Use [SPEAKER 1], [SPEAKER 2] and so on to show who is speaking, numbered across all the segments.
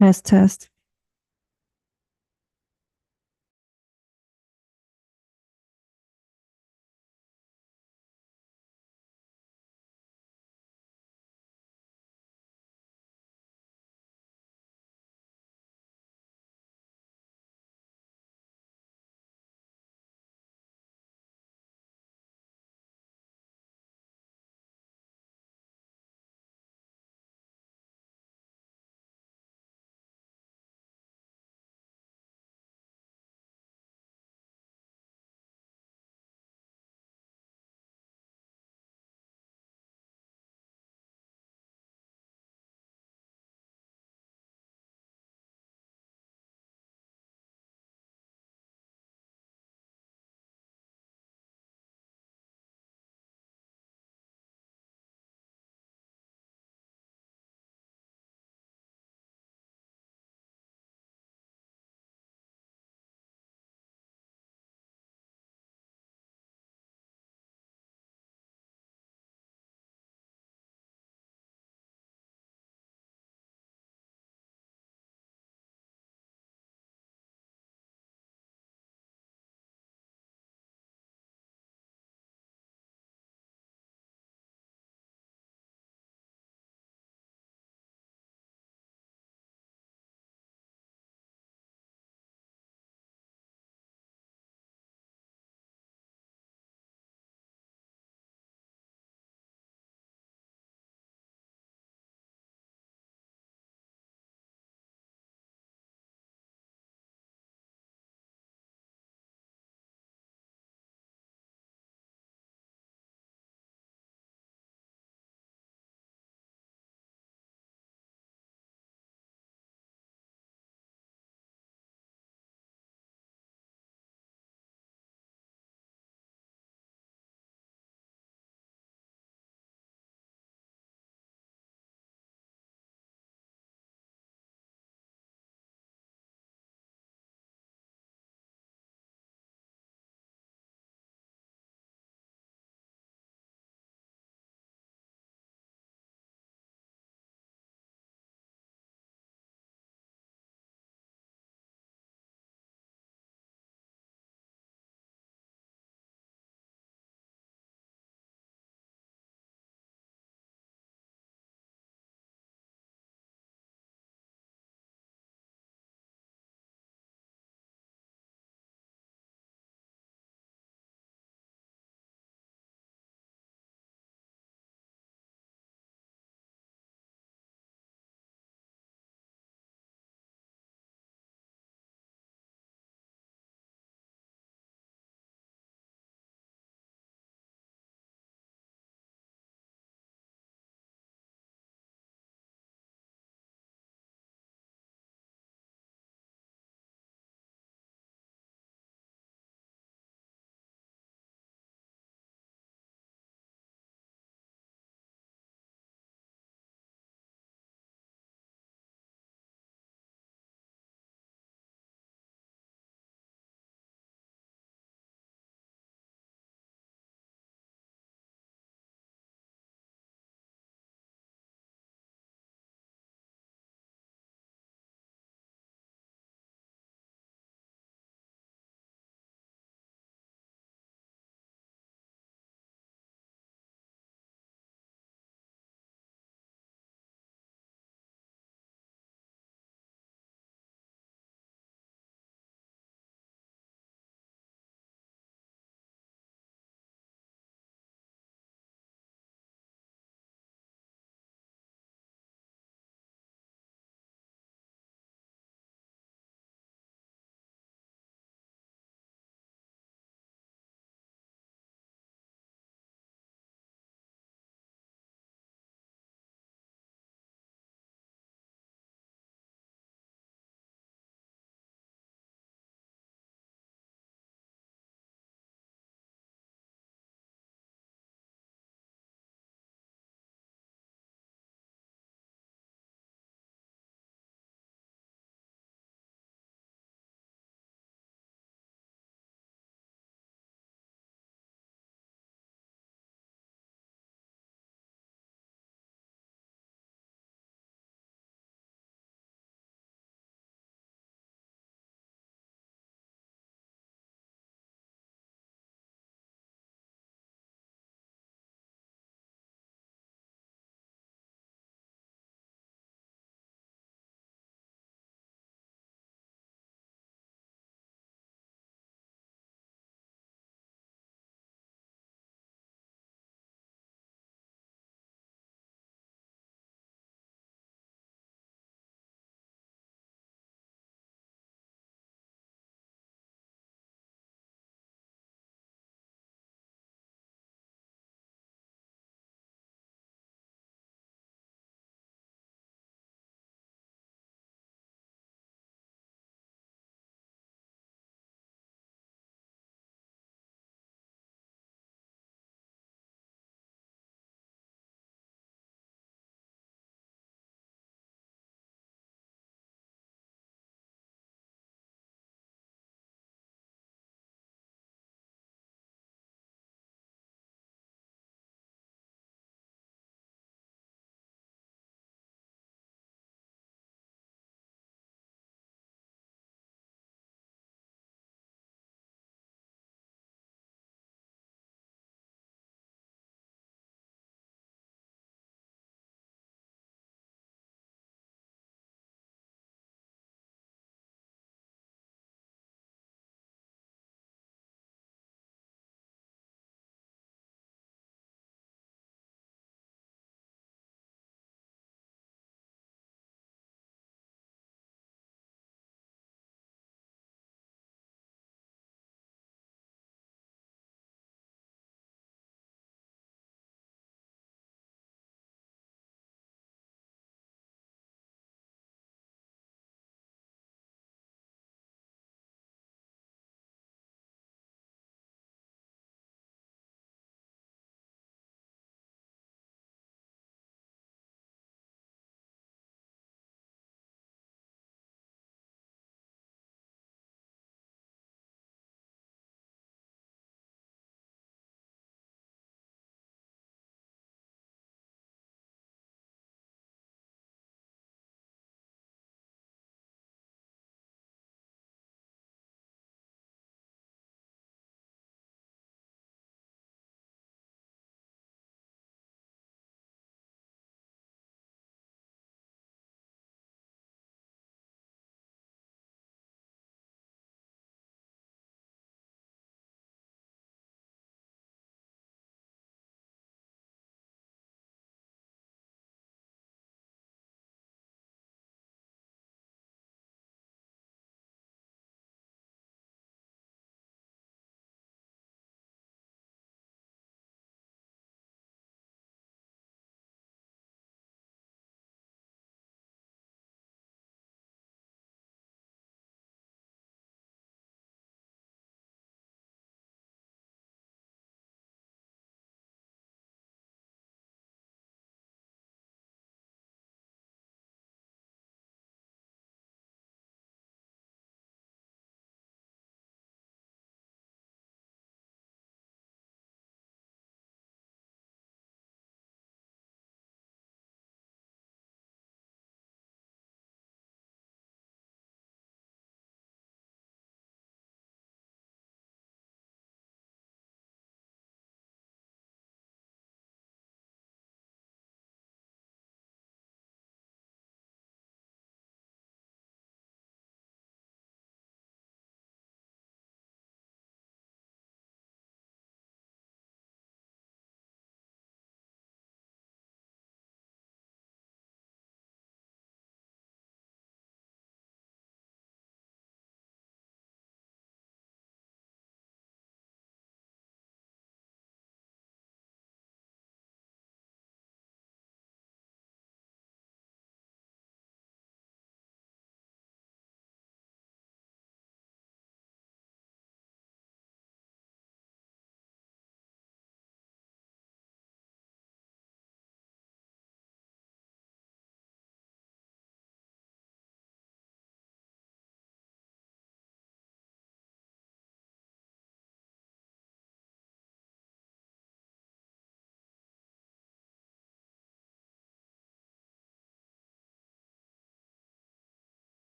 [SPEAKER 1] Test, test.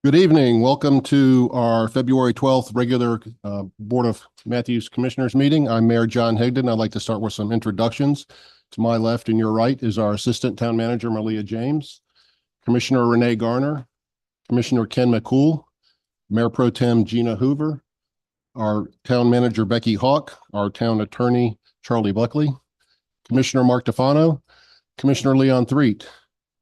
[SPEAKER 1] Good evening. Welcome to our February 12th regular Board of Matthews Commissioners meeting. I'm Mayor John Higdon. I'd like to start with some introductions. To my left and your right is our Assistant Town Manager, Malia James, Commissioner Renee Garner, Commissioner Ken McCool, Mayor Pro Tem Gina Hoover, our Town Manager Becky Hawk, our Town Attorney Charlie Buckley, Commissioner Mark Tefano, Commissioner Leon Threet,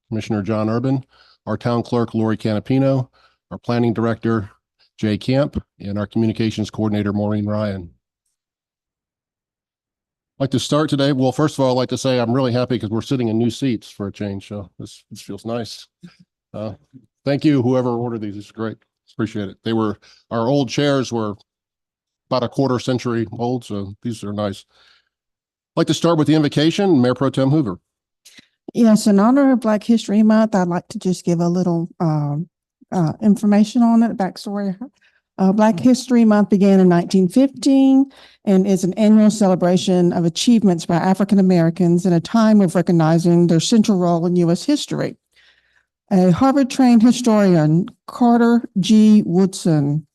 [SPEAKER 1] Commissioner John Urban, our Town Clerk Lori Canapino, our Planning Director Jay Camp, and our Communications Coordinator Maureen Ryan. I'd like to start today. Well, first of all, I'd like to say I'm really happy because we're sitting in new seats for a change. So this feels nice. Thank you, whoever ordered these. It's great. Appreciate it. Our old chairs were about a quarter century old, so these are nice. I'd like to start with the invocation, Mayor Pro Tem Hoover.
[SPEAKER 2] Yes, in honor of Black History Month, I'd like to just give a little information on it, backstory. Black History Month began in 1915 and is an annual celebration of achievements by African Americans in a time of recognizing their central role in U.S. history. A Harvard-trained historian, Carter G. Woodson,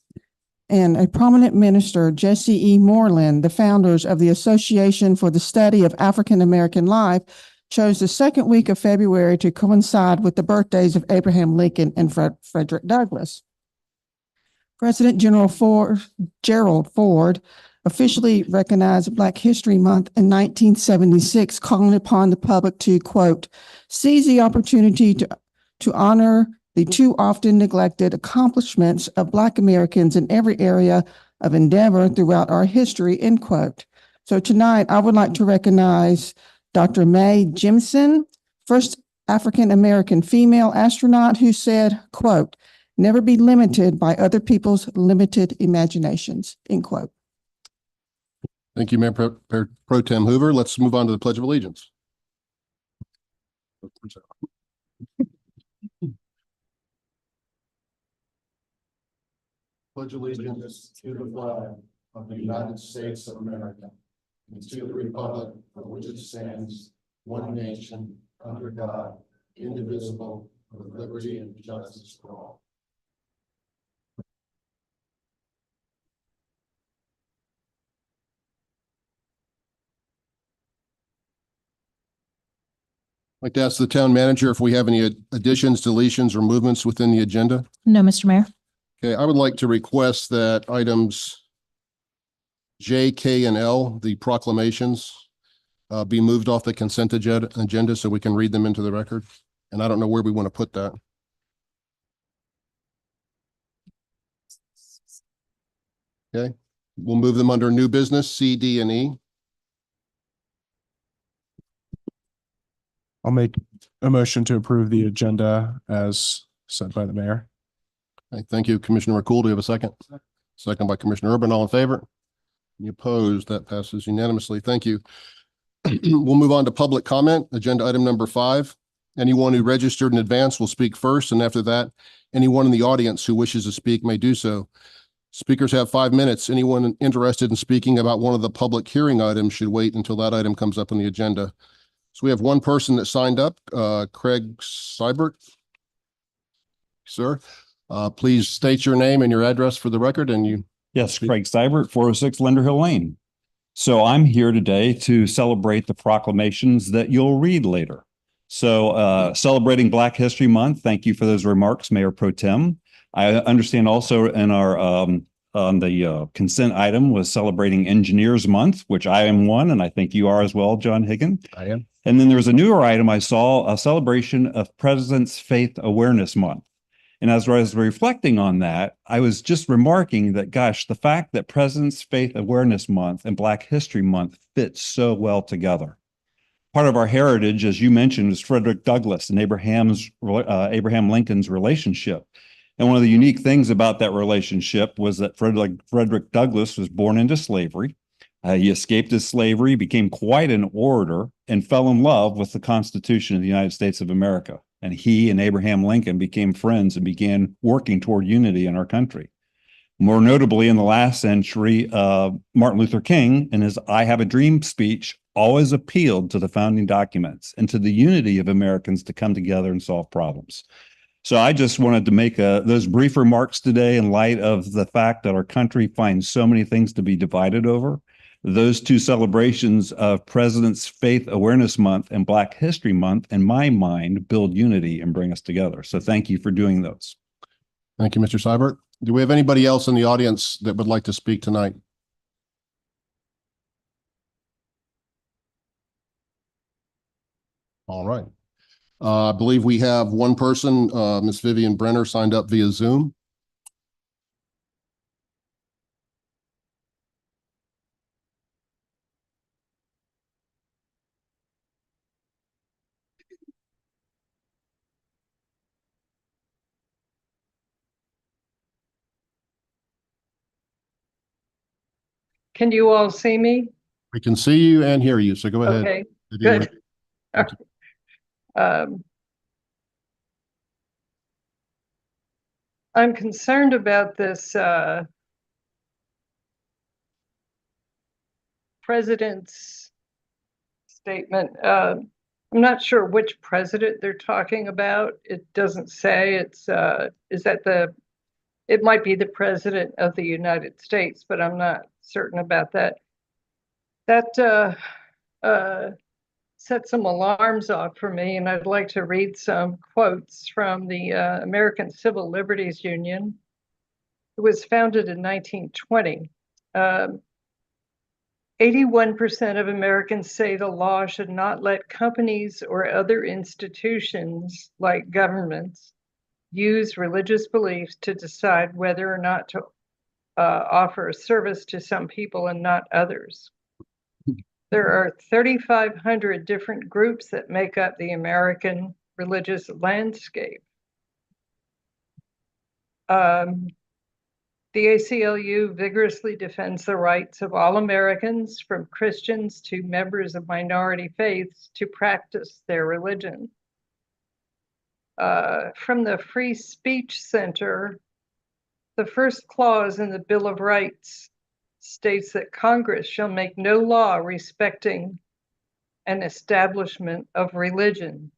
[SPEAKER 2] and a prominent minister, Jesse E. Moreland, the founders of the Association for the Study of African American Life, chose the second week of February to coincide with the birthdays of Abraham Lincoln and Frederick Douglass. President General Gerald Ford officially recognized Black History Month in 1976, calling upon the public to, quote, seize the opportunity to honor the too often neglected accomplishments of Black Americans in every area of endeavor throughout our history, end quote. So tonight, I would like to recognize Dr. Mae Jemison, first African-American female astronaut, who said, quote, never be limited by other people's limited imaginations, end quote.
[SPEAKER 1] Thank you, Mayor Pro Tem Hoover. Let's move on to the Pledge of Allegiance. Pledge allegiance to the flag of the United States of America and to the republic for which it stands, one nation, under God, indivisible, with liberty and justice for all. I'd like to ask the town manager if we have any additions, deletions, or movements within the agenda.
[SPEAKER 3] No, Mr. Mayor.
[SPEAKER 1] Okay, I would like to request that items J, K, and L, the proclamations, be moved off the consent agenda so we can read them into the record. And I don't know where we want to put that. Okay, we'll move them under new business, C, D, and E.
[SPEAKER 4] I'll make a motion to approve the agenda as set by the mayor.
[SPEAKER 1] Okay, thank you, Commissioner McCool. Do you have a second? Second by Commissioner Urban. All in favor? Any opposed? That passes unanimously. Thank you. We'll move on to public comment. Agenda item number 5. Anyone who registered in advance will speak first, and after that, anyone in the audience who wishes to speak may do so. Speakers have 5 minutes. Anyone interested in speaking about one of the public hearing items should wait until that item comes up on the agenda. So we have one person that signed up, Craig Seibert. Sir, please state your name and your address for the record, and you.
[SPEAKER 5] Yes, Craig Seibert, 406 Linder Hill Lane. So I'm here today to celebrate the proclamations that you'll read later. So celebrating Black History Month. Thank you for those remarks, Mayor Pro Tem. I understand also in our on the consent item was celebrating Engineers Month, which I am one, and I think you are as well, John Higgin.
[SPEAKER 1] I am.
[SPEAKER 5] And then there was a newer item I saw, a celebration of President's Faith Awareness Month. And as I was reflecting on that, I was just remarking that, gosh, the fact that President's Faith Awareness Month and Black History Month fit so well together. Part of our heritage, as you mentioned, is Frederick Douglass and Abraham Lincoln's relationship. And one of the unique things about that relationship was that Frederick Douglass was born into slavery. He escaped his slavery, became quite an orator, and fell in love with the Constitution of the United States of America. And he and Abraham Lincoln became friends and began working toward unity in our country. More notably, in the last century, Martin Luther King, in his I Have a Dream speech, always appealed to the founding documents and to the unity of Americans to come together and solve problems. So I just wanted to make those brief remarks today in light of the fact that our country finds so many things to be divided over. Those two celebrations of President's Faith Awareness Month and Black History Month, in my mind, build unity and bring us together. So thank you for doing those.
[SPEAKER 1] Thank you, Mr. Seibert. Do we have anybody else in the audience that would like to speak tonight? All right. I believe we have one person, Ms. Vivian Brenner, signed up via Zoom.
[SPEAKER 3] Can you all see me?
[SPEAKER 1] We can see you and hear you, so go ahead.
[SPEAKER 3] Okay,
[SPEAKER 1] Vivian.
[SPEAKER 3] good. I'm concerned about this president's statement. I'm not sure which president they're talking about. It doesn't say. It might be the president of the United States, but I'm not certain about that. That set some alarms off for me, and I'd like to read some quotes from the American Civil Liberties Union. It was founded in 1920. 81% of Americans say the law should not let companies or other institutions like governments use religious beliefs to decide whether or not to offer a service to some people and not others. There are 3,500 different groups that make up the American religious landscape. The ACLU vigorously defends the rights of all Americans, from Christians to members of minority faiths, to practice their religion. From the Free Speech Center, the first clause in the Bill of Rights states that Congress shall make no law respecting an establishment of religion.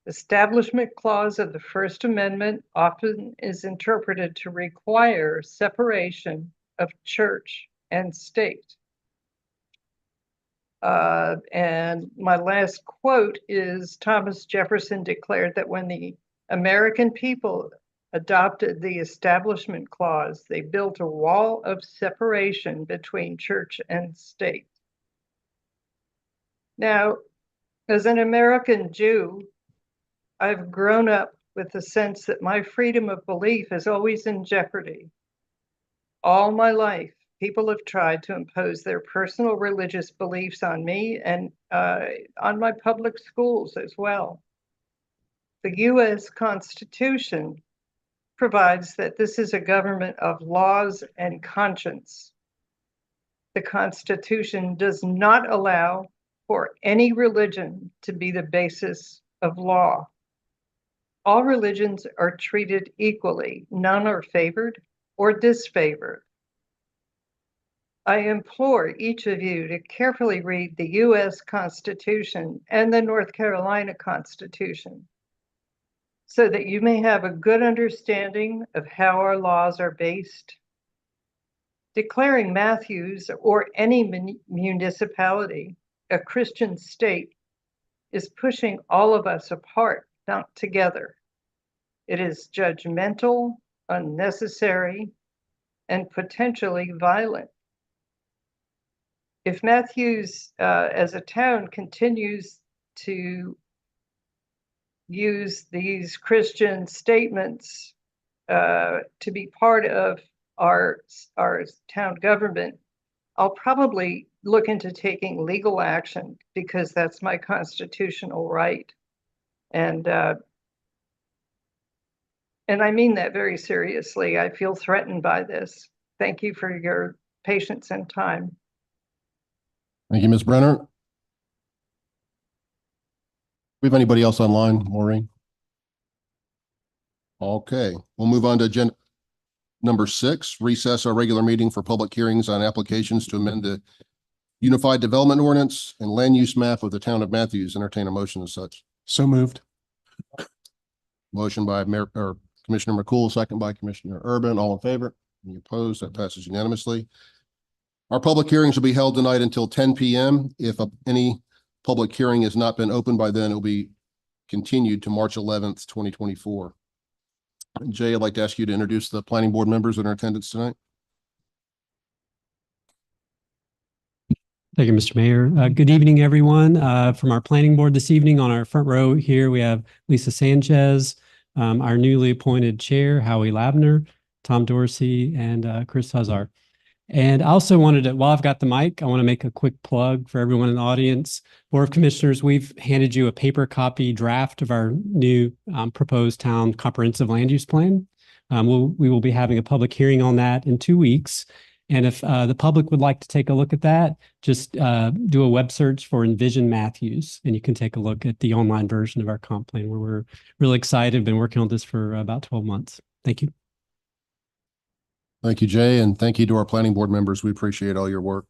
[SPEAKER 3] Establishment clause of the First Amendment often is interpreted to require separation of church and state. And my last quote is, Thomas Jefferson declared that when the American people adopted the Establishment Clause, they built a wall of separation between church and state. Now, as an American Jew, I've grown up with the sense that my freedom of belief is always in jeopardy. All my life, people have tried to impose their personal religious beliefs on me and on my public schools as well. The U.S. Constitution provides that this is a government of laws and conscience. The Constitution does not allow for any religion to be the basis of law. All religions are treated equally. None are favored or disfavored. I implore each of you to carefully read the U.S. Constitution and the North Carolina Constitution, so that you may have a good understanding of how our laws are based. Declaring Matthews or any municipality a Christian state is pushing all of us apart, not together. It is judgmental, unnecessary, and potentially violent. If Matthews, as a town, continues to use these Christian statements to be part of our town government, I'll probably look into taking legal action, because that's my constitutional right. And I mean that very seriously. I feel threatened by this. Thank you for your patience and time.
[SPEAKER 1] Thank you, Ms. Brenner. Do we have anybody else online, Maureen? Okay, we'll move on to agenda number 6, recess our regular meeting for public hearings on applications to amend the Unified Development Ordinance and land use map of the town of Matthews. Entertain a motion as such.
[SPEAKER 4] So moved.
[SPEAKER 1] Motion by Commissioner McCool, second by Commissioner Urban. All in favor? Any opposed? That passes unanimously. Our public hearings will be held tonight until 10 p.m. If any public hearing has not been opened by then, it will be continued to March 11th, 2024. Jay, I'd like to ask you to introduce the planning board members in attendance tonight.
[SPEAKER 6] Thank you, Mr. Mayor. Good evening, everyone. From our planning board this evening, on our front row here, we have Lisa Sanchez, our newly appointed chair, Howie Labner, Tom Dorsey, and Chris Huzzar. And I also wanted to, while I've got the mic, I want to make a quick plug for everyone in the audience. Board of Commissioners, we've handed you a paper copy draft of our new proposed town comprehensive land use plan. We will be having a public hearing on that in 2 weeks. And if the public would like to take a look at that, just do a web search for Envision Matthews, and you can take a look at the online version of our comp plan, where we're really excited. Been working on this for about 12 months. Thank you.
[SPEAKER 1] Thank you, Jay, and thank you to our planning board members. We appreciate all your work.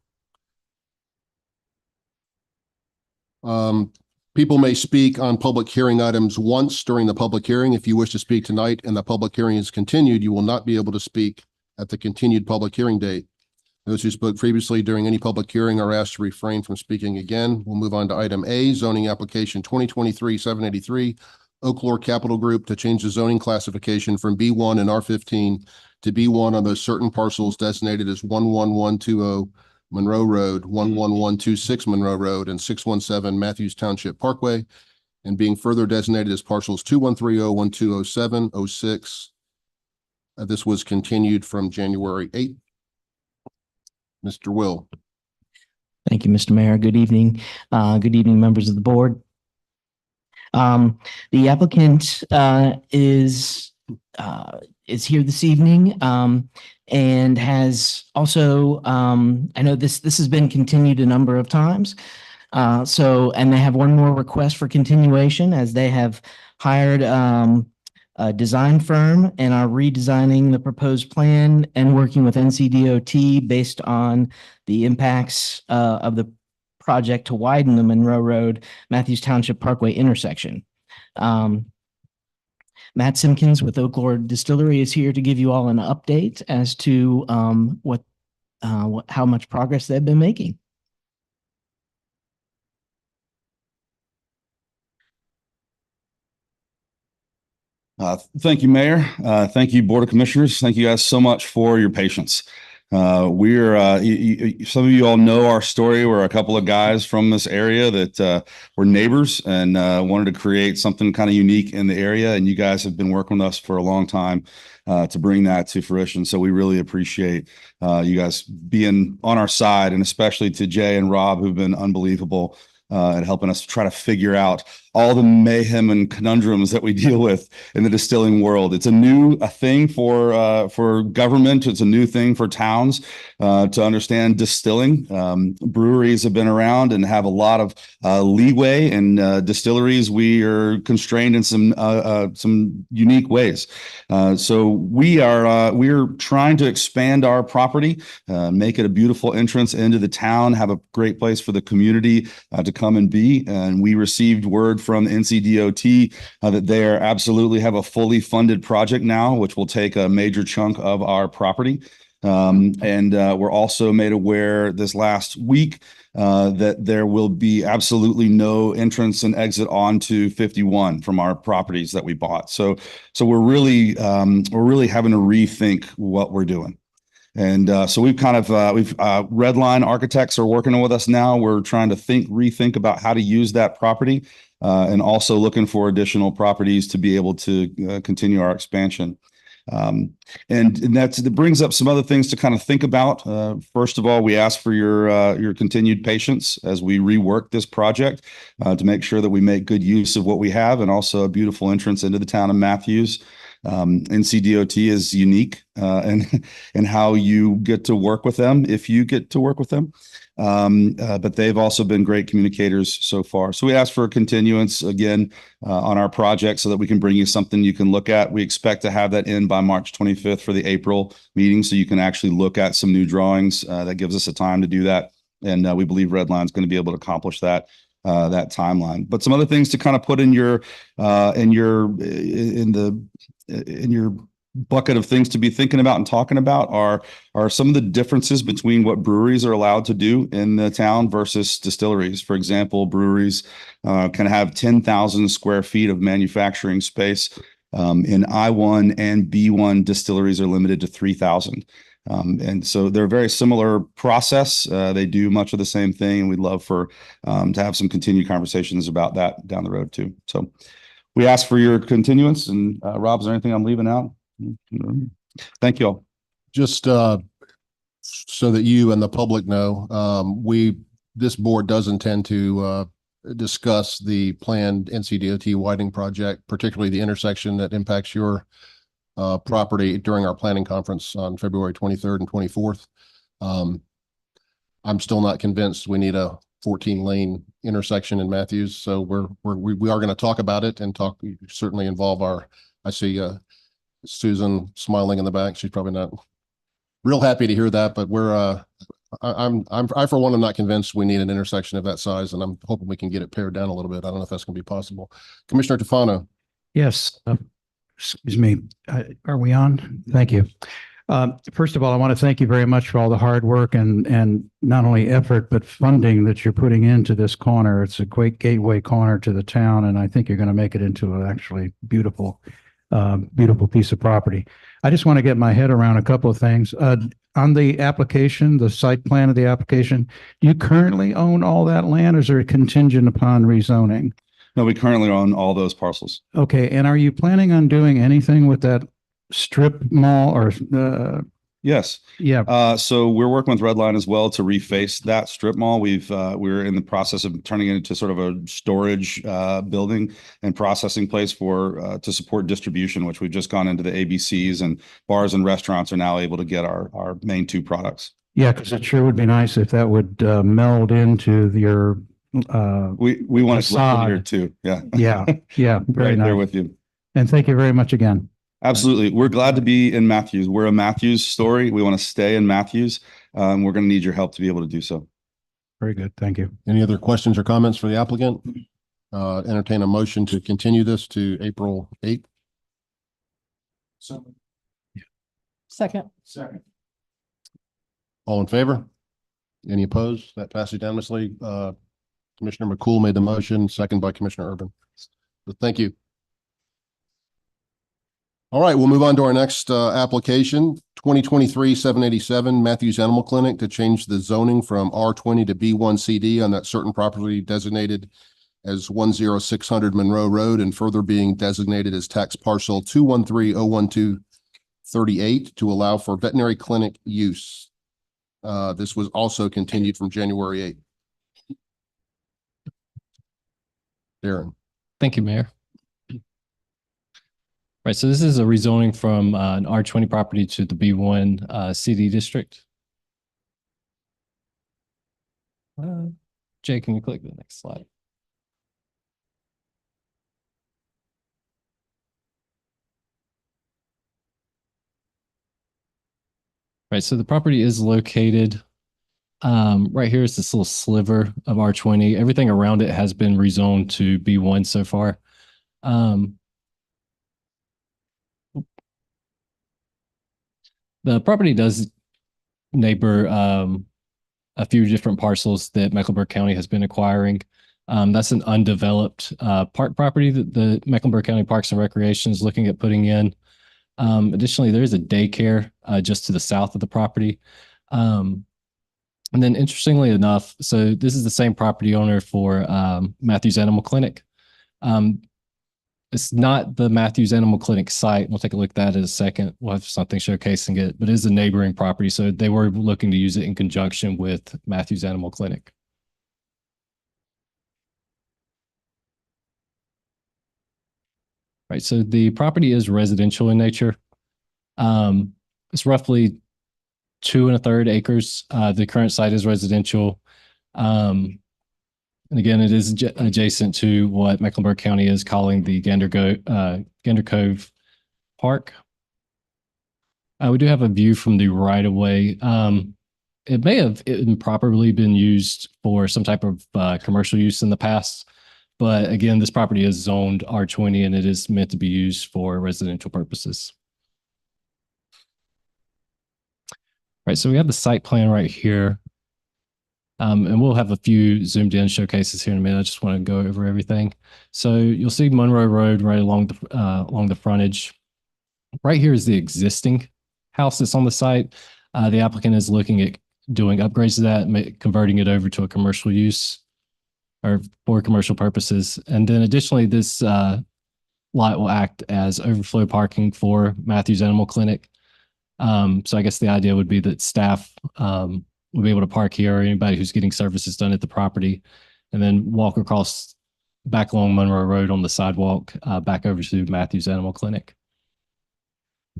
[SPEAKER 1] People may speak on public hearing items once during the public hearing. If you wish to speak tonight and the public hearing is continued, you will not be able to speak at the continued public hearing date. Those who spoke previously during any public hearing are asked to refrain from speaking again. We'll move on to item A, zoning application 2023-783, Oak Lore Capital Group to change the zoning classification from B1 and R15 to B1 on those certain parcels designated as 11120 Monroe Road, 11126 Monroe Road, and 617 Matthews Township Parkway, and being further designated as parcels 2130, 1207, 06. This was continued from January 8th. Mr. Will.
[SPEAKER 7] Thank you, Mr. Mayor. Good evening. Good evening, members of the board. The applicant is here this evening and has also, I know this has been continued a number of times. And they have one more request for continuation, as they have hired a design firm and are redesigning the proposed plan and working with NCDOT based on the impacts of the project to widen the Monroe Road, Matthews Township Parkway intersection. Matt Simpkins with Oak Lore Distillery is here to give you all an update as to how much progress they've been making.
[SPEAKER 8] Thank you, Mayor. Thank you, Board of Commissioners. Thank you guys so much for your patience. Some of you all know our story. We're a couple of guys from this area that were neighbors and wanted to create something kind of unique in the area. And you guys have been working with us for a long time to bring that to fruition. So we really appreciate you guys being on our side, and especially to Jay and Rob, who've been unbelievable at helping us try to figure out all the mayhem and conundrums that we deal with in the distilling world. It's a thing for government. It's a new thing for towns to understand distilling. Breweries have been around and have a lot of leeway, and distilleries, we are constrained in some unique ways. So we're trying to expand our property, make it a beautiful entrance into the town, have a great place for the community to come and be. And we received word from NCDOT that they absolutely have a fully funded project now, which will take a major chunk of our property. And we're also made aware this last week that there will be absolutely no entrance and exit onto 51 from our properties that we bought. So we're really having to rethink what we're doing. And so we've Redline Architects are working with us now. We're trying to rethink about how to use that property, and also looking for additional properties to be able to continue our expansion. And that brings up some other things to kind of think about. First of all, we ask for your continued patience as we rework this project to make sure that we make good use of what we have, and also a beautiful entrance into the town of Matthews. NCDOT is unique and how you get to work with them, if you get to work with them. But they've also been great communicators so far. So we ask for a continuance again on our project so that we can bring you something you can look at. We expect to have that in by March 25th for the April meeting, so you can actually look at some new drawings. That gives us a time to do that. And we believe Redline is going to be able to accomplish that that timeline. But some other things to kind of put in your bucket of things to be thinking about and talking about are some of the differences between what breweries are allowed to do in the town versus distilleries. For example, breweries can have 10,000 square feet of manufacturing space. In I1 and B1, distilleries are limited to 3,000. And so they're a very similar process. They do much of the same thing, and we'd love for to have some continued conversations about that down the road too. So we ask for your continuance. And Rob, is there anything I'm leaving out? Thank you all.
[SPEAKER 1] Just so that you and the public know, this board does intend to discuss the planned NCDOT widening project, particularly the intersection that impacts your property during our planning conference on February 23rd and 24th. I'm still not convinced we need a 14-lane intersection in Matthews, so we are going to talk about it and certainly involve I see Susan smiling in the back. She's probably not real happy to hear that, but I for one am not convinced we need an intersection of that size, and I'm hoping we can get it pared down a little bit. I don't know if that's going to be possible. Commissioner Tufano.
[SPEAKER 9] Yes. Excuse me. Are we on? Thank you. First of all, I want to thank you very much for all the hard work and not only effort, but funding that you're putting into this corner. It's a great gateway corner to the town, and I think you're going to make it into an actually beautiful piece of property. I just want to get my head around a couple of things. On the application, the site plan of the application, do you currently own all that land, or is there a contingent upon rezoning?
[SPEAKER 8] No, we currently own all those parcels.
[SPEAKER 9] Okay, and are you planning on doing anything with that strip mall or
[SPEAKER 8] Yes.
[SPEAKER 9] yeah.
[SPEAKER 8] So we're working with Redline as well to reface that strip mall. We're in the process of turning it into sort of a storage building and processing place to support distribution, which we've just gone into the ABCs, and bars and restaurants are now able to get our main two products.
[SPEAKER 9] Yeah, because it sure would be nice if that would meld into your
[SPEAKER 8] we want to live here too. Yeah.
[SPEAKER 9] Yeah. Very
[SPEAKER 8] right
[SPEAKER 9] nice.
[SPEAKER 8] there with you.
[SPEAKER 9] And thank you very much again.
[SPEAKER 8] Absolutely. We're glad to be in Matthews. We're a Matthews story. We want to stay in Matthews. We're going to need your help to be able to do so.
[SPEAKER 9] Very good. Thank you.
[SPEAKER 1] Any other questions or comments for the applicant? Entertain a motion to continue this to April 8th.
[SPEAKER 2] Second.
[SPEAKER 1] All in favor? Any opposed? That passes unanimously. Commissioner McCool made the motion, second by Commissioner Urban. So thank you. All right, we'll move on to our next application, 2023-787 Matthews Animal Clinic, to change the zoning from R20 to B1 CD on that certain property designated as 10600 Monroe Road and further being designated as tax parcel 213-01238 to allow for veterinary clinic use. This was also continued from January 8th. Darren.
[SPEAKER 10] Thank you, Mayor. Right, so this is a rezoning from an R20 property to the B1 CD district. Jay, can you click the next slide? Right, so the property is located right here is this little sliver of R20. Everything around it has been rezoned to B1 so far. The property does neighbor a few different parcels that Mecklenburg County has been acquiring. That's an undeveloped park property that the Mecklenburg County Parks and Recreation is looking at putting in. Additionally, there is a daycare just to the south of the property. And then interestingly enough, so this is the same property owner for Matthews Animal Clinic. It's not the Matthews Animal Clinic site. We'll take a look at that in a second. We'll have something showcasing it, but it is a neighboring property. So they were looking to use it in conjunction with Matthews Animal Clinic. Right, so the property is residential in nature. It's roughly 2 1/3 acres. The current site is residential. And again, it is adjacent to what Mecklenburg County is calling the Gander Cove Park. We do have a view from the right of way. it may have improperly been used for some type of commercial use in the past. But again, this property is zoned R20 and it is meant to be used for residential purposes. Right, so we have the site plan right here. And we'll have a few zoomed in showcases here in a minute. I just want to go over everything. So you'll see Monroe Road right along the frontage. Right here is the existing house that's on the site. The applicant is looking at doing upgrades to that, converting it over to a commercial use or for commercial purposes. And then additionally, this lot will act as overflow parking for Matthews Animal Clinic. So I guess the idea would be that staff will be able to park here, or anybody who's getting services done at the property, and then walk across back along Monroe Road on the sidewalk back over to Matthews Animal Clinic.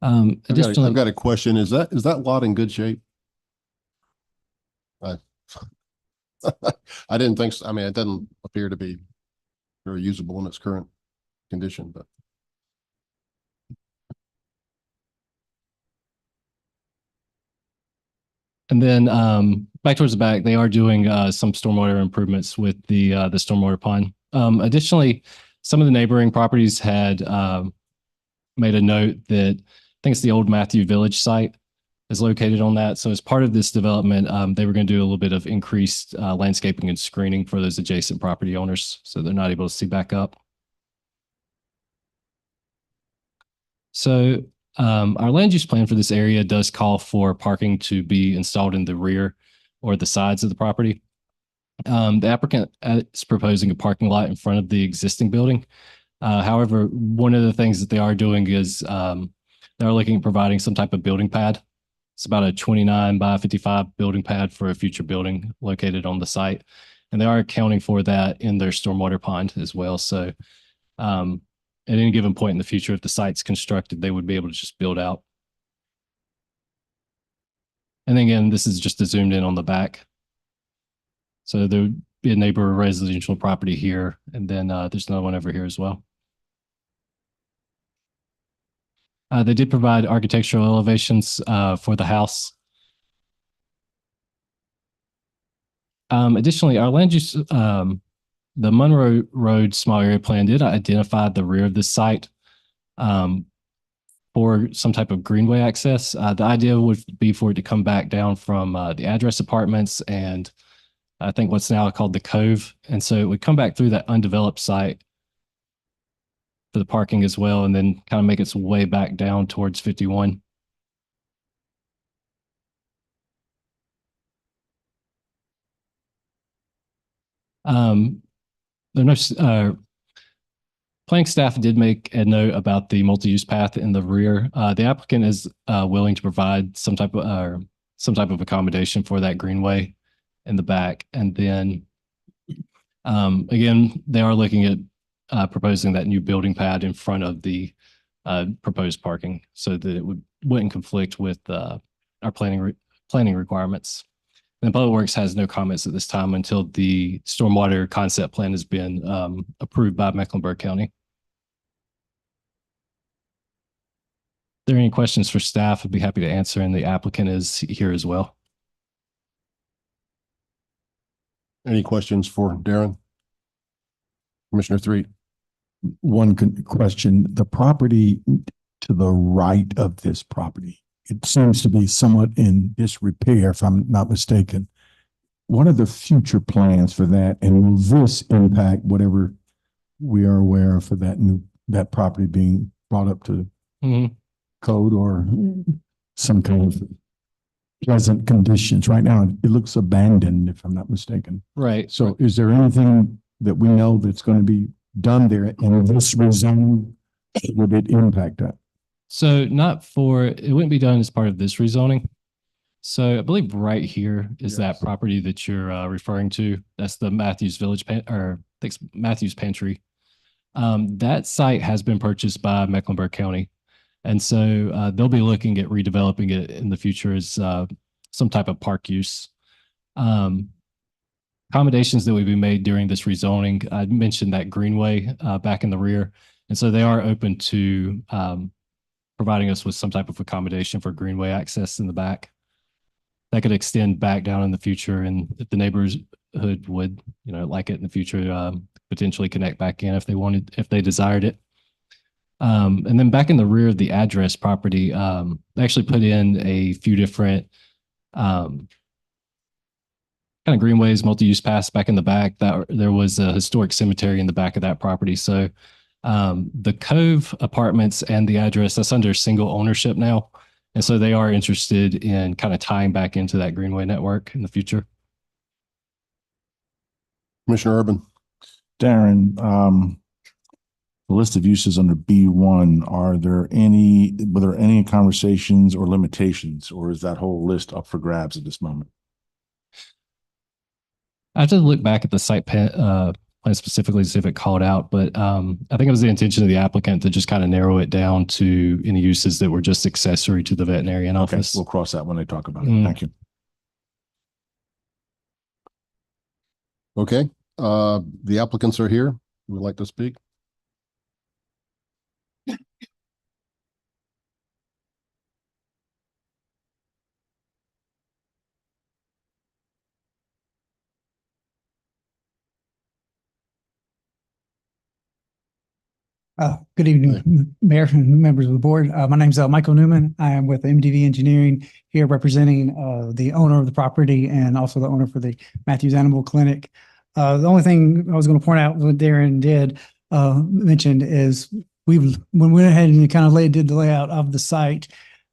[SPEAKER 10] Additionally,
[SPEAKER 1] I've got a question. Is that lot in good shape? I didn't think so. I mean, it doesn't appear to be very usable in its current condition, but.
[SPEAKER 10] and then back towards the back, they are doing some stormwater improvements with the stormwater pond. Additionally, some of the neighboring properties had made a note that I think it's the old Matthew Village site is located on that. So as part of this development, they were going to do a little bit of increased landscaping and screening for those adjacent property owners, so they're not able to see back up. So our land use plan for this area does call for parking to be installed in the rear or the sides of the property. The applicant is proposing a parking lot in front of the existing building. However, one of the things that they are doing is they're looking at providing some type of building pad. It's about a 29 by 55 building pad for a future building located on the site. And they are accounting for that in their stormwater pond as well. So at any given point in the future, if the site's constructed, they would be able to just build out. And again, this is just a zoomed in on the back. So there would be a neighbor residential property here, and then there's another one over here as well. They did provide architectural elevations for the house. Additionally, our land use, the Monroe Road Small Area Plan did identify the rear of the site for some type of greenway access. The idea would be for it to come back down from the address apartments and I think what's now called the Cove. And so it would come back through that undeveloped site for the parking as well, and then kind of make its way back down towards 51. Planning staff did make a note about the multi-use path in the rear. The applicant is willing to provide some type of accommodation for that greenway in the back. And then again, they are looking at proposing that new building pad in front of the proposed parking so that it wouldn't conflict with our planning requirements. And Public Works has no comments at this time until the stormwater concept plan has been approved by Mecklenburg County. If there are any questions for staff, I'd be happy to answer, and the applicant is here as well.
[SPEAKER 1] Any questions for Darren? Commissioner Threet.
[SPEAKER 11] One question, the property to the right of this property, it seems to be somewhat in disrepair, if I'm not mistaken. What are the future plans for that? And will this impact whatever we are aware of for that property being brought up to code or some kind of pleasant conditions? Right now, it looks abandoned, if I'm not mistaken.
[SPEAKER 10] Right.
[SPEAKER 11] So is there anything that we know that's going to be done there, and this rezoning, would it impact that?
[SPEAKER 10] So it wouldn't be done as part of this rezoning. So I believe right here is that property that you're referring to. That's the Matthews Village Matthews Pantry. That site has been purchased by Mecklenburg County. And so they'll be looking at redeveloping it in the future as some type of park use. Accommodations that would be made during this rezoning, I mentioned that greenway back in the rear. And so they are open to providing us with some type of accommodation for greenway access in the back. that could extend back down in the future. And if the neighborhood would, like it in the future, potentially connect back in if they desired it. And then back in the rear of the address property, they actually put in a few different kind of greenways, multi-use paths back in the back. That there was a historic cemetery in the back of that property. So the Cove Apartments and the address, that's under single ownership now. And so they are interested in kind of tying back into that greenway network in the future.
[SPEAKER 1] Commissioner Urban.
[SPEAKER 11] Darren, the list of uses under B1, were there any conversations or limitations, or is that whole list up for grabs at this moment?
[SPEAKER 10] I have to look back at the site plan specifically to see if it called out, but I think it was the intention of the applicant to just kind of narrow it down to any uses that were just accessory to the veterinarian office.
[SPEAKER 11] We'll cross that when they talk about it. Thank you.
[SPEAKER 1] Okay, the applicants are here. Who would like to speak?
[SPEAKER 12] Good evening, Mayor and members of the board. My name is Michael Newman. I am with MDV Engineering here representing the owner of the property and also the owner for the Matthews Animal Clinic. The only thing I was going to point out what Darren mentioned is when we went ahead and kind of did the layout of the site,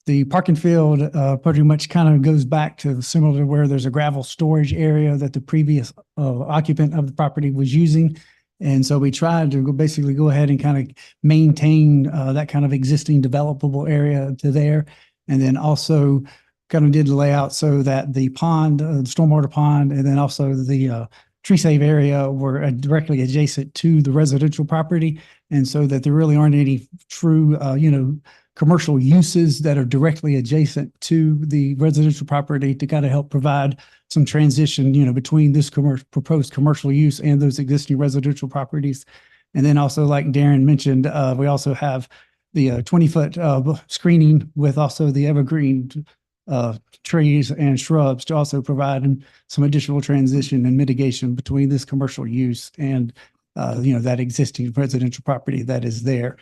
[SPEAKER 12] the parking field pretty much kind of goes back to similar to where there's a gravel storage area that the previous occupant of the property was using. And so we tried to basically go ahead and kind of maintain that kind of existing developable area to there. And then also kind of did the layout so that the pond, the stormwater pond, and then also the tree save area were directly adjacent to the residential property. And so that there really aren't any true, commercial uses that are directly adjacent to the residential property to kind of help provide some transition, between this proposed commercial use and those existing residential properties. And then also, like Darren mentioned, we also have the 20-foot screening with also the evergreen trees and shrubs to also provide some additional transition and mitigation between this commercial use and, that existing residential property that is there.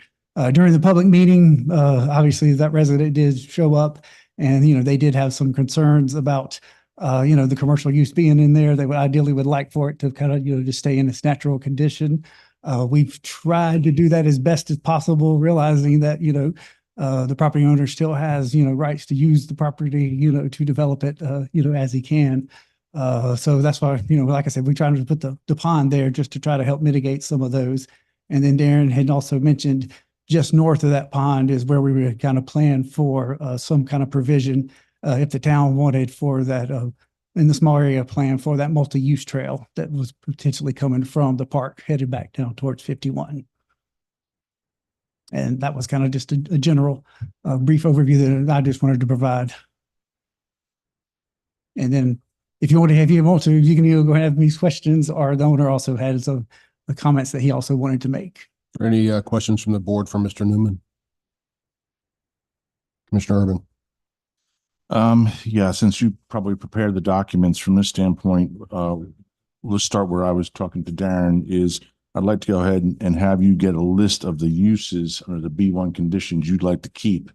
[SPEAKER 12] During the public meeting, obviously that resident did show up and, they did have some concerns about the commercial use being in there. They would ideally like for it to kind of, just stay in its natural condition. We've tried to do that as best as possible, realizing that, the property owner still has, rights to use the property, to develop it, as he can. So that's why, like I said, we tried to put the pond there just to try to help mitigate some of those. And then Darren had also mentioned just north of that pond is where we would kind of plan for some kind of provision if the town wanted for that in the small area plan for that multi-use trail that was potentially coming from the park headed back down towards 51. And that was kind of just a general brief overview that I just wanted to provide. And then if you want to, you can either go ahead and have these questions, or the owner also had some comments that he also wanted to make.
[SPEAKER 1] Are any questions from the board for Mr. Newman? Commissioner Urban.
[SPEAKER 11] Yeah, since you probably prepared the documents from this standpoint, let's start where I was talking to Darren. I'd like to go ahead and have you get a list of the uses under the B1 conditions you'd like to keep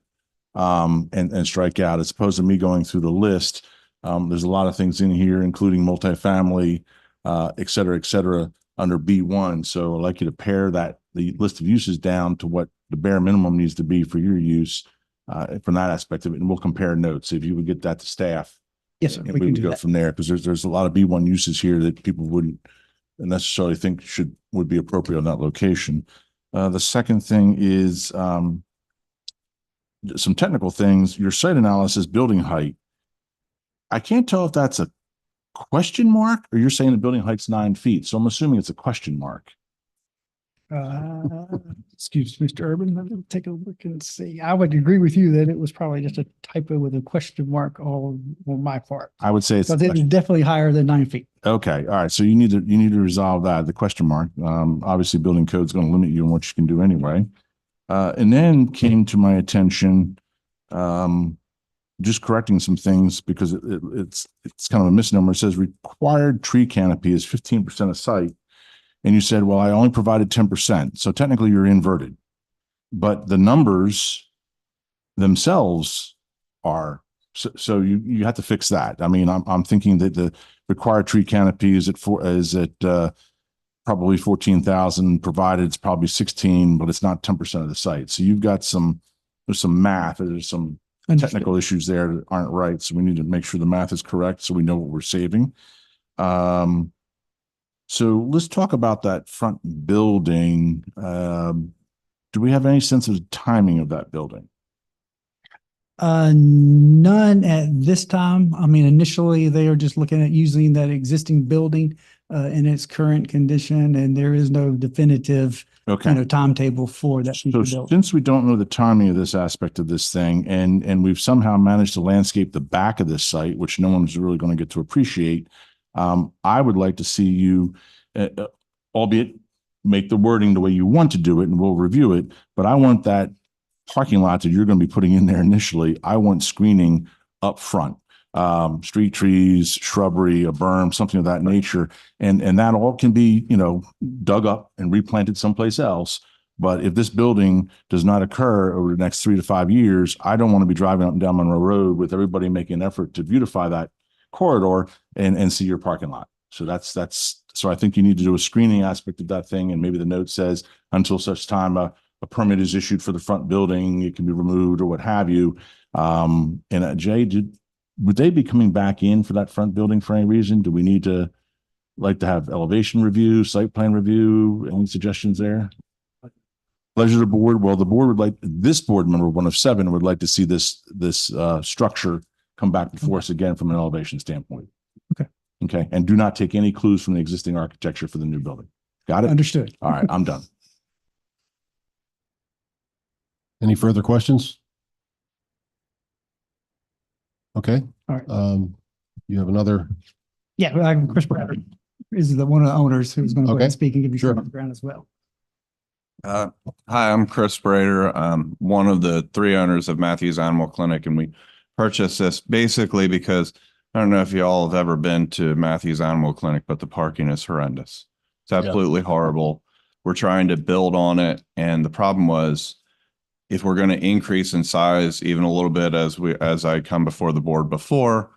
[SPEAKER 11] and strike out, as opposed to me going through the list. There's a lot of things in here, including multifamily, et cetera, under B1. So I'd like you to pare the list of uses down to what the bare minimum needs to be for your use from that aspect of it. And we'll compare notes. If you would get that to staff.
[SPEAKER 12] Yes, sir.
[SPEAKER 11] And we would go from there, because there's a lot of B1 uses here that people wouldn't necessarily think would be appropriate on that location. The second thing is some technical things. Your site analysis, building height. I can't tell if that's a question mark or you're saying the building height's 9 feet. So I'm assuming it's a question mark.
[SPEAKER 12] Excuse me, Mr. Urban. Let me take a look and see. I would agree with you that it was probably just a typo with a question mark on my part.
[SPEAKER 11] I would say it's
[SPEAKER 12] definitely higher than 9 feet.
[SPEAKER 11] Okay. All right. So you need to resolve that, the question mark. Obviously building code is going to limit you on what you can do anyway. And then came to my attention,
[SPEAKER 13] just correcting some things because it's kind of a misnomer. It says required tree canopy is 15% of site. And you said, well, I only provided 10%. So technically you're inverted, but the numbers themselves are, so you have to fix that. I mean, I'm thinking that the required tree canopy is at probably 14,000 provided. It's probably 16, but it's not 10% of the site. So you've got there's some math, there's some technical issues there that aren't right. So we need to make sure the math is correct so we know what we're saving. So let's talk about that front building. Do we have any sense of the timing of that building?
[SPEAKER 12] None at this time. I mean, initially they are just looking at using that existing building in its current condition, and there is no definitive, timetable for that.
[SPEAKER 13] So since we don't know the timing of this aspect of this thing, and we've somehow managed to landscape the back of this site, which no one's really going to get to appreciate, I would like to see you, albeit make the wording the way you want to do it, and we'll review it. But I want that parking lot that you're going to be putting in there initially, I want screening up front, street trees, shrubbery, a berm, something of that nature. And that all can be, dug up and replanted someplace else. But if this building does not occur over the next 3 to 5 years, I don't want to be driving up and down Monroe Road with everybody making an effort to beautify that corridor and see your parking lot. So so I think you need to do a screening aspect of that thing. And maybe the note says until such time a permit is issued for the front building, it can be removed or what have you. Jay, would they be coming back in for that front building for any reason? Do we need to have elevation review, site plan review? Any suggestions there? Pleasure of the board. Well, the board this board member, one of 7, would like to see this structure come back before us again from an elevation standpoint. Okay. And do not take any clues from the existing architecture for the new building. Got it?
[SPEAKER 12] Understood.
[SPEAKER 13] All right, I'm done.
[SPEAKER 1] Any further questions? Okay.
[SPEAKER 12] All right.
[SPEAKER 1] You have another.
[SPEAKER 12] Yeah, I'm Chris Bradford. Is one of the owners who's going to go ahead and speak and give you some background as well.
[SPEAKER 14] Hi, I'm Chris Brader. I'm one of the 3 owners of Matthews Animal Clinic, and we purchased this basically because I don't know if you all have ever been to Matthews Animal Clinic, but the parking is horrendous. It's absolutely horrible. We're trying to build on it, and the problem was, if we're going to increase in size even a little bit as I come before the board before,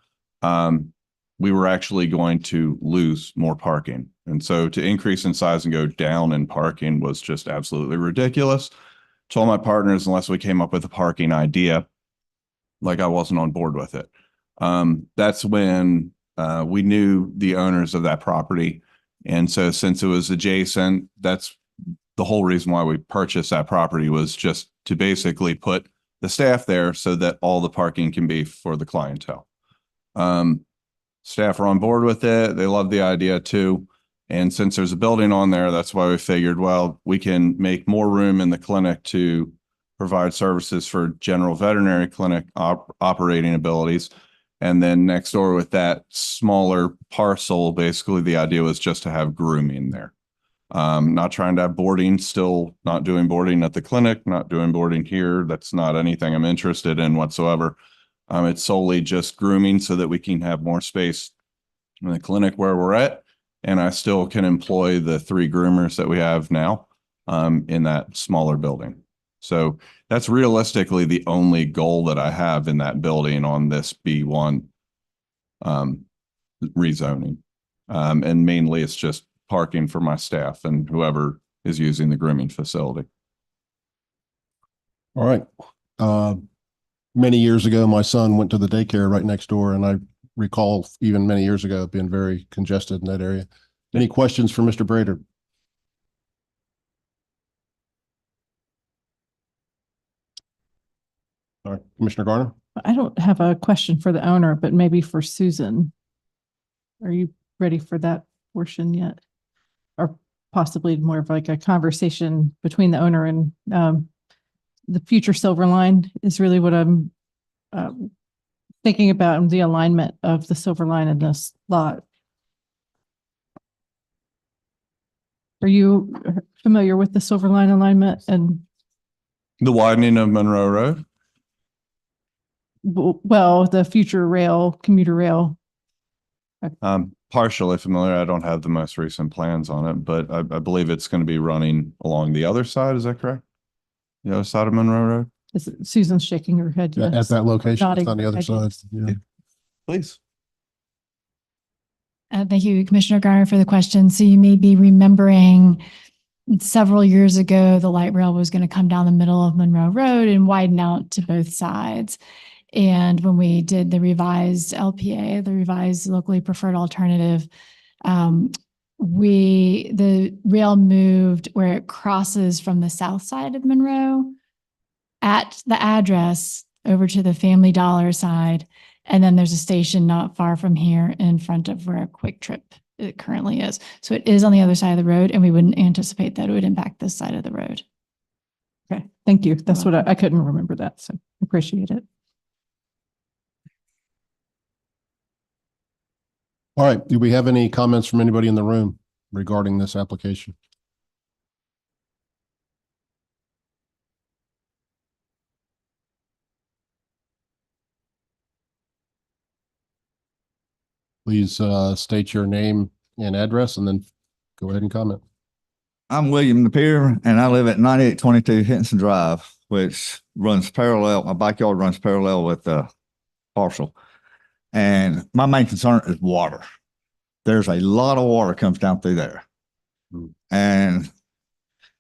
[SPEAKER 14] we were actually going to lose more parking. And so to increase in size and go down in parking was just absolutely ridiculous. Told my partners, unless we came up with a parking idea, I wasn't on board with it. That's when we knew the owners of that property. And so since it was adjacent, that's the whole reason why we purchased that property, was just to basically put the staff there so that all the parking can be for the clientele. Staff are on board with it. They love the idea too. And since there's a building on there, that's why we figured, well, we can make more room in the clinic to provide services for general veterinary clinic operating abilities. And then next door with that smaller parcel, basically the idea was just to have grooming there. Not trying to have boarding, still not doing boarding at the clinic, not doing boarding here. That's not anything I'm interested in whatsoever. It's solely just grooming so that we can have more space in the clinic where we're at. And I still can employ the 3 groomers that we have now in that smaller building. So that's realistically the only goal that I have in that building on this B1 rezoning. And mainly it's just parking for my staff and whoever is using the grooming facility.
[SPEAKER 1] All right. Many years ago, my son went to the daycare right next door, and I recall even many years ago being very congested in that area. Any questions for Mr. Brader? All right, Commissioner Garner?
[SPEAKER 15] I don't have a question for the owner, but maybe for Susan. Are you ready for that portion yet? Or possibly more of a conversation between the owner and the future Silver Line is really what I'm thinking about, and the alignment of the Silver Line in this lot. Are you familiar with the Silver Line alignment and
[SPEAKER 14] the widening of Monroe Road?
[SPEAKER 15] Well, the future commuter rail.
[SPEAKER 14] Partially familiar. I don't have the most recent plans on it, but I believe it's going to be running along the other side. Is that correct? The other side of Monroe Road?
[SPEAKER 15] Susan's shaking her head.
[SPEAKER 1] At
[SPEAKER 15] Yes.
[SPEAKER 1] that location, it's
[SPEAKER 15] Nodding
[SPEAKER 1] on the other
[SPEAKER 15] her head,
[SPEAKER 1] side. Yeah.
[SPEAKER 14] Please.
[SPEAKER 16] Thank you, Commissioner Garner, for the question. So you may be remembering several years ago, the light rail was going to come down the middle of Monroe Road and widen out to both sides. And when we did the revised LPA, the revised locally preferred alternative, the rail moved where it crosses from the south side of Monroe at the address over to the Family Dollar side. And then there's a station not far from here in front of where a Quick Trip it currently is. So it is on the other side of the road, and we wouldn't anticipate that it would impact this side of the road.
[SPEAKER 15] Okay, thank you. That's what I couldn't remember that, so appreciate it.
[SPEAKER 1] All right. Do we have any comments from anybody in the room regarding this application? Please state your name and address and then go ahead and comment.
[SPEAKER 17] I'm William Napier, and I live at 9822 Henson Drive, which runs parallel. My backyard runs parallel with the parcel. And my main concern is water. There's a lot of water comes down through there. And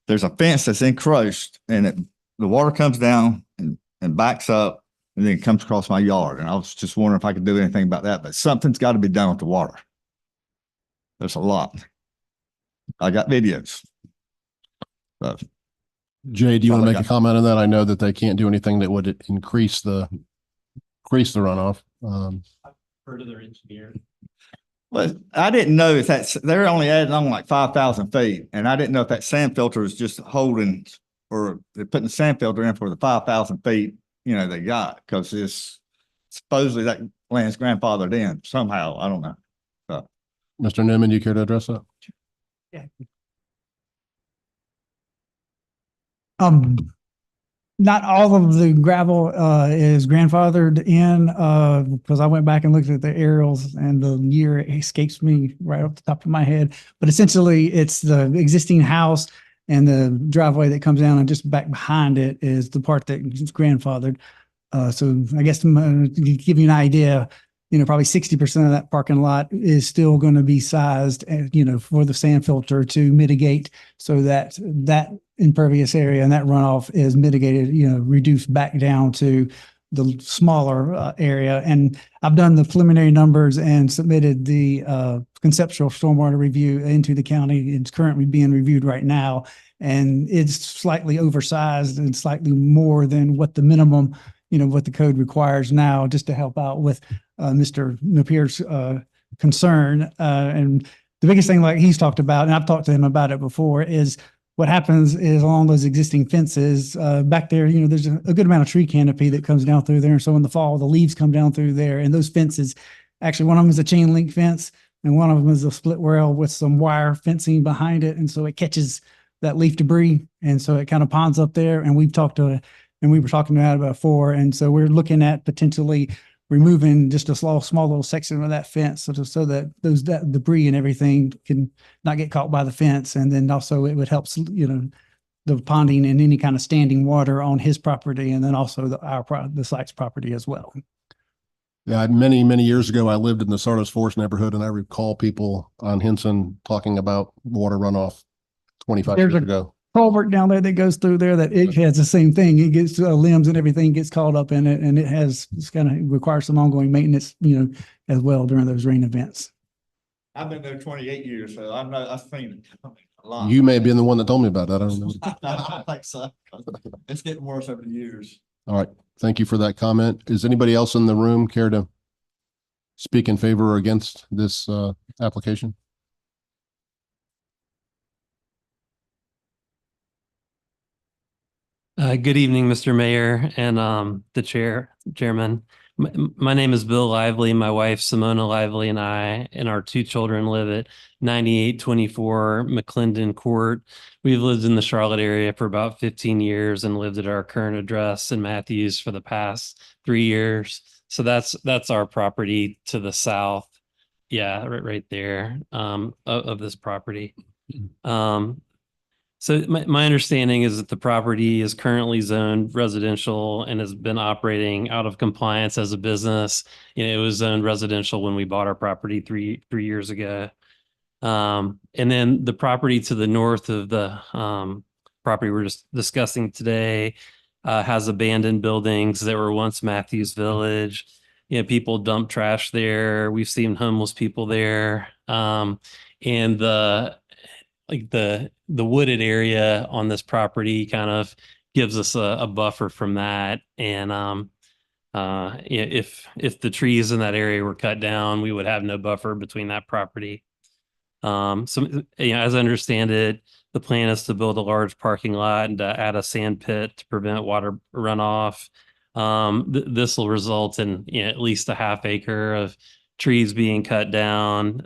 [SPEAKER 17] there's a fence that's encroached, and the water comes down and backs up, and then it comes across my yard. And I was just wondering if I could do anything about that, but something's got to be done with the water. There's a lot. I got videos. So,
[SPEAKER 1] Jay, do you want to make a comment on that? I know that they can't do anything that would increase the runoff.
[SPEAKER 6] Heard of their engineer.
[SPEAKER 17] but I didn't know if they're only adding on like 5,000 feet. And I didn't know if that sand filter is just holding, or they're putting the sand filter in for the 5,000 feet, they got, because it's supposedly that land's grandfathered in somehow. I don't know. So.
[SPEAKER 1] Mr. Newman, do you care to address that?
[SPEAKER 12] Yeah. Not all of the gravel is grandfathered in because I went back and looked at the aerials and the year escapes me right off the top of my head. But essentially, it's the existing house and the driveway that comes down, and just back behind it is the part that is grandfathered. So I guess to give you an idea, probably 60% of that parking lot is still going to be sized, for the sand filter to mitigate, so that impervious area and that runoff is mitigated, reduced back down to the smaller area. And I've done the preliminary numbers and submitted the conceptual stormwater review into the county. It's currently being reviewed right now, and it's slightly oversized and slightly more than what the minimum, what the code requires now, just to help out with Mr. Napier's concern. And the biggest thing, like he's talked about, and I've talked to him about it before, is what happens is along those existing fences back there, there's a good amount of tree canopy that comes down through there. And so in the fall, the leaves come down through there, and those fences, actually one of them is a chain link fence and one of them is a split rail with some wire fencing behind it. And so it catches that leaf debris. And so it kind of ponds up there. And we were talking about it before. And so we're looking at potentially removing just a small little section of that fence so that that debris and everything can not get caught by the fence. And then also it would help, the ponding and any kind of standing water on his property, and then also the site's property as well.
[SPEAKER 1] Yeah, many, many years ago, I lived in the Sardos Forest neighborhood, and I recall people on Henson talking about water runoff 25 years ago.
[SPEAKER 12] Culvert down there that goes through there that it has the same thing. It gets limbs and everything gets caught up in it, and it's kind of requires some ongoing maintenance, as well during those rain events.
[SPEAKER 17] I've been there 28 years, so I've seen it a lot.
[SPEAKER 1] You may have been the one that told me about that. I don't know.
[SPEAKER 17] I think so. It's getting worse over the years.
[SPEAKER 1] All right. Thank you for that comment. Is anybody else in the room care to speak in favor or against this application?
[SPEAKER 18] Good evening, Mr. Mayor and the chairman.
[SPEAKER 6] My name is Bill Lively. My wife, Simona Lively, and I and our two children live at 9824 McClendon Court. We've lived in the Charlotte area for about 15 years and lived at our current address in Matthews for the past 3 years. So that's our property to the south. Yeah, right there, of this property. So my understanding is that the property is currently zoned residential and has been operating out of compliance as a business. It was zoned residential when we bought our property three years ago. And then the property to the north of the property we're just discussing today has abandoned buildings that were once Matthews Village. People dump trash there. We've seen homeless people there. And the wooded area on this property kind of gives us a buffer from that. And if the trees in that area were cut down, we would have no buffer between that property. So as I understand it, the plan is to build a large parking lot and to add a sand pit to prevent water runoff. This will result in at least a half acre of trees being cut down.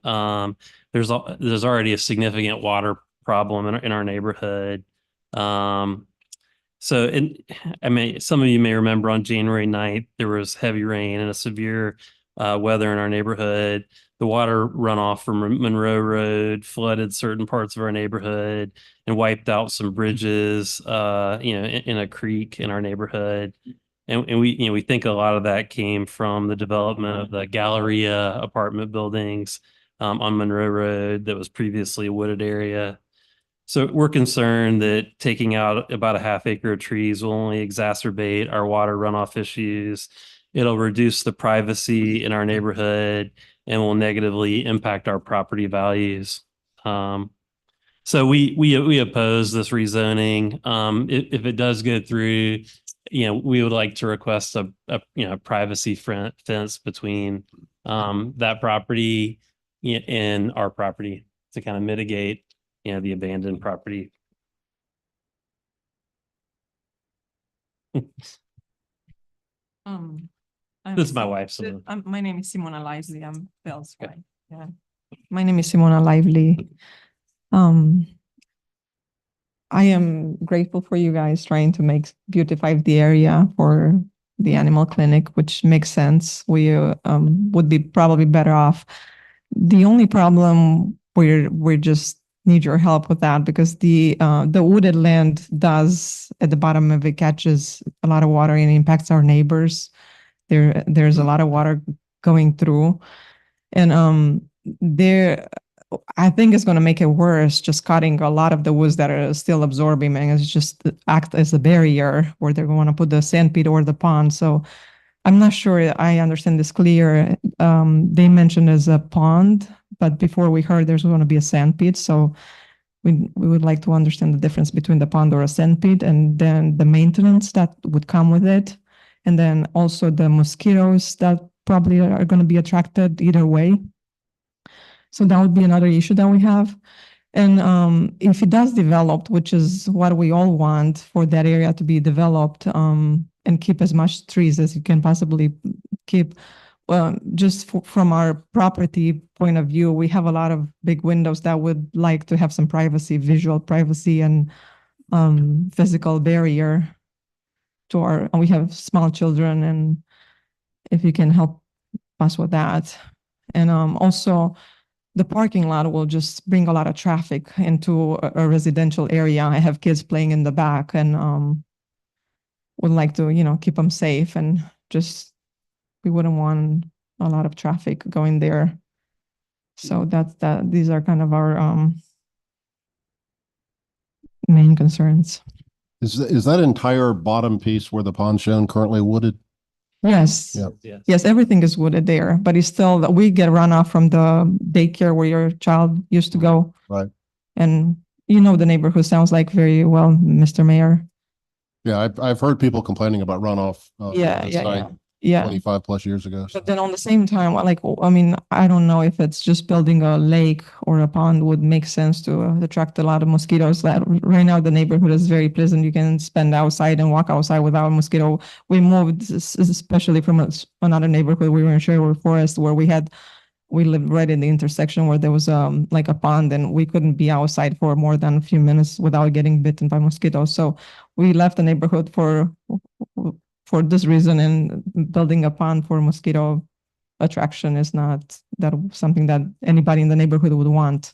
[SPEAKER 6] There's already a significant water problem in our neighborhood. So some of you may remember on January 9th, there was heavy rain and a severe weather in our neighborhood. The water runoff from Monroe Road flooded certain parts of our neighborhood and wiped out some bridges, in a creek in our neighborhood. And we think a lot of that came from the development of the Galleria apartment buildings on Monroe Road that was previously a wooded area. So we're concerned that taking out about a half acre of trees will only exacerbate our water runoff issues. It'll reduce the privacy in our neighborhood and will negatively impact our property values. So we oppose this rezoning. If it does go through, we would like to request a privacy fence between that property and our property to kind of mitigate the abandoned property. This is my wife.
[SPEAKER 18] My name is Simona Lively. I'm Bell's wife. Yeah. My name is Simona Lively. I am grateful for you guys trying to beautify the area for the animal clinic, which makes sense. We would be probably better off. The only problem we just need your help with that, because the wooded land does at the bottom of it catches a lot of water and impacts our neighbors. There's a lot of water going through, and I think it's going to make it worse just cutting a lot of the woods that are still absorbing, and it's just act as a barrier where they're going to put the sand pit or the pond. So I'm not sure I understand this clear. They mentioned as a pond, but before we heard there's going to be a sand pit. So we would like to understand the difference between the pond or a sand pit, and then the maintenance that would come with it. And then also the mosquitoes that probably are going to be attracted either way. So that would be another issue that we have. And if it does develop, which is what we all want for that area to be developed, and keep as much trees as you can possibly keep, just from our property point of view, we have a lot of big windows that would like to have some privacy, visual privacy, and physical barrier and we have small children, and if you can help us with that. And also the parking lot will just bring a lot of traffic into a residential area. I have kids playing in the back, and would like to, keep them safe, and just, we wouldn't want a lot of traffic going there. So these are kind of our main concerns.
[SPEAKER 1] Is that entire bottom piece where the pond's shown currently wooded?
[SPEAKER 18] Yes.
[SPEAKER 1] Yeah.
[SPEAKER 18] Yes, everything is wooded there, but it's still, we get runoff from the daycare where your child used to go.
[SPEAKER 1] Right.
[SPEAKER 18] And the neighborhood sounds like very well, Mr. Mayor.
[SPEAKER 1] Yeah, I've heard people complaining about runoff.
[SPEAKER 18] Yeah. Yeah.
[SPEAKER 1] 25 plus years ago. So.
[SPEAKER 18] But then on the same time, like, I mean, I don't know if it's just building a lake or a pond would make sense to attract a lot of mosquitoes. That right now the neighborhood is very pleasant. You can spend outside and walk outside without mosquito. We moved, especially from another neighborhood. We were in Sherwood Forest where we lived right in the intersection where there was like a pond, and we couldn't be outside for more than a few minutes without getting bitten by mosquitoes. So we left the neighborhood for this reason, and building a pond for mosquito attraction is not something that anybody in the neighborhood would want.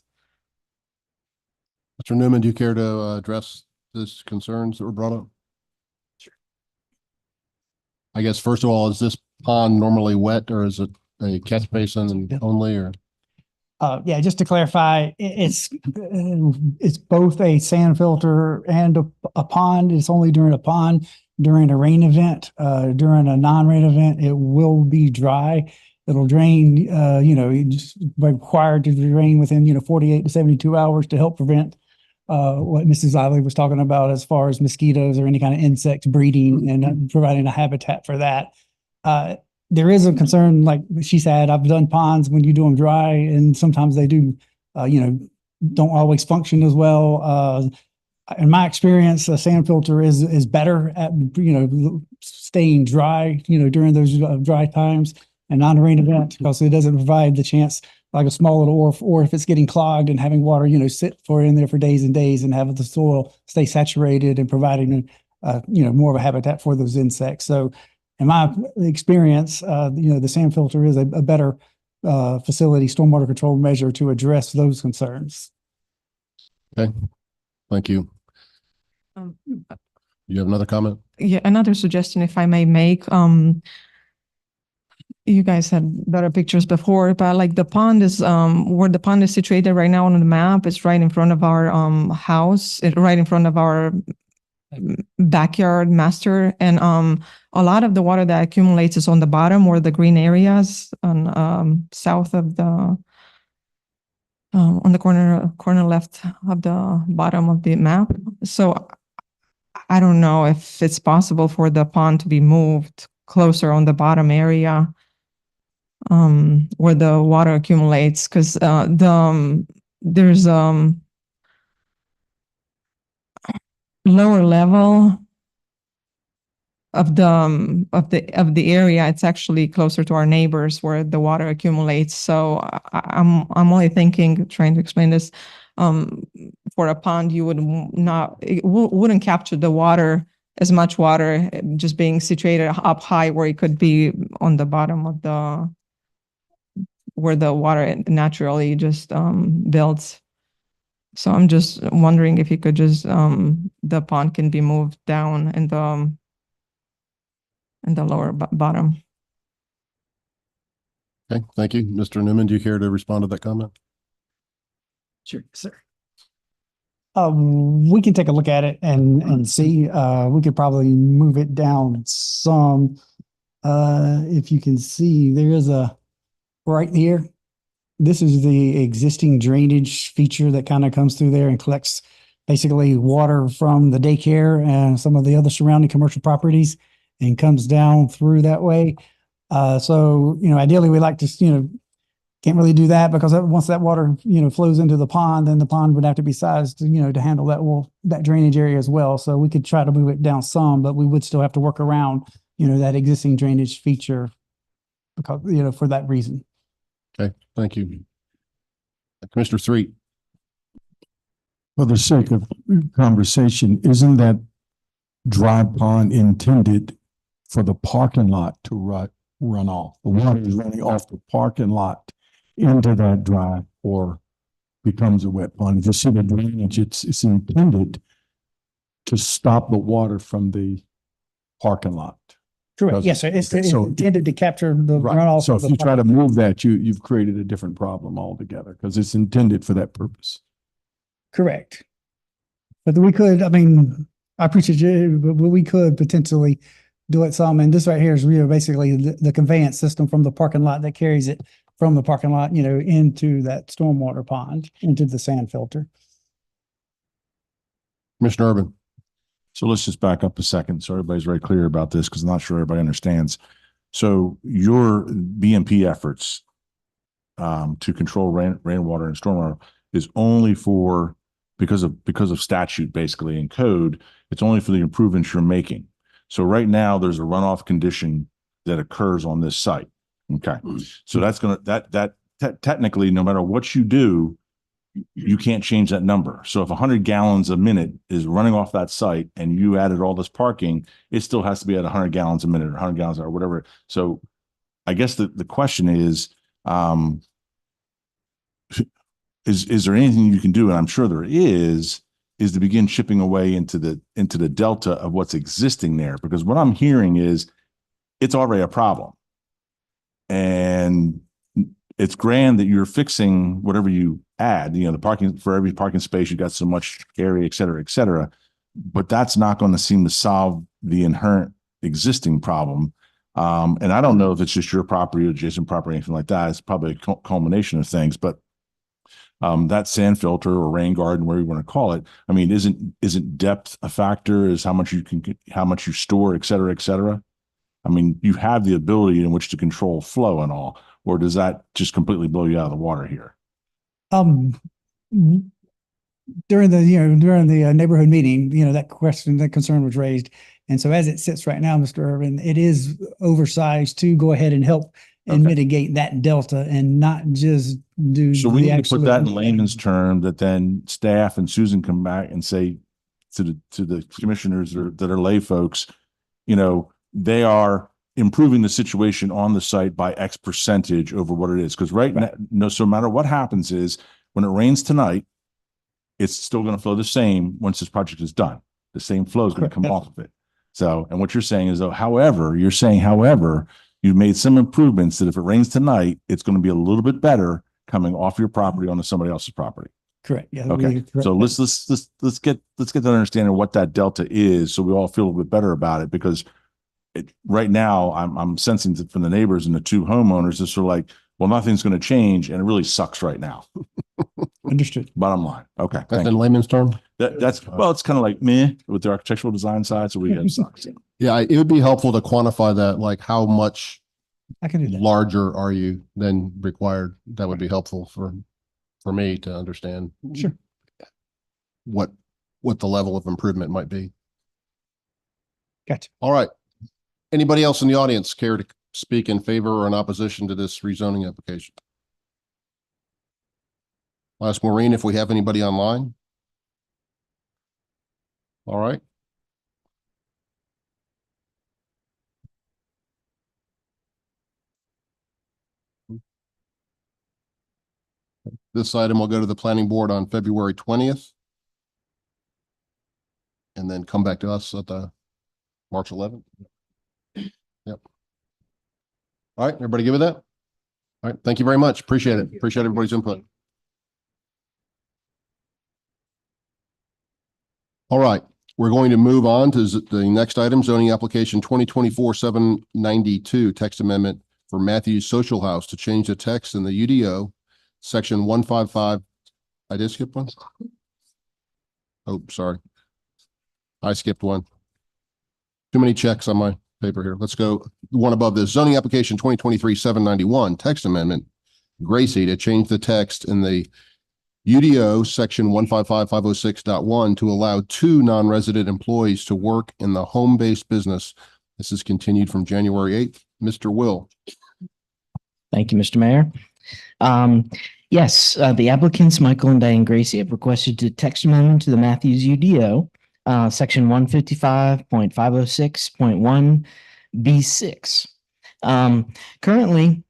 [SPEAKER 1] Mr. Newman, do you care to address these concerns that were brought up? Sure. I guess first of all, is this pond normally wet, or is it a catch basin only, or?
[SPEAKER 12] Yeah, just to clarify, it's both a sand filter and a pond. It's only during a pond. During a rain event, during a non-rain event, it will be dry. It'll drain, just required to drain within, 48 to 72 hours to help prevent what Mrs. Lively was talking about as far as mosquitoes or any kind of insects breeding, and providing a habitat for that. There is a concern, like she said, I've done ponds when you do them dry, and sometimes they do, don't always function as well. In my experience, a sand filter is better at, staying dry, during those dry times and non-rain event, because it doesn't provide the chance, like a small little or if it's getting clogged and having water, sit in there for days and days and have the soil stay saturated and providing, more of a habitat for those insects. So in my experience, the sand filter is a better facility stormwater control measure to address those concerns.
[SPEAKER 1] Okay, thank you. You have another comment?
[SPEAKER 18] Yeah, another suggestion, if I may make. You guys had better pictures before, but like the pond is where the pond is situated right now on the map. It's right in front of our house, right in front of our backyard master, and a lot of the water that accumulates is on the bottom, or the green areas on south of the on the corner left of the bottom of the map. So I don't know if it's possible for the pond to be moved closer on the bottom area where the water accumulates, because there's lower level of the area. It's actually closer to our neighbors where the water accumulates. So I'm only trying to explain this. For a pond, you would wouldn't capture the water, as much water, just being situated up high where it could be on the bottom of where the water naturally just builds. So I'm just wondering if you could just the pond can be moved down in the lower bottom.
[SPEAKER 1] Okay, thank you. Mr. Newman, do you care to respond to that comment?
[SPEAKER 12] Sure, sir. We can take a look at it and see. We could probably move it down some. If you can see, there is right here. This is the existing drainage feature that kind of comes through there and collects basically water from the daycare and some of the other surrounding commercial properties and comes down through that way. So, ideally we like to, can't really do that, because once that water, flows into the pond, then the pond would have to be sized, to handle that drainage area as well. So we could try to move it down some, but we would still have to work around, that existing drainage feature because, for that reason.
[SPEAKER 1] Okay, thank you. Commissioner Threet.
[SPEAKER 11] For the sake of conversation, isn't that dry pond intended for the parking lot to run off? The water is running off the parking lot into that dry or becomes a wet pond. If you see the drainage, it's intended to stop the water from the parking lot.
[SPEAKER 12] Correct. Yes, sir. It's intended to capture the runoff.
[SPEAKER 11] So if you try to move that, you've created a different problem altogether, because it's intended for that purpose.
[SPEAKER 12] Correct. But we could, I appreciate you, but we could potentially do it some. And this right here is basically the conveyance system from the parking lot that carries it from the parking lot, into that stormwater pond, into the sand filter.
[SPEAKER 1] Commissioner Urban.
[SPEAKER 13] So let's just back up a second so everybody's very clear about this, because I'm not sure everybody understands. So your BMP efforts to control rainwater and stormwater is only for because of statute basically and code. It's only for the improvements you're making. So right now there's a runoff condition that occurs on this site. Okay, so that's gonna technically, no matter what you do, you can't change that number. So if 100 gallons a minute is running off that site and you added all this parking, it still has to be at 100 gallons a minute or 100 gallons or whatever. So I guess the question is there anything you can do? And I'm sure there is to begin chipping away into the delta of what's existing there. Because what I'm hearing is it's already a problem. And it's grand that you're fixing whatever you add, the parking, for every parking space, you got so much area, et cetera, but that's not going to seem to solve the inherent existing problem. And I don't know if it's just your property or adjacent property, anything like that. It's probably a culmination of things, but that sand filter or rain garden, whatever you want to call it, I mean, isn't depth a factor? Is how much you store, et cetera? I mean, you have the ability in which to control flow and all, or does that just completely blow you out of the water here?
[SPEAKER 12] During the neighborhood meeting, that concern was raised. And so as it sits right now, Mr. Irvin, it is oversized to go ahead and help and mitigate that delta and not just do.
[SPEAKER 13] So we need to put that in layman's term that then staff and Susan come back and say to the commissioners that are lay folks, they are improving the situation on the site by X percentage over what it is. Because now, so no matter what happens is when it rains tonight, it's still going to flow the same once this project is done. The same flow is going to come off of it. So, and what you're saying is, however, you've made some improvements that if it rains tonight, it's going to be a little bit better coming off your property onto somebody else's property.
[SPEAKER 12] Correct. Yeah.
[SPEAKER 13] Okay. So let's get that understanding of what that delta is, so we all feel a little bit better about it. Because right now, I'm sensing that from the neighbors and the two homeowners, it's sort of like, well, nothing's going to change, and it really sucks right now.
[SPEAKER 12] Understood.
[SPEAKER 13] Bottom line. Okay.
[SPEAKER 1] That's in layman's term.
[SPEAKER 13] It's kind of like meh with the architectural design side. So we have sucks.
[SPEAKER 1] Yeah, it would be helpful to quantify that, like how much
[SPEAKER 12] I can do that.
[SPEAKER 1] Larger are you than required? That would be helpful for me to understand.
[SPEAKER 12] Sure.
[SPEAKER 1] What the level of improvement might be.
[SPEAKER 12] Gotcha.
[SPEAKER 1] All right. Anybody else in the audience care to speak in favor or in opposition to this rezoning application? I'll ask Maureen if we have anybody online. All right. This item will go to the planning board on February 20th. And then come back to us at the March 11th. Yep. All right, everybody good with that? All right, thank you very much. Appreciate it. Appreciate everybody's input. All right, we're going to move on to the next item, zoning application 2024-792, text amendment for Matthews Social House to change the text in the UDO, section 155. I did skip one? Oh, sorry. I skipped one. Too many checks on my paper here. Let's go one above this. Zoning application 2023-791, text amendment, Gracie, to change the text in the UDO section 155.506.1 to allow 2 non-resident employees to work in the home-based business. This is continued from January 8th. Mr. Will.
[SPEAKER 7] Thank you, Mr. Mayor. Yes, the applicants, Michael and Diane Gracie, have requested a text amendment to the Matthews UDO, section 155.506.1 B6. Currently,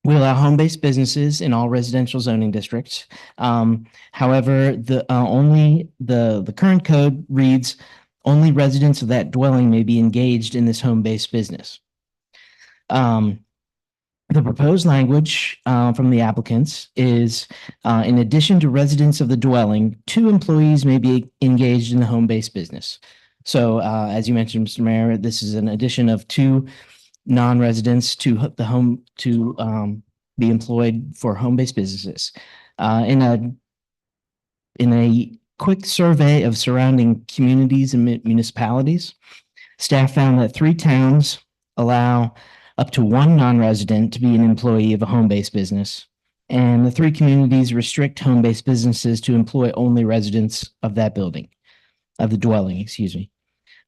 [SPEAKER 7] we allow home-based businesses in all residential zoning districts. However, the current code reads only residents of that dwelling may be engaged in this home-based business. The proposed language from the applicants is, in addition to residents of the dwelling, 2 employees may be engaged in the home-based business. So as you mentioned, Mr. Mayor, this is an addition of 2 non-residents to the home to be employed for home-based businesses. In a quick survey of surrounding communities and municipalities, staff found that 3 towns allow up to one non-resident to be an employee of a home-based business. And the three communities restrict home-based businesses to employ only residents of that building, of the dwelling, excuse me.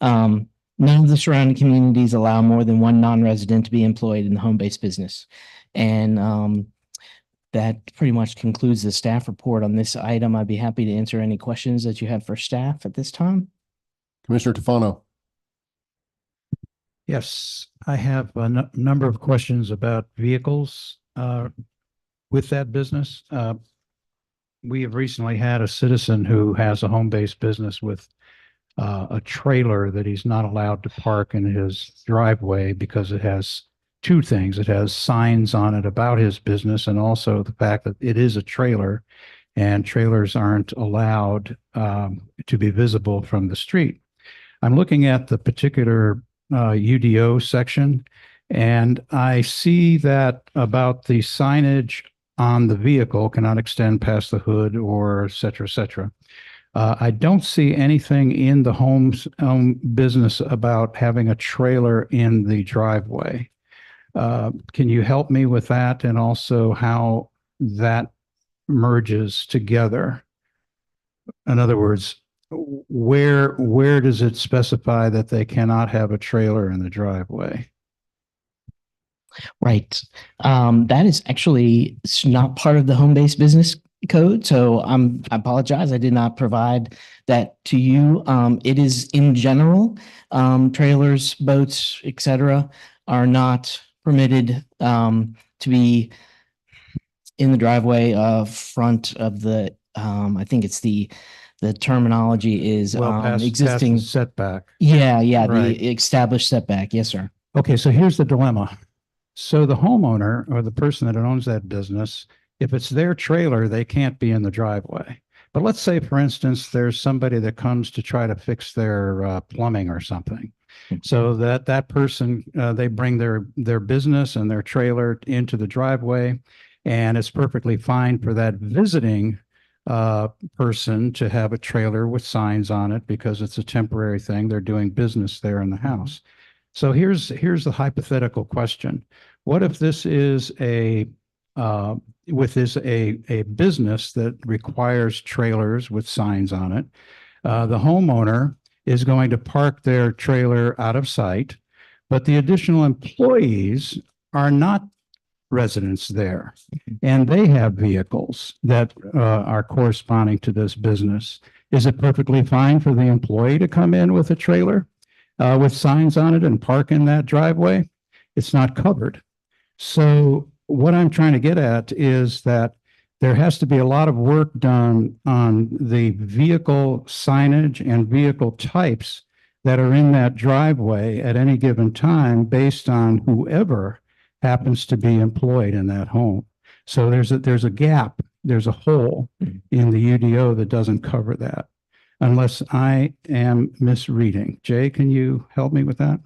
[SPEAKER 7] None of the surrounding communities allow more than one non-resident to be employed in the home-based business. And that pretty much concludes the staff report on this item. I'd be happy to answer any questions that you have for staff at this time.
[SPEAKER 1] Commissioner Tufano.
[SPEAKER 9] Yes, I have a number of questions about vehicles with that business. We have recently had a citizen who has a home-based business with a trailer that he's not allowed to park in his driveway because it has two things. It has signs on it about his business, and also the fact that it is a trailer, and trailers aren't allowed to be visible from the street. I'm looking at the particular UDO section, and I see that about the signage on the vehicle cannot extend past the hood or et cetera, et cetera. I don't see anything in the home business about having a trailer in the driveway. Can you help me with that, and also how that merges together? In other words, where does it specify that they cannot have a trailer in the driveway?
[SPEAKER 7] Right. That is actually not part of the home-based business code. So I apologize. I did not provide that to you. It is in general, trailers, boats, etc., are not permitted to be in the driveway front of the, I think it's the terminology is existing
[SPEAKER 9] past the setback.
[SPEAKER 7] Yeah,
[SPEAKER 9] Right.
[SPEAKER 7] the established setback. Yes, sir.
[SPEAKER 9] Okay, so here's the dilemma. So the homeowner or the person that owns that business, if it's their trailer, they can't be in the driveway. But let's say, for instance, there's somebody that comes to try to fix their plumbing or something. So that person, they bring their business and their trailer into the driveway, and it's perfectly fine for that visiting person to have a trailer with signs on it because it's a temporary thing. They're doing business there in the house. So here's the hypothetical question. What if this is a business that requires trailers with signs on it? The homeowner is going to park their trailer out of sight, but the additional employees are not residents there, and they have vehicles that are corresponding to this business. Is it perfectly fine for the employee to come in with a trailer with signs on it and park in that driveway? It's not covered. So what I'm trying to get at is that there has to be a lot of work done on the vehicle signage and vehicle types that are in that driveway at any given time based on whoever happens to be employed in that home. So there's a gap, there's a hole in the UDO that doesn't cover that, unless I am misreading. Jay, can you help me with that?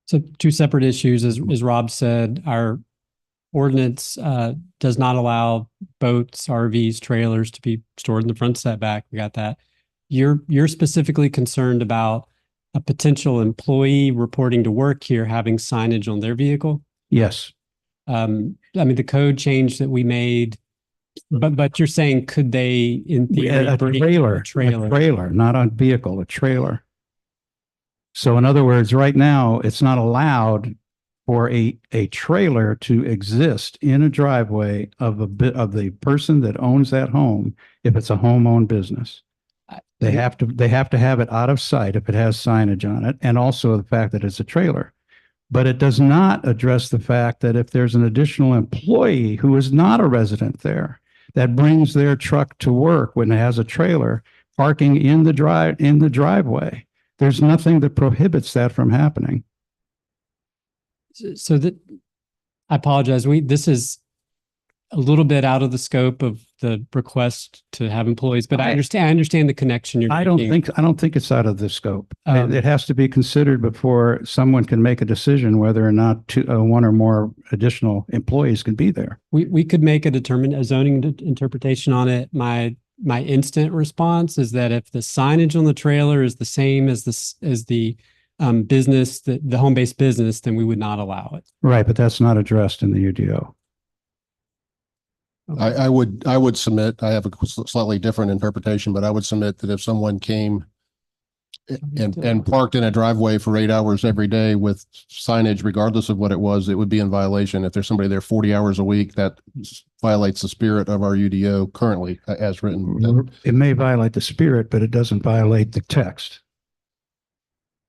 [SPEAKER 6] So two separate issues, as Rob said, our ordinance does not allow boats, RVs, trailers to be stored in the front setback. We got that. You're specifically concerned about a potential employee reporting to work here having signage on their vehicle?
[SPEAKER 9] Yes.
[SPEAKER 6] I mean, the code change that we made, but you're saying could they in theory
[SPEAKER 9] A
[SPEAKER 6] bring
[SPEAKER 9] trailer, not a vehicle, a trailer. So in other words, right now, it's not allowed for a trailer to exist in a driveway of the person that owns that home if it's a home-owned business. They have to have it out of sight if it has signage on it, and also the fact that it's a trailer. But it does not address the fact that if there's an additional employee who is not a resident there that brings their truck to work when it has a trailer parking in the driveway, there's nothing that prohibits that from happening.
[SPEAKER 6] So that, I apologize. This is a little bit out of the scope of the request to have employees, but I understand the connection you're making.
[SPEAKER 9] I don't think it's out of the scope. It has to be considered before someone can make a decision whether or not one or more additional employees can be there.
[SPEAKER 6] We could make a zoning interpretation on it. My my instant response is that if the signage on the trailer is the same as the business, the home-based business, then we would not allow it.
[SPEAKER 9] Right, but that's not addressed in the UDO.
[SPEAKER 1] I would submit, I have a slightly different interpretation, but I would submit that if someone came and parked in a driveway for 8 hours every day with signage, regardless of what it would be in violation. If there's somebody there 40 hours a week, that violates the spirit of our UDO currently as written.
[SPEAKER 9] It may violate the spirit, but it doesn't violate the text.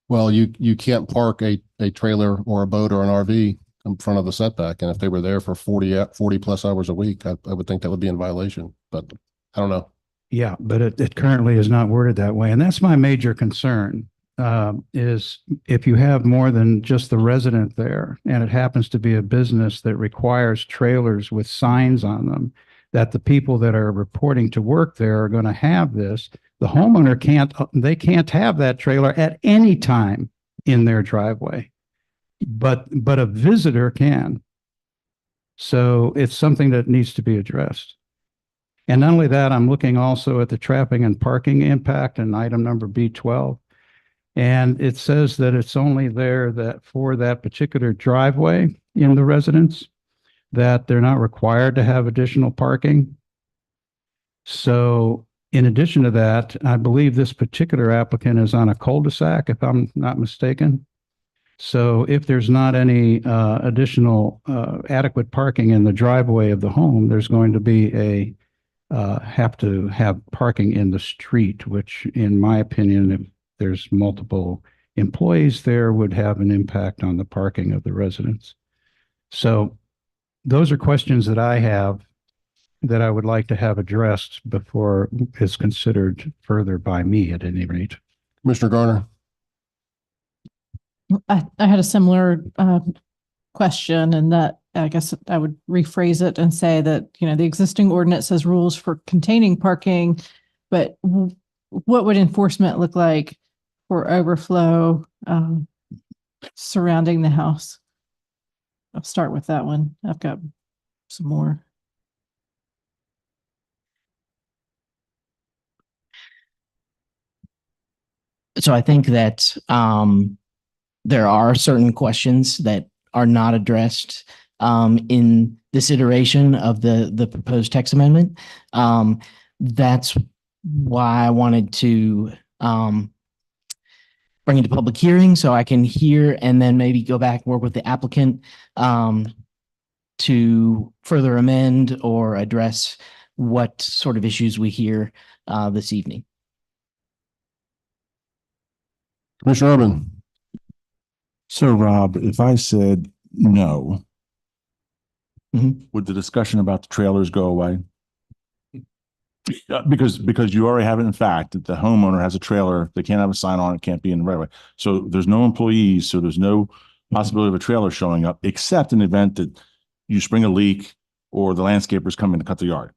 [SPEAKER 1] Well, you can't park a trailer or a boat or an RV in front of the setback. And if they were there for 40 plus hours a week, I would think that would be in violation, but I don't know.
[SPEAKER 9] Yeah, but it currently is not worded that way. And that's my major concern, is if you have more than just the resident there, and it happens to be a business that requires trailers with signs on them, that the people that are reporting to work there are going to have this. The homeowner can't have that trailer at any time in their driveway, but a visitor can. So it's something that needs to be addressed. And not only that, I'm looking also at the traffic and parking impact in item number B12. And it says that it's only there that for that particular driveway in the residence, that they're not required to have additional parking. So in addition to that, I believe this particular applicant is on a cul-de-sac, if I'm not mistaken. So if there's not any additional adequate parking in the driveway of the home, there's going to be have to have parking in the street, which in my opinion, if there's multiple employees there, would have an impact on the parking of the residents. So those are questions that I have that I would like to have addressed before it's considered further by me at any rate.
[SPEAKER 1] Commissioner Garner.
[SPEAKER 15] I had a similar question, and that I guess I would rephrase it and say that, the existing ordinance has rules for containing parking, but what would enforcement look like for overflow surrounding the house? I'll start with that one. I've got some more.
[SPEAKER 7] So I think that there are certain questions that are not addressed in this iteration of the proposed text amendment. That's why I wanted to bring it to public hearing so I can hear and then maybe go back, work with the applicant to further amend or address what sort of issues we hear this evening.
[SPEAKER 1] Commissioner Urban.
[SPEAKER 13] So Rob, if I said no, would the discussion about the trailers go away? Because you already have it in fact that the homeowner has a trailer, they can't have a sign on it, can't be in the right way. So there's no employees, so there's no possibility of a trailer showing up, except in the event that you spring a leak or the landscapers come in to cut the yard.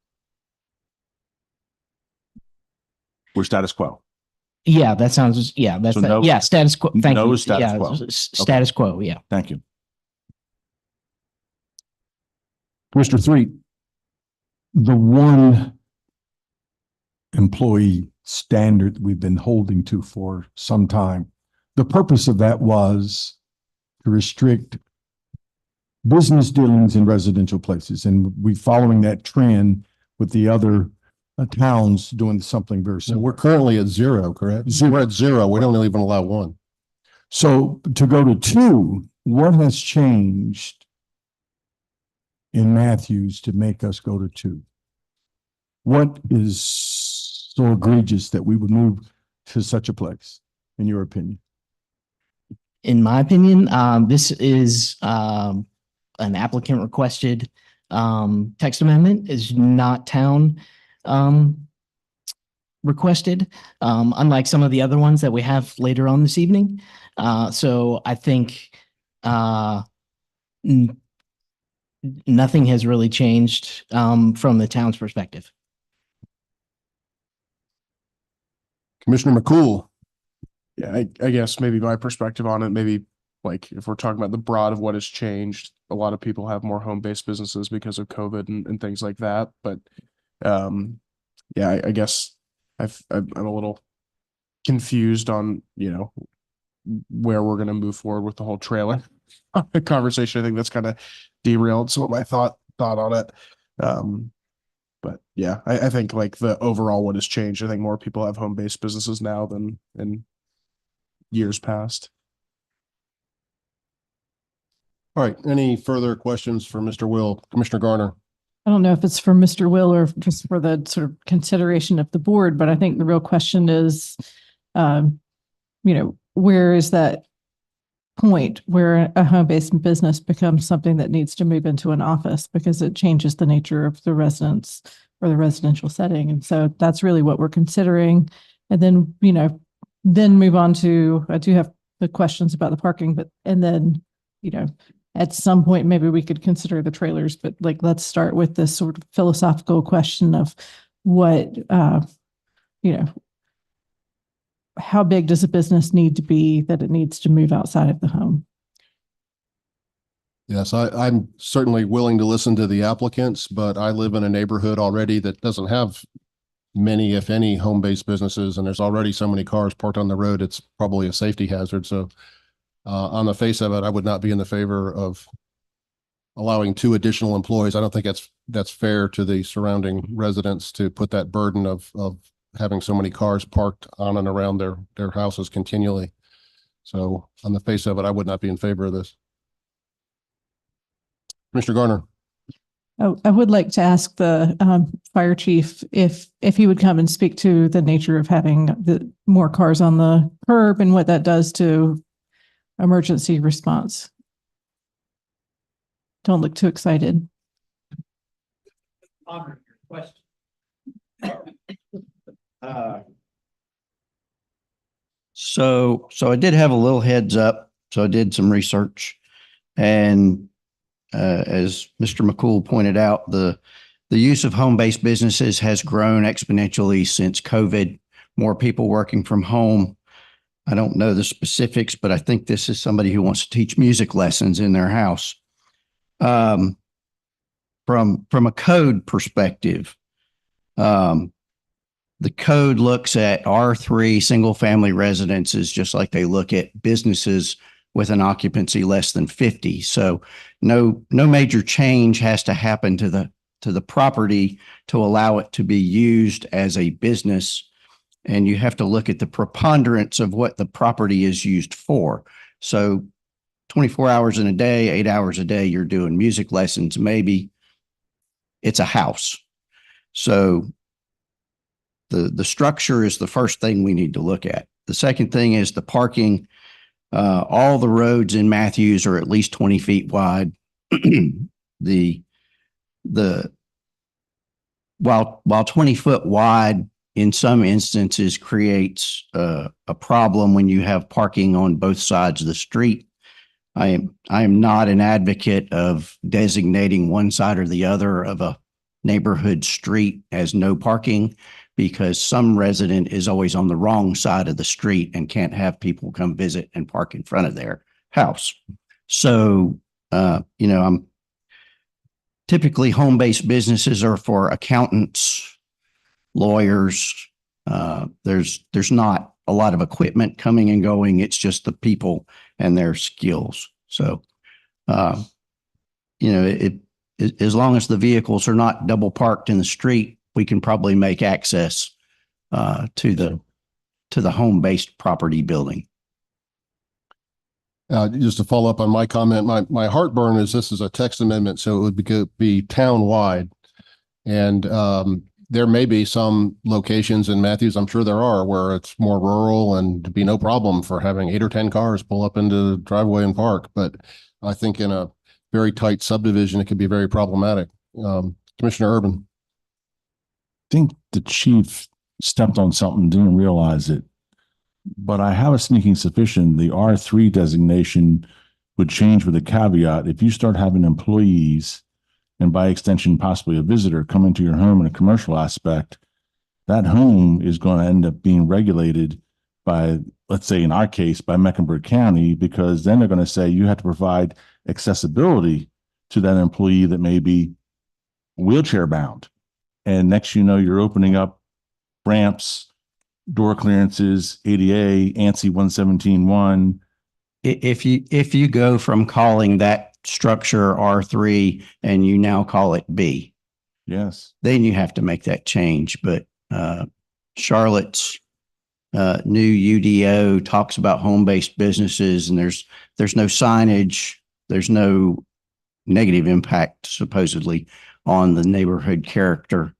[SPEAKER 13] We're status quo.
[SPEAKER 7] Yeah, that sounds, yeah, that's,
[SPEAKER 13] So no-
[SPEAKER 7] yeah, status quo. Thank
[SPEAKER 13] no
[SPEAKER 7] you.
[SPEAKER 13] status
[SPEAKER 7] Yeah,
[SPEAKER 13] quo.
[SPEAKER 7] Status quo, yeah.
[SPEAKER 13] Thank you.
[SPEAKER 11] Commissioner Threet, the one employee standard we've been holding to for some time, the purpose of that was to restrict business dealings in residential places. And we're following that trend with the other towns doing something very
[SPEAKER 1] So
[SPEAKER 11] similar.
[SPEAKER 1] we're currently at 0, correct? We're at 0. We don't even allow 1.
[SPEAKER 11] So to go to 2, what has changed in Matthews to make us go to 2? What is so egregious that we would move to such a place, in your opinion?
[SPEAKER 7] In my opinion, this is an applicant requested text amendment, is not town requested, unlike some of the other ones that we have later on this evening. So I think nothing has really changed from the town's perspective.
[SPEAKER 1] Commissioner McCool.
[SPEAKER 4] Yeah, I guess maybe my perspective on it, maybe like if we're talking about the broad of what has changed, a lot of people have more home-based businesses because of COVID and things like that. But yeah, I guess I'm a little confused on, where we're going to move forward with the whole trailer conversation. I think that's kind of derailed some of my thought on it. But yeah, I think like the overall what has changed. I think more people have home-based businesses now than in years past.
[SPEAKER 1] All right, any further questions for Mr. Will? Commissioner Garner?
[SPEAKER 15] I don't know if it's for Mr. Will or just for the sort of consideration of the board, but I think the real question is, where is that point where a home-based business becomes something that needs to move into an office because it changes the nature of the residence or the residential setting. And so that's really what we're considering. And then, then move on to, I do have the questions about the parking, and then, at some point, maybe we could consider the trailers, but like, let's start with this sort of philosophical question of what, how big does a business need to be that it needs to move outside of the home?
[SPEAKER 1] Yes, I'm certainly willing to listen to the applicants, but I live in a neighborhood already that doesn't have many, if any, home-based businesses, and there's already so many cars parked on the road, it's probably a safety hazard. So on the face of it, I would not be in the favor of allowing 2 additional employees. I don't think that's fair to the surrounding residents to put that burden of having so many cars parked on and around their houses continually. So on the face of it, I would not be in favor of this. Commissioner Garner?
[SPEAKER 15] Oh, I would like to ask the fire chief if he would come and speak to the nature of having the more cars on the curb and what that does to emergency response. Don't look too excited.
[SPEAKER 19] Honor your question. So I did have a little heads up. So I did some research, and as Mr. McCool pointed out, the use of home-based businesses has grown exponentially since COVID. More people working from home. I don't know the specifics, but I think this is somebody who wants to teach music lessons in their house. From a code perspective, the code looks at R3 single-family residences just like they look at businesses with an occupancy less than 50. So no major change has to happen to the property to allow it to be used as a business. And you have to look at the preponderance of what the property is used for. So 24 hours in a day, 8 hours a day, you're doing music lessons, maybe it's a house. So the structure is the first thing we need to look at. The second thing is the parking. All the roads in Matthews are at least 20 feet wide. While 20 foot wide in some instances creates a problem when you have parking on both sides of the street. I am not an advocate of designating one side or the other of a neighborhood street as no parking, because some resident is always on the wrong side of the street and can't have people come visit and park in front of their house. So, I'm typically home-based businesses are for accountants, lawyers. There's not a lot of equipment coming and going. It's just the people and their skills. So, as long as the vehicles are not double parked in the street, we can probably make access to the home-based property building.
[SPEAKER 1] Just to follow up on my comment, my heartburn is this is a text amendment, so it would be town-wide. And there may be some locations in Matthews, I'm sure there are, where it's more rural and to be no problem for having 8 or 10 cars pull up into the driveway and park. But I think in a very tight subdivision, it could be very problematic. Commissioner Urban.
[SPEAKER 13] I think the chief stepped on something, didn't realize it. But I have a sneaking suspicion the R3 designation would change with a caveat. If you start having employees, and by extension, possibly a visitor, come into your home in a commercial aspect, that home is going to end up being regulated by, let's say in our case, by Mecklenburg County, because then they're going to say you have to provide accessibility to that employee that may be wheelchair bound. And next, you're opening up ramps, door clearances, ADA, ANSI 117.1.
[SPEAKER 19] If you go from calling that structure R3 and you now call it B,
[SPEAKER 13] Yes.
[SPEAKER 19] then you have to make that change. But Charlotte's new UDO talks about home-based businesses, and there's no signage, there's no negative impact supposedly on the neighborhood character.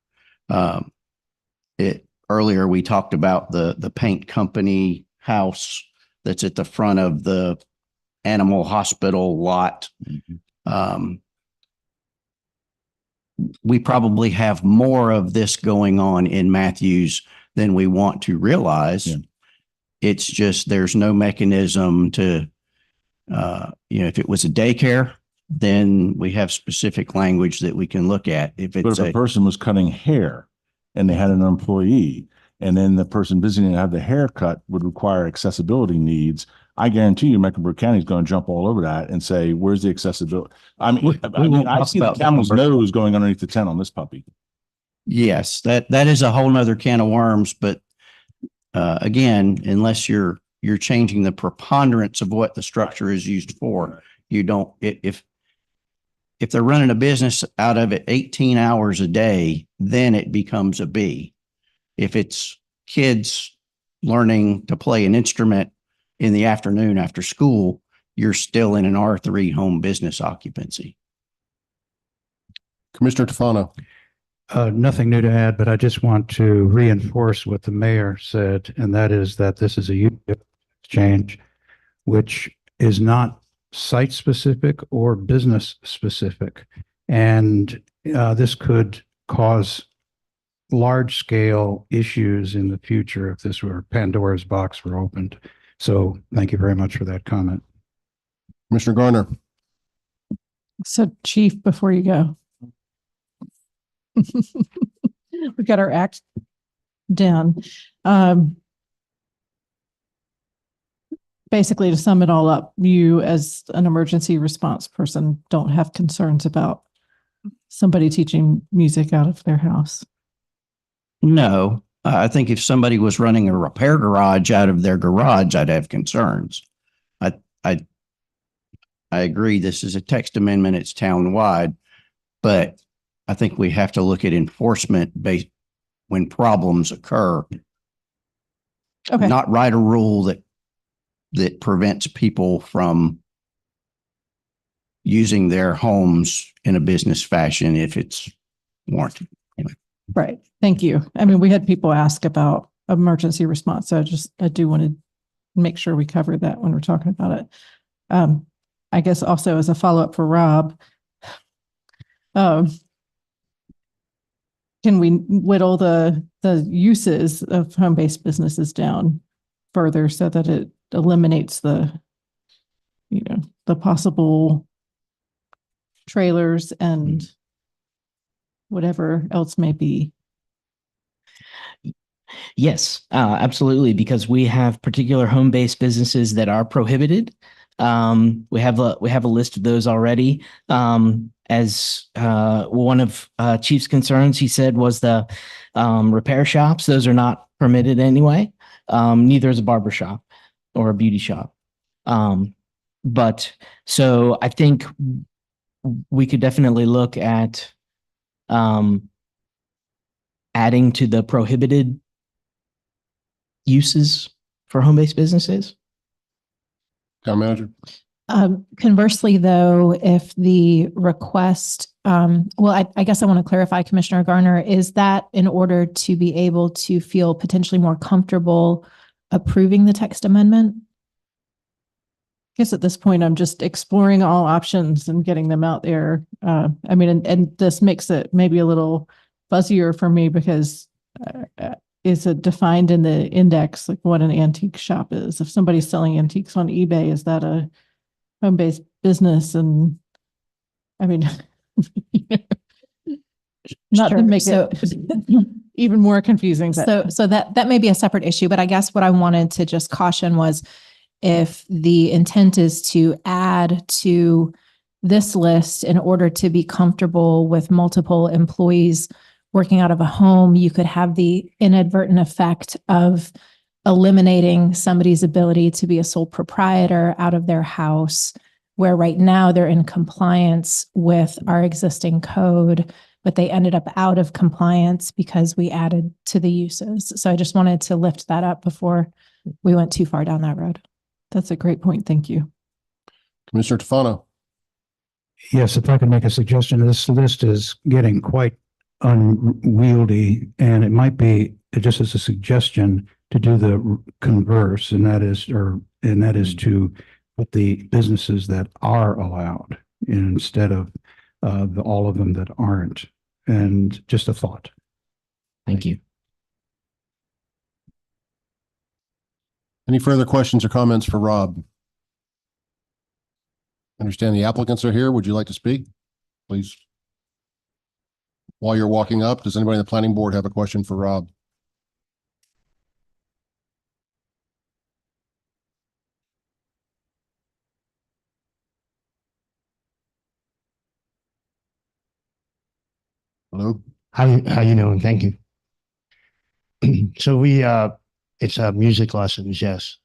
[SPEAKER 19] Earlier we talked about the paint company house that's at the front of the animal hospital lot. We probably have more of this going on in Matthews than we want to realize. Yeah. It's just there's no mechanism to, if it was a daycare, then we have specific language that we can look at. If
[SPEAKER 13] a person was cutting hair and they had an employee, and then the person visiting to have the haircut would require accessibility needs, I guarantee you Mecklenburg County is going to jump all over that and say, where's the accessibility? I see the camel's nose going underneath the tent on this puppy.
[SPEAKER 19] Yes, that is a whole nother can of worms. But again, unless you're changing the preponderance of what the structure is used for, you don't, if they're running a business out of it 18 hours a day, then it becomes a B. If it's kids learning to play an instrument in the afternoon after school, you're still in an R3 home business occupancy.
[SPEAKER 1] Commissioner Tufano.
[SPEAKER 9] Nothing new to add, but I just want to reinforce what the mayor said, and that is that this is a change, which is not site specific or business specific. And this could cause large scale issues in the future if this were Pandora's box were opened. So thank you very much for that comment.
[SPEAKER 1] Commissioner Garner.
[SPEAKER 15] So Chief, before you go, we've got our act down. Basically, to sum it all up, you as an emergency response person don't have concerns about somebody teaching music out of their house.
[SPEAKER 19] No, I think if somebody was running a repair garage out of their garage, I'd have concerns. I agree. This is a text amendment. It's town-wide, but I think we have to look at enforcement based when problems occur.
[SPEAKER 15] Okay.
[SPEAKER 19] Not write a rule that prevents people from using their homes in a business fashion if it's warranted. Anyway.
[SPEAKER 15] Right. Thank you. I mean, we had people ask about emergency response. So I do want to make sure we cover that when we're talking about it. I guess also as a follow-up for Rob, can we whittle the uses of home-based businesses down further so that it eliminates the possible trailers and whatever else may be?
[SPEAKER 7] Yes, absolutely. Because we have particular home-based businesses that are prohibited. We have a list of those already. As one of Chief's concerns, he said, was the repair shops. Those are not permitted anyway. Neither is a barber shop or a beauty shop. But so I think we could definitely look at adding to the prohibited uses for home-based businesses.
[SPEAKER 1] Town manager.
[SPEAKER 16] Conversely, though, if the request, I guess I want to clarify, Commissioner Garner, is that in order to be able to feel potentially more comfortable approving the text amendment? I guess at this point, I'm just exploring all options and getting them out there. I mean, and this makes it maybe a little fuzzier for me because is it defined in the index, like what an antique shop is? If somebody's selling antiques on eBay, is that a home-based business? And I mean, not to make it even more confusing. But.
[SPEAKER 20] So that may be a separate issue, but I guess what I wanted to just caution was if the intent is to add to this list in order to be comfortable with multiple employees
[SPEAKER 16] working out of a home, you could have the inadvertent effect of eliminating somebody's ability to be a sole proprietor out of their house, where right now they're in compliance with our existing code, but they ended up out of compliance because we added to the uses. So I just wanted to lift that up before we went too far down that road.
[SPEAKER 15] That's a great point. Thank you.
[SPEAKER 1] Commissioner Tefano.
[SPEAKER 9] Yes, if I can make a suggestion, this list is getting quite unwieldy, and it might be just as a suggestion to do the converse, and that is to put the businesses that are allowed instead of all of them that aren't. And just a thought.
[SPEAKER 7] Thank you.
[SPEAKER 1] Any further questions or comments for Rob? Understand the applicants are here. Would you like to speak? Please. While you're walking up, does anybody in the planning board have a question for Rob? Hello?
[SPEAKER 21] How you doing? Thank you. So it's music lessons, yes.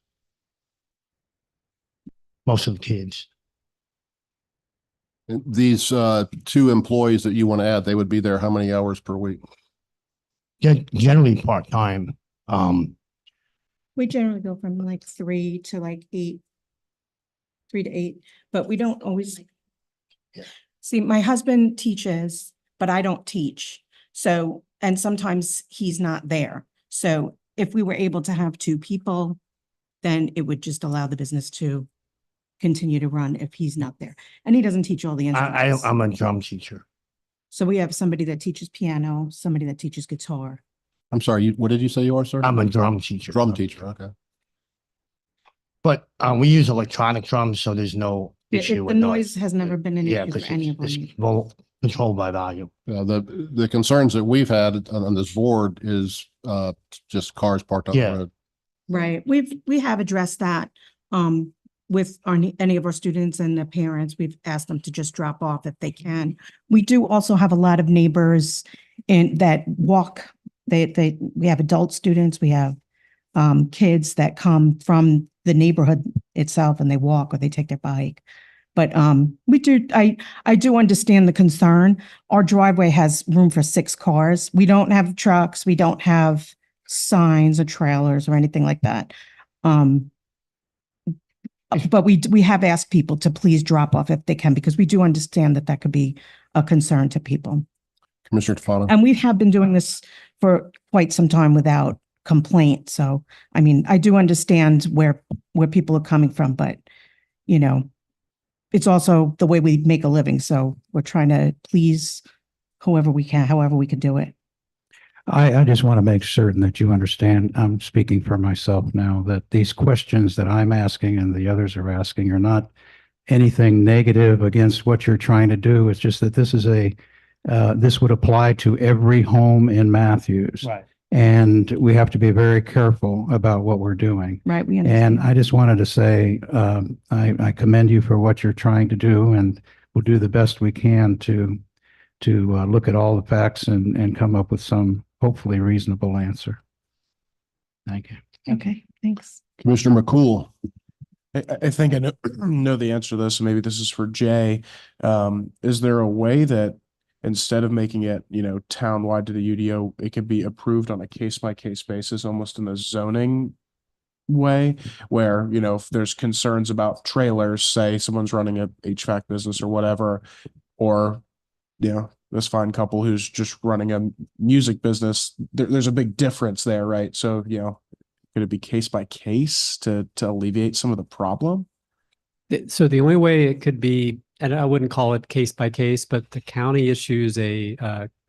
[SPEAKER 21] Most of the kids.
[SPEAKER 1] These two employees that you want to add, they would be there how many hours per week?
[SPEAKER 21] Generally part-time.
[SPEAKER 2] We generally go from like 3 to like 8, 3 to 8, but we don't always. See, my husband teaches, but I don't teach. So, and sometimes he's not there. So if we were able to have 2 people, then it would just allow the business to continue to run if he's not there. And he doesn't teach all the instruments.
[SPEAKER 21] I'm a drum teacher.
[SPEAKER 2] So we have somebody that teaches piano, somebody that teaches guitar.
[SPEAKER 1] I'm sorry, what did you say you are, sir?
[SPEAKER 21] I'm a drum teacher.
[SPEAKER 1] Drum teacher, okay.
[SPEAKER 21] But we use electronic drums, so there's no issue
[SPEAKER 2] The
[SPEAKER 21] with
[SPEAKER 2] noise has never been an issue for
[SPEAKER 21] because
[SPEAKER 2] any of them.
[SPEAKER 21] it's controlled by volume.
[SPEAKER 1] The concerns that we've had on this board is just cars parked on the road.
[SPEAKER 2] Right. We have addressed that with any of our students and the parents. We've asked them to just drop off if they can. We do also have a lot of neighbors that walk. We have adult students. We have kids that come from the neighborhood itself and they walk or they take their bike. But I do understand the concern. Our driveway has room for 6 cars. We don't have trucks. We don't have signs or trailers or anything like that. But we have asked people to please drop off if they can, because we do understand that could be a concern to people.
[SPEAKER 1] Commissioner Tefano.
[SPEAKER 2] And we have been doing this for quite some time without complaint. So, I mean, I do understand where people are coming from, but, you know, it's also the way we make a living. So we're trying to please whoever we can, however we can do it.
[SPEAKER 9] I just want to make certain that you understand, I'm speaking for myself now, that these questions that I'm asking and the others are asking are not anything negative against what you're trying to do. It's just that this is this would apply to every home in Matthews.
[SPEAKER 21] Right.
[SPEAKER 9] And we have to be very careful about what we're doing.
[SPEAKER 2] Right. We understand.
[SPEAKER 9] And I just wanted to say, I commend you for what you're trying to do, and we'll do the best we can to look at all the facts and come up with some hopefully reasonable answer. Thank you.
[SPEAKER 2] Okay, thanks.
[SPEAKER 1] Commissioner McCool.
[SPEAKER 4] I think I know the answer to this. So maybe this is for Jay. Is there a way that instead of making it, townwide to the UDO, it could be approved on a case-by-case basis, almost in a zoning way, where, if there's concerns about trailers, say someone's running a HVAC business or whatever, or, this fine couple who's just running a music business, there's a big difference there, right? So, could it be case-by-case to alleviate some of the problem?
[SPEAKER 6] So the only way it could be, and I wouldn't call it case by case, but the county issues a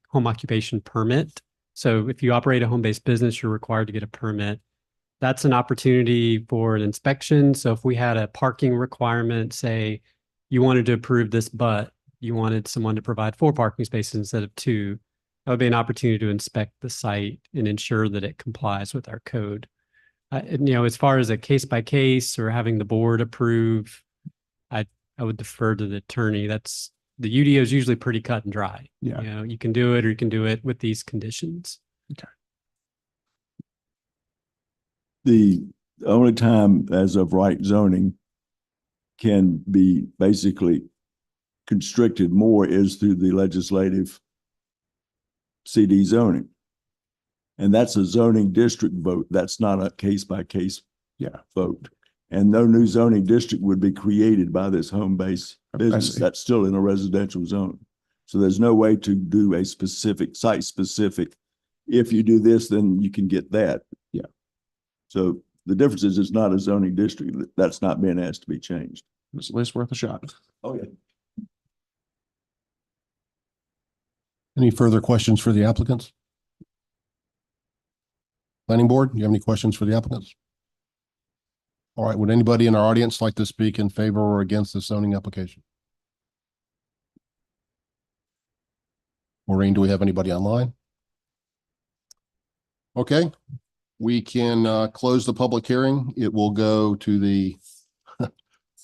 [SPEAKER 6] home occupation permit. So if you operate a home-based business, you're required to get a permit. That's an opportunity for an inspection. So if we had a parking requirement, say you wanted to approve this, but you wanted someone to provide 4 parking spaces instead of 2, that would be an opportunity to inspect the site and ensure that it complies with our code. As far as a case by case or having the board approve, I would defer to the attorney. That's the UDO is usually pretty cut and dry.
[SPEAKER 4] Yeah.
[SPEAKER 6] You know, you can do it or you can do it with these conditions.
[SPEAKER 5] The only time as of right zoning can be basically constricted more is through the legislative CD zoning. And that's a zoning district vote. That's not a case by case vote. And no new zoning district would be created by this home-based business. That's still in a residential zone. So there's no way to do a specific, site-specific, if you do this, then you can get that.
[SPEAKER 4] Yeah.
[SPEAKER 5] So the difference is it's not a zoning district. That's not being asked to be changed.
[SPEAKER 4] It's at least worth a shot.
[SPEAKER 5] Oh, yeah.
[SPEAKER 1] Any further questions for the applicants? Planning board, you have any questions for the applicants? All right, would anybody in our audience like to speak in favor or against the zoning application? Maureen, do we have anybody online? Okay, we can close the public hearing. It will go to the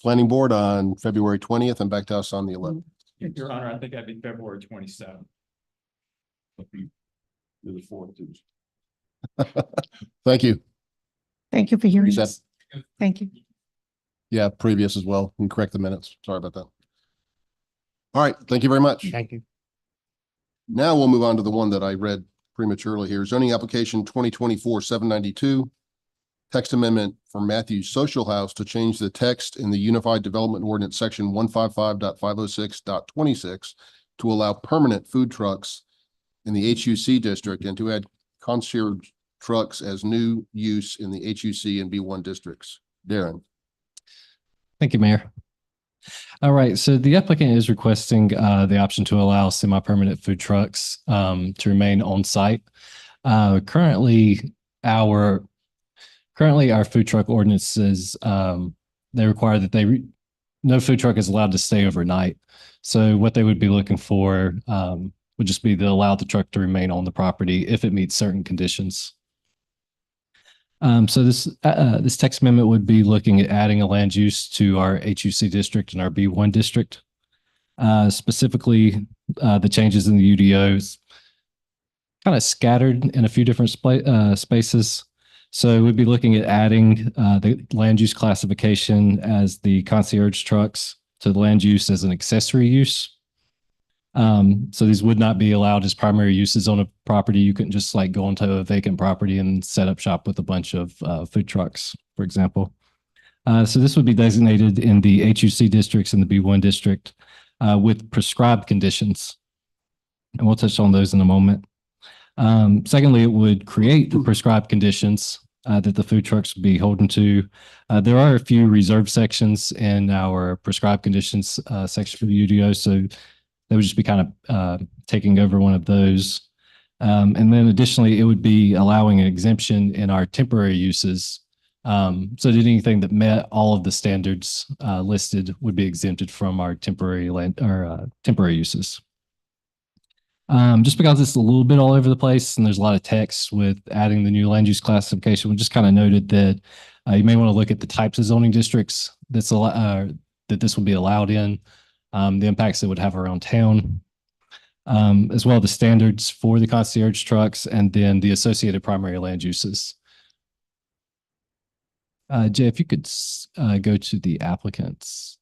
[SPEAKER 1] planning board on February 20th and back to us on the 11th.
[SPEAKER 22] Your Honor, I think that'd be February 27th.
[SPEAKER 5] The fourth Tuesday.
[SPEAKER 1] Thank you.
[SPEAKER 2] Thank you for hearing
[SPEAKER 1] Is that-
[SPEAKER 2] us. Thank you.
[SPEAKER 1] Yeah, previous as well. And correct the minutes. Sorry about that. All right, thank you very much.
[SPEAKER 21] Thank you.
[SPEAKER 1] Now we'll move on to the one that I read prematurely here. Zoning application 2024-792. Text amendment for Matthews Social House to change the text in the Unified Development Ordinance section 155.506.26 to allow permanent food trucks in the HUC district and to add concierge trucks as new use in the HUC and B1 districts. Darren.
[SPEAKER 10] Thank you, Mayor. All right, so the applicant is requesting the option to allow semi-permanent food trucks to remain on site. Currently, our food truck ordinances, they require that no food truck is allowed to stay overnight. So what they would be looking for would just be to allow the truck to remain on the property if it meets certain conditions. So this text amendment would be looking at adding a land use to our HUC district and our B1 district. Specifically, the changes in the UDOs kind of scattered in a few different spaces. So we'd be looking at adding the land use classification as the concierge trucks to the land use as an accessory use. So these would not be allowed as primary uses on a property. You couldn't just like go into a vacant property and set up shop with a bunch of food trucks, for example. So this would be designated in the HUC districts and the B1 district with prescribed conditions. And we'll touch on those in a moment. Secondly, it would create the prescribed conditions that the food trucks would be holding to. There are a few reserved sections in our prescribed conditions section for the UDO. So they would just be kind of taking over one of those. And then additionally, it would be allowing an exemption in our temporary uses. So that anything that met all of the standards listed would be exempted from our temporary uses. Just because it's a little bit all over the place and there's a lot of text with adding the new land use classification, we just kind of noted that you may want to look at the types of zoning districts that this would be allowed in. The impacts it would have around town, as well as the standards for the concierge trucks and then the associated primary land uses. Jay, if you could go to the applicants.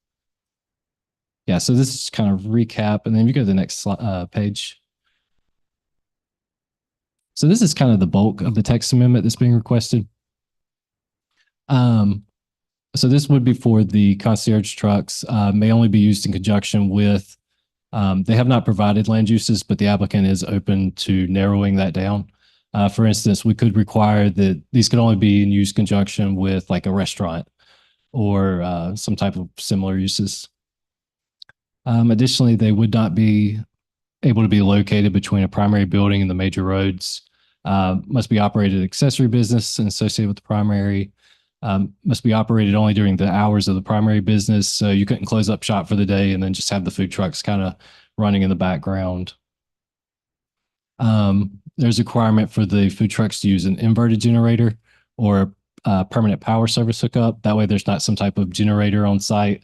[SPEAKER 10] Yeah, so this is kind of recap, and then if you go to the next page. So this is kind of the bulk of the text amendment that's being requested. So this would be for the concierge trucks, may only be used in conjunction with, they have not provided land uses, but the applicant is open to narrowing that down. For instance, we could require that these could only be in use conjunction with like a restaurant or some type of similar uses. Additionally, they would not be able to be located between a primary building and the major roads. Must be operated accessory business and associated with the primary. Must be operated only during the hours of the primary business. So you couldn't close up shop for the day and then just have the food trucks kind of running in the background. There's a requirement for the food trucks to use an inverted generator or a permanent power service hookup. That way there's not some type of generator on site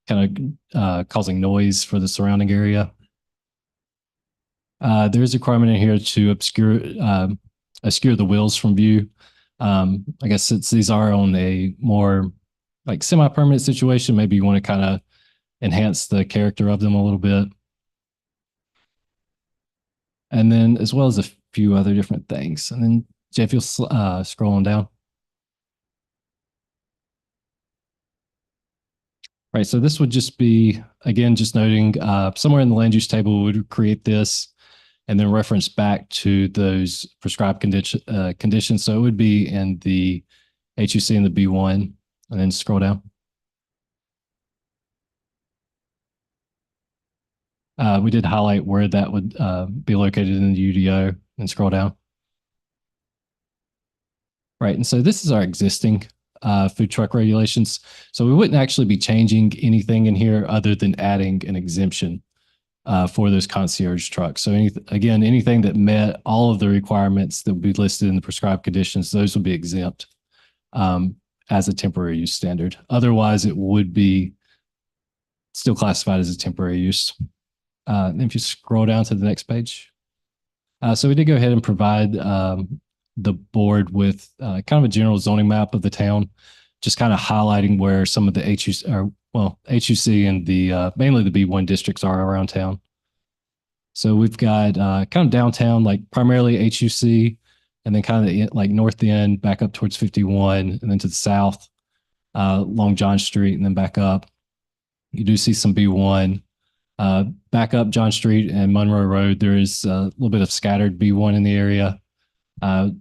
[SPEAKER 10] kind of causing noise for the surrounding area. There is a requirement in here to obscure the wheels from view. I guess since these are on a more like semi-permanent situation, maybe you want to kind of enhance the character of them a little bit. And then as well as a few other different things. And then Jeff, you'll scroll on down. Right, so this would just be, again, just noting somewhere in the land use table would create this and then reference back to those prescribed conditions. So it would be in the HUC and the B1, and then scroll down. We did highlight where that would be located in the UDO, and scroll down. Right, and so this is our existing food truck regulations. So we wouldn't actually be changing anything in here other than adding an exemption for those concierge trucks. So anything that met all of the requirements that would be listed in the prescribed conditions, those would be exempt as a temporary use standard. Otherwise, it would be still classified as a temporary use. If you scroll down to the next page. So we did go ahead and provide the board with kind of a general zoning map of the town, just kind of highlighting where some of the HUC and the mainly the B1 districts are around town. So we've got kind of downtown, like primarily HUC, and then kind of like north end back up towards 51, and then to the south along John Street, and then back up. You do see some B1. Back up John Street and Monroe Road, there is a little bit of scattered B1 in the area. A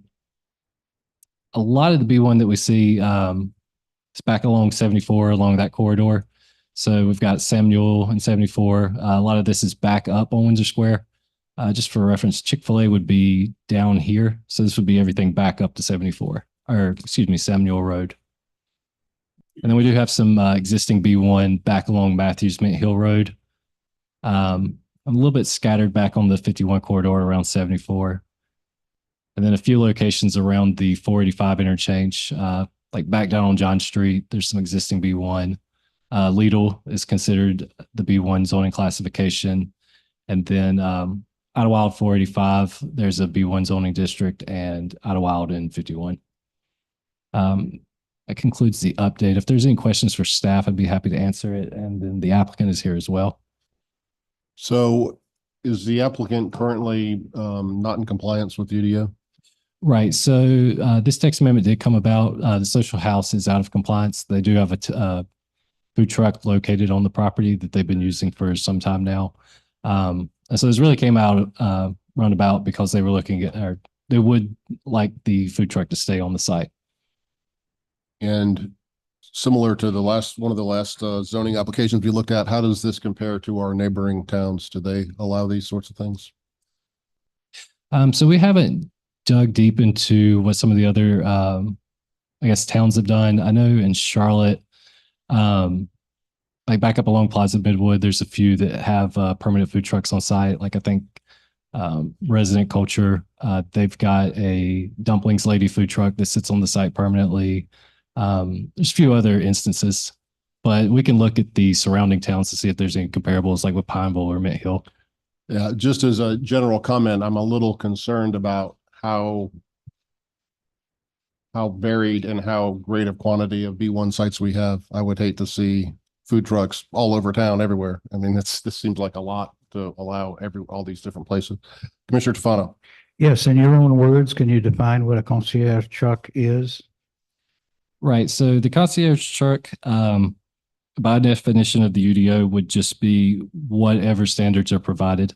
[SPEAKER 10] lot of the B1 that we see is back along 74, along that corridor. So we've got Samuel and 74. A lot of this is back up on Windsor Square. Just for reference, Chick-fil-A would be down here. So this would be everything back up to 74, or excuse me, Samuel Road. And then we do have some existing B1 back along Matthews Mint Hill Road. I'm a little bit scattered back on the 51 corridor around 74. And then a few locations around the 485 interchange, like back down on John Street, there's some existing B1. Lidl is considered the B1 zoning classification. And then Idlewild 485, there's a B1 zoning district, and Idlewild in 51. That concludes the update. If there's any questions for staff, I'd be happy to answer it. And then the applicant is here as well.
[SPEAKER 1] So is the applicant currently not in compliance with UDO?
[SPEAKER 10] Right. So this text amendment did come about. The social house is out of compliance. They do have a food truck located on the property that they've been using for some time now. And so this really came out roundabout because they were looking at, or they would like the food truck to stay on the site.
[SPEAKER 1] And similar to one of the last zoning applications we looked at, how does this compare to our neighboring towns? Do they allow these sorts of things?
[SPEAKER 10] So we haven't dug deep into what some of the other, I guess, towns have done. I know in Charlotte, like back up along Plaza Midwood, there's a few that have permanent food trucks on site. Like I think Resident Culture, they've got a Dumplings Lady food truck that sits on the site permanently. There's a few other instances, but we can look at the surrounding towns to see if there's any comparables, like with Pineville or Mint Hill.
[SPEAKER 1] Yeah, just as a general comment, I'm a little concerned about how varied and how great of quantity of B1 sites we have. I would hate to see food trucks all over town, everywhere. I mean, this seems like a lot to allow all these different places. Commissioner Tufano.
[SPEAKER 9] Yes, in your own words, can you define what a concierge truck is?
[SPEAKER 10] Right. So the concierge truck, by definition of the UDO, would just be whatever standards are provided.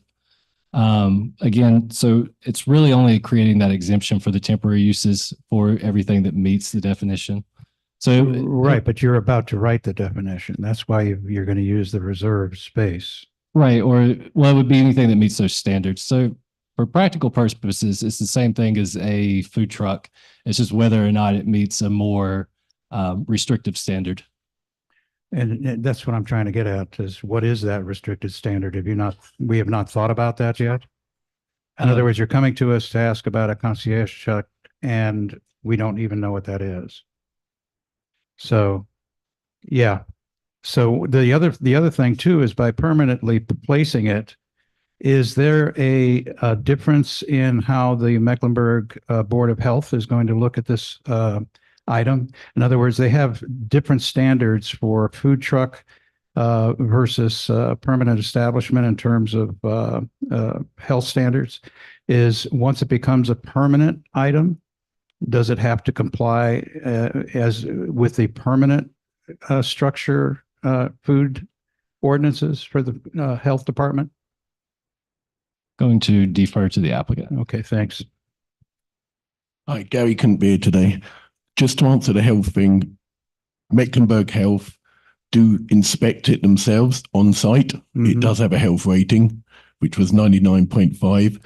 [SPEAKER 10] Again, so it's really only creating that exemption for the temporary uses for everything that meets the definition. So
[SPEAKER 9] right, but you're about to write the definition. That's why you're going to use the reserved space.
[SPEAKER 10] Right, or well, it would be anything that meets those standards. So for practical purposes, it's the same thing as a food truck. It's just whether or not it meets a more restrictive standard.
[SPEAKER 9] And that's what I'm trying to get at is what is that restricted standard? We have not thought about that yet. In other words, you're coming to us to ask about a concierge truck and we don't even know what that is. So, yeah. So the other thing too is by permanently placing it, is there a difference in how the Mecklenburg Board of Health is going to look at this item? In other words, they have different standards for food truck versus permanent establishment in terms of health standards. Is once it becomes a permanent item, does it have to comply as with the permanent structure food ordinances for the health department?
[SPEAKER 10] Going to defer to the applicant.
[SPEAKER 9] Okay, thanks.
[SPEAKER 3] Hi, Gary couldn't be here today. Just to answer the health thing, Mecklenburg Health do inspect it themselves on site. It does have a health rating, which was 99.5.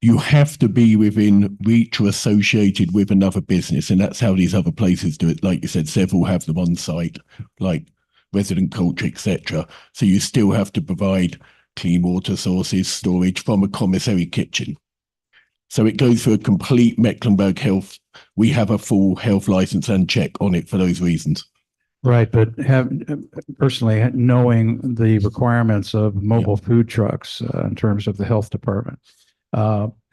[SPEAKER 3] You have to be within reach or associated with another business, and that's how these other places do it. Like you said, several have them on site, like Resident Culture, etc. So you still have to provide clean water sources, storage from a commissary kitchen. So it goes through a complete Mecklenburg Health. We have a full health license and check on it for those reasons.
[SPEAKER 9] Right, but personally knowing the requirements of mobile food trucks in terms of the health department,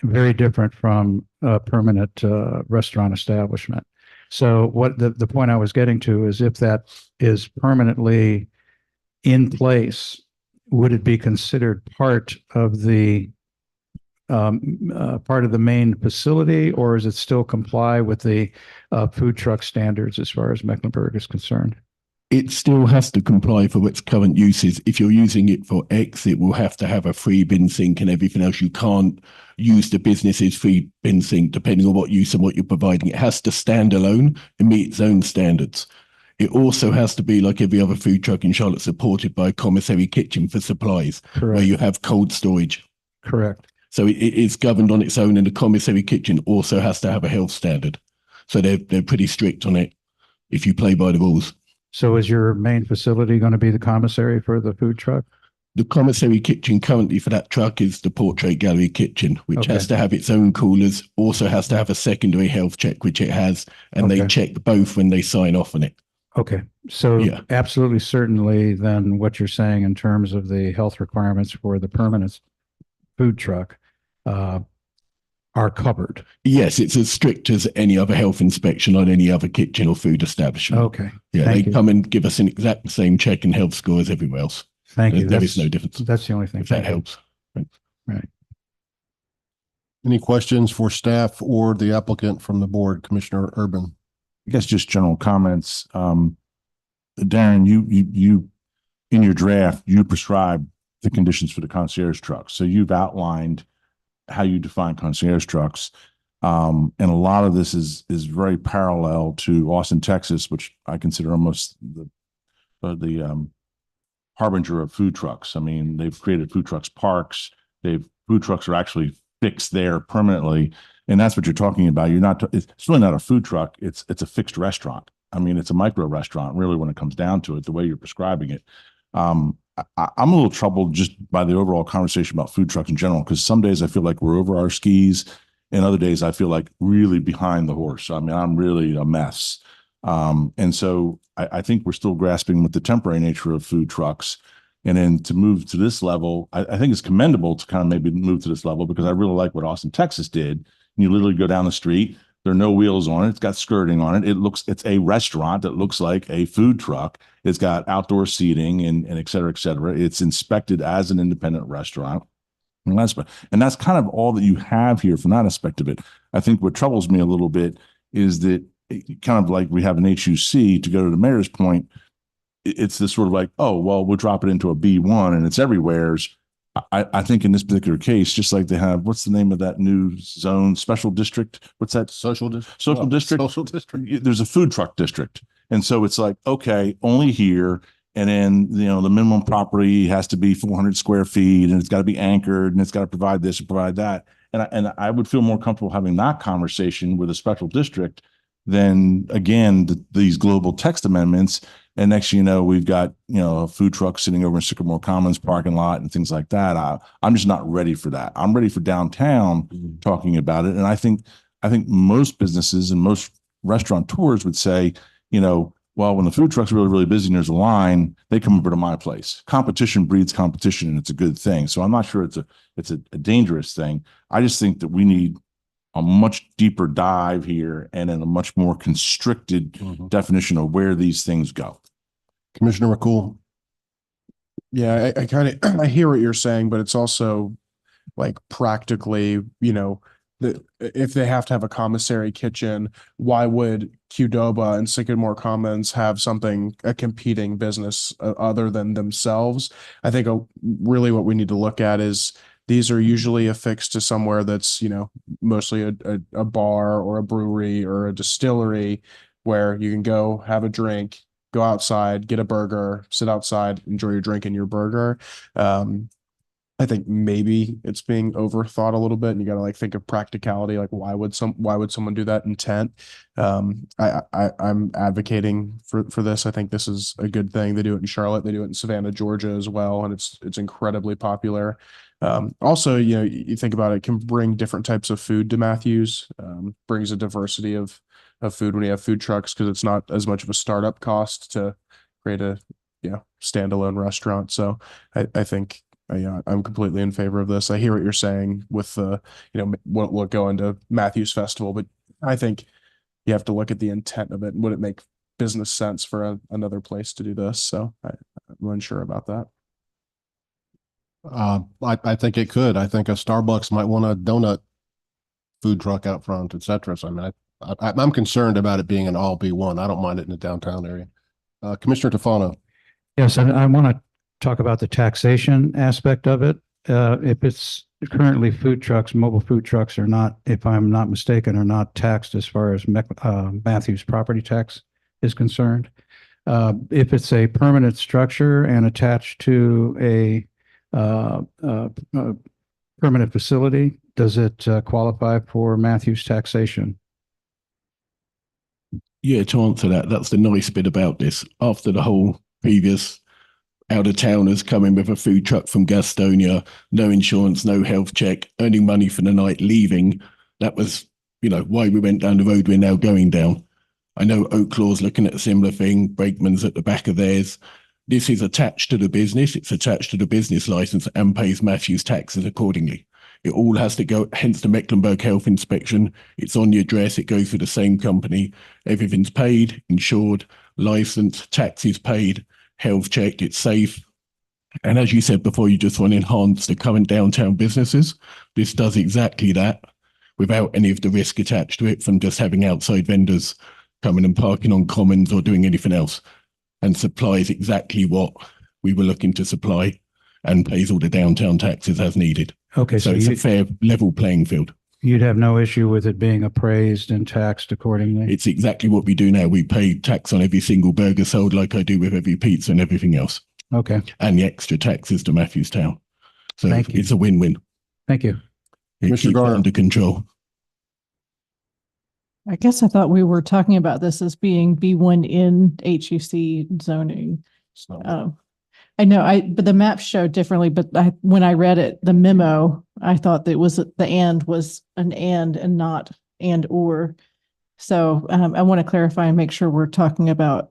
[SPEAKER 9] very different from a permanent restaurant establishment. So what the point I was getting to is if that is permanently in place, would it be considered part of the main facility, or is it still comply with the food truck standards as far as Mecklenburg is concerned?
[SPEAKER 3] It still has to comply for its current uses. If you're using it for X, it will have to have a free bin sink and everything else. You can't use the business's free bin sink depending on what use and what you're providing. It has to stand alone and meet its own standards. It also has to be like every other food truck in Charlotte, supported by a commissary kitchen for supplies, where you have cold storage.
[SPEAKER 9] Correct.
[SPEAKER 3] So it is governed on its own, and the commissary kitchen also has to have a health standard. So they're pretty strict on it if you play by the rules.
[SPEAKER 9] So is your main facility going to be the commissary for the food truck?
[SPEAKER 3] The commissary kitchen currently for that truck is the Portrait Gallery kitchen, which has to have its own coolers, also has to have a secondary health check, which it has, and they check both when they sign off on it.
[SPEAKER 9] Okay. So absolutely certainly then what you're saying in terms of the health requirements for the permanent food truck are covered.
[SPEAKER 3] Yes, it's as strict as any other health inspection on any other kitchen or food establishment.
[SPEAKER 9] Okay.
[SPEAKER 3] Yeah, they come and give us an exact same check and health score as everywhere else.
[SPEAKER 9] Thank you.
[SPEAKER 3] There is no difference.
[SPEAKER 9] That's the only thing.
[SPEAKER 3] If that helps.
[SPEAKER 9] Right.
[SPEAKER 1] Any questions for staff or the applicant from the board, Commissioner Urban?
[SPEAKER 13] I guess just general comments. Darren, you in your draft, you prescribe the conditions for the concierge trucks. So you've outlined how you define concierge trucks. And a lot of this is very parallel to Austin, Texas, which I consider almost the harbinger of food trucks. I mean, they've created food trucks parks. Food trucks are actually fixed there permanently. And that's what you're talking about. It's really not a food truck. It's a fixed restaurant. I mean, it's a micro restaurant, really, when it comes down to it, the way you're prescribing it. I'm a little troubled just by the overall conversation about food trucks in general, because some days I feel like we're over our skis, and other days I feel like really behind the horse. I mean, I'm really a mess. And so I think we're still grasping with the temporary nature of food trucks. And then to move to this level, I think it's commendable to kind of maybe move to this level, because I really like what Austin, Texas did. You literally go down the street. There are no wheels on it. It's got skirting on it. It's a restaurant that looks like a food truck. It's got outdoor seating and et cetera, et cetera. It's inspected as an independent restaurant. And that's kind of all that you have here from that aspect of it. I think what troubles me a little bit is that kind of like we have an HUC, to go to the mayor's point, it's this sort of like, oh, well, we'll drop it into a B1 and it's everywhere's. I think in this particular case, just like they have, what's the name of that new zone, special district? What's that?
[SPEAKER 1] Social district.
[SPEAKER 13] Social district. There's a food truck district. And so it's like, okay, only here. And then, the minimum property has to be 400 square feet, and it's got to be anchored, and it's got to provide this and provide that. And I would feel more comfortable having that conversation with a special district than, again, these global text amendments. And next, we've got, a food truck sitting over in Sycamore Commons parking lot and things like that. I'm just not ready for that. I'm ready for downtown talking about it. And I think most businesses and most restaurateurs would say, well, Well, when the food truck's really, really busy and there's a line, they come over to my place. Competition breeds competition, and it's a good thing. So I'm not sure it's a dangerous thing. I just think that we need a much deeper dive here and in a much more constricted definition of where these things go.
[SPEAKER 1] Commissioner McCool.
[SPEAKER 4] Yeah, I kind of I hear what you're saying, but it's also like practically, if they have to have a commissary kitchen, why would Qdoba and Sycamore Commons have a competing business other than themselves? I think really what we need to look at is these are usually affixed to somewhere that's, mostly a bar or a brewery or a distillery where you can go have a drink, go outside, get a burger, sit outside, enjoy your drink and your burger. I think maybe it's being overthought a little bit, and you got to think of practicality. Like, why would someone do that intent? I'm advocating for this. I think this is a good thing. They do it in Charlotte. They do it in Savannah, Georgia as well, and it's incredibly popular. Also, you think about it, can bring different types of food to Matthews. Brings a diversity of food when you have food trucks, because it's not as much of a startup cost to create a standalone restaurant. So I think. Yeah, I'm completely in favor of this. I hear what you're saying with we'll go into Matthews Festival, but I think you have to look at the intent of it. Would it make business sense for another place to do this? So I'm unsure about that.
[SPEAKER 1] I think it could. I think a Starbucks might want a donut food truck out front, et cetera. So I mean, I'm concerned about it being an all B1. I don't mind it in the downtown area. Commissioner Tofano.
[SPEAKER 9] Yes, I want to talk about the taxation aspect of it. If it's currently food trucks, mobile food trucks are not, if I'm not mistaken, are not taxed as far as Matthews property tax is concerned. If it's a permanent structure and attached to a permanent facility, does it qualify for Matthews taxation?
[SPEAKER 3] Yeah, to answer that, that's the nice bit about this. After the whole previous out-of-towners coming with a food truck from Gastonia, no insurance, no health check, earning money for the night, leaving. That was, why we went down the road we're now going down. I know Oaklaw's looking at a similar thing. Brakeman's at the back of theirs. This is attached to the business. It's attached to the business license and pays Matthews taxes accordingly. It all has to go, hence the Mecklenburg Health Inspection. It's on the address. It goes through the same company. Everything's paid, insured, licensed, taxes paid, health checked, it's safe. And as you said before, you just want to enhance the current downtown businesses. This does exactly that without any of the risk attached to it from just having outside vendors coming and parking on commons or doing anything else, and supplies exactly what we were looking to supply and pays all the downtown taxes as needed.
[SPEAKER 9] Okay,
[SPEAKER 3] so it's a fair level playing field.
[SPEAKER 9] You'd have no issue with it being appraised and taxed accordingly?
[SPEAKER 3] It's exactly what we do now. We pay tax on every single burger sold like I do with every pizza and everything else.
[SPEAKER 9] Okay.
[SPEAKER 3] And the extra taxes to Matthews Town. So
[SPEAKER 9] Thank you.
[SPEAKER 3] It's a win-win.
[SPEAKER 9] Thank you.
[SPEAKER 3] Keep that under control.
[SPEAKER 15] I guess I thought we were talking about this as being B1 in HUC zoning. Oh, I know, but the map showed differently, but when I read it, the memo, I thought that the and was an and not and or. So I want to clarify and make sure we're talking about,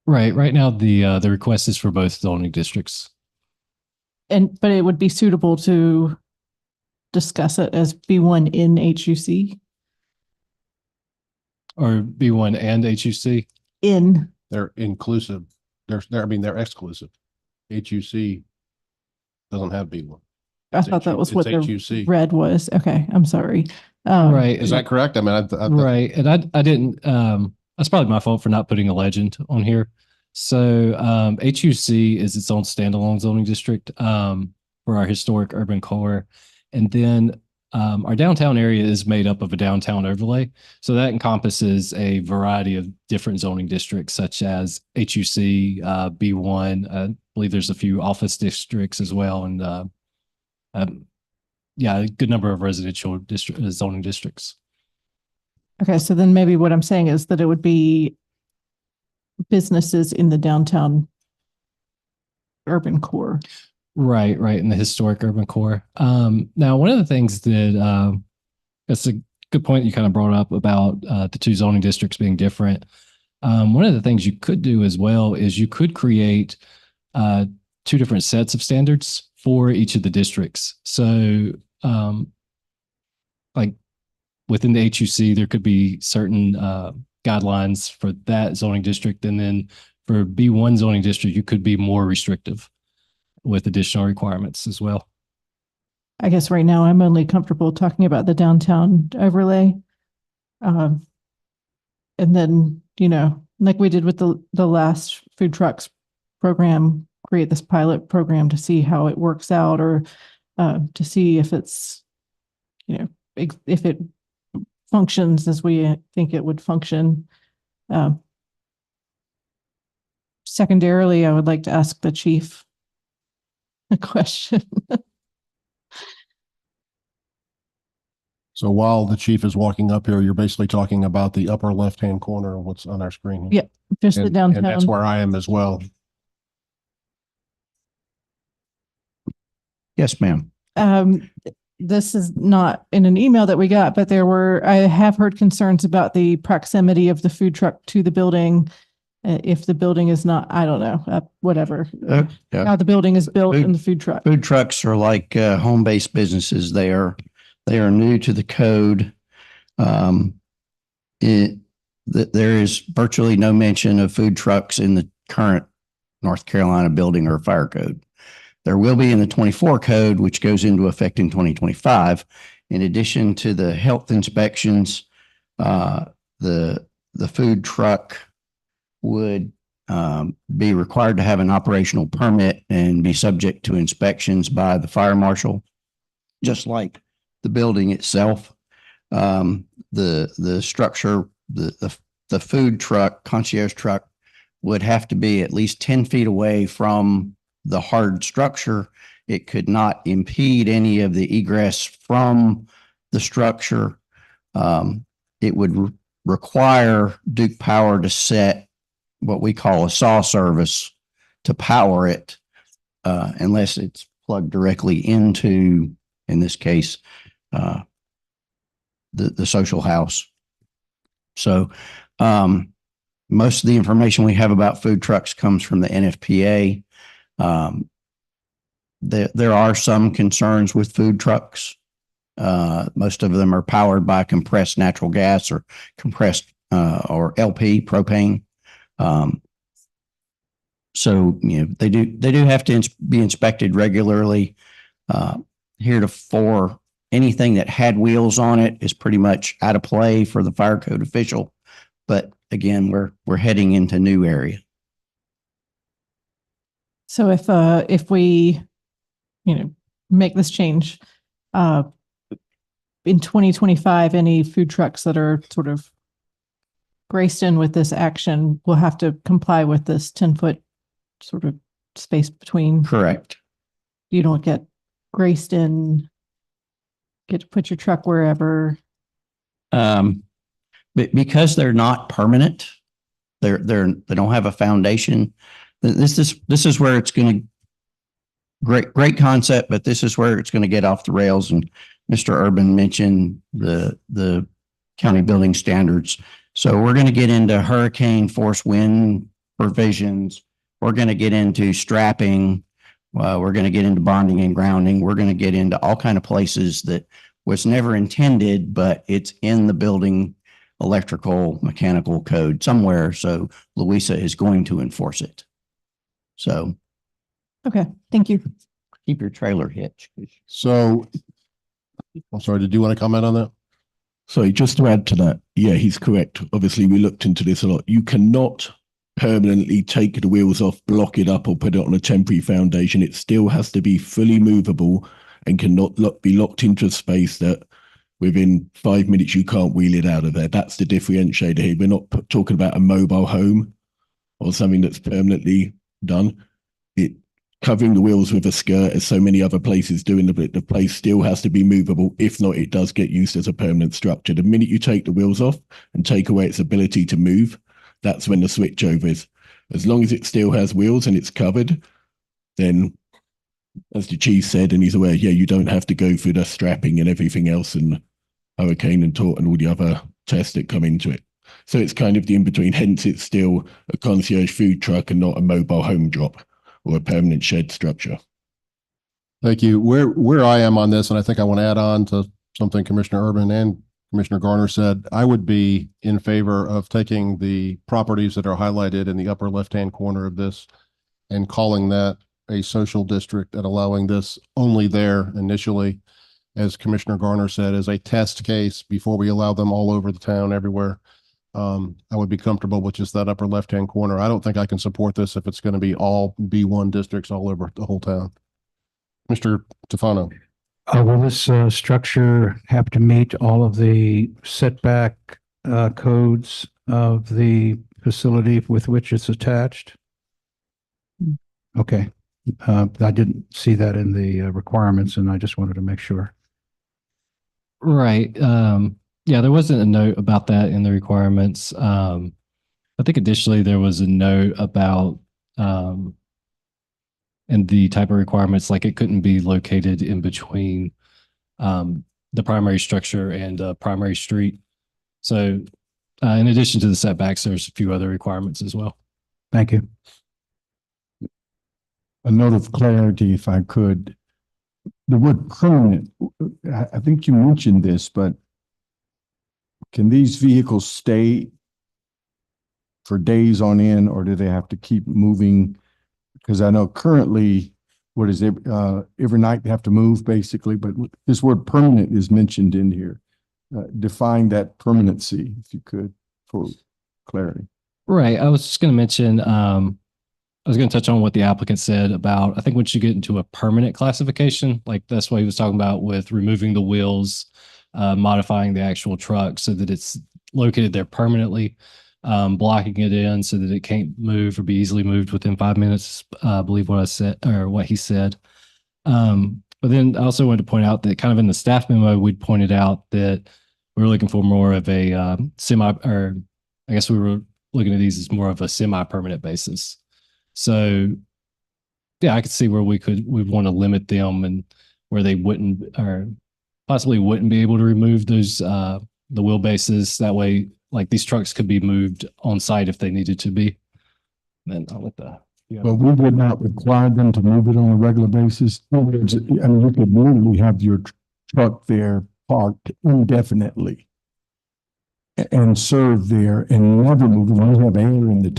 [SPEAKER 10] Right now, the request is for both zoning districts.
[SPEAKER 15] but it would be suitable to discuss it as B1 in HUC.
[SPEAKER 10] Or B1 and HUC?
[SPEAKER 1] They're inclusive. They're exclusive. HUC doesn't have B1.
[SPEAKER 15] I thought that was what the
[SPEAKER 1] HUC.
[SPEAKER 15] red was. Okay, I'm sorry.
[SPEAKER 10] Right.
[SPEAKER 1] Is that correct? I mean,
[SPEAKER 10] right. And I didn't, that's probably my fault for not putting a legend on here. So HUC is its own standalone zoning district for our historic urban core. And then our downtown area is made up of a downtown overlay. So that encompasses a variety of different zoning districts, such as HUC, B1. I believe there's a few office districts as well. And a good number of residential zoning districts.
[SPEAKER 15] Okay, so then maybe what I'm saying is that it would be businesses in the downtown urban core. Right,
[SPEAKER 10] in the historic urban core. Now, one of the things that that's a good point you kind of brought up about the two zoning districts being different. One of the things you could do as well is you could create two different sets of standards for each of the districts. So like within the HUC, there could be certain guidelines for that zoning district. And then for B1 zoning district, you could be more restrictive with additional requirements as well.
[SPEAKER 15] I guess right now I'm only comfortable talking about the downtown overlay. And then, you know, like we did with the last food trucks program, create this pilot program to see how it works out, or to see if it's, you know, if it functions as we think it would function. Secondarily, I would like to ask the chief a question.
[SPEAKER 1] So while the chief is walking up here, you're basically talking about the upper left-hand corner of what's on our screen.
[SPEAKER 15] Yeah, just the downtown.
[SPEAKER 1] And that's where I am as well.
[SPEAKER 19] Yes, ma'am.
[SPEAKER 15] This is not in an email that we got, but I have heard concerns about the proximity of the food truck to the building. If the building is not, I don't know, whatever, how the building is built in the food truck.
[SPEAKER 19] Food trucks are like home-based businesses. They are new to the code. There is virtually no mention of food trucks in the current North Carolina building or fire code. There will be in the 24 code, which goes into effect in 2025. In addition to the health inspections, the food truck would be required to have an operational permit and be subject to inspections by the fire marshal, just like the building itself. The structure, the food truck, concierge truck, would have to be at least 10 feet away from the hard structure. It could not impede any of the egress from the structure. It would require Duke Power to set what we call a saw service to power it, unless it's plugged directly into, in this case, the social house. So most of the information we have about food trucks comes from the NFPA. There are some concerns with food trucks. Most of them are powered by compressed natural gas or compressed or LP propane. So, you know, they do have to be inspected regularly. Heretofore, anything that had wheels on it is pretty much out of play for the fire code official. But again, we're heading into new area.
[SPEAKER 15] So if we, you know, make this change, in 2025, any food trucks that are sort of graced in with this action will have to comply with this 10-foot sort of space between.
[SPEAKER 19] Correct.
[SPEAKER 15] You don't get graced in, get to put your truck wherever.
[SPEAKER 19] But because they're not permanent, they don't have a foundation. This is where it's going to great concept, but this is where it's going to get off the rails. And Mr. Urban mentioned the county building standards. So we're going to get into hurricane force wind provisions. We're going to get into strapping. We're going to get into bonding and grounding. We're going to get into all kind of places that was never intended, but it's in the building electrical mechanical code somewhere. So Louisa is going to enforce it. So.
[SPEAKER 15] Okay, thank you.
[SPEAKER 19] Keep your trailer hitched.
[SPEAKER 1] So, I'm sorry, did you want to comment on that?
[SPEAKER 3] Sorry, just to add to that, yeah, he's correct. Obviously, we looked into this a lot. You cannot permanently take the wheels off, block it up, or put it on a temporary foundation. It still has to be fully movable and cannot be locked into a space that within 5 minutes you can't wheel it out of there. That's the differentiator here. We're not talking about a mobile home or something that's permanently done. Covering the wheels with a skirt, as so many other places do, the place still has to be movable. If not, it does get used as a permanent structure. The minute you take the wheels off and take away its ability to move, that's when the switchover is. As long as it still has wheels and it's covered, then, as the chief said, and he's aware, yeah, you don't have to go through the strapping and everything else and hurricane and tort and all the other tests that come into it. So it's kind of the in-between, hence it's still a concierge food truck and not a mobile home drop or a permanent shed structure.
[SPEAKER 1] Thank you. Where I am on this, and I think I want to add on to something Commissioner Urban and Commissioner Garner said, I would be in favor of taking the properties that are highlighted in the upper left-hand corner of this and calling that a social district and allowing this only there initially, as Commissioner Garner said, as a test case before we allow them all over the town everywhere. I would be comfortable with just that upper left-hand corner. I don't think I can support this if it's going to be all B1 districts all over the whole town. Mr. Tufano.
[SPEAKER 9] Will this structure have to meet all of the setback codes of the facility with which it's attached? Okay. I didn't see that in the requirements, and I just wanted to make sure.
[SPEAKER 10] Right. Yeah, there wasn't a note about that in the requirements. I think additionally there was a note about and the type of requirements, like it couldn't be located in between the primary structure and primary street. So in addition to the setbacks, there's a few other requirements as well.
[SPEAKER 9] Thank you.
[SPEAKER 11] A note of clarity, if I could. The word permanent, I think you mentioned this, but can these vehicles stay for days on end, or do they have to keep moving? Because I know currently, what is it, every night they have to move basically, but this word permanent is mentioned in here. Define that permanency, if you could, for clarity.
[SPEAKER 10] Right. I was just going to mention, I was going to touch on what the applicant said about, I think once you get into a permanent classification, like that's what he was talking about with removing the wheels, modifying the actual truck so that it's located there permanently, blocking it in so that it can't move or be easily moved within 5 minutes, I believe what I said or what he said. But then I also wanted to point out that kind of in the staff memo, we'd pointed out that we were looking for more of a or I guess we were looking at these as more of a semi-permanent basis. So yeah, I could see where we'd want to limit them and where they wouldn't or possibly wouldn't be able to remove those the wheelbases. That way, like these trucks could be moved on site if they needed to be. Then I'll let the
[SPEAKER 11] But we would not require them to move it on a regular basis. In other words, I mean, you could literally have your truck there parked indefinitely and serve there and never move it. When you have air in the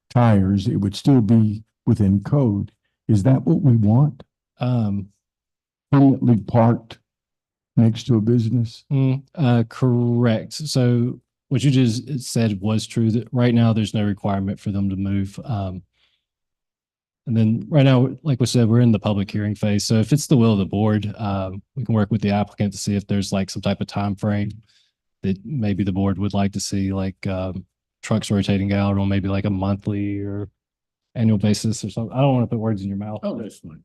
[SPEAKER 11] tires, it would still be within code. Is that what we want? Permanently parked next to a business?
[SPEAKER 10] Correct. So what you just said was true, that right now there's no requirement for them to move. And then right now, like we said, we're in the public hearing phase. So if it's the will of the board, we can work with the applicant to see if there's like some type of time frame that maybe the board would like to see, like trucks rotating out on maybe like a monthly or annual basis or something. I don't want to put words in your mouth.
[SPEAKER 3] Oh, that's fine.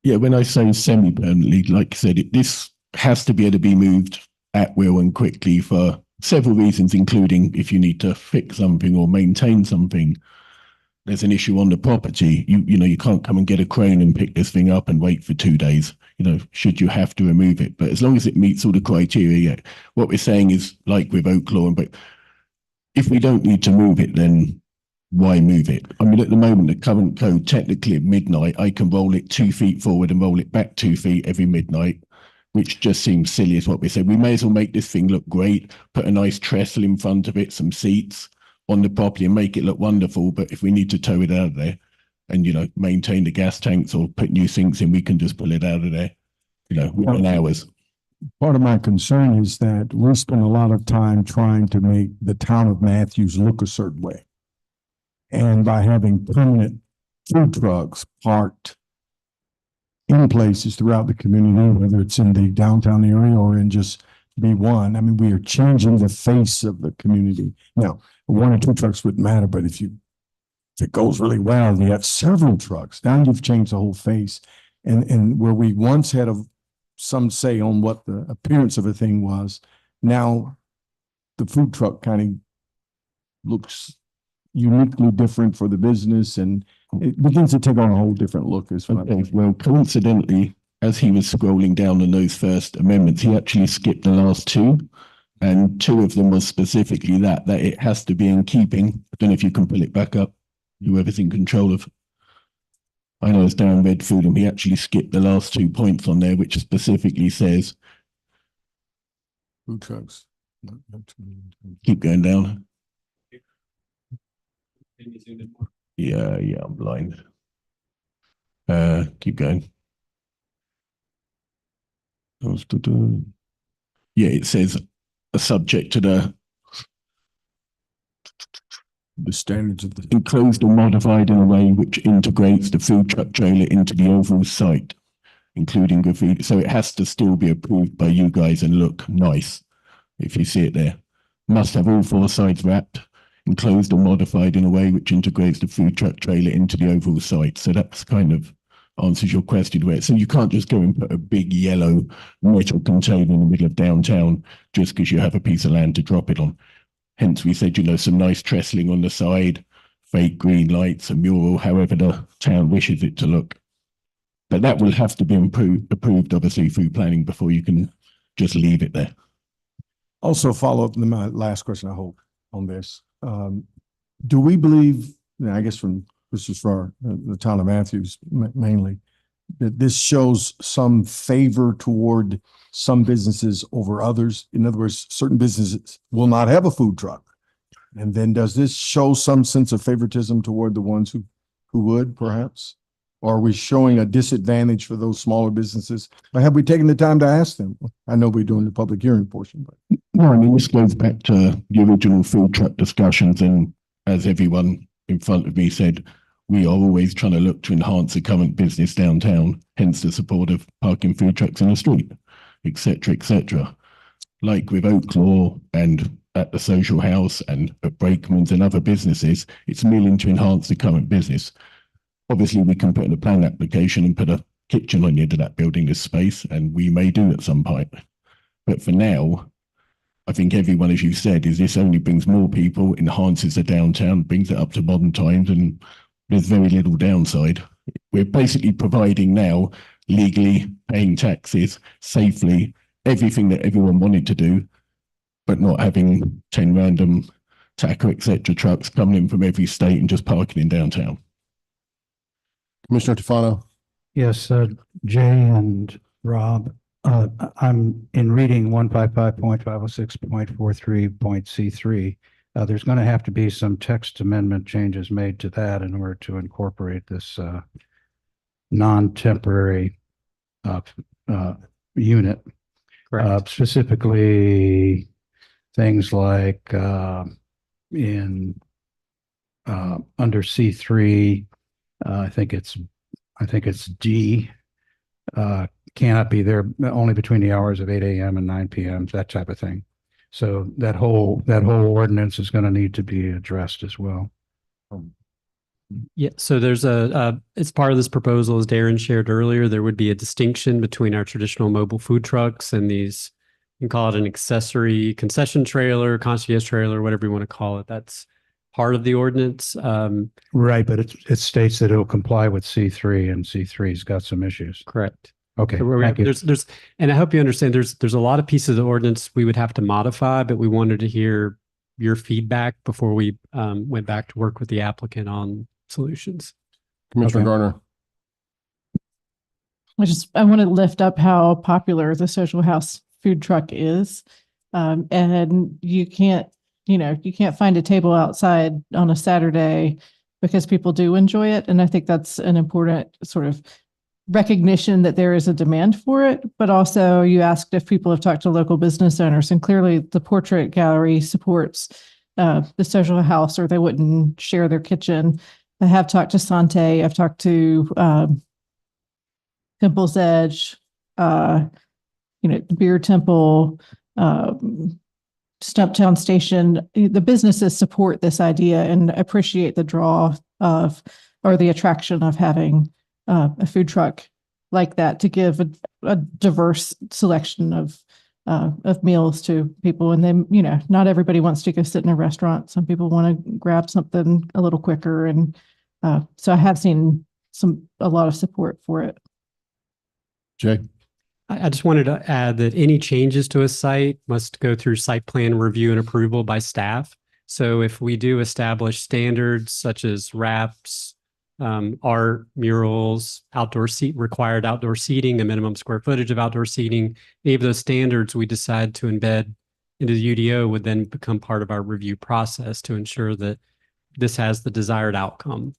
[SPEAKER 3] Yeah, when I say semi-permanently, like I said, this has to be able to be moved at will and quickly for several reasons, including if you need to fix something or maintain something. There's an issue on the property. You can't come and get a crane and pick this thing up and wait for 2 days, should you have to remove it. But as long as it meets all the criteria, what we're saying is like with Oak Lawn, but if we don't need to move it, then why move it? I mean, at the moment, the current code, technically at midnight, I can roll it 2 feet forward and roll it back 2 feet every midnight, which just seems silly is what we said. We may as well make this thing look great, put a nice trestle in front of it, some seats on the property and make it look wonderful. But if we need to tow it out of there and, maintain the gas tanks or put new sinks in, we can just pull it out of there, within hours.
[SPEAKER 11] Part of my concern is that we spend a lot of time trying to make the town of Matthews look a certain way. And by having permanent food trucks parked in places throughout the community, whether it's in the downtown area or in just B1, I mean, we are changing the face of the community. Now, 1 or 2 trucks wouldn't matter, but if it goes really well, you have several trucks. Now you've changed the whole face. And where we once had some say on what the appearance of a thing was, now the food truck kind of looks uniquely different for the business, and it begins to take on a whole different look as well.
[SPEAKER 3] Okay, well, coincidentally, as he was scrolling down on those first amendments, he actually skipped the last two. And two of them was specifically that it has to be in keeping. I don't know if you can pull it back up, whoever's in control of. I know it's Darren read through them. He actually skipped the last 2 points on there, which specifically says.
[SPEAKER 1] Food trucks.
[SPEAKER 3] Keep going down. Yeah, I'm blind. Keep going. Yeah, it says subject to the
[SPEAKER 11] standards of the
[SPEAKER 3] enclosed or modified in a way which integrates the food truck trailer into the overall site, including graffiti. So it has to still be approved by you guys and look nice. If you see it there, must have all four sides wrapped, enclosed or modified in a way which integrates the food truck trailer into the overall site. So that's kind of answers your question where. So you can't just go and put a big yellow metal container in the middle of downtown just because you have a piece of land to drop it on. Hence, we said, some nice trestling on the side, fake green lights, a mural, however the town wishes it to look. But that will have to be approved, obviously, through planning before you can just leave it there.
[SPEAKER 11] Also, follow up to my last question, I hope, on this. Do we believe, I guess this is for the town of Matthews mainly, that this shows some favor toward some businesses over others? In other words, certain businesses will not have a food truck. And then does this show some sense of favoritism toward the ones who would, perhaps? Or are we showing a disadvantage for those smaller businesses? Or have we taken the time to ask them? I know we're doing the public hearing portion, but.
[SPEAKER 3] No, I mean, this goes back to the original food truck discussions. And as everyone in front of me said, we are always trying to look to enhance the current business downtown, hence the support of parking food trucks in the street, et cetera, et cetera. Like with Oaklaw and at the social house and at Brakeman's and other businesses, it's merely to enhance the current business. Obviously, we can put in a plan application and put a kitchen on the end of that building as space, and we may do at some point. But for now, I think everyone, as you said, is this only brings more people, enhances the downtown, brings it up to modern times, and there's very little downside. We're basically providing now, legally, paying taxes, safely, everything that everyone wanted to do, but not having 10 random tacker, etc. trucks coming in from every state and just parking in downtown.
[SPEAKER 1] Commissioner Tufano.
[SPEAKER 9] Yes, Jay and Rob, I'm in reading 155.506.43.C3. There's going to have to be some text amendment changes made to that in order to incorporate this non-temporary unit. Specifically, things like in under C3, I think it's D. Cannot be there only between the hours of 8 a.m. and 9 p.m. That type of thing. So that whole ordinance is going to need to be addressed as well.
[SPEAKER 6] Yeah, so there's it's part of this proposal, as Darren shared earlier, there would be a distinction between our traditional mobile food trucks and these, you can call it an accessory concession trailer, concierge trailer, whatever you want to call it. That's part of the ordinance.
[SPEAKER 9] Right, but it states that it'll comply with C3, and C3's got some issues.
[SPEAKER 6] Correct.
[SPEAKER 9] Okay,
[SPEAKER 6] so
[SPEAKER 9] thank you.
[SPEAKER 6] There's, and I hope you understand, there's a lot of pieces of the ordinance we would have to modify, but we wanted to hear your feedback before we went back to work with the applicant on solutions.
[SPEAKER 1] Commissioner Garner.
[SPEAKER 15] I want to lift up how popular the social house food truck is. And you can't find a table outside on a Saturday because people do enjoy it. And I think that's an important sort of recognition that there is a demand for it. But also you asked if people have talked to local business owners, and clearly the portrait gallery supports the social house, or they wouldn't share their kitchen. I have talked to Sante. I've talked to Temple's Edge, the Beer Temple, Stumptown Station. The businesses support this idea and appreciate the draw of, or the attraction of having a food truck like that to give a diverse selection of meals to people. And then, not everybody wants to go sit in a restaurant. Some people want to grab something a little quicker. And so I have seen a lot of support for it.
[SPEAKER 1] Jay?
[SPEAKER 6] I just wanted to add that any changes to a site must go through site plan review and approval by staff. So if we do establish standards such as wraps, art, murals, required outdoor seating, a minimum square footage of outdoor seating, any of those standards we decide to embed into the UDO would then become part of our review process to ensure that this has the desired outcome.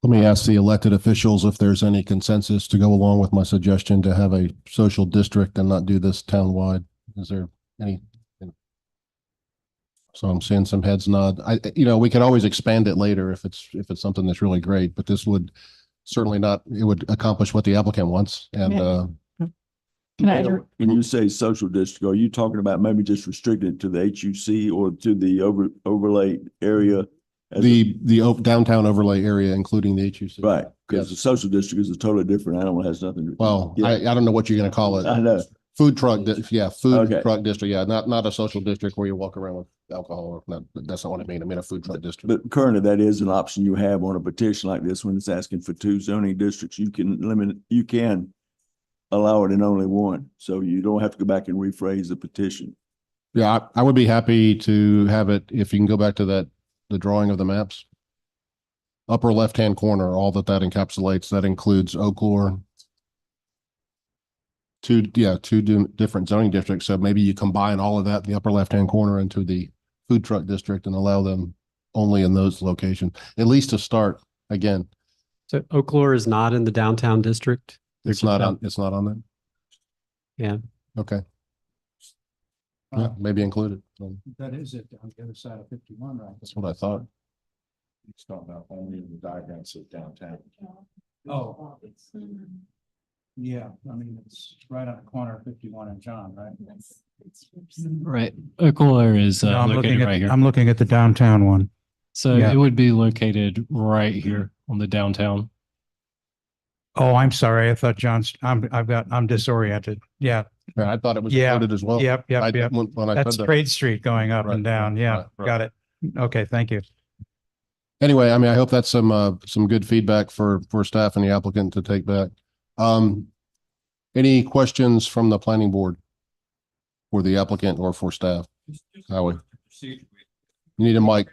[SPEAKER 1] Let me ask the elected officials if there's any consensus to go along with my suggestion to have a social district and not do this townwide. Is there any? So I'm seeing some heads nod. We could always expand it later if it's something that's really great, but this would certainly not, it would accomplish what the applicant wants. And
[SPEAKER 5] when you say social district, are you talking about maybe just restricted to the HUC or to the overlay area?
[SPEAKER 1] The downtown overlay area, including the HUC.
[SPEAKER 5] Right, because the social district is a totally different animal. It has nothing to.
[SPEAKER 1] Well, I don't know what you're going to call it.
[SPEAKER 5] I know.
[SPEAKER 1] Food truck, truck district. Yeah, not a social district where you walk around with alcohol. That's not what I mean. I mean a food truck district.
[SPEAKER 5] But currently, that is an option you have on a petition like this when it's asking for 2 zoning districts. You can allow it in only one, so you don't have to go back and rephrase the petition.
[SPEAKER 1] Yeah, I would be happy to have it if you can go back to the drawing of the maps. Upper left-hand corner, all that encapsulates, that includes Oaklawn. Two different zoning districts. So maybe you combine all of that in the upper left-hand corner into the food truck district and allow them only in those locations, at least to start again.
[SPEAKER 6] So Oaklawn is not in the downtown district.
[SPEAKER 1] It's not on there.
[SPEAKER 6] Yeah.
[SPEAKER 1] Okay. Yeah, maybe included.
[SPEAKER 9] That is it on the other side of 51, right?
[SPEAKER 1] That's what I thought.
[SPEAKER 13] He's talking about only in the diagrams of downtown.
[SPEAKER 9] Oh. Yeah, I mean, it's right on the corner of 51 and John, right?
[SPEAKER 10] Right. Oaklawn is
[SPEAKER 9] No,
[SPEAKER 10] located right here.
[SPEAKER 9] I'm looking at the downtown one.
[SPEAKER 10] So
[SPEAKER 9] Yeah.
[SPEAKER 10] it would be located right here on the downtown.
[SPEAKER 9] Oh, I'm sorry. I thought John's, I'm disoriented. Yeah.
[SPEAKER 1] I thought it was
[SPEAKER 9] Yeah.
[SPEAKER 1] included as well.
[SPEAKER 9] Yep.
[SPEAKER 1] When I
[SPEAKER 9] That's
[SPEAKER 1] said that.
[SPEAKER 9] Trade Street going up and down. Yeah,
[SPEAKER 1] right.
[SPEAKER 9] got it. Okay, thank you.
[SPEAKER 1] Anyway, I mean, I hope that's some good feedback for staff and the applicant to take back. Any questions from the planning board for the applicant or for staff? Howie, you need a mic.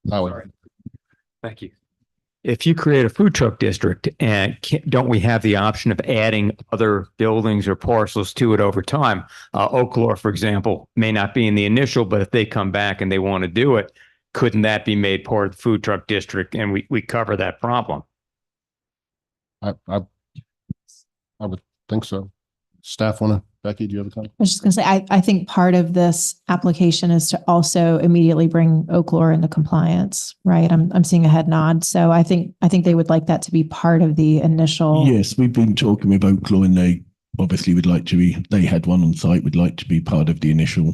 [SPEAKER 1] Howie.
[SPEAKER 8] Thank you. If you create a food truck district, and don't we have the option of adding other buildings or parcels to it over time? Oaklawn, for example, may not be in the initial, but if they come back and they want to do it, couldn't that be made part of the food truck district and we cover that problem?
[SPEAKER 1] I would think so. Staff Becky, do you have a comment?
[SPEAKER 20] I was just gonna say, I think part of this application is to also immediately bring Oaklawn into compliance, right? I'm seeing a head nod. So I think they would like that to be part of the initial.
[SPEAKER 3] Yes, we've been talking with Oaklawn and they obviously would like to be, they had one on site, would like to be part of the initial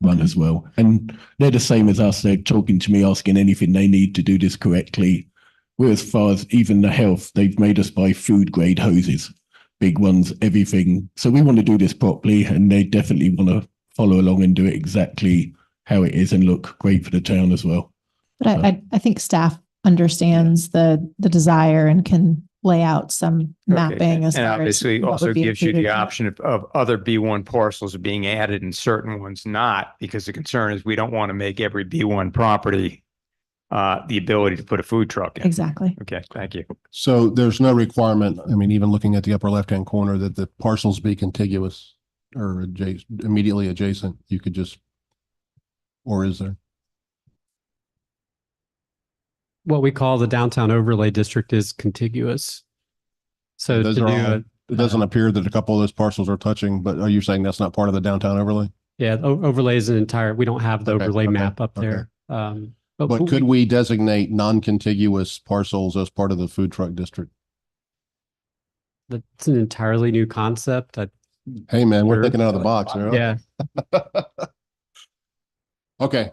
[SPEAKER 3] run as well. And they're the same as us. They're talking to me, asking anything they need to do this correctly. We're as far as even the health, they've made us buy food grade hoses. Big ones, everything. So we want to do this properly and they definitely want to follow along and do it exactly how it is and look great for the town as well.
[SPEAKER 20] But I think staff understands the desire and can lay out some mapping as
[SPEAKER 8] And
[SPEAKER 20] far as
[SPEAKER 8] obviously
[SPEAKER 20] what
[SPEAKER 8] also
[SPEAKER 20] would be
[SPEAKER 8] gives you the
[SPEAKER 20] included.
[SPEAKER 8] option of other B1 parcels being added and certain ones not, because the concern is we don't want to make every B1 property the ability to put a food truck in.
[SPEAKER 20] Exactly.
[SPEAKER 8] Okay, thank you.
[SPEAKER 1] So there's no requirement, I mean, even looking at the upper left-hand corner, that the parcels be contiguous or immediately adjacent. You could just, or is there?
[SPEAKER 6] What we call the downtown overlay district is contiguous. So to
[SPEAKER 1] Those
[SPEAKER 6] do
[SPEAKER 1] are all-
[SPEAKER 6] it,
[SPEAKER 1] it doesn't appear that a couple of those parcels are touching, but are you saying that's not part of the downtown overlay?
[SPEAKER 6] yeah, overlay is an entire, we don't have the overlay map up there.
[SPEAKER 1] But could we designate non-contiguous parcels as part of the food truck district?
[SPEAKER 6] That's an entirely new concept.
[SPEAKER 1] Hey, man, we're thinking out of the box. You know?
[SPEAKER 6] Yeah.
[SPEAKER 1] Okay.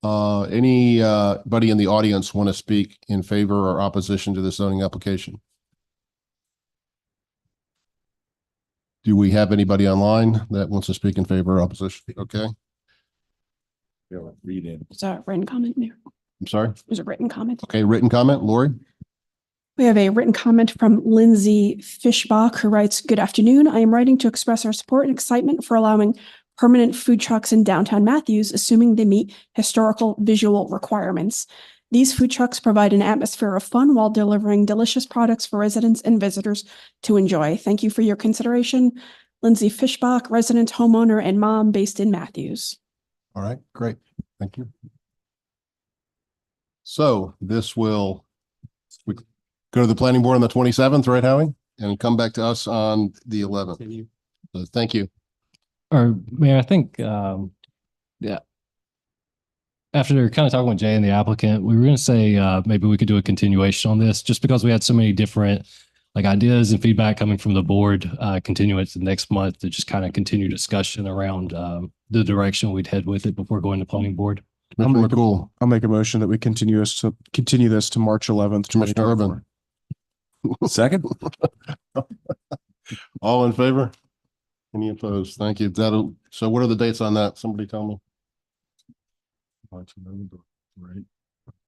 [SPEAKER 1] Anybody in the audience want to speak in favor or opposition to this zoning application? Do we have anybody online that wants to speak in favor or opposition? Okay.
[SPEAKER 13] Read in.
[SPEAKER 14] There's a written comment there.
[SPEAKER 1] I'm sorry.
[SPEAKER 14] There's a written comment.
[SPEAKER 1] Okay, written comment, Lori?
[SPEAKER 14] We have a written comment from Lindsay Fishbach, who writes, "Good afternoon. I am writing to express our support and excitement for allowing permanent food trucks in downtown Matthews, assuming they meet historical visual requirements. These food trucks provide an atmosphere of fun while delivering delicious products for residents and visitors to enjoy. Thank you for your consideration. Lindsay Fishbach, resident, homeowner, and mom based in Matthews."
[SPEAKER 1] All right, great. Thank you. So this will, we go to the planning board on the 27th, right, Howie? And come back to us on the 11th. So thank you.
[SPEAKER 10] Or Mayor, I think, yeah. After kind of talking with Jay and the applicant, we were going to say maybe we could do a continuation on this just because we had so many different like ideas and feedback coming from the board, continue it to next month to just kind of continue discussion around the direction we'd head with it before going to planning board.
[SPEAKER 4] I'll make a motion that we continue this to March 11th.
[SPEAKER 1] Commissioner Urban.
[SPEAKER 13] Second.
[SPEAKER 1] All in favor? Any opposed? Thank you. So what are the dates on that? Somebody tell me.
[SPEAKER 13] March 11th, right?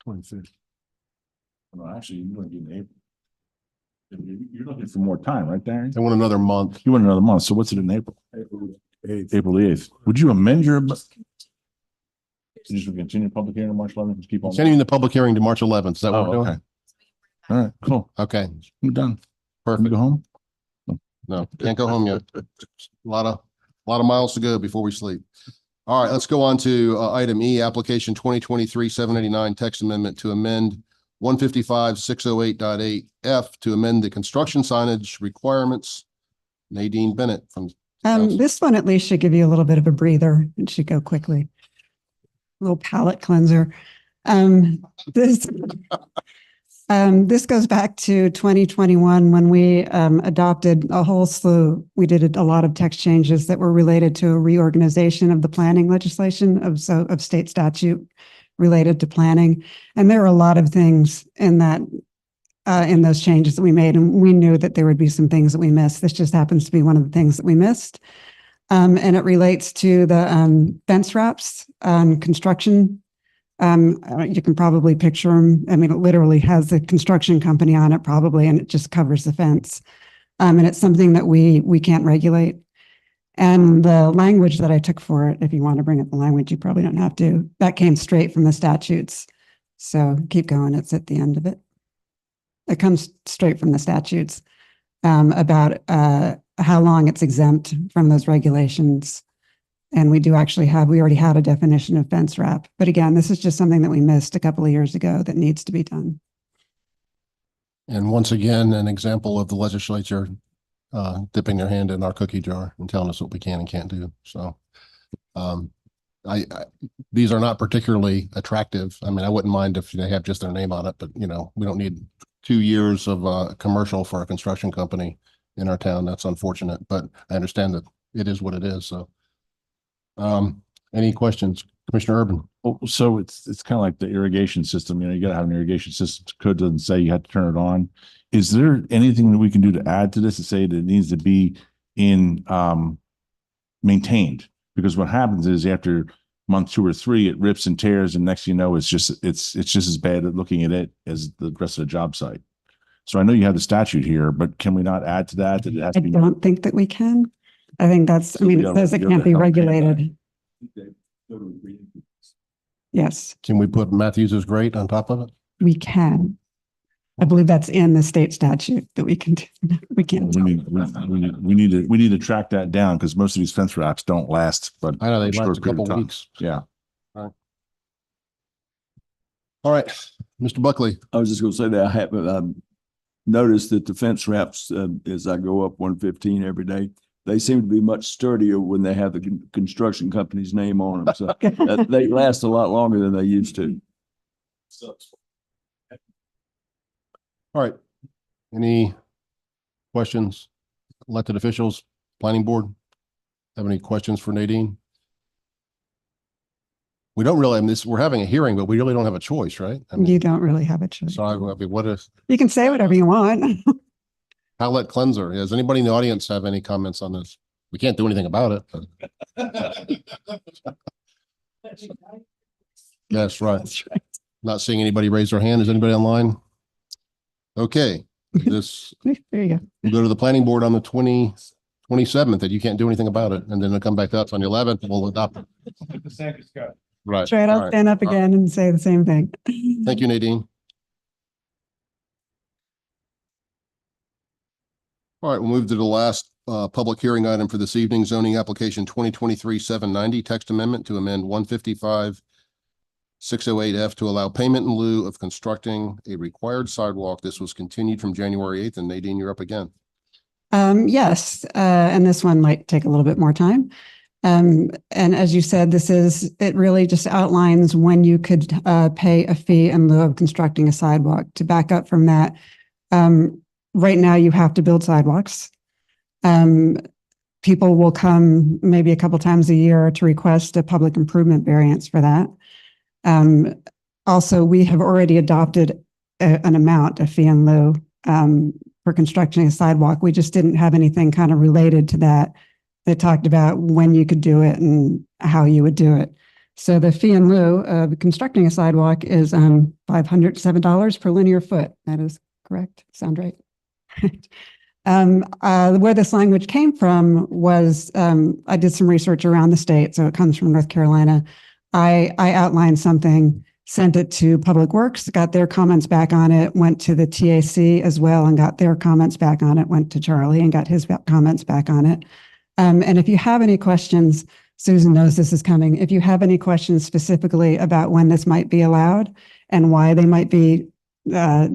[SPEAKER 13] 25th. No, actually, you want to do in April. You're looking for more time, right, Darren?
[SPEAKER 1] I want another month.
[SPEAKER 13] You want another month. So what's it in April? April the 8th. Would you amend your? Just continue public hearing on March 11th. Just keep on.
[SPEAKER 1] Continuing the public hearing to March 11th. Is that what we're doing?
[SPEAKER 13] Okay. All right, cool.
[SPEAKER 1] Okay.
[SPEAKER 13] I'm done.
[SPEAKER 1] Perfect.
[SPEAKER 13] Go home?
[SPEAKER 1] No, can't go home yet. A lot of miles to go before we sleep. All right, let's go on to item E, application 2023-789 text amendment to amend 155-608.8F to amend the construction signage requirements. Nadine Bennett from.
[SPEAKER 2] This one at least should give you a little bit of a breather. It should go quickly. A little palate cleanser. This goes back to 2021 when we adopted a whole slew. We did a lot of text changes that were related to a reorganization of the planning legislation of state statute related to planning. And there are a lot of things in that in those changes that we made, and we knew that there would be some things that we missed. This just happens to be one of the things that we missed. And it relates to the fence wraps on construction. You can probably picture them. I mean, it literally has the construction company on it probably, and it just covers the fence. And it's something that we can't regulate. And the language that I took for it, if you want to bring up the language, you probably don't have to. That came straight from the statutes. So keep going. It's at the end of it. It comes straight from the statutes about how long it's exempt from those regulations. And we already had a definition of fence wrap. But again, this is just something that we missed a couple of years ago that needs to be done.
[SPEAKER 1] And once again, an example of the legislature dipping their hand in our cookie jar and telling us what we can and can't do. So these are not particularly attractive. I mean, I wouldn't mind if they have just their name on it, but we don't need 2 years of commercial for a construction company in our town. That's unfortunate, but I understand that it is what it is. So any questions, Commissioner Urban?
[SPEAKER 13] Well, so it's kind of like the irrigation system. You got to have an irrigation system. Code doesn't say you have to turn it on. Is there anything that we can do to add to this to say that it needs to be maintained? Because what happens is after month 2 or 3, it rips and tears, and next thing you know, it's just as bad at looking at it as the rest of the job site. So I know you have the statute here, but can we not add to that? That it has to be.
[SPEAKER 2] I don't think that we can. I think it says it can't be regulated. Yes.
[SPEAKER 1] Can we put Matthews is great on top of it?
[SPEAKER 2] We can. I believe that's in the state statute that we can. We can't.
[SPEAKER 13] We need to track that down because most of these fence wraps don't last. But
[SPEAKER 1] I know they last a couple of weeks.
[SPEAKER 13] Yeah.
[SPEAKER 1] All right, Mr. Buckley.
[SPEAKER 5] I was just going to say that I have noticed that the fence wraps, as I go up 115 every day, they seem to be much sturdier when they have the construction company's name on them. So they last a lot longer than they used to.
[SPEAKER 1] All right. Any questions? Elected officials, planning board, have any questions for Nadine? We don't really, we're having a hearing, but we really don't have a choice, right?
[SPEAKER 2] You don't really have a choice.
[SPEAKER 1] So I mean, what is?
[SPEAKER 2] You can say whatever you want.
[SPEAKER 1] Palate cleanser. Does anybody in the audience have any comments on this? We can't do anything about it. That's right. Not seeing anybody raise their hand. Is anybody online? Okay, this,
[SPEAKER 2] There you go.
[SPEAKER 1] we'll go to the planning board on the 27th, and you can't do anything about it. And then it'll come back to us on the 11th, and we'll adopt it. Right.
[SPEAKER 2] That's right.
[SPEAKER 1] All
[SPEAKER 2] I'll
[SPEAKER 1] right.
[SPEAKER 2] stand up
[SPEAKER 1] All right.
[SPEAKER 2] again and say the same thing.
[SPEAKER 1] Thank you, Nadine. All right, we'll move to the last public hearing item for this evening, zoning application 2023-790, text amendment to amend 155-608F to allow payment in lieu of constructing a required sidewalk. This was continued from January 8th, and Nadine, you're up again.
[SPEAKER 2] Yes, and this one might take a little bit more time. And as you said, it really just outlines when you could pay a fee in lieu of constructing a sidewalk. To back up from that, right now you have to build sidewalks. People will come maybe a couple times a year to request a public improvement variance for that. Also, we have already adopted an amount, a fee in lieu, for constructing a sidewalk. We just didn't have anything kind of related to that. They talked about when you could do it and how you would do it. So the fee in lieu of constructing a sidewalk is $507 per linear foot. That is correct. Sound right? Where this language came from was I did some research around the state, so it comes from North Carolina. I outlined something, sent it to Public Works, got their comments back on it, went to the TAC as well and got their comments back on it, went to Charlie and got his comments back on it. And if you have any questions, Susan knows this is coming. If you have any questions specifically about when this might be allowed and why they might be, they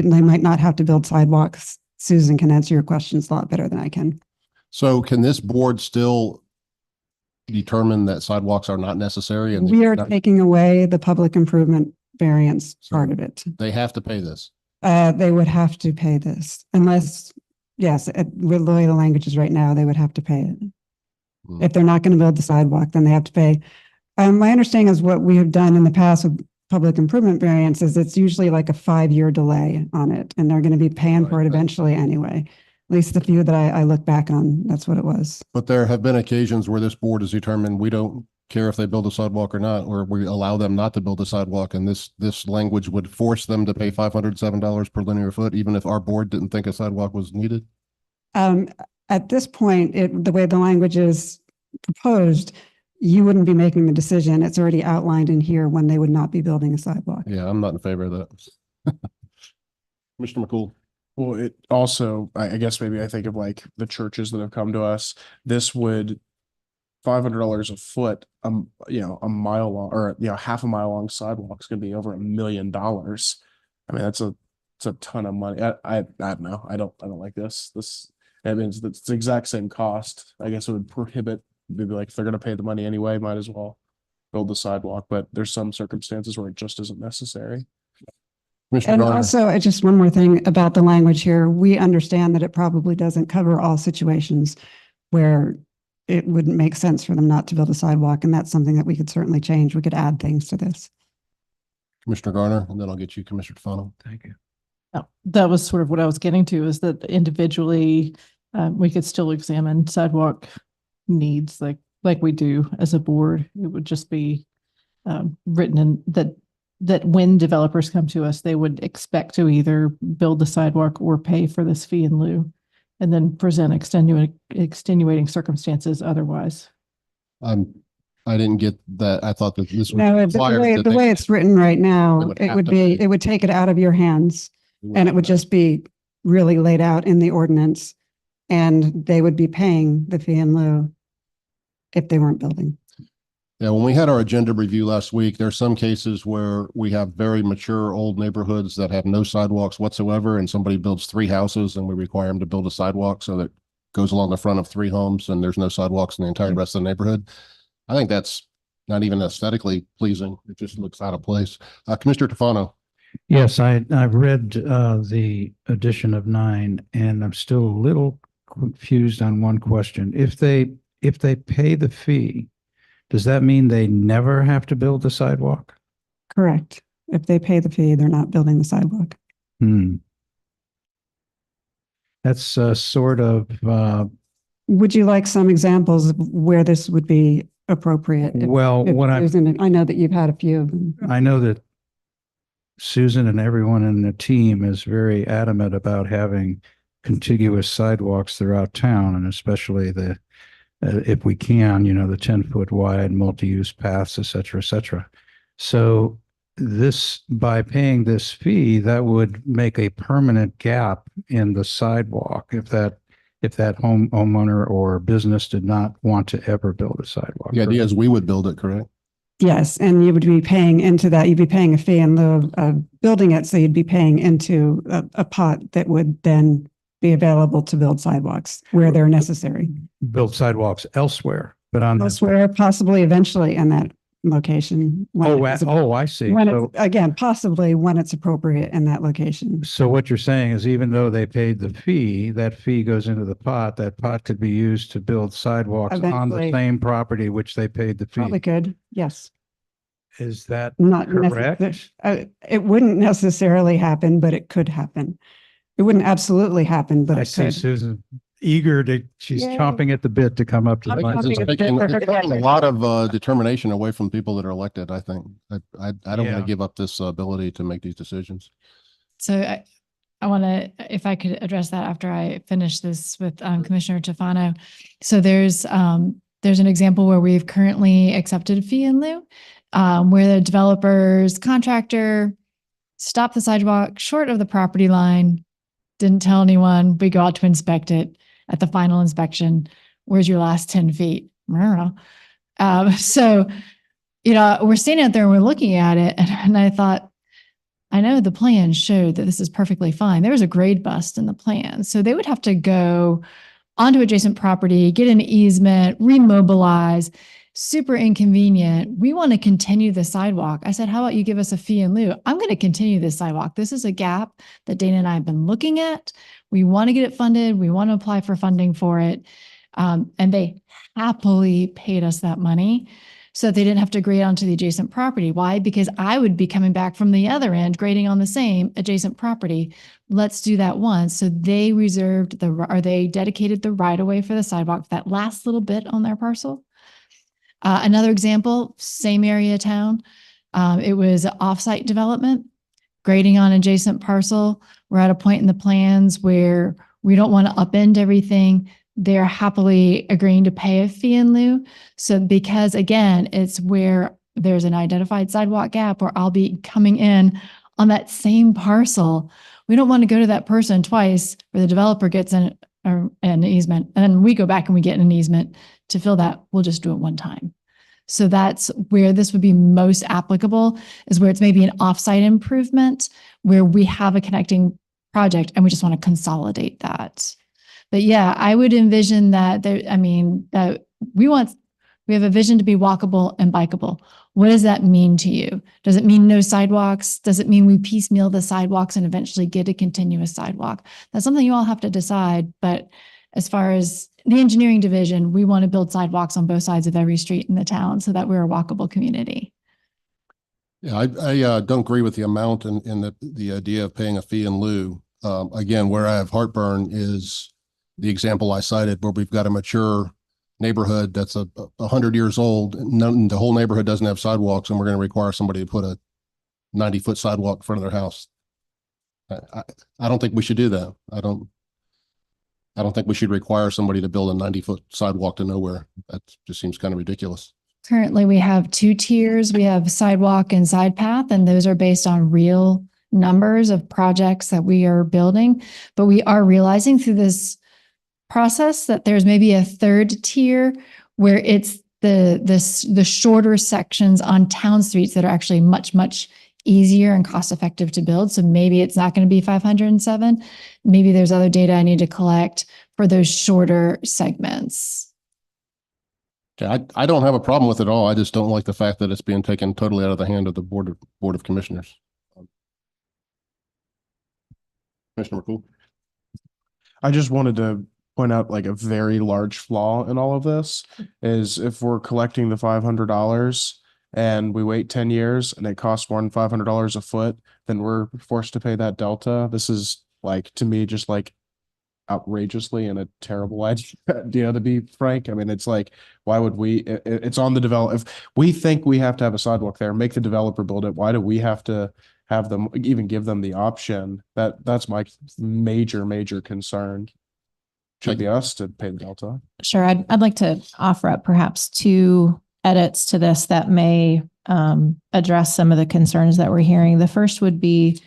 [SPEAKER 2] might not have to build sidewalks, Susan can answer your questions a lot better than I can.
[SPEAKER 1] So can this board still determine that sidewalks are not necessary? And
[SPEAKER 2] We are taking away the public improvement variance part of it.
[SPEAKER 1] they have to pay this.
[SPEAKER 2] They would have to pay this unless, yes, with the way the language is right now, they would have to pay it. If they're not going to build the sidewalk, then they have to pay. My understanding is what we have done in the past with public improvement variance is it's usually like a 5-year delay on it, and they're going to be paying for it eventually anyway. At least the few that I look back on, that's what it was.
[SPEAKER 1] But there have been occasions where this board has determined we don't care if they build a sidewalk or not, or we allow them not to build a sidewalk. And this language would force them to pay $507 per linear foot, even if our board didn't think a sidewalk was needed.
[SPEAKER 2] At this point, the way the language is proposed, you wouldn't be making the decision. It's already outlined in here when they would not be building a sidewalk.
[SPEAKER 1] Yeah, I'm not in favor of that. Mr. McCool.
[SPEAKER 4] Well, it also, I guess maybe I think of like the churches that have come to us. This would $500 a foot, a mile long or half a mile long sidewalk is going to be over $1 million. I mean, it's a ton of money. I don't know. I don't like this. I mean, it's the exact same cost. I guess it would prohibit. Maybe like if they're going to pay the money anyway, might as well build the sidewalk. But there's some circumstances where it just isn't necessary.
[SPEAKER 2] And also, just one more thing about the language here. We understand that it probably doesn't cover all situations where it wouldn't make sense for them not to build a sidewalk. And that's something that we could certainly change. We could add things to this.
[SPEAKER 1] Commissioner Garner, and then I'll get you, Commissioner Tufano.
[SPEAKER 9] Thank you.
[SPEAKER 15] Oh, that was sort of what I was getting to, is that individually we could still examine sidewalk needs like we do as a board. It would just be written in that when developers come to us, they would expect to either build the sidewalk or pay for this fee in lieu, and then present extenuating circumstances otherwise.
[SPEAKER 2] I
[SPEAKER 1] didn't get that. I thought that this was
[SPEAKER 2] no, the way it's written right now, it would take it out of your hands, and it would just be really laid out in the ordinance, and they would be paying the fee in lieu if they weren't building.
[SPEAKER 1] Yeah, when we had our agenda review last week, there are some cases where we have very mature old neighborhoods that have no sidewalks whatsoever, and somebody builds 3 houses and we require them to build a sidewalk so that goes along the front of 3 homes and there's no sidewalks in the entire rest of the neighborhood. I think that's not even aesthetically pleasing. It just looks out of place. Commissioner Tufano.
[SPEAKER 9] Yes, I've read the edition of 9, and I'm still a little confused on one question. If they pay the fee, does that mean they never have to build the sidewalk?
[SPEAKER 2] Correct. If they pay the fee, they're not building the sidewalk.
[SPEAKER 9] That's sort of.
[SPEAKER 2] Would you like some examples of where this would be appropriate?
[SPEAKER 9] I know that
[SPEAKER 2] I know that you've had a few of them.
[SPEAKER 9] I know that Susan and everyone in the team is very adamant about having contiguous sidewalks throughout town, and especially the, if we can, the 10-foot wide multi-use paths, et cetera, et cetera. So this, by paying this fee, that would make a permanent gap in the sidewalk if that homeowner or business did not want to ever build a sidewalk.
[SPEAKER 1] The idea is we would build it, correct?
[SPEAKER 2] Yes, and you would be paying into that. You'd be paying a fee in lieu of building it. So you'd be paying into a pot that would then be available to build sidewalks where they're necessary.
[SPEAKER 9] Build sidewalks elsewhere, but on
[SPEAKER 2] Elsewhere, possibly eventually in that location.
[SPEAKER 9] I see.
[SPEAKER 2] Again, possibly when it's appropriate in that location.
[SPEAKER 9] So what you're saying is even though they paid the fee, that fee goes into the pot. That pot could be used to build sidewalks on the
[SPEAKER 2] Eventually.
[SPEAKER 9] same property which they paid the fee.
[SPEAKER 2] Probably could, yes.
[SPEAKER 9] Is that
[SPEAKER 2] Not
[SPEAKER 9] correct?
[SPEAKER 2] It wouldn't necessarily happen, but it could happen. It wouldn't absolutely happen, but
[SPEAKER 9] I
[SPEAKER 2] it
[SPEAKER 9] see
[SPEAKER 2] could.
[SPEAKER 9] Susan eager to, she's
[SPEAKER 2] Yay.
[SPEAKER 9] chomping at the bit to come up to the
[SPEAKER 2] I'm
[SPEAKER 9] mic.
[SPEAKER 2] chomping
[SPEAKER 1] It's
[SPEAKER 2] at the
[SPEAKER 1] taking
[SPEAKER 2] bit.
[SPEAKER 1] a lot of determination away from people that are elected, I think. I don't want
[SPEAKER 9] Yeah.
[SPEAKER 1] to give up this ability to make these decisions.
[SPEAKER 16] So I want to, if I could address that after I finish this with Commissioner Tofano. So there's an example where we've currently accepted a fee in lieu, where the developer's contractor stopped the sidewalk short of the property line, didn't tell anyone. We go out to inspect it. At the final inspection, where's your last 10 feet? I don't know. So, we're standing out there and we're looking at it. And I thought, I know the plan showed that this is perfectly fine. There was a grade bust in the plan. So they would have to go onto adjacent property, get an easement, remobilize, super inconvenient. We want to continue the sidewalk. I said, how about you give us a fee in lieu? I'm going to continue this sidewalk. This is a gap that Dana and I have been looking at. We want to get it funded. We want to apply for funding for it. And they happily paid us that money so that they didn't have to grade onto the adjacent property. Why? Because I would be coming back from the other end, grading on the same adjacent property. Let's do that once. So they they dedicated the right of way for the sidewalk, that last little bit on their parcel. Another example, same area of town. It was offsite development, grading on adjacent parcel. We're at a point in the plans where we don't want to upend everything. They're happily agreeing to pay a fee in lieu. So because again, it's where there's an identified sidewalk gap where I'll be coming in on that same parcel. We don't want to go to that person twice where the developer gets an easement and then we go back and we get an easement to fill that. We'll just do it one time. So that's where this would be most applicable, is where it's maybe an offsite improvement where we have a connecting project and we just want to consolidate that. But yeah, I would envision that that we have a vision to be walkable and bikeable. What does that mean to you? Does it mean no sidewalks? Does it mean we piecemeal the sidewalks and eventually get a continuous sidewalk? That's something you all have to decide. But as far as the engineering division, we want to build sidewalks on both sides of every street in the town so that we're a walkable community.
[SPEAKER 1] Yeah, I don't agree with the amount and the idea of paying a fee in lieu. Again, where I have heartburn is the example I cited where we've got a mature neighborhood that's 100 years old. The whole neighborhood doesn't have sidewalks, and we're going to require somebody to put a 90-foot sidewalk in front of their house. I don't think we should do that. I don't think we should require somebody to build a 90-foot sidewalk to nowhere. That just seems kind of ridiculous.
[SPEAKER 16] Currently, we have 2 tiers. We have sidewalk and side path, and those are based on real numbers of projects that we are building. But we are realizing through this process that there's maybe a 3rd tier where it's the shorter sections on town streets that are actually much, much easier and cost effective to build. So maybe it's not going to be 507. Maybe there's other data I need to collect for those shorter segments.
[SPEAKER 1] I don't have a problem with it all. I just don't like the fact that it's being taken totally out of the hand of the Board of Commissioners. Commissioner McCool.
[SPEAKER 4] I just wanted to point out like a very large flaw in all of this is if we're collecting the $500 and we wait 10 years and it costs more than $500 a foot, then we're forced to pay that delta. This is like, to me, just like outrageously and a terrible idea, to be frank. I mean, it's like, why would we, it's on the developer. If we think we have to have a sidewalk there, make the developer build it. Why do we have to have them, even give them the option. That's my major concern. Should be us to pay the delta.
[SPEAKER 20] Sure. I'd like to offer up perhaps two edits to this that may address some of the concerns that we're hearing. The first would be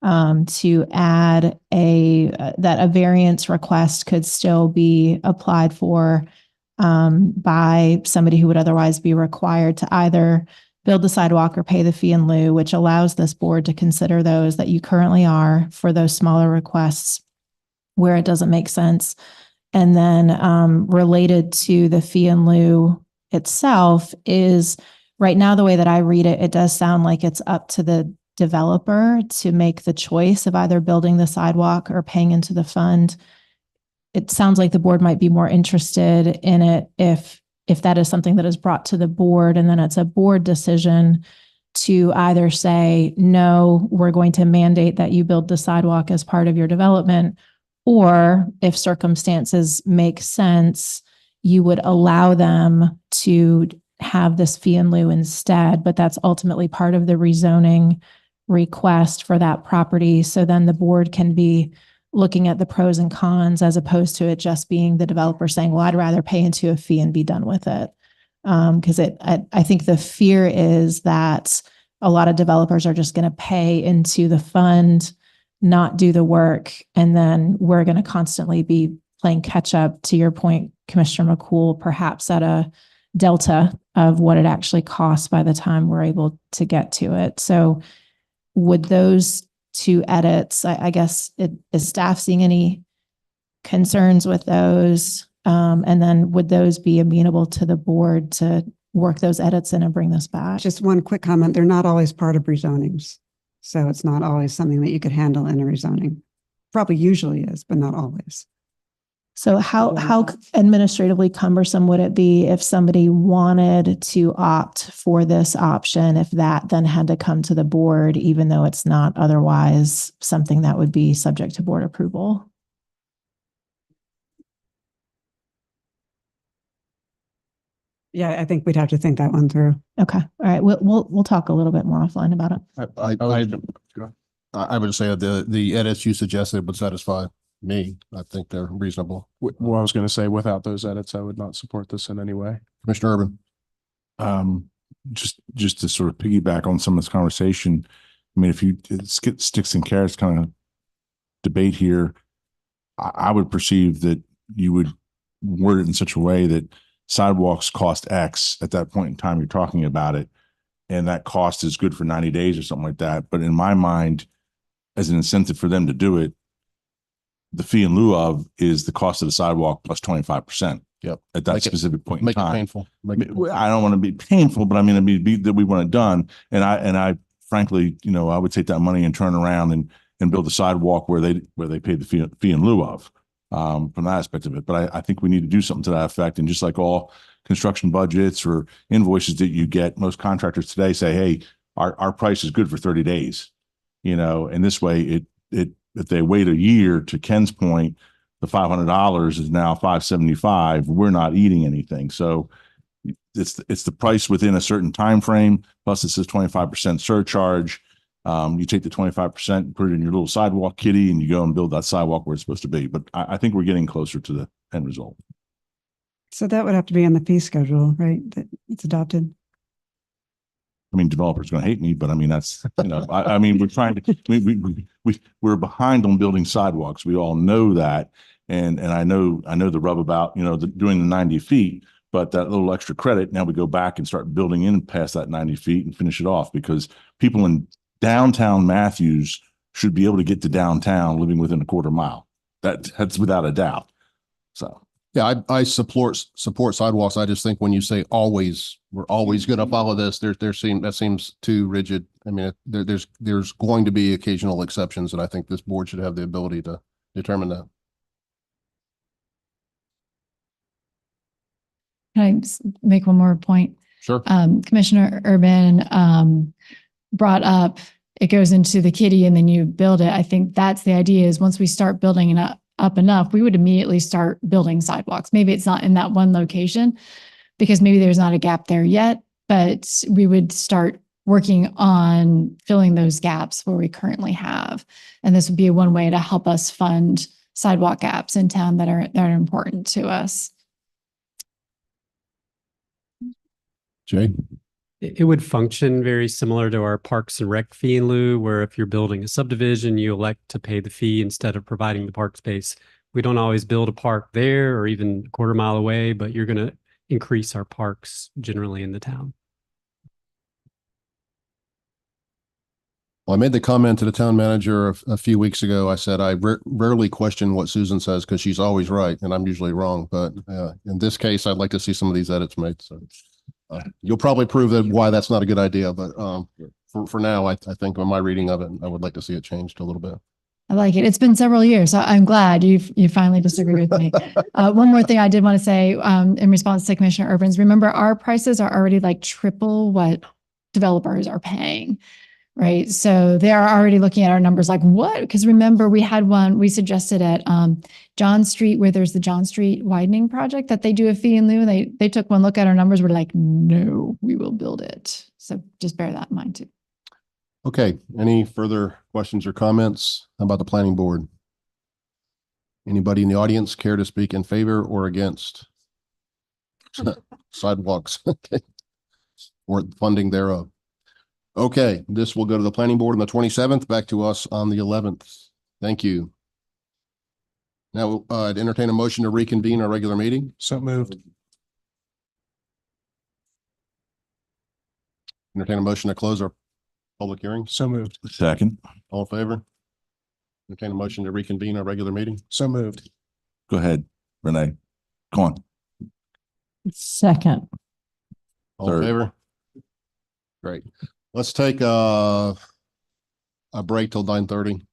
[SPEAKER 20] to add that a variance request could still be applied for by somebody who would otherwise be required to either build the sidewalk or pay the fee in lieu, which allows this board to consider those that you currently are for those smaller requests where it doesn't make sense. And then related to the fee in lieu itself is right now, the way that I read it, it does sound like it's up to the developer to make the choice of either building the sidewalk or paying into the fund. It sounds like the board might be more interested in it if that is something that is brought to the board, and then it's a board decision to either say, no, we're going to mandate that you build the sidewalk as part of your development, or if circumstances make sense, you would allow them to have this fee in lieu instead, but that's ultimately part of the rezoning request for that property. So then the board can be looking at the pros and cons as opposed to it just being the developer saying, well, I'd rather pay into a fee and be done with it. Because I think the fear is that a lot of developers are just going to pay into the fund, not do the work, and then we're going to constantly be playing catch up, to your point, Commissioner McCool, perhaps at a delta of what it actually costs by the time we're able to get to it. So would those two edits, I guess, is staff seeing any concerns with those? And then would those be amenable to the board to work those edits in and bring this back?
[SPEAKER 17] Just one quick comment. They're not always part of rezonings. So it's not always something that you could handle in a rezoning. Probably usually is, but not always.
[SPEAKER 20] So how administratively cumbersome would it be if somebody wanted to opt for this option, if that then had to come to the board, even though it's not otherwise something that would be subject to board approval?
[SPEAKER 17] Yeah, I think we'd have to think that one through.
[SPEAKER 20] Okay. All right. We'll talk a little bit more offline about it.
[SPEAKER 1] I would say that the edits you suggested would satisfy me. I think they're reasonable.
[SPEAKER 4] Well, I was going to say, without those edits, I would not support this in any way.
[SPEAKER 1] Commissioner Urban.
[SPEAKER 13] Just to sort of piggyback on some of this conversation. I mean, if you sticks and carrots kind of debate here, I would perceive that you would word it in such a way that sidewalks cost X at that point in time you're talking about it, and that cost is good for 90 days or something like that. But in my mind, as an incentive for them to do it, the fee in lieu of is the cost of the sidewalk plus 25%.
[SPEAKER 1] Yep.
[SPEAKER 13] At that specific point in
[SPEAKER 1] Make
[SPEAKER 13] time.
[SPEAKER 1] it painful.
[SPEAKER 13] I don't want to be painful, but I mean, that we want it done. And I frankly, I would take that money and turn around and build a sidewalk where they pay the fee in lieu of, from that aspect of it. But I think we need to do something to that effect. And just like all construction budgets or invoices that you get, most contractors today say, hey, our price is good for 30 days, and this way if they wait a year, to Ken's point, the $500 is now $575. We're not eating anything. So it's the price within a certain time frame. Plus, it says 25% surcharge. You take the 25%, put it in your little sidewalk kitty, and you go and build that sidewalk where it's supposed to be. But I think we're getting closer to the end result.
[SPEAKER 17] So that would have to be on the fee schedule, right? That it's adopted.
[SPEAKER 13] I mean, developers going to hate me, but I mean, that's, I mean, we're trying to, we're behind on building sidewalks. We all know that. And I know the rub about, doing the 90 feet, but that little extra credit, now we go back and start building in past that 90 feet and finish it off, because people in downtown Matthews should be able to get to downtown living within a quarter mile. That's without a doubt. So.
[SPEAKER 1] Yeah, I support sidewalks. I just think when you say always, we're always going to follow this, that seems too rigid. I mean, there's going to be occasional exceptions, and I think this board should have the ability to determine that.
[SPEAKER 16] Can I just make one more point?
[SPEAKER 1] Sure.
[SPEAKER 16] Commissioner Urban brought up, it goes into the kitty and then you build it. I think that's the idea, is once we start building it up enough, we would immediately start building sidewalks. Maybe it's not in that one location because maybe there's not a gap there yet, but we would start working on filling those gaps where we currently have. And this would be one way to help us fund sidewalk gaps in town that are important to us.
[SPEAKER 1] Jay?
[SPEAKER 6] It would function very similar to our Parks and Rec fee in lieu, where if you're building a subdivision, you elect to pay the fee instead of providing the park space. We don't always build a park there or even a quarter mile away, but you're going to increase our parks generally in the town.
[SPEAKER 1] Well, I made the comment to the town manager a few weeks ago. I said, I rarely question what Susan says because she's always right and I'm usually wrong. But in this case, I'd like to see some of these edits made. So you'll probably prove that why that's not a good idea. But for now, I think on my reading of it, I would like to see it changed a little bit.
[SPEAKER 16] I like it. It's been several years, so I'm glad you finally disagree with me. One more thing I did want to say in response to Commissioner Urbans, remember our prices are already like triple what developers are paying, right? So they are already looking at our numbers like, what? Because remember, we had one, we suggested at John Street, where there's the John Street widening project, that they do a fee in lieu. They took one look at our numbers, were like, no, we will build it. So just bear that in mind too.
[SPEAKER 1] Okay, any further questions or comments about the planning board? Anybody in the audience care to speak in favor or against sidewalks or funding thereof? Okay, this will go to the planning board on the 27th, back to us on the 11th. Thank you. Now, I'd entertain a motion to reconvene our regular meeting.
[SPEAKER 4] So moved.
[SPEAKER 1] Entertain a motion to close our public hearing.
[SPEAKER 4] So moved.
[SPEAKER 13] Second.
[SPEAKER 1] All in favor? Entertain a motion to reconvene our regular meeting.
[SPEAKER 4] So moved.
[SPEAKER 13] Go ahead, Renee. Go on.
[SPEAKER 15] Second.
[SPEAKER 1] All in
[SPEAKER 13] Third.
[SPEAKER 1] favor? Great. Let's take a break till 9:30.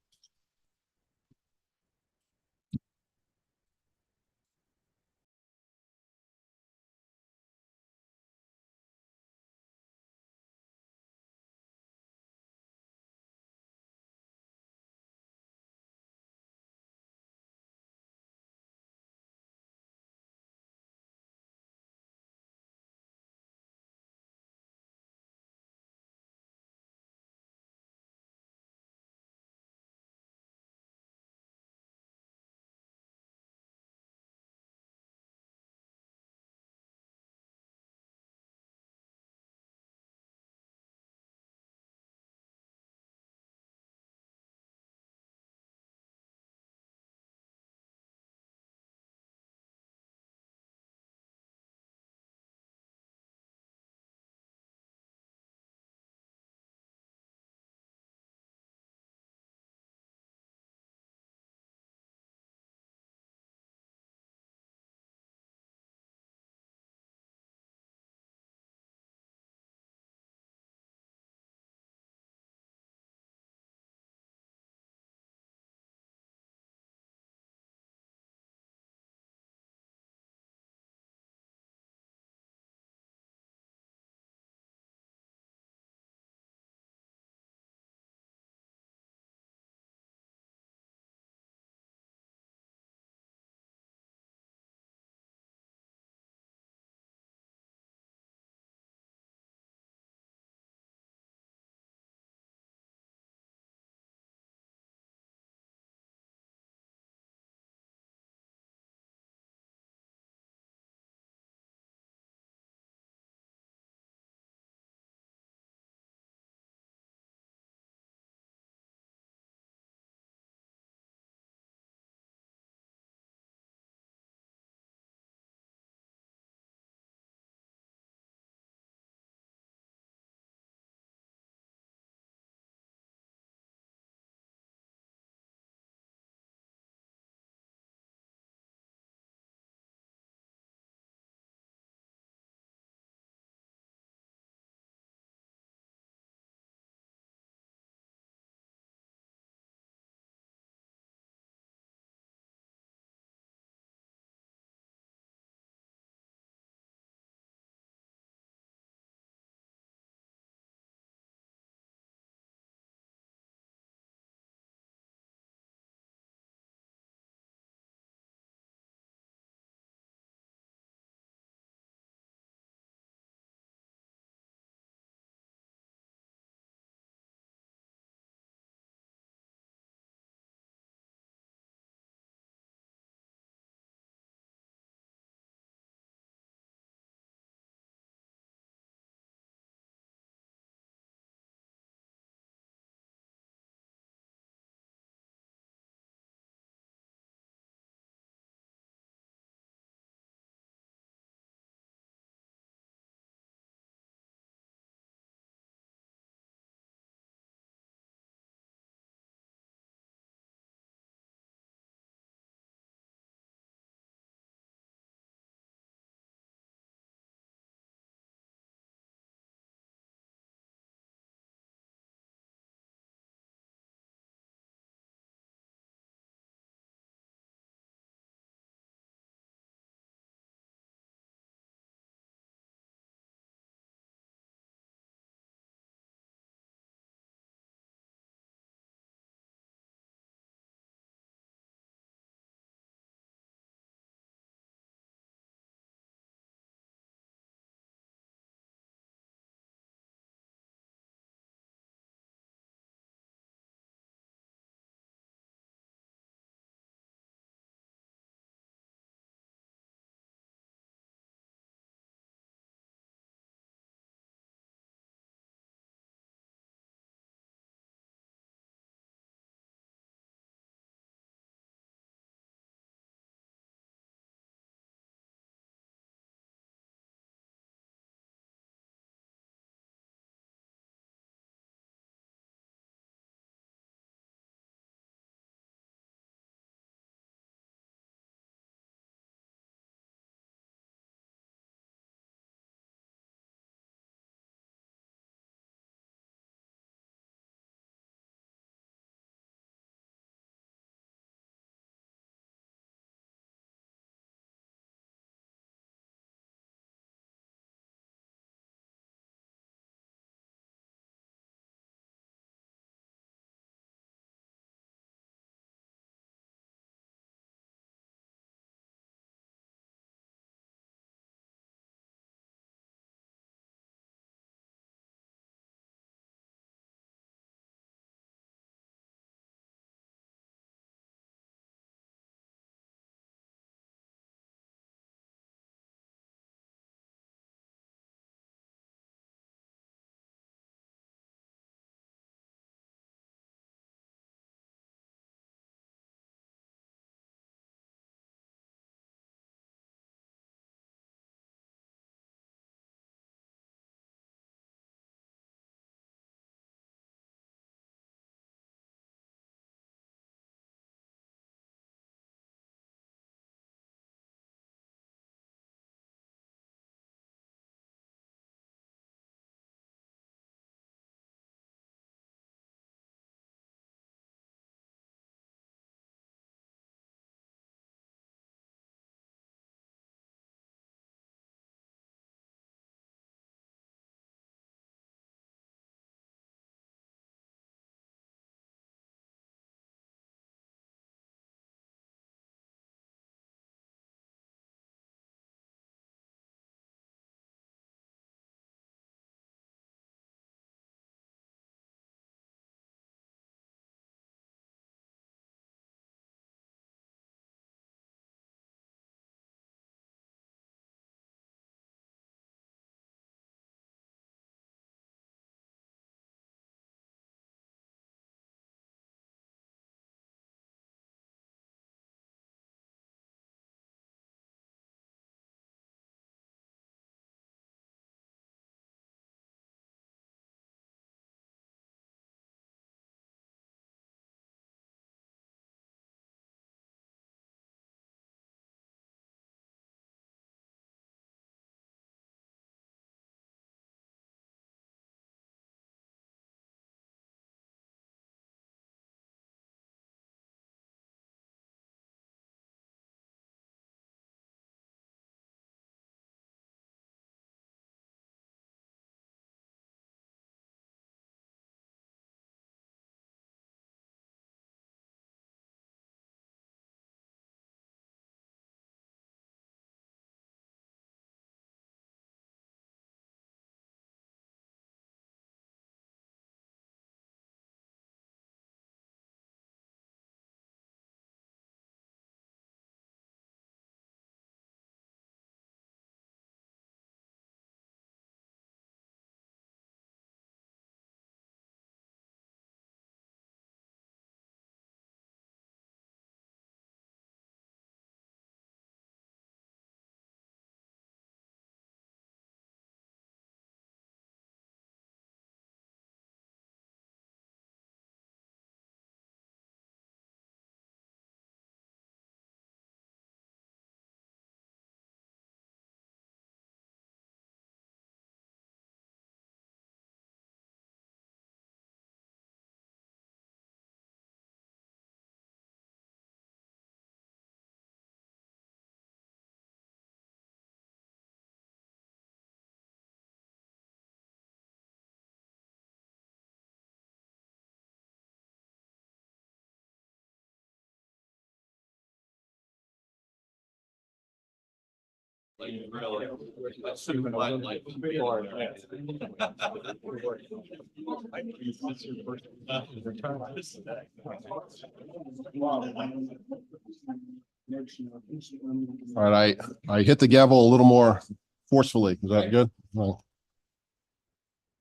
[SPEAKER 1] All right, I hit the gavel a little more forcefully. Is that good? No.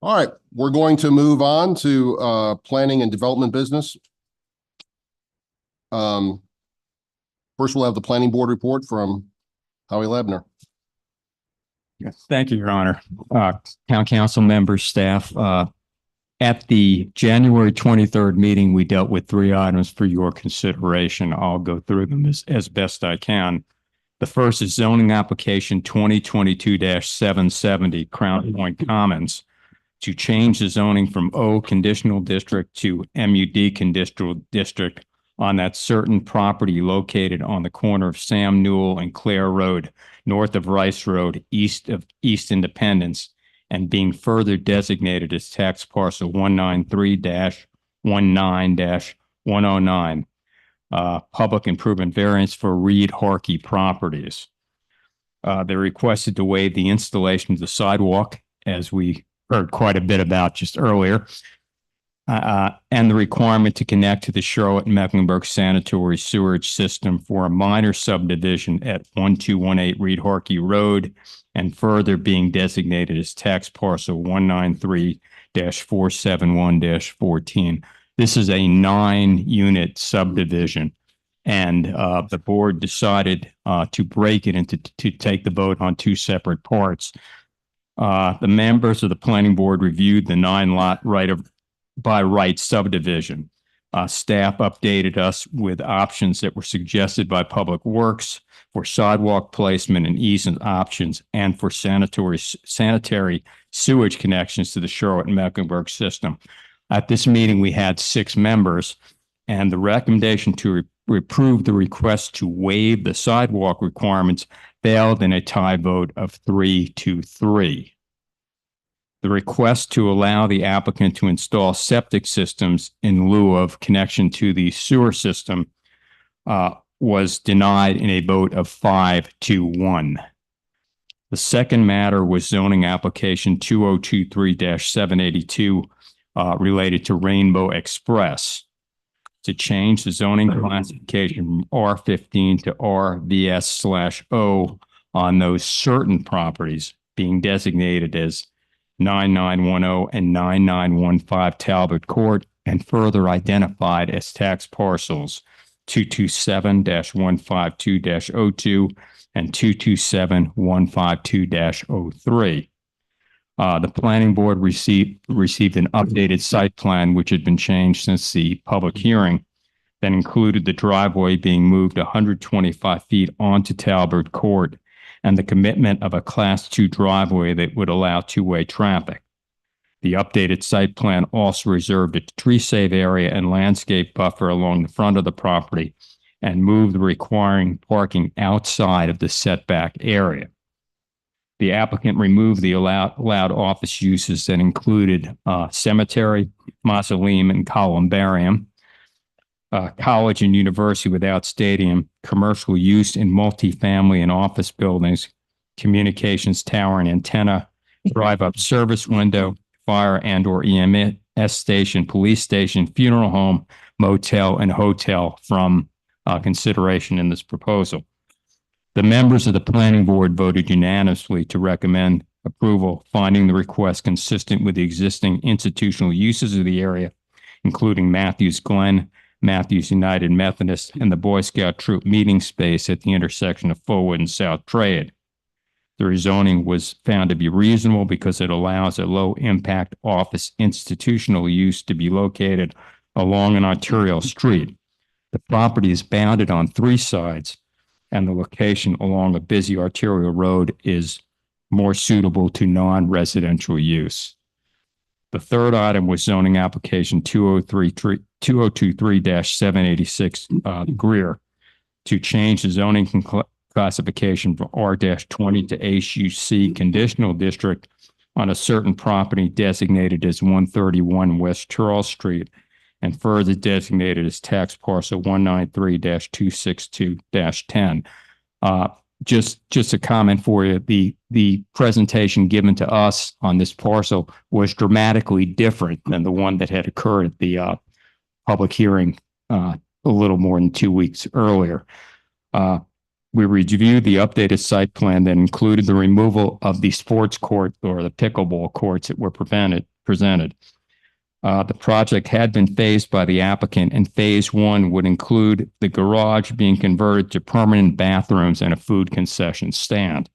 [SPEAKER 1] All right, we're going to move on to planning and development business. First, we'll have the planning board report from Howie Labner.
[SPEAKER 8] Yes, thank you, Your Honor. Town council members, staff, at the January 23rd meeting, we dealt with 3 items for your consideration. I'll go through them as best I can. The first is zoning application 2022-770 Crown Point Commons to change the zoning from O conditional district to MUD conditional district on that certain property located on the corner of Sam Newell and Clare Road, north of Rice Road, east of East Independence, and being further designated as tax parcel 193-19-109, public improvement variance for Reed Harkey Properties. They requested to waive the installation of the sidewalk, as we heard quite a bit about just earlier, and the requirement to connect to the Charlotte-Mecklenburg sanitary sewerage system for a minor subdivision at 1218 Reed Harkey Road, and further being designated as tax parcel 193-471-14. This is a 9-unit subdivision, and the board decided to break it into to take the vote on 2 separate parts. The members of the planning board reviewed the 9-lot by right subdivision. Staff updated us with options that were suggested by Public Works for sidewalk placement and easement options, and for sanitary sewage connections to the Charlotte and Mecklenburg system. At this meeting, we had 6 members, and the recommendation to approve the request to waive the sidewalk requirements failed in a tie vote of 3-3. The request to allow the applicant to install septic systems in lieu of connection to the sewer system was denied in a vote of 5-1. The second matter was zoning application 2023-782 related to Rainbow Express to change the zoning classification from R15 to RVS/O on those certain properties being designated as 9910 and 9915 Talbot Court, and further identified as tax parcels 227-152-02 and 227-152-03. The planning board received an updated site plan, which had been changed since the public hearing, that included the driveway being moved 125 feet onto Talbot Court and the commitment of a Class 2 driveway that would allow 2-way traffic. The updated site plan also reserved a tree save area and landscape buffer along the front of the property and moved requiring parking outside of the setback area. The applicant removed the allowed office uses that included cemetery, mausoleum, and columbarium, college and university without stadium, commercial use in multifamily and office buildings, communications tower and antenna, drive-up service window, fire and/or EMS station, police station, funeral home, motel, and hotel from consideration in this proposal. The members of the planning board voted unanimously to recommend approval, finding the request consistent with the existing institutional uses of the area, including Matthews Glen, Matthews United Methodist, and the Boy Scout Troop meeting space at the intersection of Fullwood and South Trade. The rezoning was found to be reasonable because it allows a low-impact office institutional use to be located along an arterial street. The property is bounded on 3 sides, and the location along a busy arterial road is more suitable to non-residential use. The third item was zoning application 2023-786 Greer to change the zoning classification from R-20 to HUC conditional district on a certain property designated as 131 West Charles Street and further designated as tax parcel 193-262-10. just a comment for you. The presentation given to us on this parcel was dramatically different than the one that had occurred at the public hearing a little more than 2 weeks earlier. We reviewed the updated site plan that included the removal of the sports court or the pickleball courts that were presented. The project had been phased by the applicant, and phase one would include the garage being converted to permanent bathrooms and a food concession stand,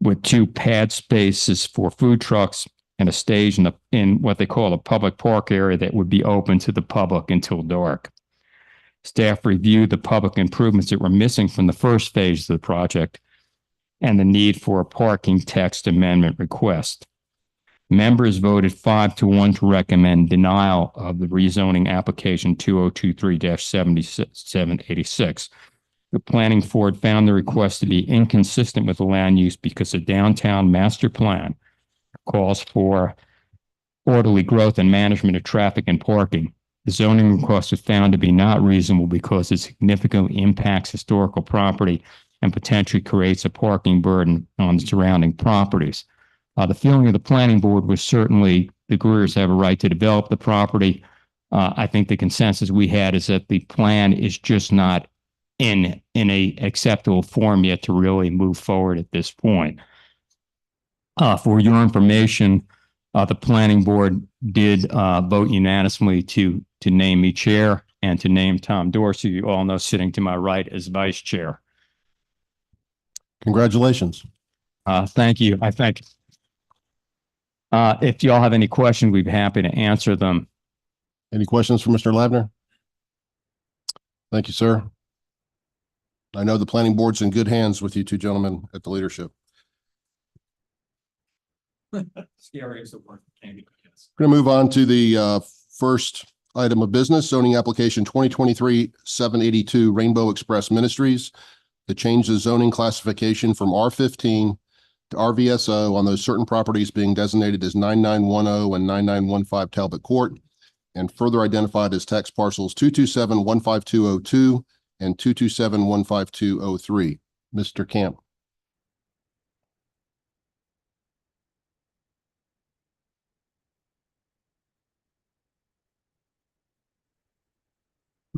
[SPEAKER 8] with 2 pad spaces for food trucks and a stage in what they call a public park area that would be open to the public until dark. Staff reviewed the public improvements that were missing from the first phase of the project and the need for a parking text amendment request. Members voted 5-1 to recommend denial of the rezoning application 2023-7786. The planning board found the request to be inconsistent with the land use because the downtown master plan calls for orderly growth and management of traffic and parking. The zoning request was found to be not reasonable because it significantly impacts historical property and potentially creates a parking burden on the surrounding properties. The feeling of the planning board was certainly the Greers have a right to develop the property. I think the consensus we had is that the plan is just not in a acceptable form yet to really move forward at this point. For your information, the planning board did vote unanimously to name me chair and to name Tom Dorsey, you all know, sitting to my right, as vice chair.
[SPEAKER 1] Congratulations.
[SPEAKER 8] Thank you. I thank. If y'all have any questions, we'd be happy to answer them.
[SPEAKER 1] Any questions for Mr. Labner? Thank you, sir. I know the planning board's in good hands with you two gentlemen at the leadership.
[SPEAKER 8] Scary as the word can be.
[SPEAKER 1] We're going to move on to the first item of business, zoning application 2023-782 Rainbow Express Ministries to change the zoning classification from R15 to RVSO on those certain properties being designated as 9910 and 9915 Talbot Court and further identified as tax parcels 227-15202 and 227-15203. Mr. Camp.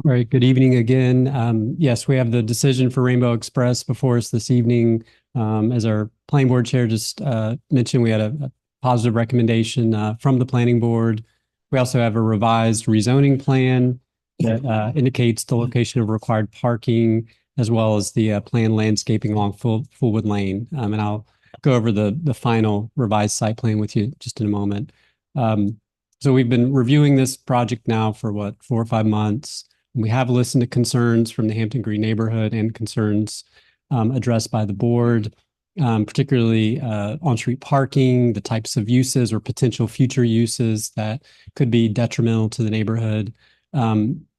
[SPEAKER 6] All right, good evening again. Yes, we have the decision for Rainbow Express before us this evening. As our planning board chair just mentioned, we had a positive recommendation from the planning board. We also have a revised rezoning plan that indicates the location of required parking as well as the planned landscaping along Fullwood Lane. And I'll go over the final revised site plan with you just in a moment. So we've been reviewing this project now for 4 or 5 months. We have listened to concerns from the Hampton Green neighborhood and concerns addressed by the board, particularly on-street parking, the types of uses or potential future uses that could be detrimental to the neighborhood.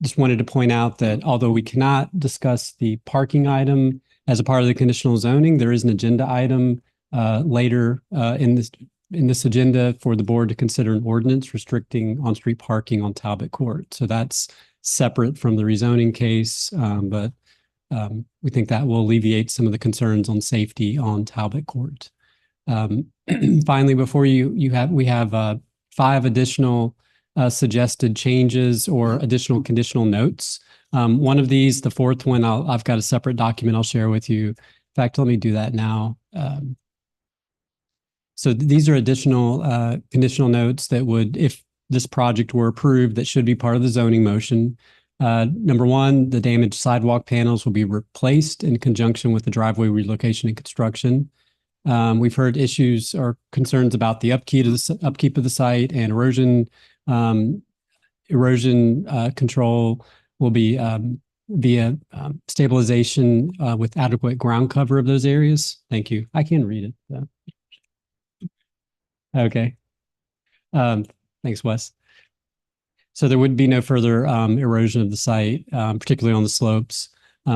[SPEAKER 6] Just wanted to point out that although we cannot discuss the parking item as a part of the conditional zoning, there is an agenda item later in this agenda for the board to consider an ordinance restricting on-street parking on Talbot Court. So that's separate from the rezoning case, but we think that will alleviate some of the concerns on safety on Talbot Court. Finally, before we have 5 additional suggested changes or additional conditional notes. One of these, the 4th one, I've got a separate document I'll share with you. In fact, let me do that now. So these are additional conditional notes that would, if this project were approved, that should be part of the zoning motion. Number 1, the damaged sidewalk panels will be replaced in conjunction with the driveway relocation and construction. We've heard issues or concerns about the upkeep of the site and erosion. Erosion control will be via stabilization with adequate ground cover of those areas. Thank you. I can read it, though. Okay. Thanks, Wes. So there would be no further erosion of the site, particularly on the slopes.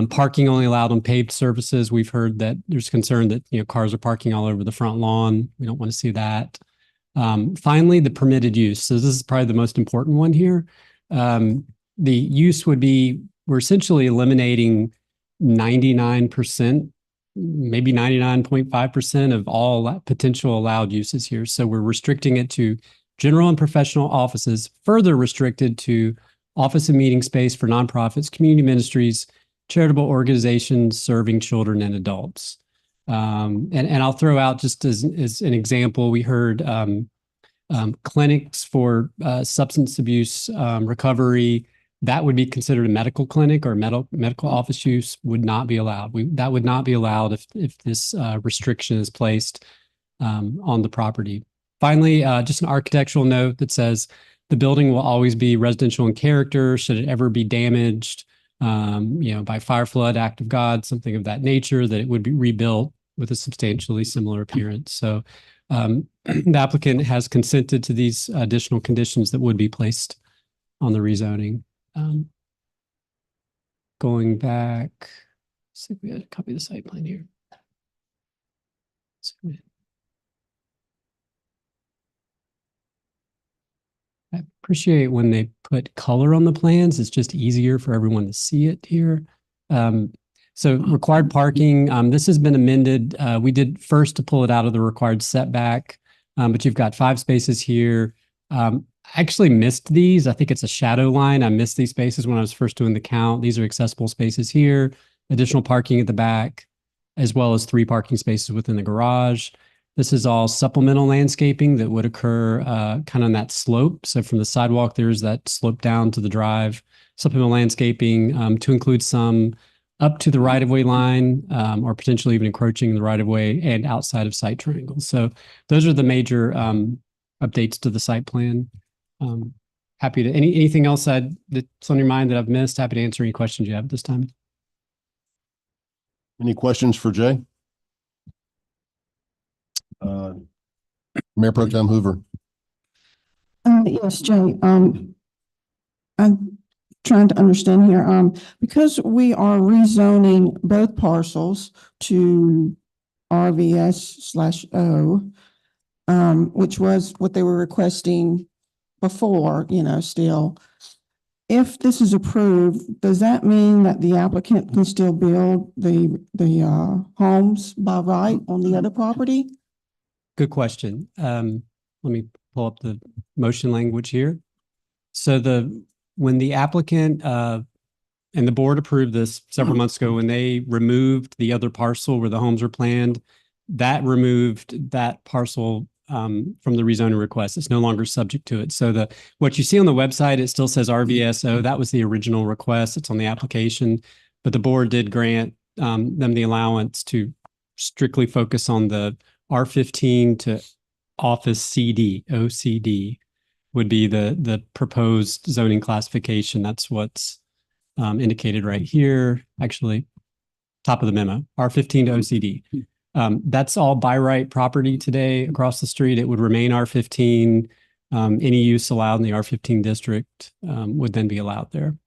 [SPEAKER 6] Parking only allowed on paved surfaces. We've heard that there's concern that cars are parking all over the front lawn. We don't want to see that. Finally, the permitted use. So this is probably the most important one here. The use would be, we're essentially eliminating 99%, maybe 99.5% of all potential allowed uses here. So we're restricting it to general and professional offices, further restricted to office and meeting space for nonprofits, community ministries, charitable organizations serving children and adults. And I'll throw out just as an example, we heard clinics for substance abuse recovery. That would be considered a medical clinic, or medical office use would not be allowed. That would not be allowed if this restriction is placed on the property. Finally, just an architectural note that says the building will always be residential in character. Should it ever be damaged, by fire, flood, act of God, something of that nature, that it would be rebuilt with a substantially similar appearance. So the applicant has consented to these additional conditions that would be placed on the rezoning. Going back, let's see if we had a copy of the site plan here. I appreciate when they put color on the plans. It's just easier for everyone to see it here. So required parking, this has been amended. We did first to pull it out of the required setback, but you've got 5 spaces here. I actually missed these. I think it's a shadow line. I missed these spaces when I was first doing the count. These are accessible spaces here, additional parking at the back, as well as 3 parking spaces within the garage. This is all supplemental landscaping that would occur kind of on that slope. So from the sidewalk, there's that slope down to the drive. Supplemental landscaping to include some up to the right-of-way line, or potentially even encroaching the right-of-way and outside of site triangles. So those are the major updates to the site plan. Happy to, anything else that's on your mind that I've missed? Happy to answer any questions you have at this time.
[SPEAKER 1] Any questions for Jay? Mayor Pro Tem Hoover.
[SPEAKER 2] Yes, Jay. I'm trying to understand here. Because we are rezoning both parcels to RVS/O, which was what they were requesting before, still. If this is approved, does that mean that the applicant can still build the homes by right on the other property?
[SPEAKER 6] Good question. Let me pull up the motion language here. So when the applicant and the board approved this several months ago, when they removed the other parcel where the homes were planned, that removed that parcel from the rezoning request. It's no longer subject to it. So what you see on the website, it still says RVSO. That was the original request. It's on the application, but the board did grant them the allowance to strictly focus on the R15 to Office CD, OCD would be the proposed zoning classification. That's what's indicated right here. Actually, top of the memo, R15 to OCD. That's all by right property today across the street. It would remain R15. Any use allowed in the R15 district would then be allowed there.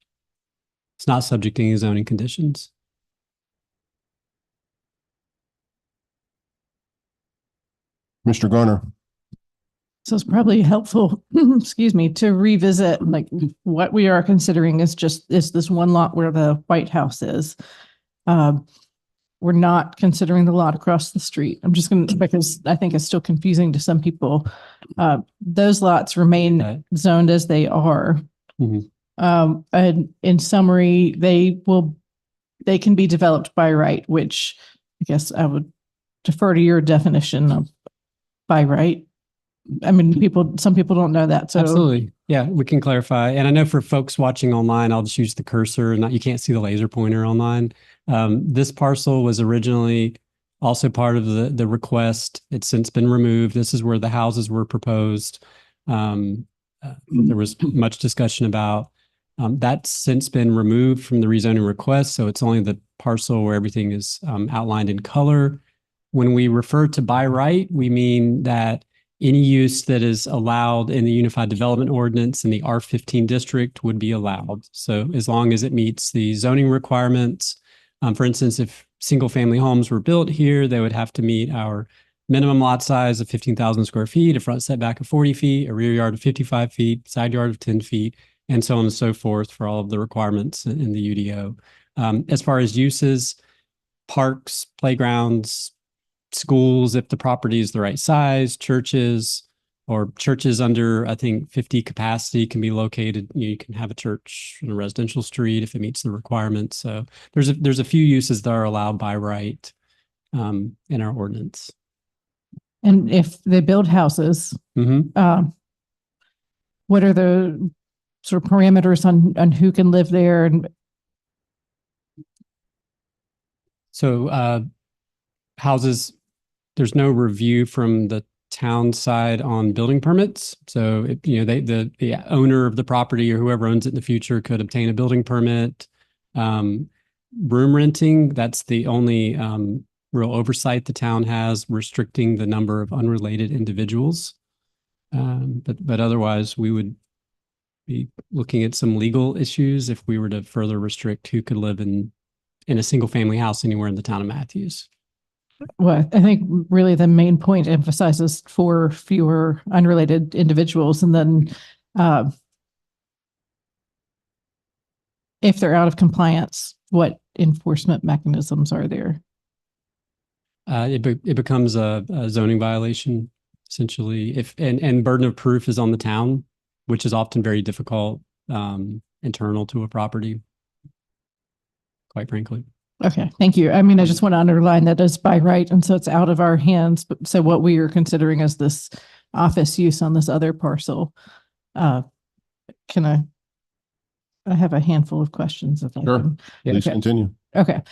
[SPEAKER 6] It's not subject to any zoning conditions.
[SPEAKER 1] Mr. Garner.
[SPEAKER 15] So it's probably helpful, excuse me, to revisit like what we are considering is this one lot where the White House is. We're not considering the lot across the street. I'm just going to, because I think it's still confusing to some people. Those lots remain zoned as they are. Mm-hmm. And in summary, they can be developed by right, which I guess I would defer to your definition of by right. I mean, some people don't know that. So
[SPEAKER 6] absolutely. Yeah, we can clarify. And I know for folks watching online, I'll just use the cursor and you can't see the laser pointer online. This parcel was originally also part of the request. It's since been removed. This is where the houses were proposed. There was much discussion about that's since been removed from the rezoning request. So it's only the parcel where everything is outlined in color. When we refer to by right, we mean that any use that is allowed in the Unified Development Ordinance in the R15 district would be allowed. So as long as it meets the zoning requirements, for instance, if single family homes were built here, they would have to meet our minimum lot size of 15,000 square feet, a front setback of 40 feet, a rear yard of 55 feet, side yard of 10 feet, and so on and so forth for all of the requirements in the UDO. As far as uses, parks, playgrounds, schools, if the property is the right size, churches, or churches under, I think, 50 capacity can be located. You can have a church in a residential street if it meets the requirements. So there's a few uses that are allowed by right in our ordinance.
[SPEAKER 15] And if they build houses, what are the sort of parameters on who can live there? And
[SPEAKER 6] so houses, there's no review from the town side on building permits. So the owner of the property or whoever owns it in the future could obtain a building permit. Room renting, that's the only real oversight the town has, restricting the number of unrelated individuals. But otherwise, we would be looking at some legal issues if we were to further restrict who could live in a single family house anywhere in the town of Matthews.
[SPEAKER 15] well, I think really the main point emphasizes for fewer unrelated individuals. And then if they're out of compliance, what enforcement mechanisms are there?
[SPEAKER 6] It becomes a zoning violation, essentially. And burden of proof is on the town, which is often very difficult internal to a property, quite frankly.
[SPEAKER 15] Okay, thank you. I mean, I just want to underline that as by right, and so it's out of our hands. But so what we are considering as this office use on this other parcel, can I have a handful of questions if I
[SPEAKER 1] Sure.
[SPEAKER 15] can?
[SPEAKER 1] Please continue.
[SPEAKER 15] Okay.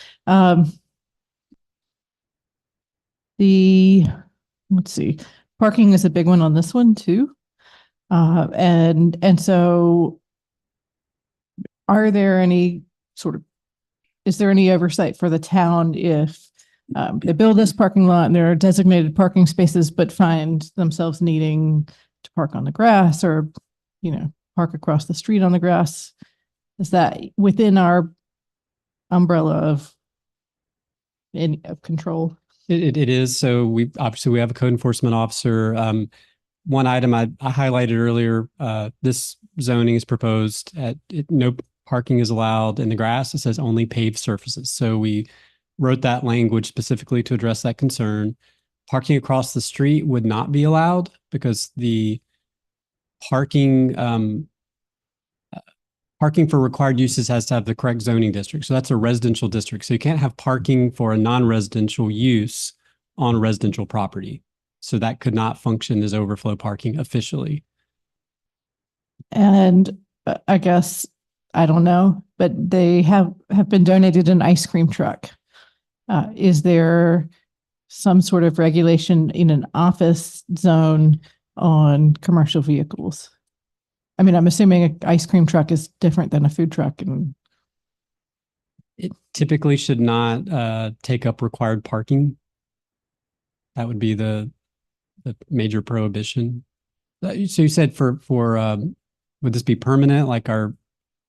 [SPEAKER 15] Let's see, parking is a big one on this one too. And so is there any oversight for the town if they build this parking lot and there are designated parking spaces, but find themselves needing to park on the grass or, park across the street on the grass? Is that within our umbrella of control?
[SPEAKER 6] It is. So we have a code enforcement officer. One item I highlighted earlier, this zoning is proposed no parking is allowed in the grass. It says only paved surfaces. So we wrote that language specifically to address that concern. Parking across the street would not be allowed because the parking for required uses has to have the correct zoning district. So that's a residential district. So you can't have parking for a non-residential use on a residential property. So that could not function as overflow parking officially.
[SPEAKER 15] And I guess, I don't know, but they have been donated an ice cream truck. Is there some sort of regulation in an office zone on commercial vehicles? I mean, I'm assuming an ice cream truck is different than a food truck. And
[SPEAKER 6] it typically should not take up required parking. That would be the major prohibition. So you said for would this be permanent, like our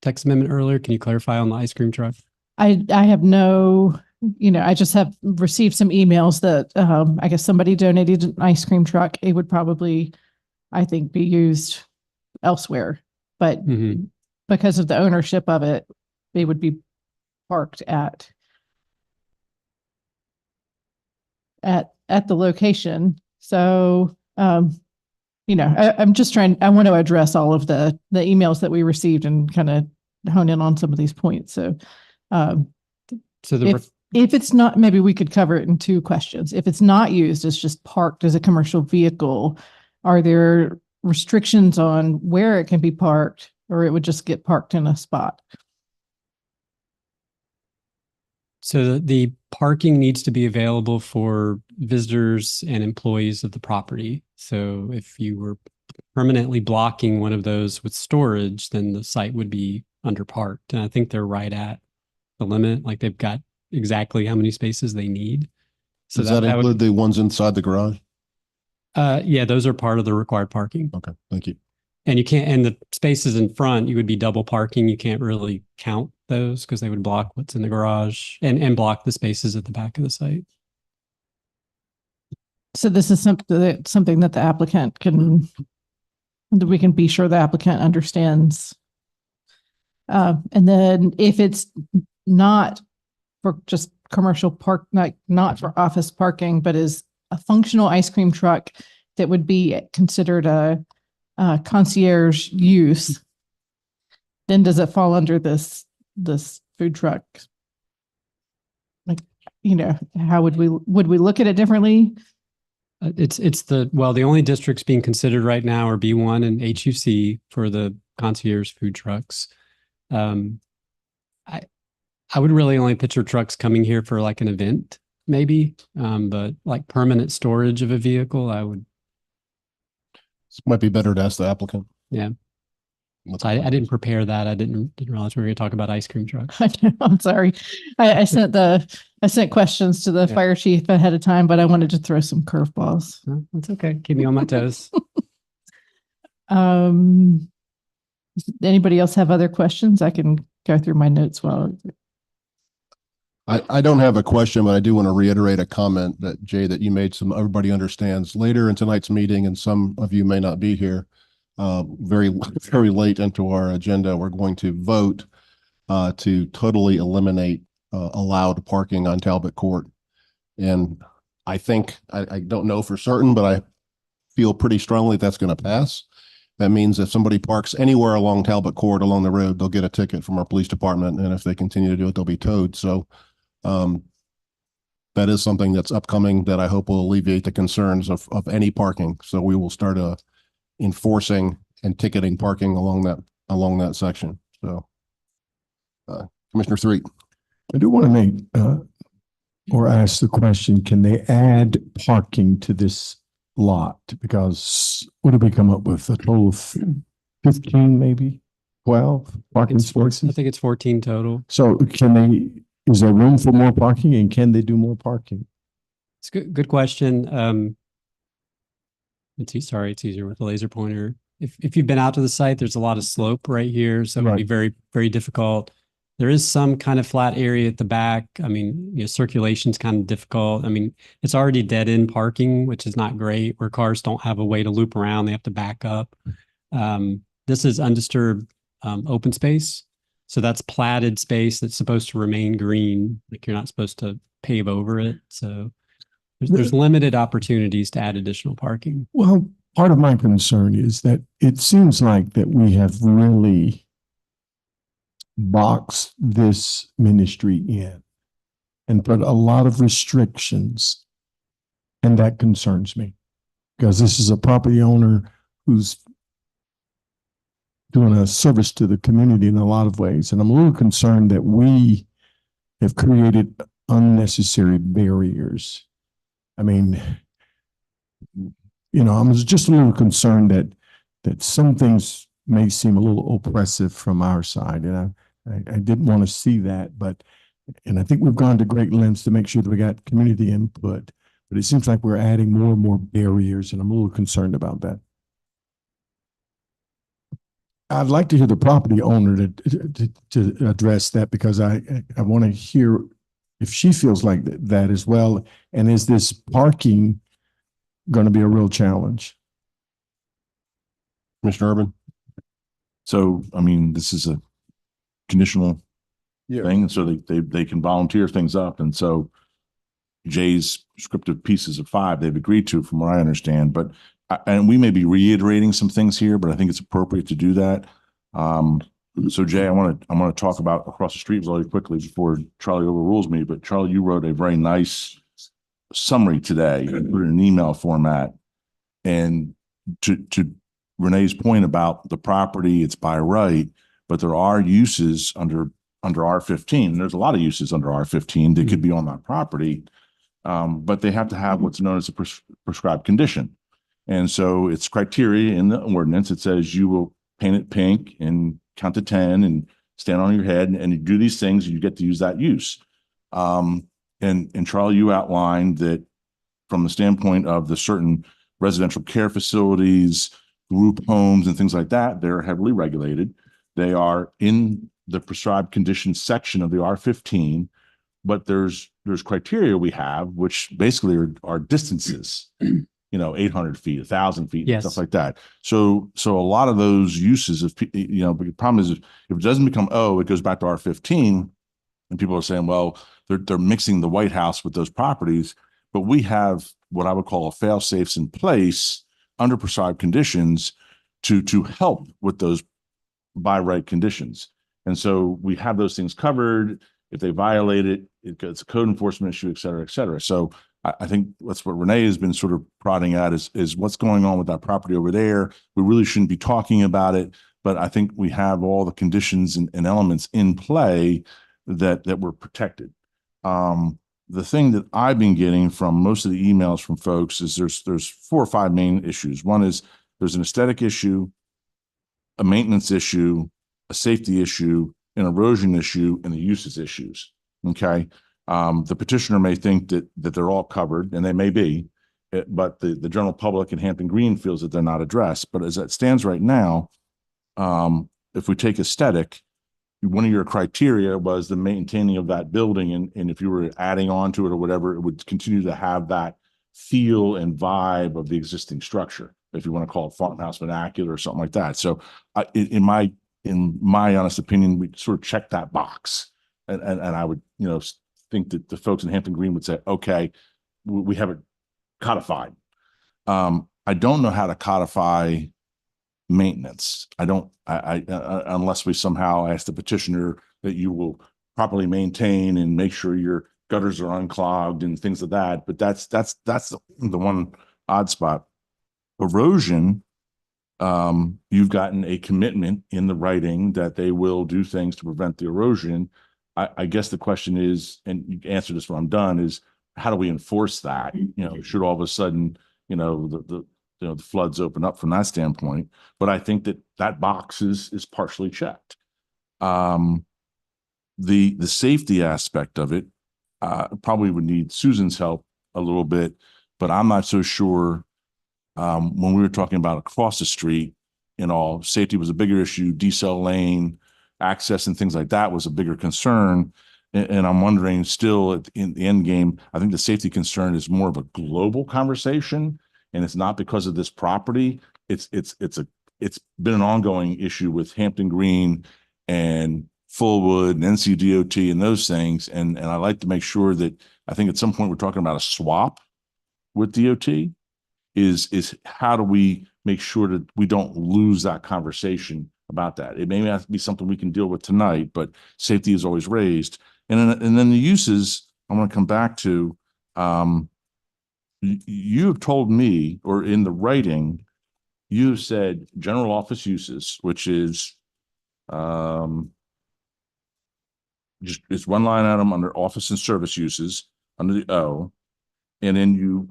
[SPEAKER 6] text amendment earlier? Can you clarify on the ice cream truck?
[SPEAKER 15] I have no, I just have received some emails that I guess somebody donated an ice cream truck. It would probably, I think, be used elsewhere, but because of the ownership of it, they would be parked at the location. So, I'm just I want to address all of the emails that we received and kind of hone in on some of these points. So, if it's not, maybe we could cover it in two questions. If it's not used, it's just parked as a commercial vehicle, are there restrictions on where it can be parked, or it would just get parked in a spot?
[SPEAKER 6] So the parking needs to be available for visitors and employees of the property. So if you were permanently blocking one of those with storage, then the site would be underparked. And I think they're right at the limit. Like they've got exactly how many spaces they need. So
[SPEAKER 1] does that include the ones inside the garage?
[SPEAKER 6] Yeah, those are part of the required parking.
[SPEAKER 1] Okay, thank you.
[SPEAKER 6] And the spaces in front, you would be double parking. You can't really count those because they would block what's in the garage and block the spaces at the back of the site.
[SPEAKER 15] So this is something that the applicant that we can be sure the applicant understands. And then if it's not for just commercial park, like not for office parking, but is a functional ice cream truck that would be considered a concierge use, then does it fall under this food truck? Like, how would we look at it differently?
[SPEAKER 6] The only districts being considered right now are B1 and HUC for the concierge food trucks. I would really only picture trucks coming here for like an event, maybe, but like permanent storage of a vehicle, I would.
[SPEAKER 1] This might be better to ask the applicant.
[SPEAKER 6] Yeah. I didn't prepare that. I didn't realize we were going to talk about ice cream trucks.
[SPEAKER 15] I'm sorry. I sent questions to the fire chief ahead of time, but I wanted to throw some curveballs.
[SPEAKER 6] That's okay. Keep me on my toes.
[SPEAKER 15] Anybody else have other questions? I can go through my notes while.
[SPEAKER 1] I don't have a question, but I do want to reiterate a comment that, Jay, that you made, so everybody understands. Later in tonight's meeting, and some of you may not be here, very late into our agenda, we're going to vote to totally eliminate allowed parking on Talbot Court. And I think, I don't know for certain, but I feel pretty strongly that's going to pass. That means if somebody parks anywhere along Talbot Court along the road, they'll get a ticket from our police department. And if they continue to do it, they'll be towed. So that is something that's upcoming that I hope will alleviate the concerns of any parking. So we will start enforcing and ticketing parking along that section. So Commissioner Threet.
[SPEAKER 11] I do want to make or ask the question, can they add parking to this lot? Because what did we come up with? A total of 15, maybe 12 parking spaces?
[SPEAKER 6] I think it's 14 total.
[SPEAKER 11] So is there room for more parking, and can they do more parking?
[SPEAKER 6] It's good question. It's easier with the laser pointer. If you've been out to the site, there's a lot of slope right here. So it would be very, very difficult. There is some kind of flat area at the back. I mean, circulation's kind of difficult. I mean, it's already dead end parking, which is not great, where cars don't have a way to loop around. They have to back up. This is undisturbed open space. So that's platted space that's supposed to remain green. Like you're not supposed to pave over it. So there's limited opportunities to add additional parking.
[SPEAKER 11] Well, part of my concern is that it seems like that we have really boxed this ministry in and put a lot of restrictions. And that concerns me, because this is a property owner who's doing a service to the community in a lot of ways. And I'm a little concerned that we have created unnecessary barriers. I mean, I'm just a little concerned that some things may seem a little oppressive from our side. And I didn't want to see that, and I think we've gone to great lengths to make sure that we got community input, but it seems like we're adding more and more barriers, and I'm a little concerned about that. I'd like to hear the property owner to address that, because I want to hear if she feels like that as well. And is this parking going to be a real challenge?
[SPEAKER 1] Mr. Urban.
[SPEAKER 13] So, I mean, this is a conditional thing, and so they can volunteer things up. And so Jay's prescriptive pieces of 5 they've agreed to, from what I understand. But and we may be reiterating some things here, but I think it's appropriate to do that. So Jay, I want to talk about across the street really quickly before Charlie overrules me. But Charlie, you wrote a very nice summary today, put it in an email format, and to Renee's point about the property, it's by right, but there are uses under R15. There's a lot of uses under R15 that could be on that property, but they have to have what's known as a prescribed condition. And so it's criteria in the ordinance. It says you will paint it pink and count to 10 and stand on your head, and you do these things, and you get to use that use. And Charlie, you outlined that from the standpoint of the certain residential care facilities, group homes, and things like that, they're heavily regulated. They are in the prescribed conditions section of the R15, but there's criteria we have, which basically are distances, 800 feet, 1,000 feet, stuff like that. So a lot of those uses of, but the problem is if it doesn't become O, it goes back to R15. And people are saying, well, they're mixing the White House with those properties, but we have what I would call a fail safes in place under prescribed conditions to help with those by right conditions. And so we have those things covered. If they violate it, it's a code enforcement issue, et cetera, et cetera. So I think that's what Renee has been sort of prodding at is what's going on with that property over there. We really shouldn't be talking about it, but I think we have all the conditions and elements in play that we're protected. The thing that I've been getting from most of the emails from folks is there's 4 or 5 main issues. One is there's an aesthetic issue, a maintenance issue, a safety issue, an erosion issue, and the uses issues. Okay. The petitioner may think that they're all covered, and they may be, but the general public in Hampton Green feels that they're not addressed. But as it stands right now, if we take aesthetic, one of your criteria was the maintaining of that building, and if you were adding on to it or whatever, it would continue to have that feel and vibe of the existing structure, if you want to call it farmhouse vernacular or something like that. So in my honest opinion, we sort of check that box. And I would, think that the folks in Hampton Green would say, okay, we have it codified. I don't know how to codify maintenance. Unless we somehow ask the petitioner that you will properly maintain and make sure your gutters are unclogged and things like that. But that's the one odd spot. Erosion, you've gotten a commitment in the writing that they will do things to prevent the erosion. I guess the question is, and you answer this when I'm done, is how do we enforce that? Should all of a sudden, the floods open up from that standpoint? But I think that box is partially checked. The safety aspect of it probably would need Susan's help a little bit, but I'm not so sure. When we were talking about across the street, safety was a bigger issue, decel lane, access and things like that was a bigger concern. And I'm wondering still in the end game, I think the safety concern is more of a global conversation, and it's not because of this property. It's been an ongoing issue with Hampton Green and Fullwood and NCDOT and those things. And I like to make sure that I think at some point we're talking about a swap with DOT is how do we make sure that we don't lose that conversation about that. It may not be something we can deal with tonight, but safety is always raised. And then the uses, I want to come back to, you have told me, or in the writing, you said general office uses, which is just it's one line item under office and service uses under the O, and then you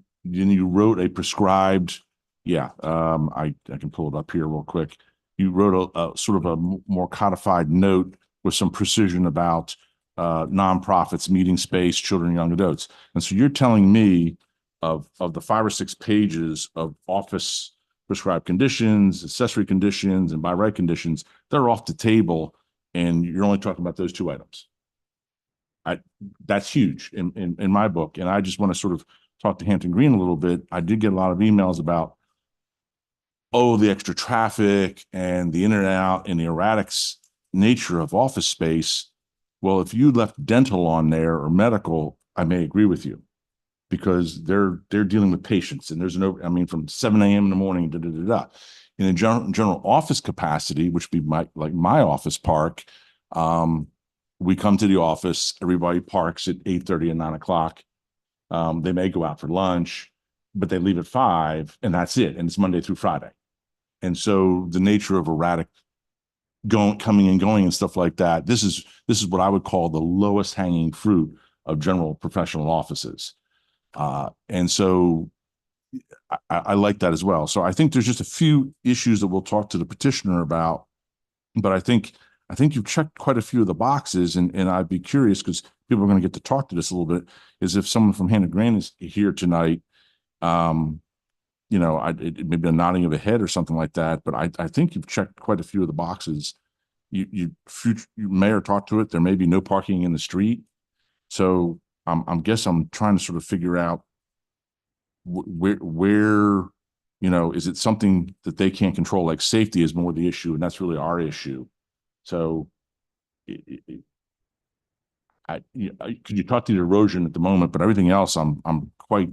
[SPEAKER 13] wrote a prescribed, I can pull it up here real quick. You wrote a sort of a more codified note with some precision about nonprofits, meeting space, children, and young adults. And so you're telling me of the 5 or 6 pages of office prescribed conditions, accessory conditions, and by right conditions, they're off the table, and you're only talking about those 2 items. That's huge in my book. And I just want to sort of talk to Hampton Green a little bit. I did get a lot of emails about, the extra traffic and the in and out and the erratic nature of office space. Well, if you left dental on there or medical, I may agree with you, because they're dealing with patients, and there's from 7 a.m. in the morning, In a general office capacity, which would be like my office park, we come to the office, everybody parks at 8:30 and 9 o'clock. They may go out for lunch, but they leave at 5, and that's it. And it's Monday through Friday. And so the nature of erratic coming and going and stuff like that, this is what I would call the lowest hanging fruit of general professional offices. And so I like that as well. So I think there's just a few issues that we'll talk to the petitioner about, but I think you've checked quite a few of the boxes, and I'd be curious, because people are going to get to talk to this a little bit, is if someone from Hampton Green is here tonight, maybe a nodding of a head or something like that. But I think you've checked quite a few of the boxes. You may or talk to it. There may be no parking in the street. So I'm trying to sort of figure out where, is it something that they can't control? Like safety is more the issue, and that's really our issue. So could you talk to the erosion at the moment, but everything else I'm quite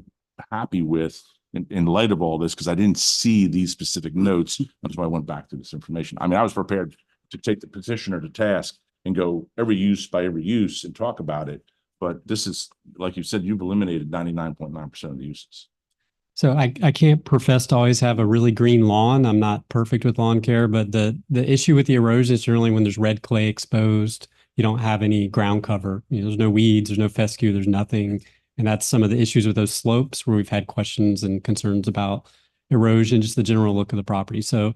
[SPEAKER 13] happy with in light of all this, because I didn't see these specific notes. That's why I went back to this information. I mean, I was prepared to take the petitioner to task and go every use by every use and talk about it. But this is, like you said, you've eliminated 99.9% of the uses.
[SPEAKER 6] So I can't profess to always have a really green lawn. I'm not perfect with lawn care, but the issue with the erosion is generally when there's red clay exposed, you don't have any ground cover. You know, there's no weeds, there's no fescue, there's nothing. And that's some of the issues with those slopes where we've had questions and concerns about erosion, just the general look of the property. So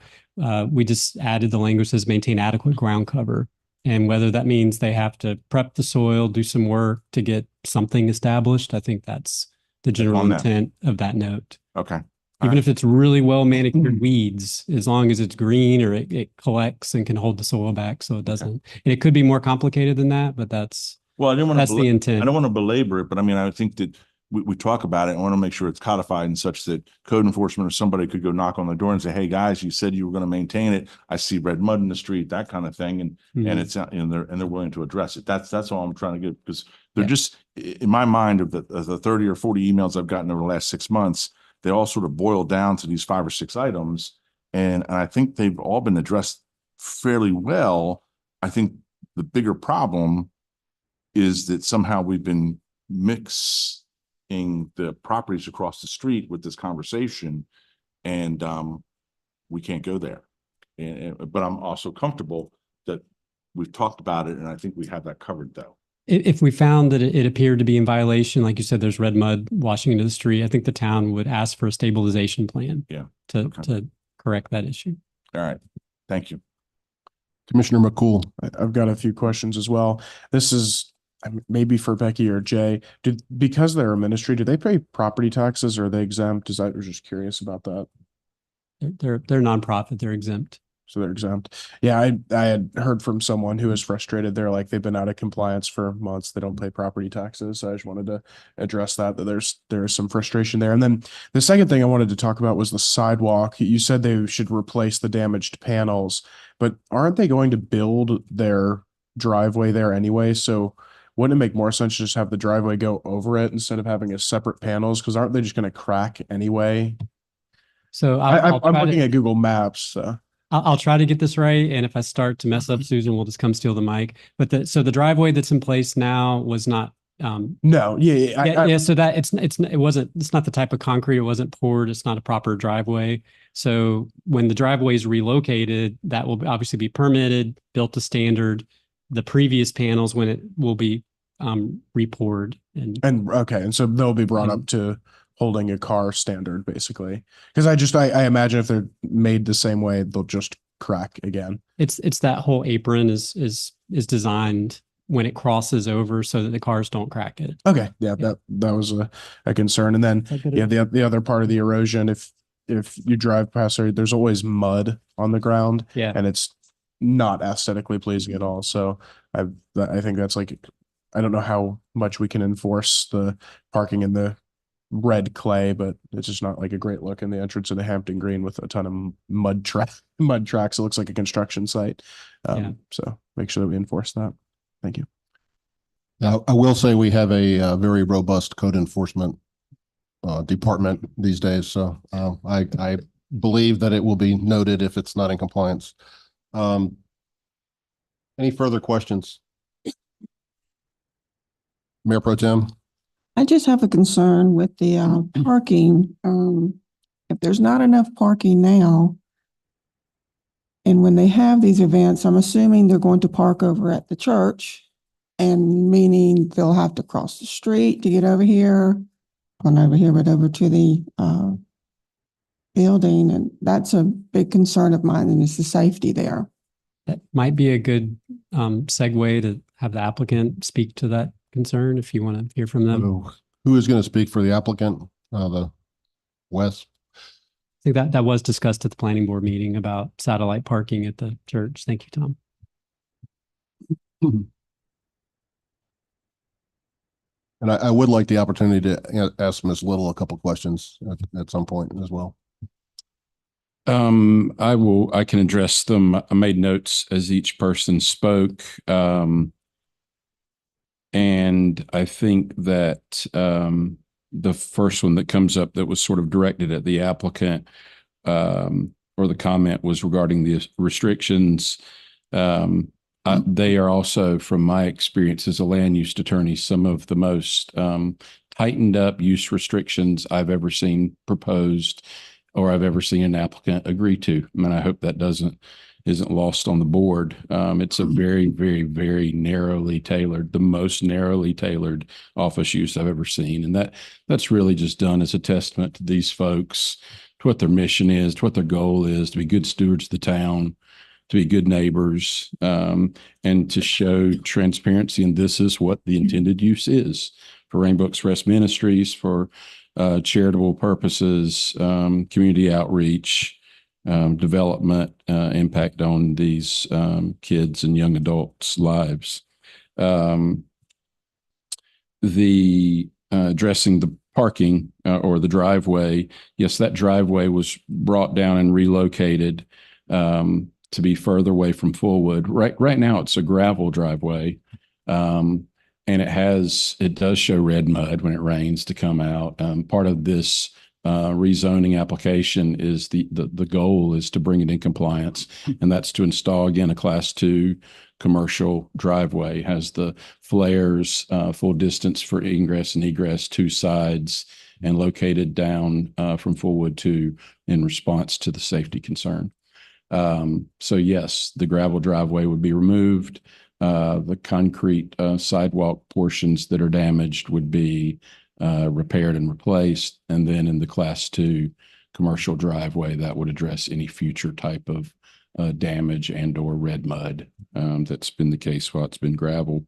[SPEAKER 6] we just added the language that says maintain adequate ground cover. And whether that means they have to prep the soil, do some work to get something established, I think that's the general intent of that note.
[SPEAKER 13] Okay.
[SPEAKER 6] Even if it's really well manicured weeds, as long as it's green or it collects and can hold the soil back so it doesn't. And it could be more complicated than that, but that's the intent.
[SPEAKER 13] I don't want to belabor it, but I mean, I think that we talk about it. I want to make sure it's codified and such that code enforcement or somebody could go knock on the door and say, "Hey guys, you said you were going to maintain it. I see red mud in the street," that kind of thing, and it's and they're willing to address it. That's all I'm trying to get, because they're just, in my mind, of the 30 or 40 emails I've gotten over the last 6 months, they all sort of boil down to these 5 or 6 items, and I think they've all been addressed fairly well. I think the bigger problem is that somehow we've been mixing the properties across the street with this conversation, and we can't go there. But I'm also comfortable that we've talked about it, and I think we have that covered, though.
[SPEAKER 6] If we found that it appeared to be in violation, like you said, there's red mud washing into the street, I think the town would ask for a stabilization plan to correct that issue.
[SPEAKER 13] All right. Thank you.
[SPEAKER 1] Commissioner McCool.
[SPEAKER 4] I've got a few questions as well. This is maybe for Becky or Jay. Because they're a ministry, do they pay property taxes, or are they exempt? I was just curious about that.
[SPEAKER 6] They're nonprofit, they're exempt.
[SPEAKER 4] So they're exempt. Yeah, I had heard from someone who was frustrated. They're like, they've been out of compliance for months. They don't pay property taxes. So I just wanted to address that there's some frustration there. And then the second thing I wanted to talk about was the sidewalk. You said they should replace the damaged panels, but aren't they going to build their driveway there anyway? So wouldn't it make more sense to just have the driveway go over it instead of having a separate panels? Because aren't they just going to crack anyway?
[SPEAKER 6] So
[SPEAKER 4] I'm looking at Google Maps. So.
[SPEAKER 6] I'll try to get this right, and if I start to mess up, Susan will just come steal the mic. But the driveway that's in place now was not.
[SPEAKER 4] No, yeah.
[SPEAKER 6] So that it's not the type of concrete. It wasn't poured. It's not a proper driveway. So when the driveway is relocated, that will obviously be permitted, built to standard. The previous panels, when it will be repoured
[SPEAKER 4] and so they'll be brought up to holding a car standard, basically. Because I imagine if they're made the same way, they'll just crack again.
[SPEAKER 6] It's that whole apron is designed when it crosses over so that the cars don't crack it.
[SPEAKER 4] Okay, yeah. That was a concern. And then the other part of the erosion, if you drive past there, there's always mud on the ground, and it's not aesthetically pleasing at all. So I think that's like, I don't know how much we can enforce the parking in the red clay, but it's just not like a great look in the entrance of the Hampton Green with a ton of mud tracks. It looks like a construction site. So make sure that we enforce that. Thank you.
[SPEAKER 1] Now, I will say we have a very robust code enforcement department these days. So I believe that it will be noted if it's not in compliance. Any further questions? Mayor Pro Tem?
[SPEAKER 2] I just have a concern with the parking. If there's not enough parking now, and when they have these events, I'm assuming they're going to park over at the church, and meaning they'll have to cross the street to get over here, not over here, but over to the building. And that's a big concern of mine, and it's the safety there.
[SPEAKER 6] That might be a good segue to have the applicant speak to that concern if you want to hear from them.
[SPEAKER 1] Who is going to speak for the applicant? The Wes?
[SPEAKER 6] I think that was discussed at the planning board meeting about satellite parking at the church. Thank you, Tom.
[SPEAKER 1] And I would like the opportunity to ask Ms. Little a couple questions at some point as well.
[SPEAKER 12] I can address them. I made notes as each person spoke. And I think that the first one that comes up that was sort of directed at the applicant, or the comment, was regarding the restrictions. They are also, from my experience as a land use attorney, some of the most tightened up use restrictions I've ever seen proposed or I've ever seen an applicant agree to. I mean, I hope that isn't lost on the board. It's a very, very, very narrowly tailored, the most narrowly tailored office use I've ever seen. And that's really just done as a testament to these folks, to what their mission is, to what their goal is, to be good stewards of the town, to be good neighbors, and to show transparency. And this is what the intended use is for Rainbow Express Ministries, for charitable purposes, community outreach, development, impact on these kids and young adults' lives. The addressing the parking or the driveway, yes, that driveway was brought down and relocated to be further away from Fullwood. Right now, it's a gravel driveway. And it does show red mud when it rains to come out. Part of this rezoning application is the goal is to bring it in compliance, and that's to install, again, a Class 2 commercial driveway. Has the flares, full distance for ingress and egress, 2 sides, and located down from Fullwood 2 in response to the safety concern. So yes, the gravel driveway would be removed. The concrete sidewalk portions that are damaged would be repaired and replaced. And then in the Class 2 commercial driveway, that would address any future type of damage and or red mud. That's been the case while it's been gravel.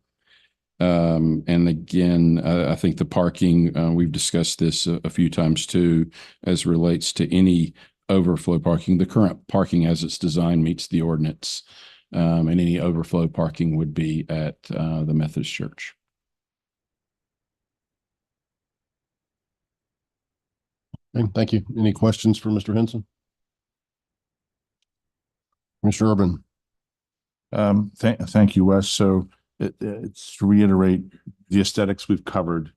[SPEAKER 12] And again, I think the parking, we've discussed this a few times too, as relates to any overflow parking. The current parking as it's designed meets the ordinance. And any overflow parking would be at the Methodist Church.
[SPEAKER 1] Okay, thank you. Any questions for Mr. Henson? Mr. Urban.
[SPEAKER 13] Thank you, Wes. So it's to reiterate, the aesthetics we've covered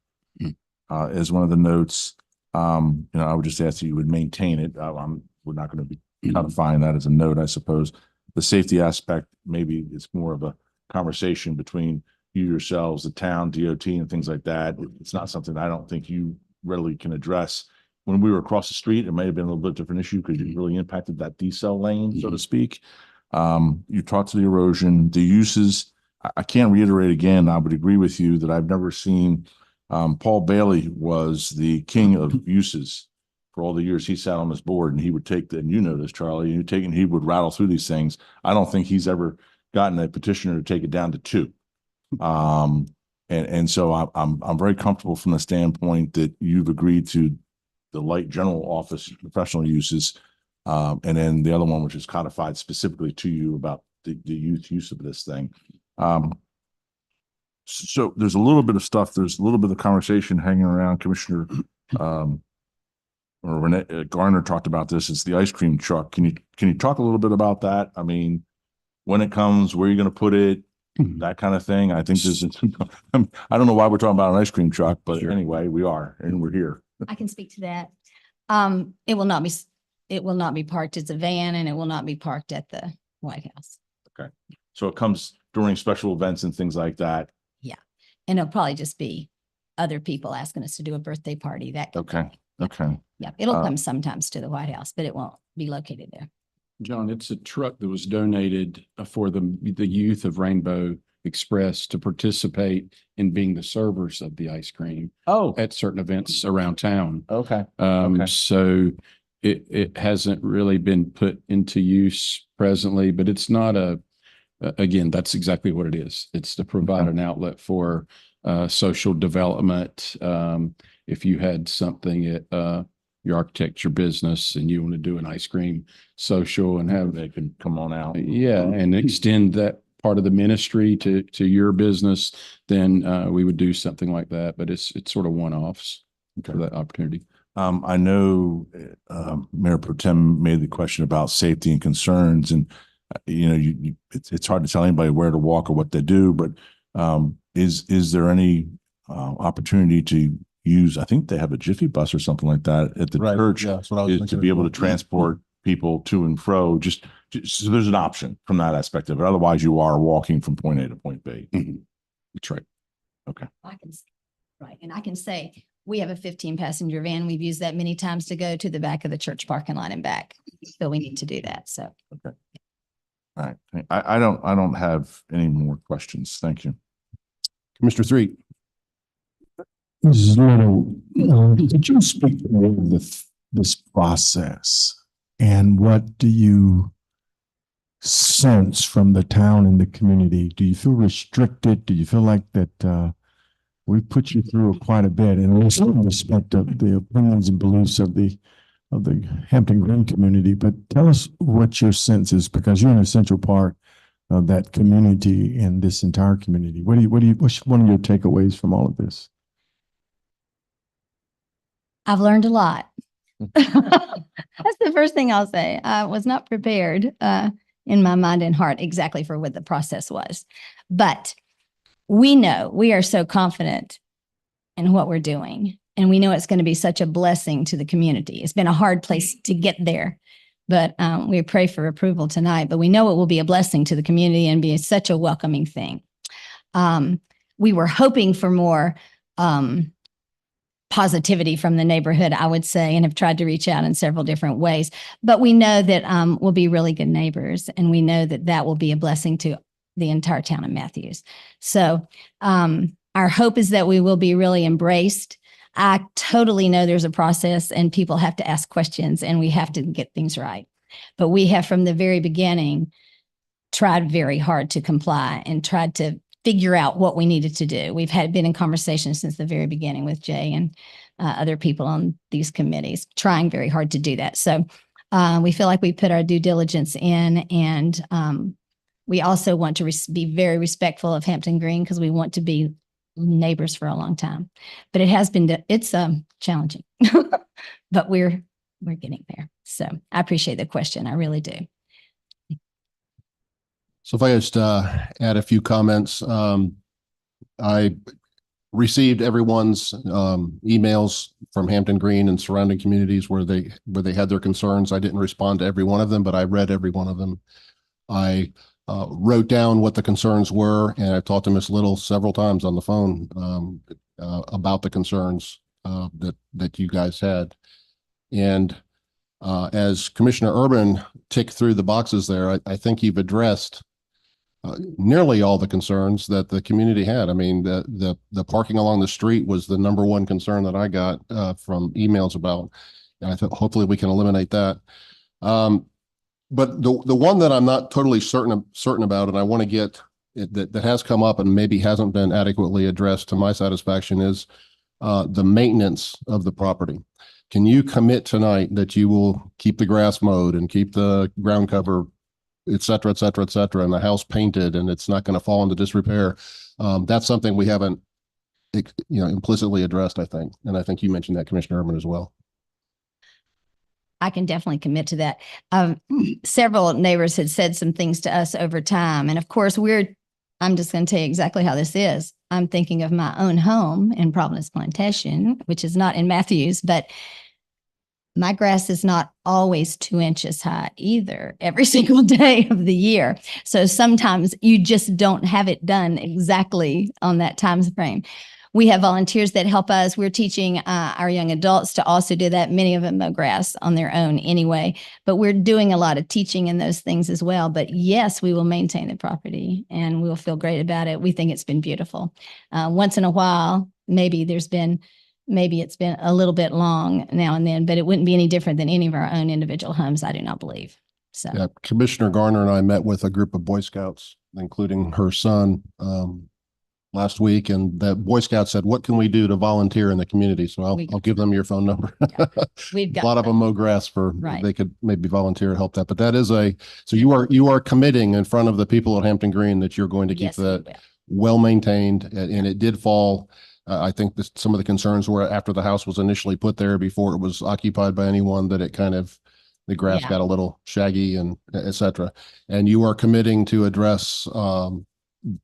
[SPEAKER 13] as one of the notes. I would just ask that you would maintain it. We're not going to be codifying that as a note, I suppose. The safety aspect, maybe it's more of a conversation between you yourselves, the town, DOT, and things like that. It's not something I don't think you readily can address. When we were across the street, it may have been a little bit different issue because it really impacted that decel lane, so to speak. You talked to the erosion, the uses. I can't reiterate again. I would agree with you that I've never seen. Paul Bailey was the king of uses for all the years he sat on this board, and he would take and you know this, Charlie, he would rattle through these things. I don't think he's ever gotten a petitioner to take it down to 2. And so I'm very comfortable from the standpoint that you've agreed to the light general office professional uses, and then the other one, which is codified specifically to you about the youth use of this thing. So there's a little bit of stuff. There's a little bit of conversation hanging around. Commissioner or Renee Garner talked about this. It's the ice cream truck. Can you talk a little bit about that? I mean, when it comes, where are you going to put it? That kind of thing. I think this is, I don't know why we're talking about an ice cream truck, but anyway, we are, and we're here.
[SPEAKER 7] I can speak to that. It will not be parked as a van, and it will not be parked at the White House.
[SPEAKER 13] Okay. So it comes during special events and things like that.
[SPEAKER 7] Yeah. And it'll probably just be other people asking us to do a birthday party.
[SPEAKER 13] Okay. Okay.
[SPEAKER 7] Yeah. It'll come sometimes to the White House, but it won't be located there.
[SPEAKER 12] John, it's a truck that was donated for the youth of Rainbow Express to participate in being the servers of the ice cream at certain events around town.
[SPEAKER 13] Okay.
[SPEAKER 12] So it hasn't really been put into use presently, but it's not again, that's exactly what it is. It's to provide an outlet for social development. If you had something at your architecture business and you want to do an ice cream social and have,
[SPEAKER 13] they can come on out.
[SPEAKER 12] Yeah, and extend that part of the ministry to your business, then we would do something like that. But it's sort of one-offs for that opportunity.
[SPEAKER 13] I know Mayor Pro Tem made the question about safety and concerns, and it's hard to tell anybody where to walk or what to do, but is there any opportunity to use, I think they have a Jiffy bus or something like that at the
[SPEAKER 1] Right,
[SPEAKER 13] church,
[SPEAKER 1] yeah, that's what I was
[SPEAKER 13] is to
[SPEAKER 1] thinking
[SPEAKER 13] be
[SPEAKER 1] as
[SPEAKER 13] able
[SPEAKER 1] well.
[SPEAKER 13] to transport people to and fro, just so there's an option from that aspect of it. Otherwise, you are walking from point A to point B.
[SPEAKER 12] That's right.
[SPEAKER 13] Okay.
[SPEAKER 7] Right. And I can say, we have a 15-passenger van. We've used that many times to go to the back of the church parking lot and back. So we need to do that. So.
[SPEAKER 13] Okay. All right. I don't have any more questions. Thank you.
[SPEAKER 1] Commissioner Threet.
[SPEAKER 11] Mrs. Little, could you speak more of this process and what do you sense from the town and the community? Do you feel restricted? Do you feel like that we put you through quite a bit, and also respect of the opinions and beliefs of the Hampton Green community? But tell us what your sense is, because you're an essential part of that community and this entire community. What's one of your takeaways from all of this?
[SPEAKER 7] I've learned a lot. That's the first thing I'll say. I was not prepared in my mind and heart exactly for what the process was. But we know, we are so confident in what we're doing. And we know it's going to be such a blessing to the community. It's been a hard place to get there. But we pray for approval tonight. But we know it will be a blessing to the community and be such a welcoming thing. We were hoping for more positivity from the neighborhood, I would say, and have tried to reach out in several different ways. But we know that we'll be really good neighbors, and we know that that will be a blessing to the entire town of Matthews. So our hope is that we will be really embraced. I totally know there's a process and people have to ask questions and we have to get things right. But we have from the very beginning tried very hard to comply and tried to figure out what we needed to do. We've been in conversation since the very beginning with Jay and other people on these committees, trying very hard to do that. So we feel like we put our due diligence in, and we also want to be very respectful of Hampton Green because we want to be neighbors for a long time. But it's challenging, but we're getting there. So I appreciate the question. I really do.
[SPEAKER 1] So if I just add a few comments, I received everyone's emails from Hampton Green and surrounding communities where they had their concerns. I didn't respond to every one of them, but I read every one of them. I wrote down what the concerns were, and I talked to Ms. Little several times on the phone about the concerns that you guys had. And as Commissioner Urban ticked through the boxes there, I think you've addressed nearly all the concerns that the community had. I mean, the parking along the street was the number one concern that I got from emails about. And I thought hopefully we can eliminate that. But the one that I'm not totally certain about, and I want to get that has come up and maybe hasn't been adequately addressed to my satisfaction, is the maintenance of the property. Can you commit tonight that you will keep the grass mowed and keep the ground cover, et cetera, et cetera, et cetera, and the house painted, and it's not going to fall into disrepair? That's something we haven't, implicitly addressed, I think. And I think you mentioned that, Commissioner Urban, as well.
[SPEAKER 7] I can definitely commit to that. Several neighbors had said some things to us over time. And of course, I'm just going to tell you exactly how this is. I'm thinking of my own home in Providence Plantation, which is not in Matthews, but my grass is not always 2 inches high either, every single day of the year. So sometimes you just don't have it done exactly on that time frame. We have volunteers that help us. We're teaching our young adults to also do that. Many of them mow grass on their own anyway, but we're doing a lot of teaching in those things as well. But yes, we will maintain the property and we'll feel great about it. We think it's been beautiful. Once in a while, maybe it's been a little bit long now and then, but it wouldn't be any different than any of our own individual homes, I do not believe. So
[SPEAKER 1] yeah, Commissioner Garner and I met with a group of Boy Scouts, including her son, last week, and the Boy Scouts said, what can we do to volunteer in the community? So I'll give them your phone number.
[SPEAKER 7] Yeah, we've got
[SPEAKER 1] a lot of them mow grass they could maybe volunteer to help that. But that is so you are committing in front of the people at Hampton Green that you're going to keep that well maintained. And it did fall. I think some of the concerns were after the house was initially put there, before it was occupied by anyone, that it kind of, the grass got a little shaggy and et cetera. And you are committing to address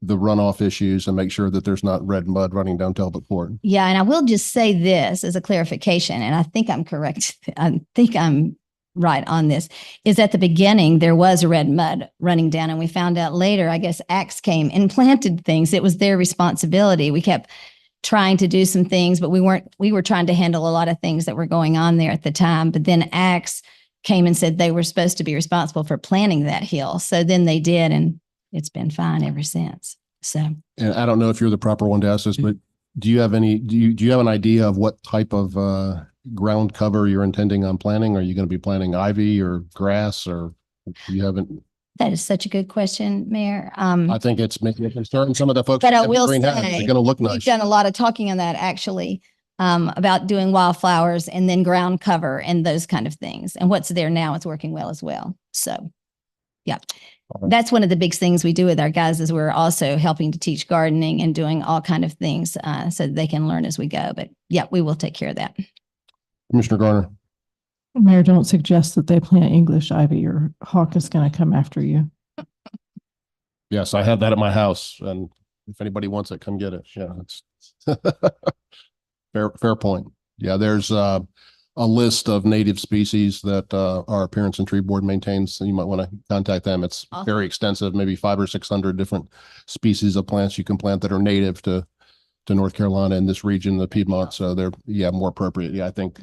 [SPEAKER 1] the runoff issues and make sure that there's not red mud running down Talbot Court.
[SPEAKER 7] Yeah, and I will just say this as a clarification, and I think I'm correct. I think I'm right on this, is at the beginning, there was red mud running down, and we found out later, I guess Axe came and planted things. It was their responsibility. We kept trying to do some things, but we were trying to handle a lot of things that were going on there at the time. But then Axe came and said they were supposed to be responsible for planting that hill. So then they did, and it's been fine ever since. So,
[SPEAKER 1] And I don't know if you're the proper one to ask this, but do you have an idea of what type of ground cover you're intending on planting? Are you going to be planting ivy or grass, or you haven't?
[SPEAKER 7] that is such a good question, Mayor.
[SPEAKER 1] I think it's making a concern. Some of the folks
[SPEAKER 7] But I
[SPEAKER 1] have
[SPEAKER 7] will
[SPEAKER 1] green hats.
[SPEAKER 7] say,
[SPEAKER 1] They're going to look
[SPEAKER 7] we've
[SPEAKER 1] nice.
[SPEAKER 7] done a lot of talking on that actually, about doing wildflowers and then ground cover and those kind of things. And what's there now is working well as well. So, yeah. That's one of the big things we do with our guys is we're also helping to teach gardening and doing all kind of things so that they can learn as we go. But yeah, we will take care of that.
[SPEAKER 1] Commissioner Garner.
[SPEAKER 15] Mayor, don't suggest that they plant English ivy or Hawk is going to come after you.
[SPEAKER 1] Yes, I have that at my house, and if anybody wants it, come get it. Yeah, it's fair point. Yeah, there's a list of native species that our Appearance and Tree Board maintains. So you might want to contact them. It's
[SPEAKER 7] Awesome.
[SPEAKER 1] very extensive, maybe 500 or 600 different species of plants you can plant that are native to North Carolina and this region, the Piedmont. So they're more appropriate. Yeah, I think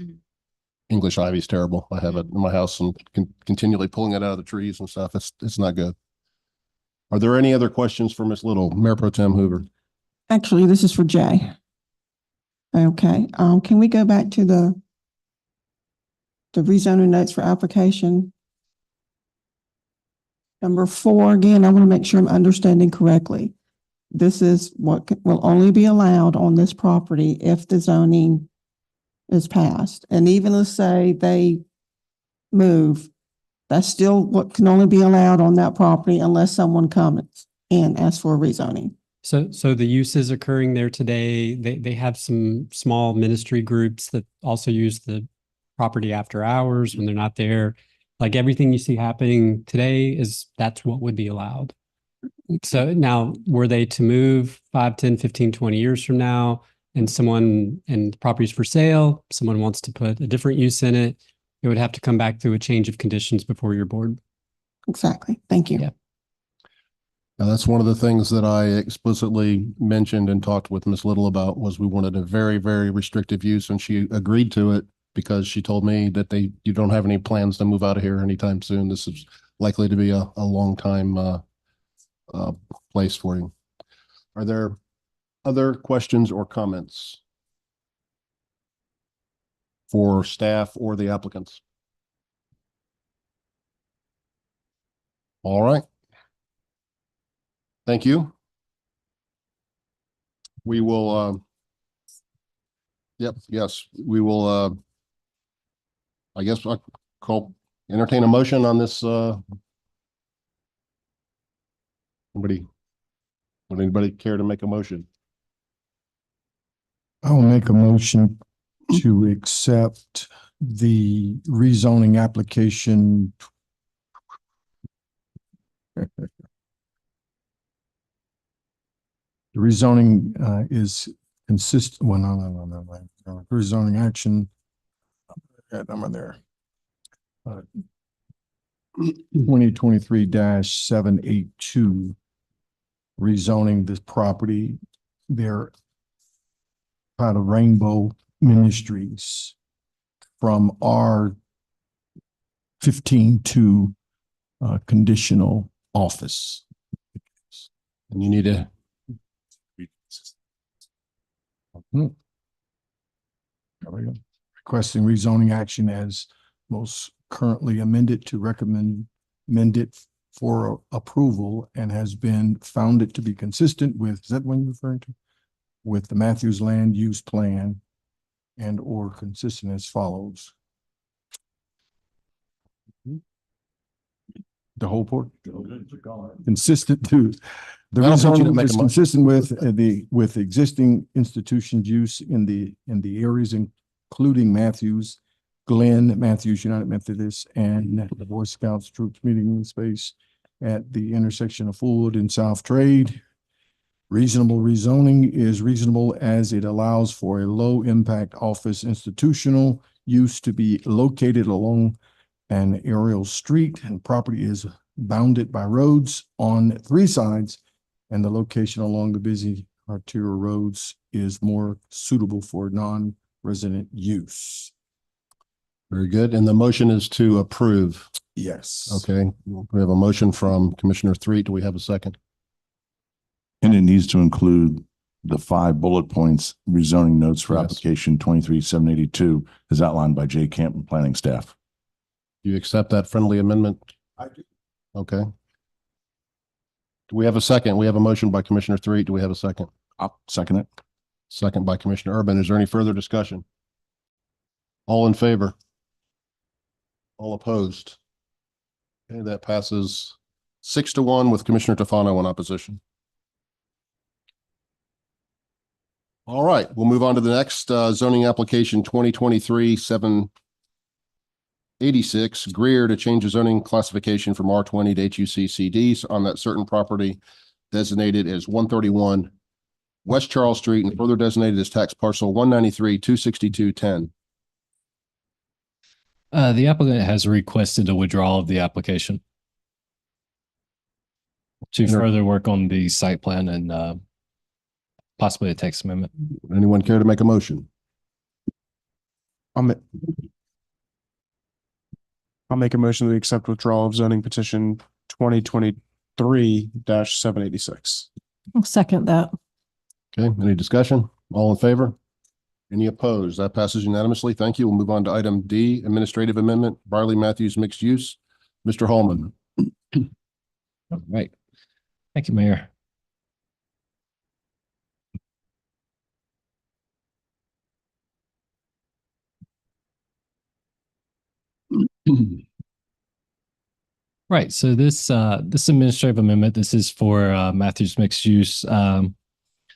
[SPEAKER 1] English ivy is terrible. I have it in my house and continually pulling it out of the trees and stuff. It's not good. Are there any other questions for Ms. Little? Mayor Pro Tem Hoover.
[SPEAKER 2] Actually, this is for Jay. Okay, can we go back to the rezoning notes for application? Number 4, again, I want to make sure I'm understanding correctly. This is what will only be allowed on this property if the zoning is passed. And even let's say they move, that's still what can only be allowed on that property unless someone comes and asks for a rezoning.
[SPEAKER 6] So the use is occurring there today. They have some small ministry groups that also use the property after hours when they're not there. Like everything you see happening today that's what would be allowed. So now, were they to move 5, 10, 15, 20 years from now and the property's for sale, someone wants to put a different use in it, it would have to come back through a change of conditions before your board.
[SPEAKER 2] Exactly. Thank you.
[SPEAKER 6] Yeah.
[SPEAKER 1] Now, that's one of the things that I explicitly mentioned and talked with Ms. Little about was we wanted a very, very restrictive use, and she agreed to it because she told me that you don't have any plans to move out of here anytime soon. This is likely to be a long time place for you. Are there other questions or comments for staff or the applicants? All right. Thank you. We will, yes, we will, I guess I'll entertain a motion on this, would anybody care to make a motion?
[SPEAKER 11] I'll make a motion to accept the rezoning application. The rezoning is consistent. Well, no. Rezoning action. Got number there. 2023-782. Rezoning this property. They're out of Rainbow Ministries from R15 to conditional office.
[SPEAKER 1] And you need to.
[SPEAKER 11] There we go. Requesting rezoning action as most currently amended to recommend it for approval and has been found it to be consistent with, is that what you're referring to? With the Matthews land use plan and or consistent as follows. The whole port. Consistent to the rezoning is consistent with existing institutions use in the areas including Matthews, Glenn, Matthews United Methodist, and the Boy Scouts troops meeting space at the intersection of Fullwood and South Trade. Reasonable rezoning is reasonable as it allows for a low-impact office institutional use to be located along an aerial street, and property is bounded by roads on 3 sides, and the location along the busy arterial roads is more suitable for non-resident use.
[SPEAKER 1] Very good. And the motion is to approve.
[SPEAKER 11] Yes.
[SPEAKER 1] Okay. We have a motion from Commissioner Threet. Do we have a second?
[SPEAKER 13] And it needs to include the 5 bullet points rezoning notes for
[SPEAKER 1] Yes.
[SPEAKER 13] application 23-782 as outlined by Jay Camp and planning staff.
[SPEAKER 1] Do you accept that friendly amendment?
[SPEAKER 11] I do.
[SPEAKER 1] Okay. Do we have a second? We have a motion by Commissioner Threet. Do we have a second?
[SPEAKER 13] I'll second it.
[SPEAKER 1] Second by Commissioner Urban. Is there any further discussion? All in favor? All opposed? Okay, that passes 6-1 with Commissioner Tofano in opposition. All right, we'll move on to the next zoning application 2023-786, Greer, to change the zoning classification from R20 to HUC-CDs on that certain property designated as 131 West Charles Street and further designated as tax parcel 193-262-10.
[SPEAKER 10] The applicant has requested a withdrawal of the application to further work on the site plan and possibly a text amendment.
[SPEAKER 1] Anyone care to make a motion?
[SPEAKER 4] I'll make a motion to accept withdrawal of zoning petition 2023-786.
[SPEAKER 15] I'll second that.
[SPEAKER 1] Okay, any discussion? All in favor? Any opposed? That passes unanimously. Thank you. We'll move on to item D, administrative amendment, Barley Matthews mixed use. Mr. Holman.
[SPEAKER 10] All right. Thank you, Mayor. Right. So this administrative amendment, this is for Matthews mixed use.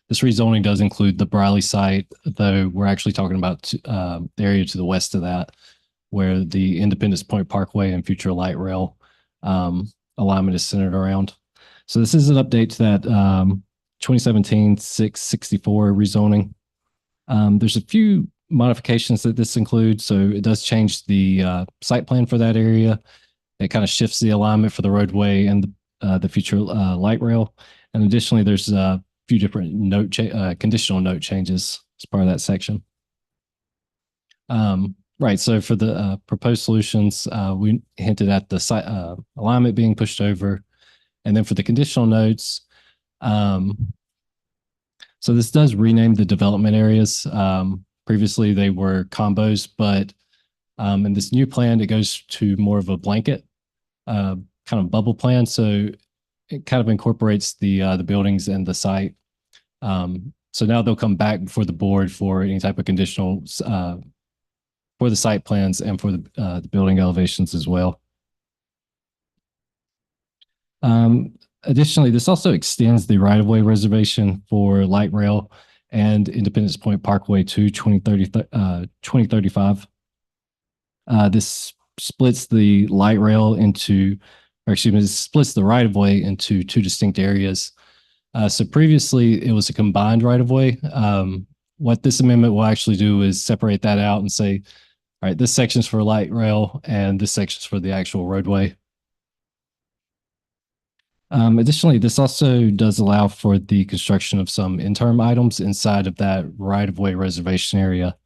[SPEAKER 10] This rezoning does include the Briley site, though we're actually talking about the area to the west of that, where the Independence Point Parkway and future light rail alignment is centered around. So this is an update to that 2017-664 rezoning. There's a few modifications that this includes. So it does change the site plan for that area. It kind of shifts the alignment for the roadway and the future light rail. And additionally, there's a few different conditional note changes as part of that section. Right. So for the proposed solutions, we hinted at the site alignment being pushed over. And then for the conditional notes, so this does rename the development areas. Previously, they were combos, but in this new plan, it goes to more of a blanket kind of bubble plan. So it kind of incorporates the buildings and the site. So now they'll come back before the board for any type of conditional for the site plans and for the building elevations as well. Additionally, this also extends the right-of-way reservation for light rail and Independence Point Parkway to 2035. This splits the light rail into, or excuse me, this splits the right-of-way into 2 distinct areas. So previously, it was a combined right-of-way. What this amendment will actually do is separate that out and say, all right, this section's for light rail and this section's for the actual roadway. Additionally, this also does allow for the construction of some interim items inside of that right-of-way reservation area.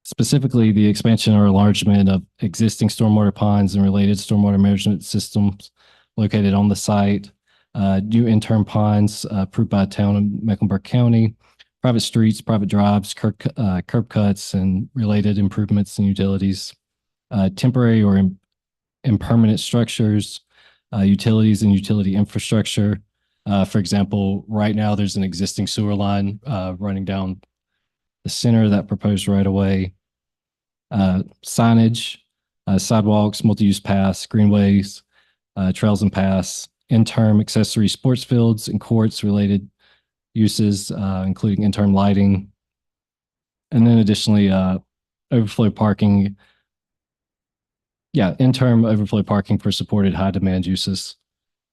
[SPEAKER 10] Specifically, the expansion or enlargement of existing stormwater ponds and related stormwater management systems located on the site, new interim ponds approved by the town of Mecklenburg County, private streets, private drives, curb cuts, and related improvements and utilities. Temporary or impermanent structures, utilities and utility infrastructure. For example, right now there's an existing sewer line running down the center of that proposed right of way. Signage, sidewalks, multi-use paths, greenways, trails and paths, interim accessory sports fields and courts related uses, including interim lighting. And then additionally, overflow parking Yeah, interim overflow parking for supported high demand uses,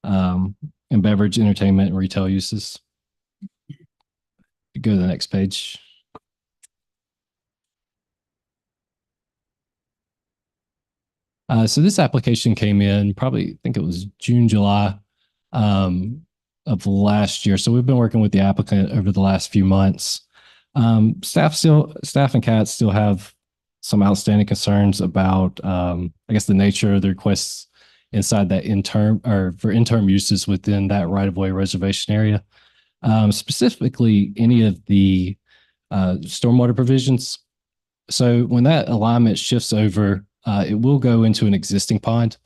[SPEAKER 10] and beverage, entertainment, and retail uses. Go to the next page. So this application came in probably, I think it was June, July of last year. So we've been working with the applicant over the last few months. Staff and CAT still have some outstanding concerns about, I guess, the nature of the requests inside that for interim uses within that right-of-way reservation area. Specifically, any of the stormwater provisions. So when that alignment shifts over, it will go into an existing pond.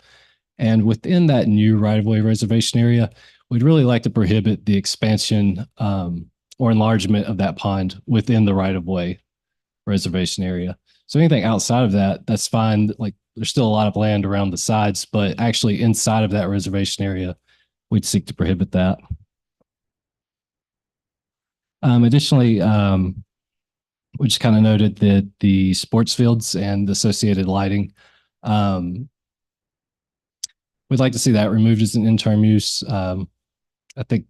[SPEAKER 10] And within that new right-of-way reservation area, we'd really like to prohibit the expansion or enlargement of that pond within the right-of-way reservation area. So anything outside of that, that's fine. Like there's still a lot of land around the sides, but actually inside of that reservation area, we'd seek to prohibit that. Additionally, we just kind of noted that the sports fields and associated lighting, we'd like to see that removed as an interim use. I think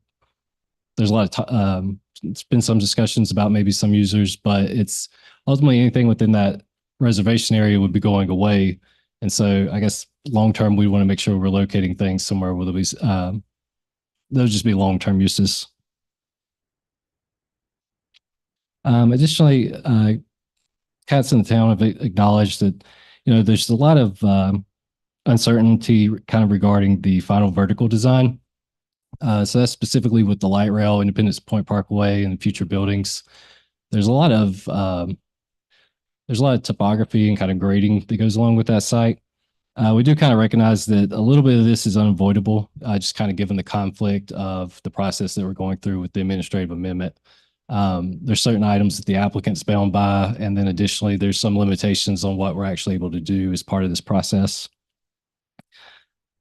[SPEAKER 10] there's a lot of it's been some discussions about maybe some users, but it's ultimately anything within that reservation area would be going away. And so I guess long-term, we want to make sure we're locating things somewhere where those just be long-term uses. Additionally, cats in the town have acknowledged that, there's a lot of uncertainty kind of regarding the final vertical design. So that's specifically with the light rail, Independence Point Parkway, and future buildings. There's a lot of topography and kind of grading that goes along with that site. We do kind of recognize that a little bit of this is unavoidable, just kind of given the conflict of the process that we're going through with the administrative amendment. There's certain items that the applicant's bound by, and then additionally, there's some limitations on what we're actually able to do as part of this process.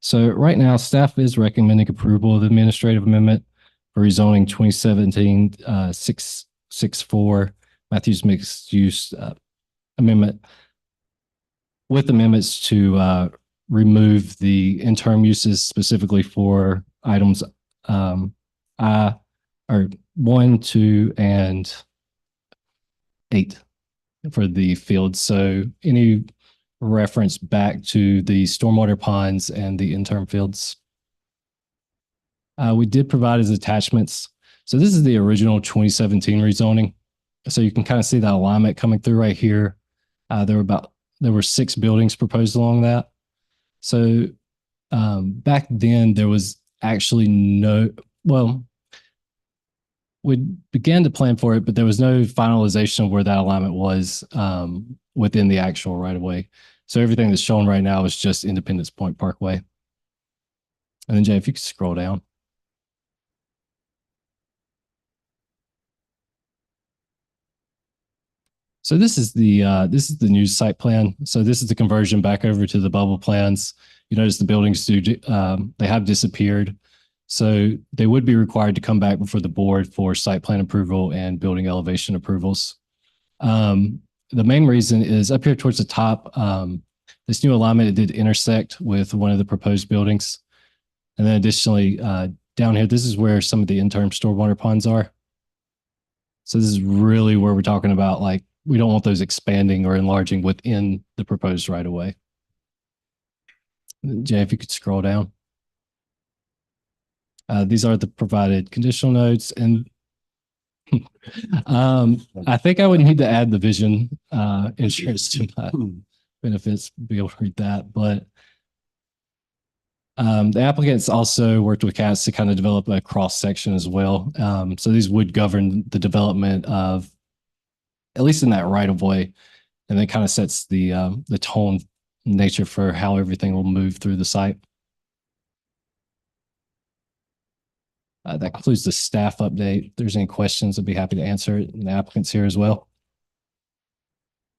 [SPEAKER 10] So right now, staff is recommending approval of the administrative amendment for rezoning 2017-664 Matthews Mixed Use Amendment, with amendments to remove the interim uses specifically for items 1, 2, and 8 for the field. So any reference back to the stormwater ponds and the interim fields. We did provide as attachments. So this is the original 2017 rezoning. So you can kind of see that alignment coming through right here. There were 6 buildings proposed along that. So back then there was actually we began to plan for it, but there was no finalization of where that alignment was within the actual right-of-way. So everything that's shown right now is just Independence Point Parkway. And then Jay, if you could scroll down. So this is the new site plan. So this is the conversion back over to the bubble plans. You notice the buildings they have disappeared. So they would be required to come back before the board for site plan approval and building elevation approvals. The main reason is up here towards the top, this new alignment, it did intersect with one of the proposed buildings. And then additionally, down here, this is where some of the interim stormwater ponds are. So this is really where we're talking about, like, we don't want those expanding or enlarging within the proposed right-of-way. Jay, if you could scroll down. These are the provided conditional notes, and I think I would need to add the vision insurance to my benefits to be able to read that. But the applicants also worked with CATS to kind of develop a cross section as well. So these would govern the development of, at least in that right of way, and then kind of sets the tone nature for how everything will move through the site. That concludes the staff update. If there's any questions, I'd be happy to answer it. And the applicant's here as well.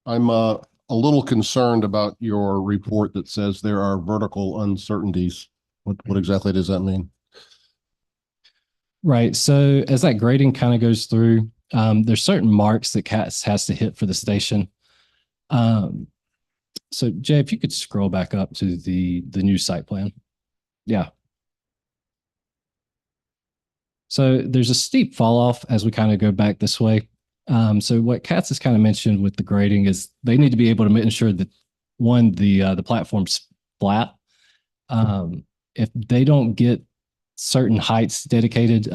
[SPEAKER 1] I'm a little concerned about your report that says there are vertical uncertainties. What exactly does that mean?
[SPEAKER 10] Right. So as that grading kind of goes through, there's certain marks that CATS has to hit for the station. So Jay, if you could scroll back up to the new site plan. Yeah. So there's a steep fall off as we kind of go back this way. So what Katz has kind of mentioned with the grading is they need to be able to ensure that one, the platform's flat. If they don't get certain heights dedicated,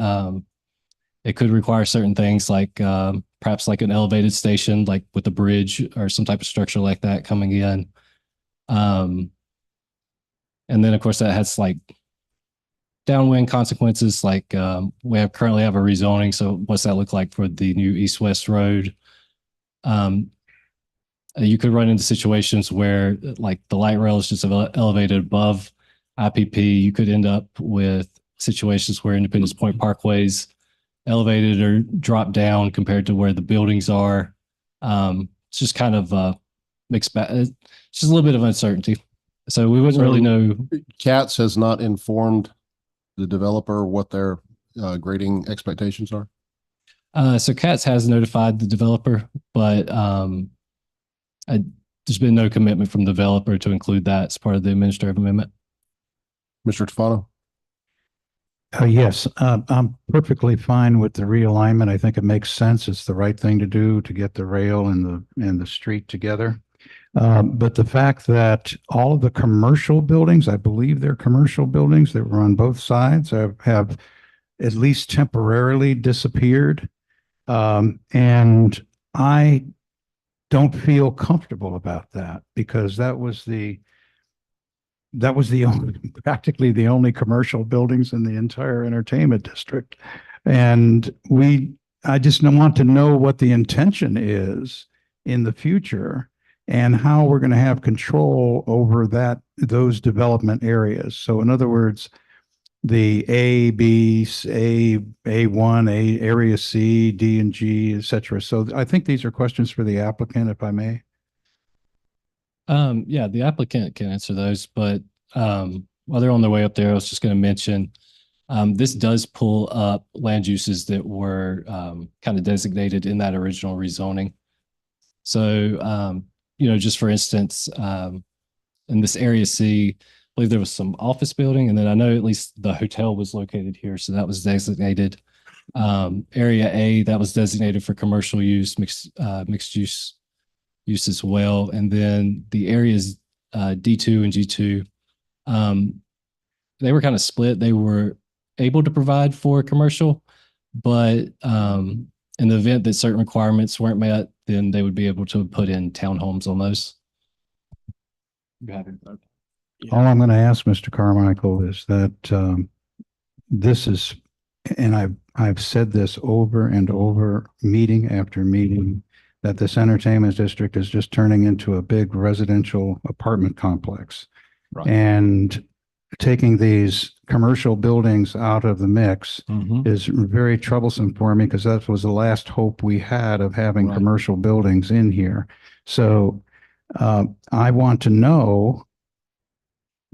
[SPEAKER 10] it could require certain things like perhaps like an elevated station, like with a bridge or some type of structure like that coming in. And then of course that has like downwind consequences, like we currently have a rezoning. So what's that look like for the new east-west road? You could run into situations where like the light rail is just elevated above IPP. You could end up with situations where Independence Point Parkway's elevated or dropped down compared to where the buildings are. It's just kind of mixed bag. It's just a little bit of uncertainty. So we wouldn't really know.
[SPEAKER 1] Katz has not informed the developer what their grading expectations are?
[SPEAKER 10] So Katz has notified the developer, but there's been no commitment from the developer to include that as part of the administrative amendment.
[SPEAKER 1] Mr. Tufano?
[SPEAKER 9] Yes, I'm perfectly fine with the realignment. I think it makes sense. It's the right thing to do to get the rail and the street together. But the fact that all of the commercial buildings, I believe they're commercial buildings that were on both sides, have at least temporarily disappeared. And I don't feel comfortable about that because that was the only, practically the only commercial buildings in the entire entertainment district. And I just want to know what the intention is in the future and how we're going to have control over those development areas. So in other words, the A, B, A1, area C, D, and G, et cetera. So I think these are questions for the applicant, if I may.
[SPEAKER 10] Yeah, the applicant can answer those, but while they're on their way up there, I was just going to mention this does pull up land uses that were kind of designated in that original rezoning. So, just for instance, in this area C, I believe there was some office building, and then I know at least the hotel was located here, so that was designated. Area A, that was designated for commercial use, mixed use as well. And then the areas D2 and G2, they were kind of split. They were able to provide for commercial, but in the event that certain requirements weren't met, then they would be able to put in townhomes on those.
[SPEAKER 9] All I'm going to ask Mr. Carmichael is that this is, and I've said this over and over, meeting after meeting, that this entertainment district is just turning into a big residential apartment complex. Right. And taking these commercial buildings out of the mix is very troublesome for me because that was the last hope we had of having commercial buildings in here. So I want to know,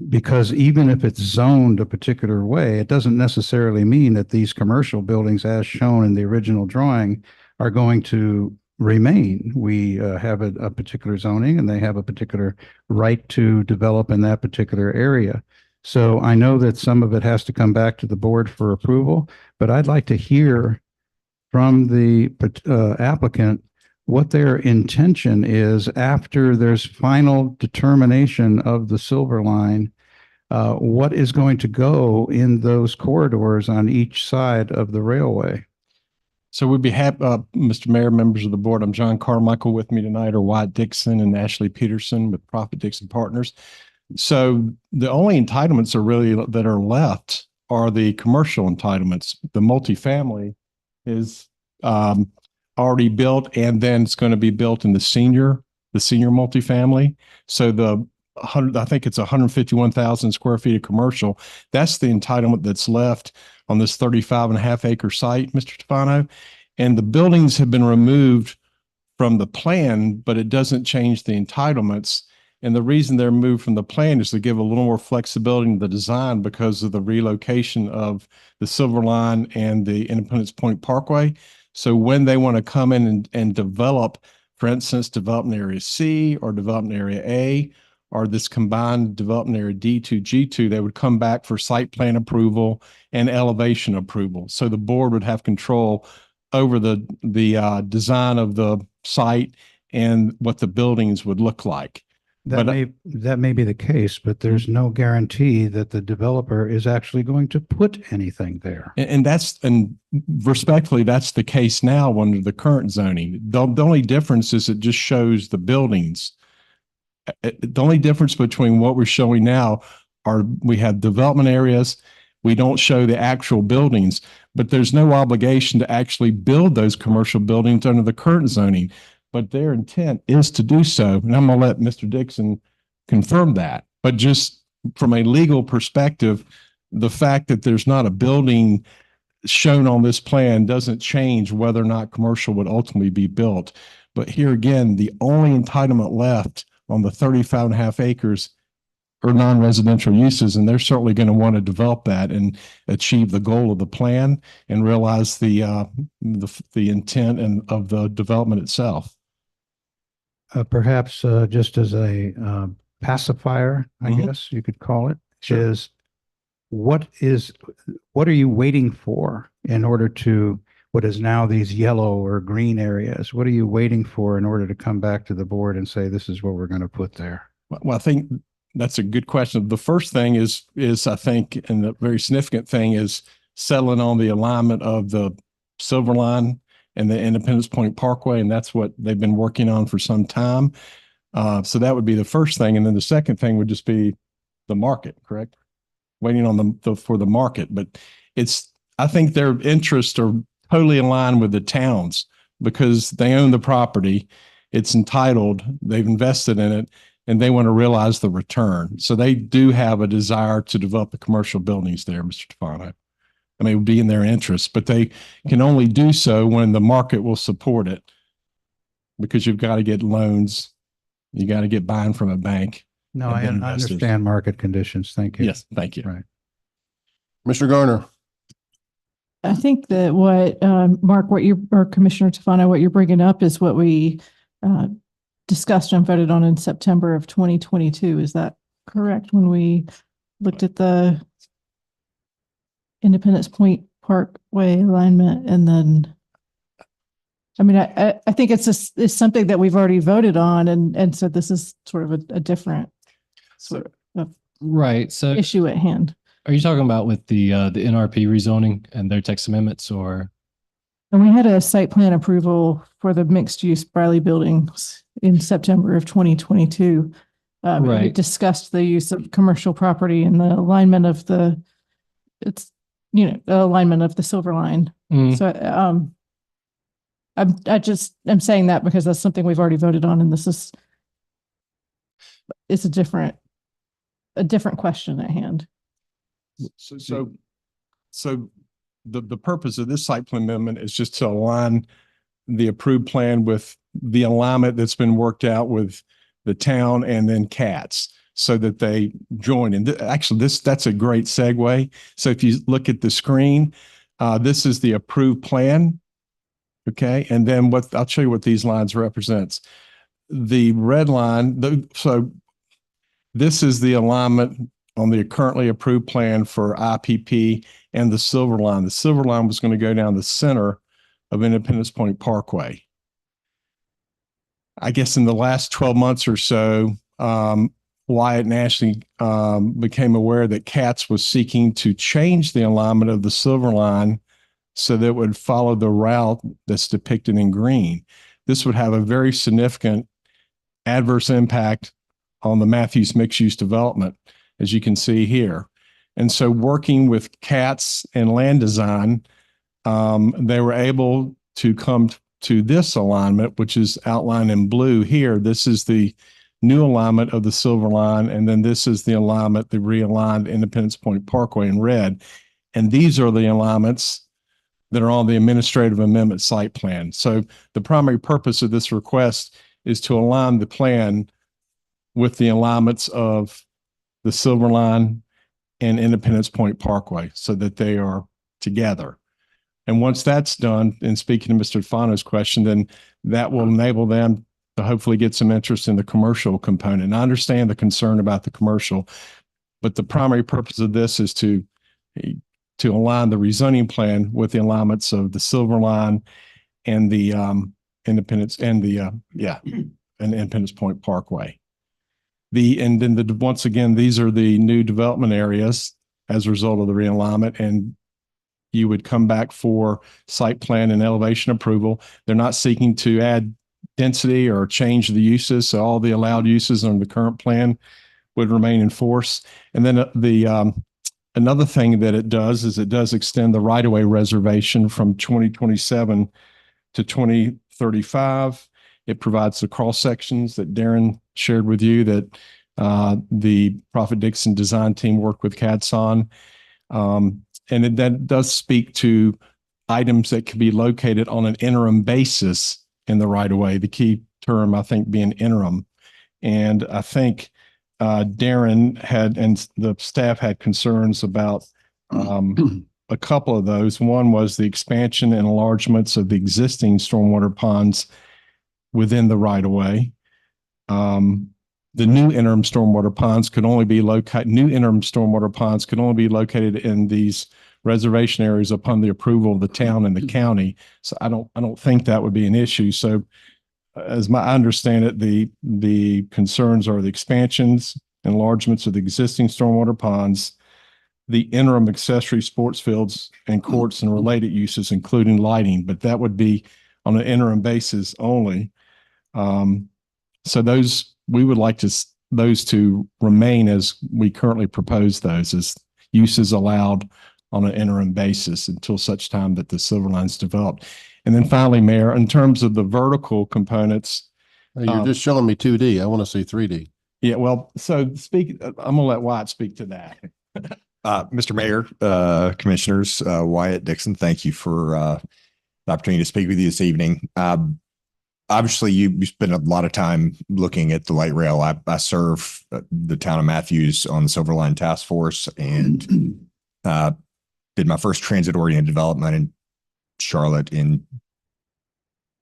[SPEAKER 9] because even if it's zoned a particular way, it doesn't necessarily mean that these commercial buildings, as shown in the original drawing, are going to remain. We have a particular zoning and they have a particular right to develop in that particular area. So I know that some of it has to come back to the board for approval, but I'd like to hear from the applicant what their intention is after there's final determination of the Silver Line, what is going to go in those corridors on each side of the railway.
[SPEAKER 12] So we'd be happy, Mr. Mayor, members of the board. I'm John Carmichael. With me tonight are Wyatt Dixon and Ashley Peterson with Prophet Dixon Partners. So the only entitlements that are left are the commercial entitlements. The multifamily is already built, and then it's going to be built in the senior multifamily. So I think it's 151,000 square feet of commercial. That's the entitlement that's left on this 35.5 acre site, Mr. Tufano. And the buildings have been removed from the plan, but it doesn't change the entitlements. And the reason they're moved from the plan is to give a little more flexibility in the design because of the relocation of the Silver Line and the Independence Point Parkway. So when they want to come in and develop
[SPEAKER 1] For instance, development area C or development area A, or this combined development area D2, G2, they would come back for site plan approval and elevation approval. So the board would have control over the design of the site and what the buildings would look like.
[SPEAKER 9] That may be the case, but there's no guarantee that the developer is actually going to put anything there.
[SPEAKER 1] And respectfully, that's the case now under the current zoning. The only difference is it just shows the buildings. The only difference between what we're showing now are we have development areas. We don't show the actual buildings, but there's no obligation to actually build those commercial buildings under the current zoning. But their intent is to do so. And I'm going to let Mr. Dixon confirm that. But just from a legal perspective, the fact that there's not a building shown on this plan doesn't change whether or not commercial would ultimately be built. But here again, the only entitlement left on the 35.5 acres are non-residential uses, and they're certainly going to want to develop that and achieve the goal of the plan and realize the intent and of the development itself.
[SPEAKER 9] Perhaps just as a pacifier, I guess you could call it,
[SPEAKER 1] Sure.
[SPEAKER 9] what are you waiting for in order to what is now these yellow or green areas? What are you waiting for in order to come back to the board and say, this is what we're going to put there?
[SPEAKER 1] Well, I think that's a good question. The first thing is I think, and the very significant thing is settling on the alignment of the Silver Line and the Independence Point Parkway, and that's what they've been working on for some time. So that would be the first thing, and then the second thing would just be the market, correct? Waiting on for the market, but I think their interests are totally aligned with the towns because they own the property, it's entitled, they've invested in it, and they want to realize the return. So they do have a desire to develop the commercial buildings there, Mr. Tefano. I mean, it would be in their interest, but they can only do so when the market will support it because you've got to get loans. You got to get buying from a bank.
[SPEAKER 9] No, I understand market conditions. Thank you.
[SPEAKER 1] Yes, thank you.
[SPEAKER 9] Right.
[SPEAKER 1] Mr. Garner.
[SPEAKER 15] I think that what, Mark, or Commissioner Tefano, what you're bringing up is what we discussed and voted on in September of 2022. Is that correct? When we looked at the Independence Point Parkway alignment, and then, I mean, I think it's something that we've already voted on, and so this is sort of a different sort of
[SPEAKER 10] right. So
[SPEAKER 15] issue at hand.
[SPEAKER 10] Are you talking about with the NRP rezoning and their text amendments, or?
[SPEAKER 15] And we had a site plan approval for the mixed use Briley buildings in September of 2022. We
[SPEAKER 10] Right.
[SPEAKER 15] discussed the use of commercial property and the alignment of the alignment of the Silver Line.
[SPEAKER 10] Mm.
[SPEAKER 15] So I'm saying that because that's something we've already voted on, and it's a different question at hand.
[SPEAKER 1] So the purpose of this site plan amendment is just to align the approved plan with the alignment that's been worked out with the town and then CATS so that they join. And actually that's a great segue. So if you look at the screen, this is the approved plan. Okay. And then I'll show you what these lines represents. The red line, so this is the alignment on the currently approved plan for IPP and the Silver Line. The Silver Line was going to go down the center of Independence Point Parkway. I guess in the last 12 months or so, Wyatt and Ashley became aware that CATS was seeking to change the alignment of the Silver Line so that it would follow the route that's depicted in green. This would have a very significant adverse impact on the Matthews mixed-use development, as you can see here. And so working with CATS and land design, they were able to come to this alignment, which is outlined in blue here. This is the new alignment of the Silver Line, and then this is the alignment, the realigned Independence Point Parkway in red. And these are the alignments that are on the administrative amendment site plan. So the primary purpose of this request is to align the plan with the alignments of the Silver Line and Independence Point Parkway so that they are together. And once that's done, and speaking to Mr. Fano's question, then that will enable them
[SPEAKER 12] to hopefully get some interest in the commercial component. And I understand the concern about the commercial, but the primary purpose of this is to align the rezoning plan with the alignments of the Silver Line and the Independence and and Independence Point Parkway. Once again, these are the new development areas as a result of the realignment, and you would come back for site plan and elevation approval. They're not seeking to add density or change the uses, so all the allowed uses under the current plan would remain in force. And then another thing that it does is it does extend the right-of-way reservation from 2027 to 2035. It provides the cross sections that Darren shared with you that the Prophet Dixon design team worked with CADS on. And that does speak to items that can be located on an interim basis in the right-of-way, the key term, I think, being interim. And I think Darren had, and the staff had concerns about a couple of those. One was the expansion and enlargements of the existing stormwater ponds within the right-of-way. The new interim stormwater ponds could only be located in these reservation areas upon the approval of the town and the county. So I don't think that would be an issue. So as I understand it, the concerns are the expansions, enlargements of the existing stormwater ponds, the interim accessory sports fields and courts and related uses, including lighting, but that would be on an interim basis only. So we would like those to remain as we currently propose those, as uses allowed on an interim basis until such time that the Silver Line's developed. And then finally, Mayor, in terms of the vertical components.
[SPEAKER 1] You're just showing me 2D. I want to see 3D.
[SPEAKER 12] Yeah, well, so I'm going to let Wyatt speak to that.
[SPEAKER 18] Mr. Mayor, Commissioners, Wyatt Dixon, thank you for the opportunity to speak with you this evening. Obviously, you spend a lot of time looking at the light rail. I serve the town of Matthews on the Silver Line Task Force and did my first transit-oriented development in Charlotte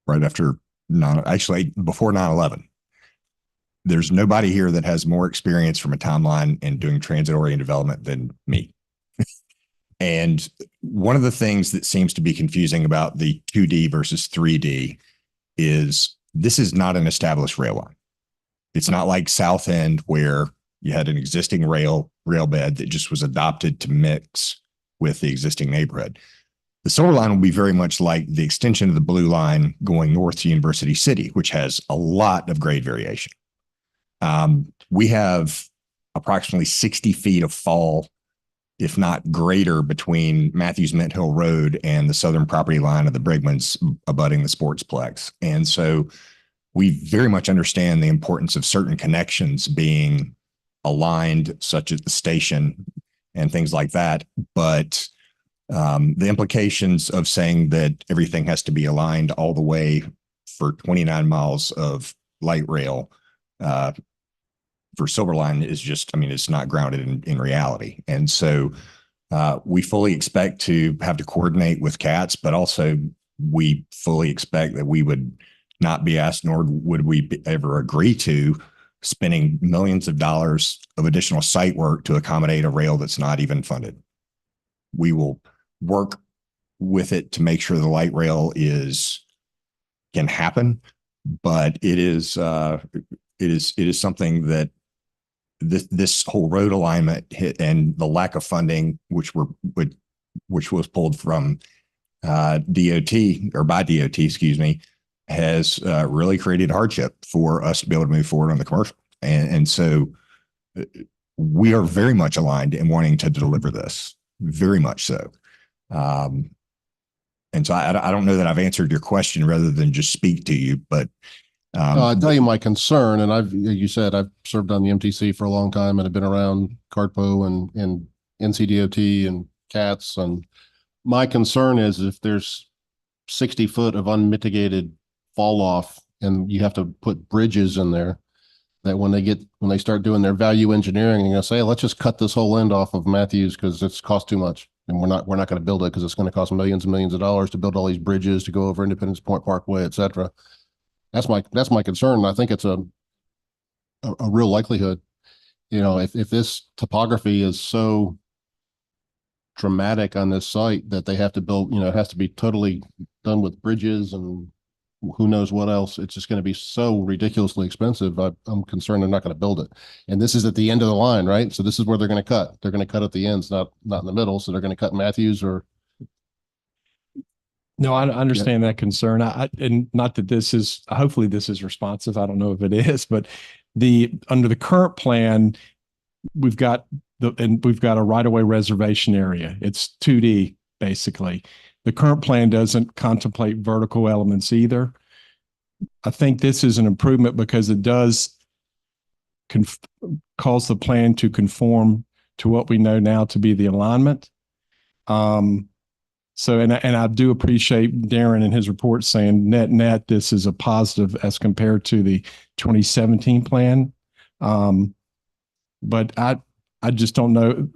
[SPEAKER 18] right after before 9/11. There's nobody here that has more experience from a timeline in doing transit-oriented development than me. And one of the things that seems to be confusing about the 2D versus 3D is this is not an established rail line. It's not like South End where you had an existing rail bed that just was adopted to mix with the existing neighborhood. The Silver Line will be very much like the extension of the Blue Line going north to University City, which has a lot of grade variation. We have approximately 60 feet of fall, if not greater, between Matthews Mint Hill Road and the southern property line of the Brigmans abutting the Sportsplex. And so we very much understand the importance of certain connections being aligned, such as the station and things like that. But the implications of saying that everything has to be aligned all the way for 29 miles of light rail for Silver Line is just, it's not grounded in reality. And so we fully expect to have to coordinate with CATS, but also we fully expect that we would not be asked, nor would we ever agree to spending millions of dollars of additional site work to accommodate a rail that's not even funded. We will work with it to make sure the light rail can happen, but it is something that this whole road alignment hit and the lack of funding, which was pulled from DOT or by DOT, excuse me, has really created hardship for us to be able to move forward on the commercial. And so we are very much aligned in wanting to deliver this, very much so. And so I don't know that I've answered your question rather than just speak to you, but
[SPEAKER 1] I'll tell you my concern, and you said I've served on the MTC for a long time and have been around CARTPO and NCDOT and CATS. And my concern is if there's 60 foot of unmitigated fall off and you have to put bridges in there, that when they start doing their value engineering, they're going to say, let's just cut this whole end off of Matthews because it's cost too much. And we're not going to build it because it's going to cost millions and millions of dollars to build all these bridges to go over Independence Point Parkway, et cetera. That's my concern. I think it's a real likelihood. You know, if this topography is so dramatic on this site that they have to build, you know, it has to be totally done with bridges and who knows what else. It's just going to be so ridiculously expensive. I'm concerned they're not going to build it. And this is at the end of the line, right? So this is where they're going to cut. They're going to cut at the ends, not in the middle. So they're going to cut Matthews or.
[SPEAKER 12] No, I understand that concern. And not that this is, hopefully this is responsive. I don't know if it is, but under the current plan, we've got a right-of-way reservation area. It's 2D basically. The current plan doesn't contemplate vertical elements either. I think this is an improvement because it does cause the plan to conform to what we know now to be the alignment. So, and I do appreciate Darren in his report saying net, this is a positive as compared to the 2017 plan. But I just don't know,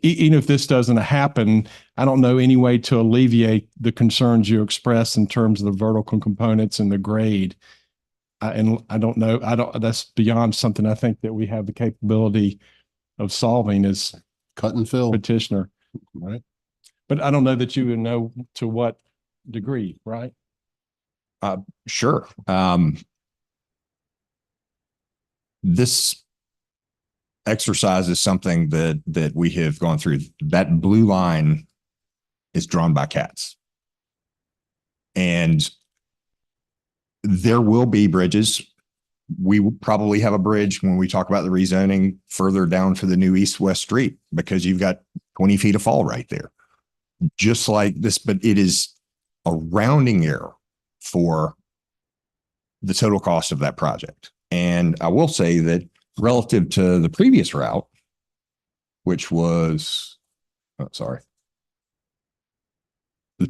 [SPEAKER 12] even if this doesn't happen, I don't know any way to alleviate the concerns you express in terms of the vertical components and the grade. And I don't know, that's beyond something I think that we have the capability of solving as
[SPEAKER 1] cut and fill
[SPEAKER 12] petitioner.
[SPEAKER 1] Right.
[SPEAKER 12] But I don't know that you would know to what degree, right?
[SPEAKER 18] Sure. This exercise is something that we have gone through. That blue line is drawn by cats. And there will be bridges. We will probably have a bridge when we talk about the rezoning further down for the new east-west street, because you've got 20 feet of fall right there. Just like this, but it is a rounding error for the total cost of that project. And I will say that relative to the previous route, which was, the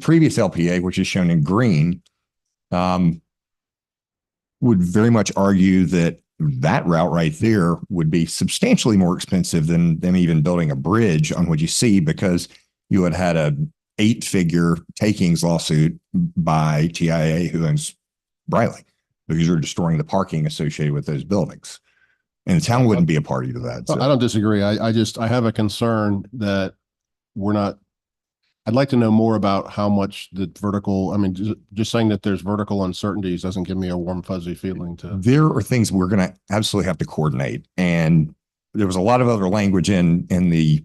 [SPEAKER 18] previous LPA, which is shown in green, would very much argue that that route right there would be substantially more expensive than even building a bridge on what you see, because you had had a 8-figure takings lawsuit by TIA, who owns Briley, because you're destroying the parking associated with those buildings. And the town wouldn't be a party to that. So.
[SPEAKER 1] I don't disagree. I have a concern that I'd like to know more about how much the vertical, I mean, just saying that there's vertical uncertainties doesn't give me a warm, fuzzy feeling to.
[SPEAKER 18] There are things we're going to absolutely have to coordinate. And there was a lot of other language in the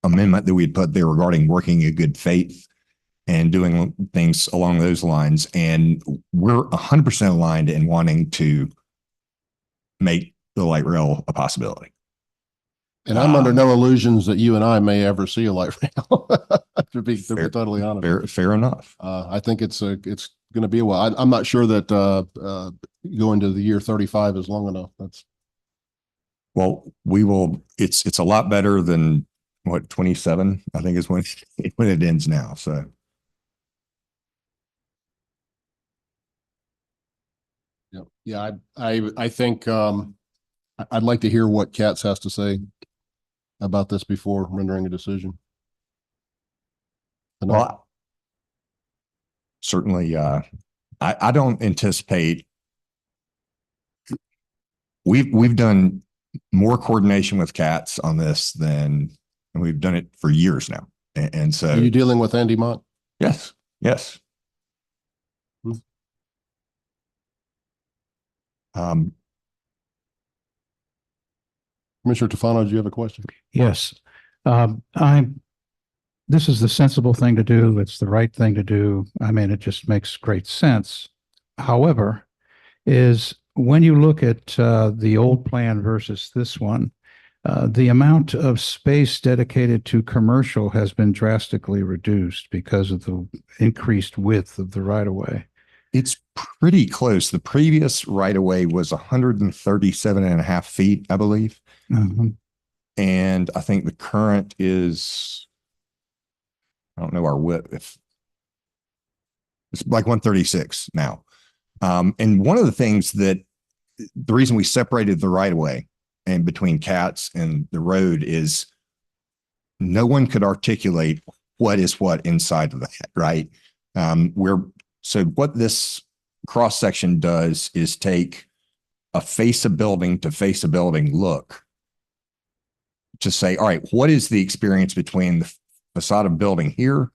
[SPEAKER 18] amendment that we had put there regarding working in good faith and doing things along those lines. And we're 100% aligned in wanting to make the light rail a possibility.
[SPEAKER 1] And I'm under no illusions that you and I may ever see a light rail, to be totally honest.
[SPEAKER 18] Fair enough.
[SPEAKER 1] I think it's going to be a while. I'm not sure that going to the year 35 is long enough.
[SPEAKER 18] Well, we will. It's a lot better than what 27, I think, is when it ends now. So.
[SPEAKER 1] Yeah. I think I'd like to hear what Katz has to say about this before rendering a decision.
[SPEAKER 18] Well, certainly, I don't anticipate. We've done more coordination with Katz on this than we've done it for years now, and so.
[SPEAKER 1] Are you dealing with Andy Mott?
[SPEAKER 18] Yes. Yes.
[SPEAKER 1] Commissioner Tufano, do you have a question?
[SPEAKER 9] Yes. This is the sensible thing to do. It's the right thing to do. I mean, it just makes great sense. However, is when you look at the old plan versus this one, the amount of space dedicated to commercial has been drastically reduced because of the increased width of the right-of-way.
[SPEAKER 18] It's pretty close. The previous right-of-way was 137.5 feet, I believe.
[SPEAKER 9] Mm-hmm.
[SPEAKER 18] And I think the current is, I don't know our width. It's like 136 now. And one of the things that the reason we separated the right-of-way and between Katz and the road is no one could articulate what is what inside of that, right? So what this cross section does is take a face a building to face a building look to say, all right, what is the experience between the facade of building here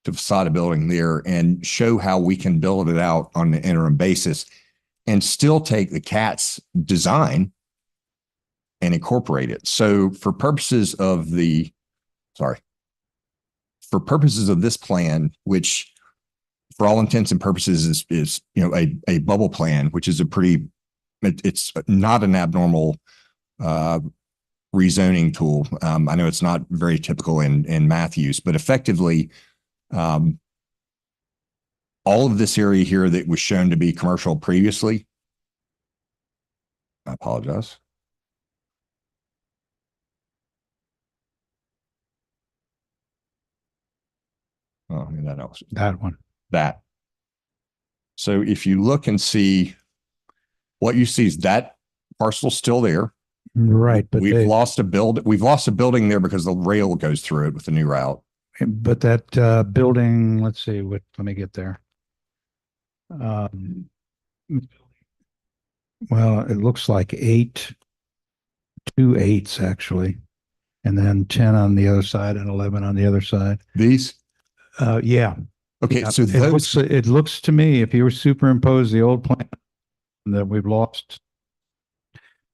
[SPEAKER 18] to facade of building there, and show how we can build it out on an interim basis and still take the CAT's design and incorporate it. So for purposes of this plan, which for all intents and purposes is a bubble plan, which is it's not an abnormal rezoning tool. I know it's not very typical in Matthews, but effectively, all of this area here that was shown to be commercial previously, I apologize. Oh,
[SPEAKER 9] that one.
[SPEAKER 18] That. So if you look and see, what you see is that parcel still there.
[SPEAKER 9] Right, but
[SPEAKER 18] we've lost a building there because the rail goes through it with the new route.
[SPEAKER 9] But that building, let's see, let me get there. Well, it looks like 2 8s actually, and then 10 on the other side and 11 on the other side.
[SPEAKER 18] These?
[SPEAKER 9] Yeah.
[SPEAKER 18] Okay,
[SPEAKER 9] Yeah,
[SPEAKER 18] so
[SPEAKER 9] it looks to me, if you were superimpose the old plan, that we've lost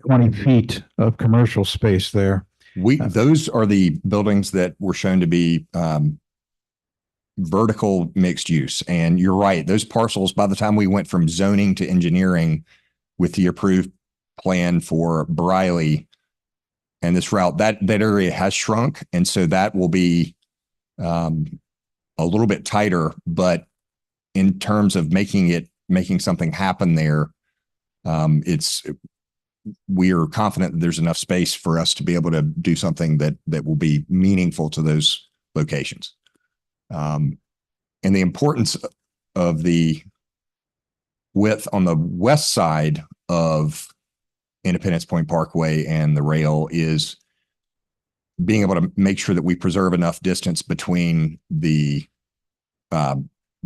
[SPEAKER 9] 20 feet of commercial space there.
[SPEAKER 18] Those are the buildings that were shown to be vertical mixed use. And you're right, those parcels, by the time we went from zoning to engineering with the approved plan for Briley and this route, that area has shrunk. And so that will be a little bit tighter, but in terms of making something happen there, we are confident that there's enough space for us to be able to do something that will be meaningful to those locations. And the importance of the width on the west side of Independence Point Parkway and the rail is being able to make sure that we preserve enough distance between the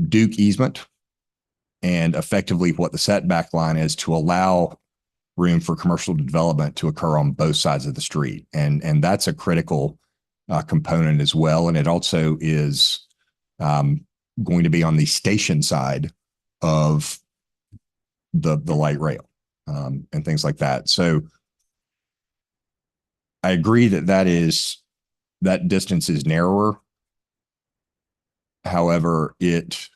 [SPEAKER 18] Duke easement and effectively what the setback line is to allow room for commercial development to occur on both sides of the street. And that's a critical component as well. And it also is going to be on the station side of the light rail and things like that. So I agree that distance is narrower. However, this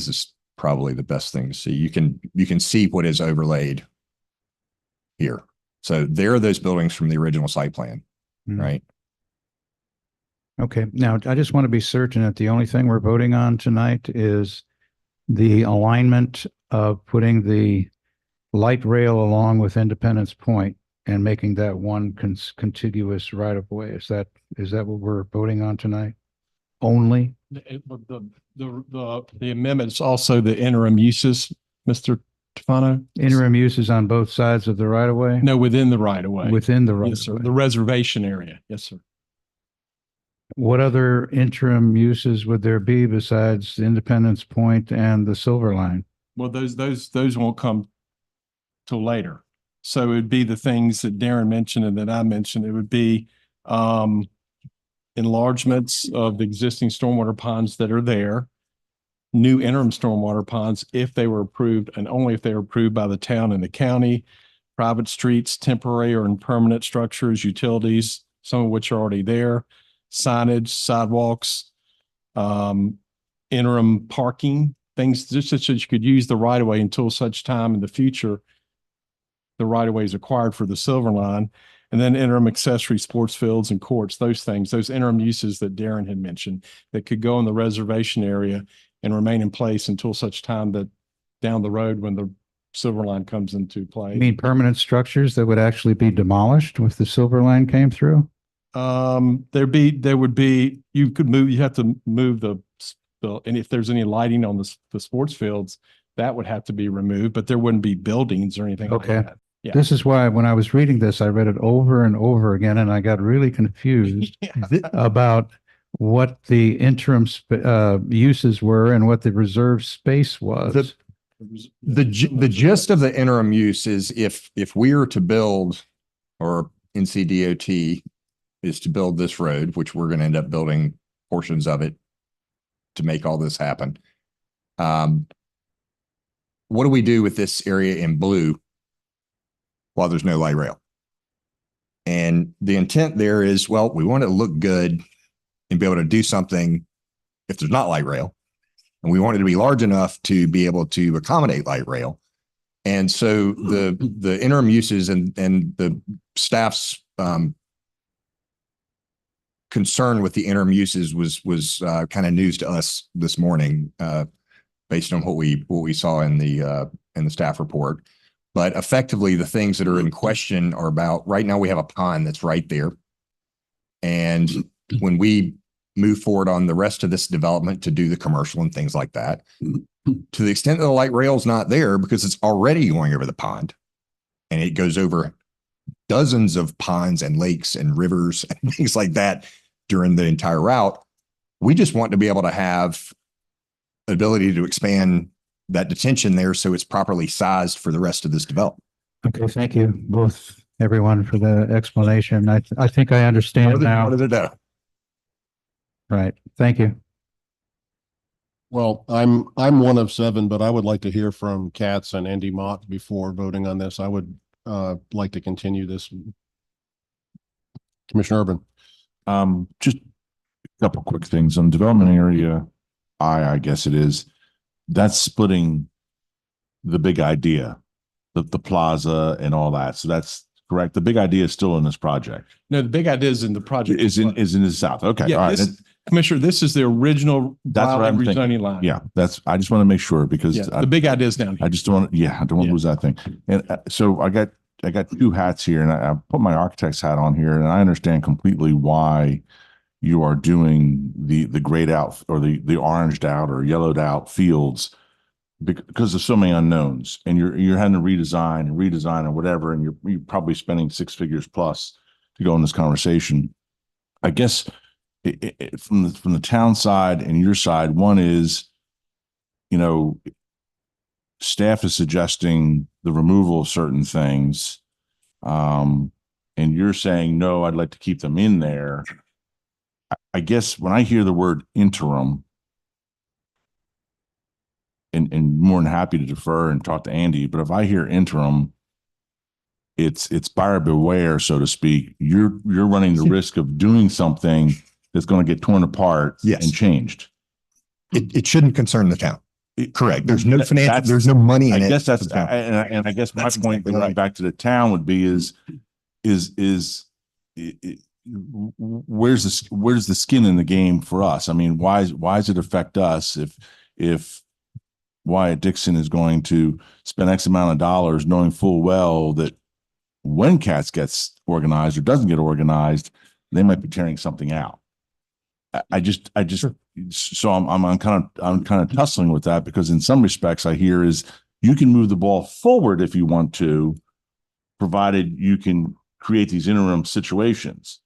[SPEAKER 18] is probably the best thing to see. You can see what is overlaid here. So there are those buildings from the original site plan, right?
[SPEAKER 9] Okay. Now, I just want to be certain that the only thing we're voting on tonight is the alignment of putting the light rail along with Independence Point and making that one contiguous right of way. Is that what we're voting on tonight? Only?
[SPEAKER 1] The amendment is also the interim uses, Mr. Tufano?
[SPEAKER 9] Interim uses on both sides of the right of way?
[SPEAKER 1] No, within the right of way.
[SPEAKER 9] Within the right
[SPEAKER 1] Yes, sir.
[SPEAKER 9] of way.
[SPEAKER 1] The reservation area. Yes, sir.
[SPEAKER 9] What other interim uses would there be besides Independence Point and the Silver Line?
[SPEAKER 1] Well, those won't come till later. So it would be the things that Darren mentioned and that I mentioned. It would be enlargements of the existing stormwater ponds that are there, new interim stormwater ponds if they were approved and only if they were approved by the town and the county, private streets, temporary or permanent structures, utilities, some of which are already there, signage, sidewalks, interim parking, things just so that you could use the right of way until such time in the future the right of way is acquired for the Silver Line. And then interim accessory sports fields and courts, those things, those interim uses that Darren had mentioned that could go in the reservation area and remain in place until such time that down the road when the Silver Line comes into play.
[SPEAKER 9] You mean permanent structures that would actually be demolished if the Silver Line came through?
[SPEAKER 1] You have to move and if there's any lighting on the sports fields, that would have to be removed, but there wouldn't be buildings or anything like that. Yeah.
[SPEAKER 9] This is why when I was reading this, I read it over and over again, and I got really confused about what the interim uses were and what the reserve space was.
[SPEAKER 18] The gist of the interim use is if we are to build, or NCDOT is to build this road, which we're going to end up building portions of it to make all this happen. What do we do with this area in blue while there's no light rail? And the intent there is, well, we want it to look good and be able to do something if there's not light rail. And we want it to be large enough to be able to accommodate light rail. And so the interim uses and the staff's concern with the interim uses was kind of news to us this morning, based on what we saw in the staff report. But effectively, the things that are in question are about, right now we have a pond that's right there. And when we move forward on the rest of this development to do the commercial and things like that, to the extent that the light rail is not there because it's already going over the pond and it goes over dozens of ponds and lakes and rivers and things like that during the entire route, we just want to be able to have the ability to expand that detention there so it's properly sized for the rest of this development.
[SPEAKER 9] Okay, thank you both, everyone, for the explanation. I think I understand now. Right. Thank you.
[SPEAKER 1] Well, I'm one of seven, but I would like to hear from Katz and Andy Mott before voting on this. I would like to continue this. Commissioner Urban.
[SPEAKER 13] Just a couple quick things on development area. I guess it is, that's splitting the big idea, the plaza and all that. So that's correct. The big idea is still in this project.
[SPEAKER 4] No, the big idea is in the project.
[SPEAKER 13] Is in the south. Okay.
[SPEAKER 4] Yeah,
[SPEAKER 13] all right.
[SPEAKER 4] Commissioner, this is the original
[SPEAKER 13] That's what I'm
[SPEAKER 4] rezoning
[SPEAKER 13] thinking.
[SPEAKER 4] line.
[SPEAKER 13] Yeah, I just want to make sure because
[SPEAKER 4] the big idea is down here.
[SPEAKER 13] I just don't want, I don't want to lose that thing. And so I got two hats here, and I put my architect's hat on here, and I understand completely why you are doing the grayed out or the oranged out or yellowed out fields because there's so many unknowns, and you're having to redesign or whatever, and you're probably spending 6 figures plus to go in this conversation. I guess from the town side and your side, one is, staff is suggesting the removal of certain things, and you're saying no, I'd like to keep them in there. I guess when I hear the word interim, and more than happy to defer and talk to Andy, but if I hear interim, it's buyer beware, so to speak. You're running the risk of doing something that's going to get torn apart and changed.
[SPEAKER 18] It shouldn't concern the town. Correct. There's no financial, there's no money in it.
[SPEAKER 13] I guess that's, and I guess my point going back to the town would be is where's the skin in the game for us? I mean, why does it affect us if Wyatt Dixon is going to spend X amount of dollars knowing full well that when Katz gets organized or doesn't get organized, they might be tearing something out. So I'm kind of tussling with that because in some respects I hear is you can move the ball forward if you want to, provided you can create these interim situations.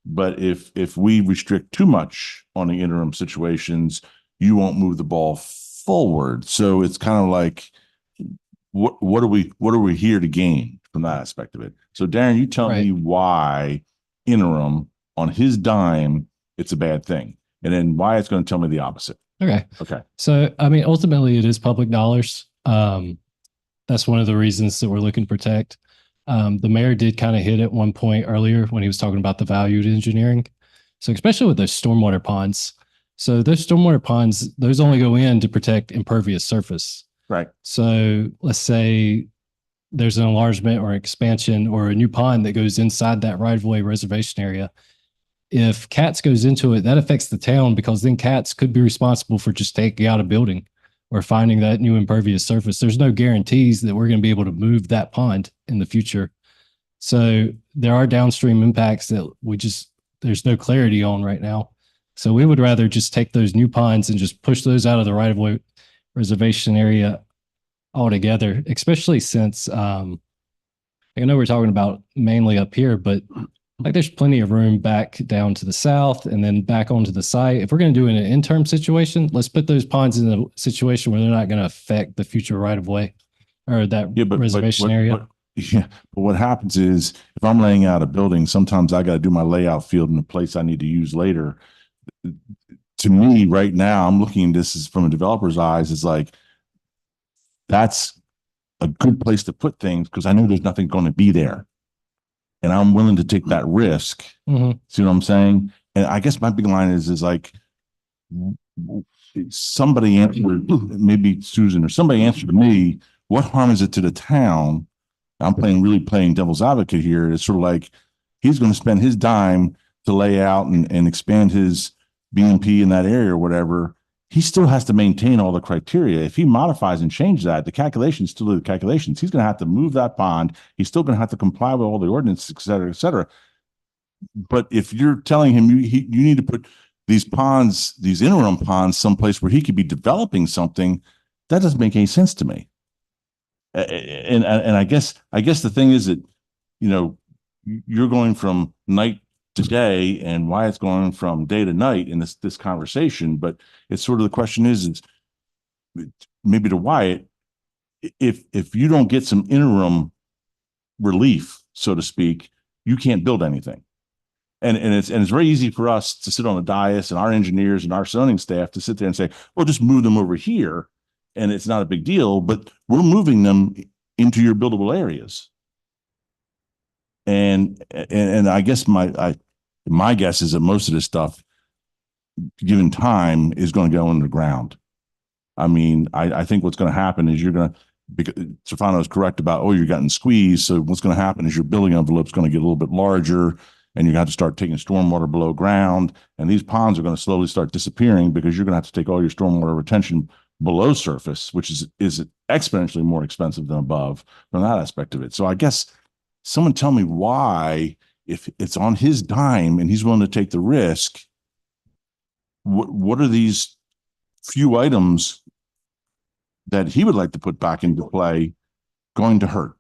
[SPEAKER 13] But if we restrict too much on the interim situations, you won't move the ball forward. So it's kind of like, what are we here to gain from that aspect of it? So Darren, you tell me why interim on his dime, it's a bad thing. And then Wyatt's going to tell me the opposite.
[SPEAKER 10] Okay.
[SPEAKER 13] Okay.
[SPEAKER 10] So, I mean, ultimately it is public dollars. That's one of the reasons that we're looking to protect. The mayor did kind of hit at one point earlier when he was talking about the valued engineering. So especially with those stormwater ponds. So those stormwater ponds, those only go in to protect impervious surface.
[SPEAKER 13] Right.
[SPEAKER 10] So let's say there's an enlargement or expansion or a new pond that goes inside that right-of-way reservation area. If Katz goes into it, that affects the town because then Katz could be responsible for just taking out a building or finding that new impervious surface. There's no guarantees that we're going to be able to move that pond in the future. So there are downstream impacts that there's no clarity on right now. So we would rather just take those new ponds and just push those out of the right-of-way reservation area altogether, especially since I know we're talking about mainly up here, but like there's plenty of room back down to the south and then back onto the site. If we're going to do it in an interim situation, let's put those ponds in a situation where they're not going to affect the future right of way or that reservation area.
[SPEAKER 13] Yeah, but what happens is if I'm laying out a building, sometimes I got to do my layout field in the place I need to use later. To me, right now, I'm looking at this as from a developer's eyes, is like, that's a good place to put things because I know there's nothing going to be there. And I'm willing to take that risk.
[SPEAKER 10] Mm-hmm.
[SPEAKER 13] See what I'm saying? And I guess my big line is like, somebody answered, maybe Susan or somebody answered to me, what harm is it to the town? I'm really playing devil's advocate here. It's sort of like he's going to spend his dime to lay out and expand his BNP in that area or whatever. He still has to maintain all the criteria. If he modifies and changes that, the calculations still are the calculations. He's going to have to move that pond. He's still going to have to comply with all the ordinances, et cetera, et cetera. But if you're telling him you need to put these ponds, these interim ponds, someplace where he could be developing something, that doesn't make any sense to me. And I guess the thing is that, you know, you're going from night to day and Wyatt's going from day to night in this conversation, but it's sort of the question is maybe to Wyatt, if you don't get some interim relief, so to speak, you can't build anything. And it's very easy for us to sit on a dais and our engineers and our zoning staff to sit there and say, well, just move them over here. And it's not a big deal, but we're moving them into your buildable areas. And I guess my guess is that most of this stuff, given time, is going to go underground. I mean, I think what's going to happen is you're going to, because Stefano is correct about, you're getting squeezed. So what's going to happen is your building envelope is going to get a little bit larger and you're going to have to start taking stormwater below ground. And these ponds are going to slowly start disappearing because you're going to have to take all your stormwater retention below surface, which is exponentially more expensive than above from that aspect of it. So I guess someone tell me why, if it's on his dime and he's willing to take the risk, what are these few items that he would like to put back into play going to hurt?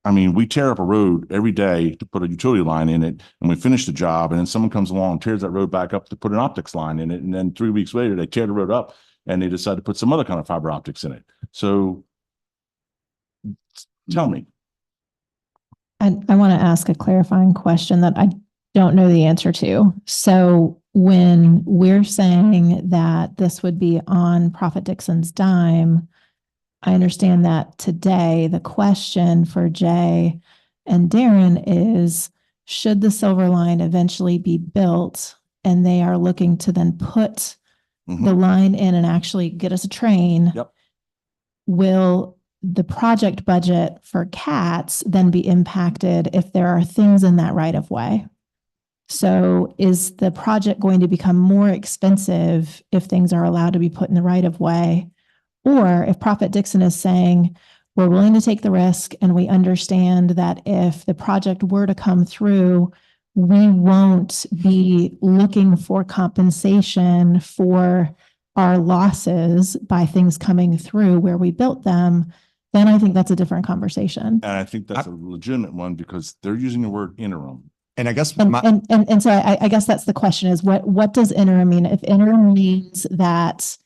[SPEAKER 13] I mean, we tear up a road every day to put a utility line in it and we finish the job and then someone comes along and tears that road back up to put an optics line in it. And then 3 weeks later, they tear the road up and they decide to put some other kind of fiber optics in it. So tell me.
[SPEAKER 20] I want to ask a clarifying question that I don't know the answer to. So when we're saying that this would be on Prophet Dixon's dime, I understand that today the question for Jay and Darren is, should the Silver Line eventually be built and they are looking to then put the line in and actually get us a train, will the project budget for CATS then be impacted if there are things in that right of way? So is the project going to become more expensive if things are allowed to be put in the right of way? Or if Prophet Dixon is saying, we're willing to take the risk and we understand that if the project were to come through, we won't be looking for compensation for our losses by things coming through where we built them, then I think that's a different conversation.
[SPEAKER 13] And I think that's a legitimate one because they're using the word interim.
[SPEAKER 18] And I guess
[SPEAKER 20] so I guess that's the question is what does interim mean? If interim means that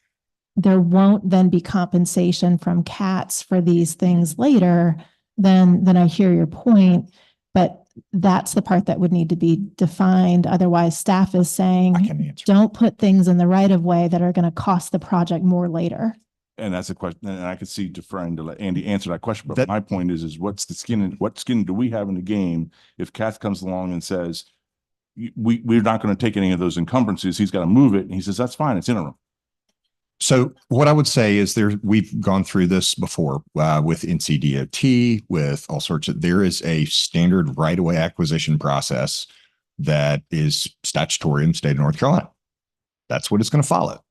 [SPEAKER 20] there won't then be compensation from CATS for these things later, then I hear your point, but that's the part that would need to be defined. Otherwise, staff is saying, don't put things in the right of way that are going to cost the project more later.
[SPEAKER 13] And that's a question, and I could see deferring to let Andy answer that question. But my point is what skin do we have in the game if CATS comes along and says, we're not going to take any of those encumbrances, he's got to move it, and he says, that's fine, it's interim.
[SPEAKER 18] So what I would say is we've gone through this before with NCDOT, with all sorts of, there is a standard right-of-way acquisition process that is statutory in the state of North Carolina. That's what it's going to follow.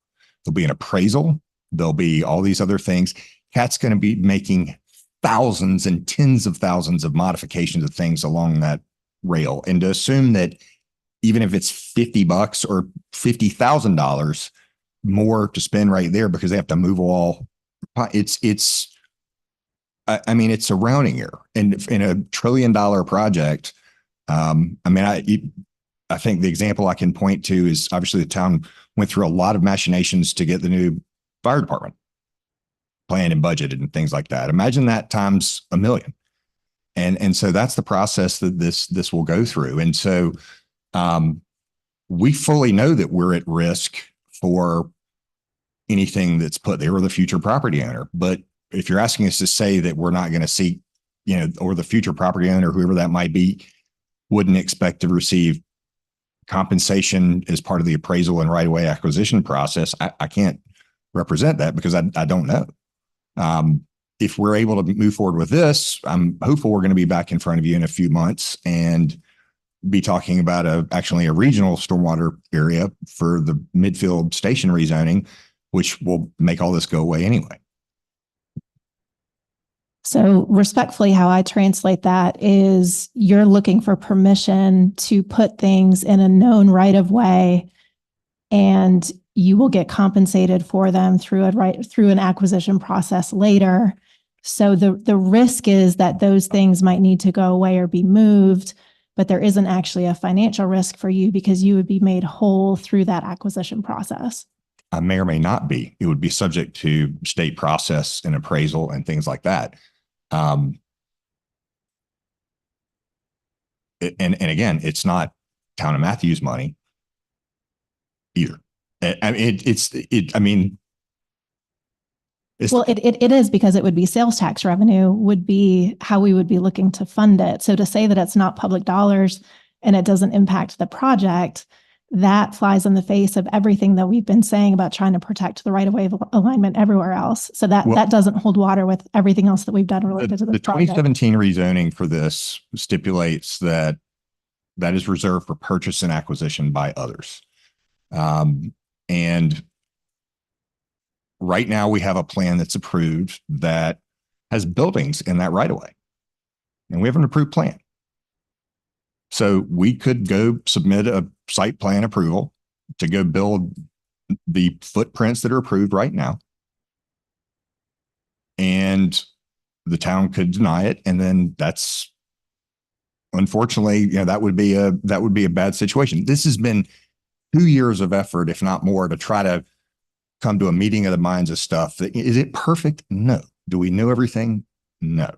[SPEAKER 18] There'll be an appraisal. There'll be all these other things. CAT's going to be making thousands and tens of thousands of modifications of things along that rail. And to assume that even if it's $50 or $50,000, more to spend right there because they have to move all. It's a rounding error. And in $1 trillion project, I think the example I can point to is obviously the town went through a lot of machinations to get the new fire department planned and budgeted and things like that. Imagine that times a million. And so that's the process that this will go through. And so we fully know that we're at risk for anything that's put there or the future property owner. But if you're asking us to say that we're not going to seek, or the future property owner, whoever that might be, wouldn't expect to receive compensation as part of the appraisal and right-of-way acquisition process, I can't represent that because I don't know. If we're able to move forward with this, I'm hopeful we're going to be back in front of you in a few months and be talking about actually a regional stormwater area for the Midfield station rezoning, which will make all this go away anyway.
[SPEAKER 20] So respectfully, how I translate that is you're looking for permission to put things in a known right of way, and you will get compensated for them through an acquisition process later. So the risk is that those things might need to go away or be moved, but there isn't actually a financial risk for you because you would be made whole through that acquisition process.
[SPEAKER 18] I may or may not be. It would be subject to state process and appraisal and things like that. And again, it's not Town of Matthews money either.
[SPEAKER 20] Well, it is, because it would be sales tax revenue would be how we would be looking to fund it. So to say that it's not public dollars and it doesn't impact the project, that flies in the face of everything that we've been saying about trying to protect the right of way alignment everywhere else. So that doesn't hold water with everything else that we've done related to this project.
[SPEAKER 18] The 2017 rezoning for this stipulates that is reserved for purchase and acquisition by others. And right now we have a plan that's approved that has buildings in that right of way, and we have an approved plan. So we could go submit a site plan approval to go build the footprints that are approved right now. And the town could deny it. And then that's, unfortunately, that would be a bad situation. This has been 2 years of effort, if not more, to try to come to a meeting of the minds of stuff. Is it perfect? No. Do we know everything? No.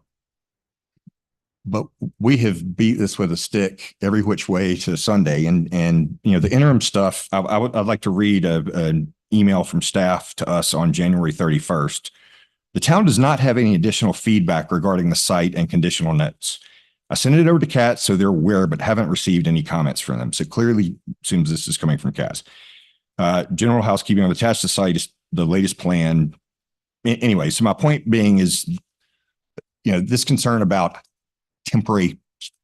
[SPEAKER 18] But we have beat this with a stick every which way to Sunday. And the interim stuff, I'd like to read an email from staff to us on January 31st. The town does not have any additional feedback regarding the site and conditional notes. I sent it over to Kat, so they're aware, but haven't received any comments from them. So clearly seems this is coming from Kat. General housekeeping on attached to site is the latest plan. Anyway, so my point being is, this concern about temporary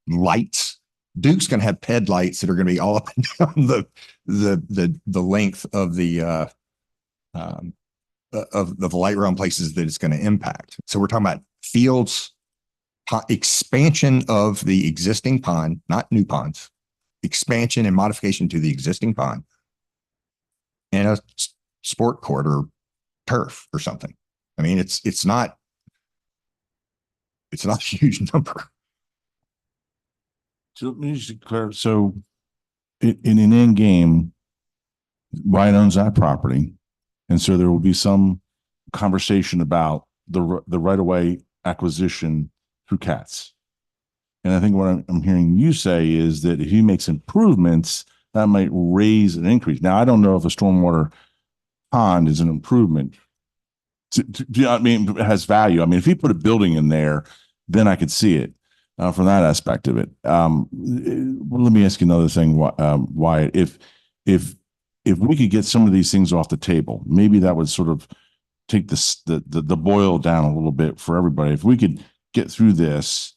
[SPEAKER 18] lights. Duke's going to have PED lights that are going to be all up and down the length of the light rail places that it's going to impact. So we're talking about fields, expansion of the existing pond, not new ponds, expansion and modification to the existing pond, and a sport court or turf or something. I mean, it's not a huge number.
[SPEAKER 13] So let me just clarify. So in an end game, Wyatt owns that property. And so there will be some conversation about the right-of-way acquisition through CATS. And I think what I'm hearing you say is that if he makes improvements, that might raise an increase. Now, I don't know if a stormwater pond is an improvement. It has value. I mean, if he put a building in there, then I could see it. From that aspect of it. Well, let me ask you another thing, Wyatt. If we could get some of these things off the table, maybe that would sort of take the boil down a little bit for everybody. If we could get through this,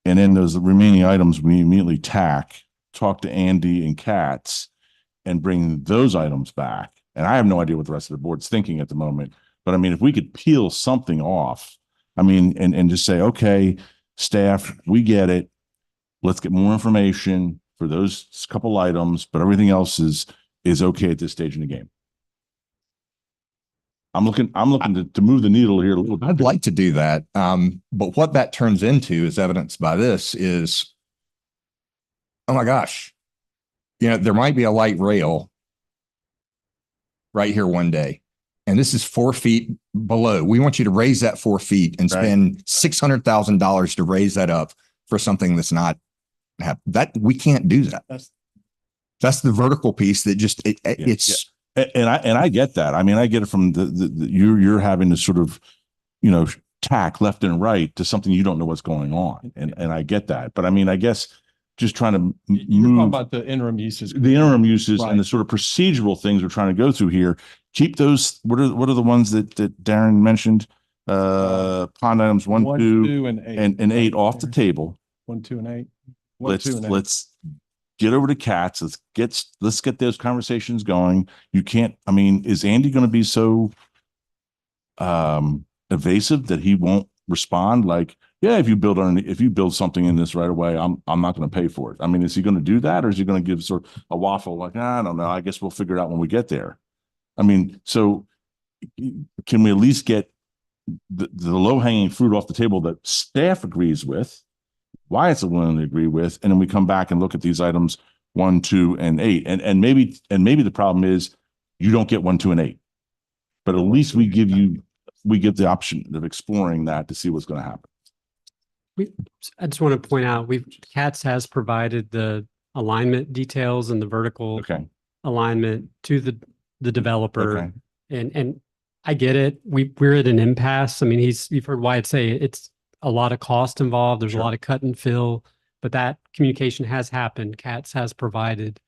[SPEAKER 13] and then those remaining items we immediately talk to Andy and Katz, and bring those items back. And I have no idea what the rest of the board's thinking at the moment. But I mean, if we could peel something off, I mean, and just say, okay, staff, we get it. Let's get more information for those couple items, but everything else is okay at this stage in the game. I'm looking to move the needle here a little bit.
[SPEAKER 18] I'd like to do that. But what that turns into is evidenced by this is oh my gosh, there might be a light rail right here one day. And this is 4 feet below. We want you to raise that 4 feet and spend $600,000 to raise that up for something that's not that we can't do that. That's the vertical piece that just it's.
[SPEAKER 13] And I get that. I mean, I get it from you're having to sort of, tack left and right to something you don't know what's going on. And I get that. But I mean, I guess just trying to
[SPEAKER 1] You're talking about the interim uses.
[SPEAKER 13] And the sort of procedural things we're trying to go through here. Keep those. What are the ones that Darren mentioned? Pond items 1, 2, and 8 off the table.
[SPEAKER 1] 1, 2, and 8.
[SPEAKER 13] Let's get over to cats. Let's get those conversations going. You can't. I mean, is Andy going to be so evasive that he won't respond? Like, yeah, if you build something in this right away, I'm not going to pay for it. I mean, is he going to do that, or is he going to give sort of a waffle like, I don't know, I guess we'll figure it out when we get there? I mean, so can we at least get the low hanging fruit off the table that staff agrees with, Wyatt's willing to agree with, and then we come back and look at these items 1, 2, and 8, and maybe the problem is you don't get 1, 2, and 8, but at least we give the option of exploring that to see what's going to happen.
[SPEAKER 6] I just want to point out, CATS has provided the alignment details and the vertical alignment to the developer. And I get it. We're at an impasse. I mean, you've heard Wyatt say it's a lot of cost involved. There's a lot of cut and fill, but that communication has happened. CATS has provided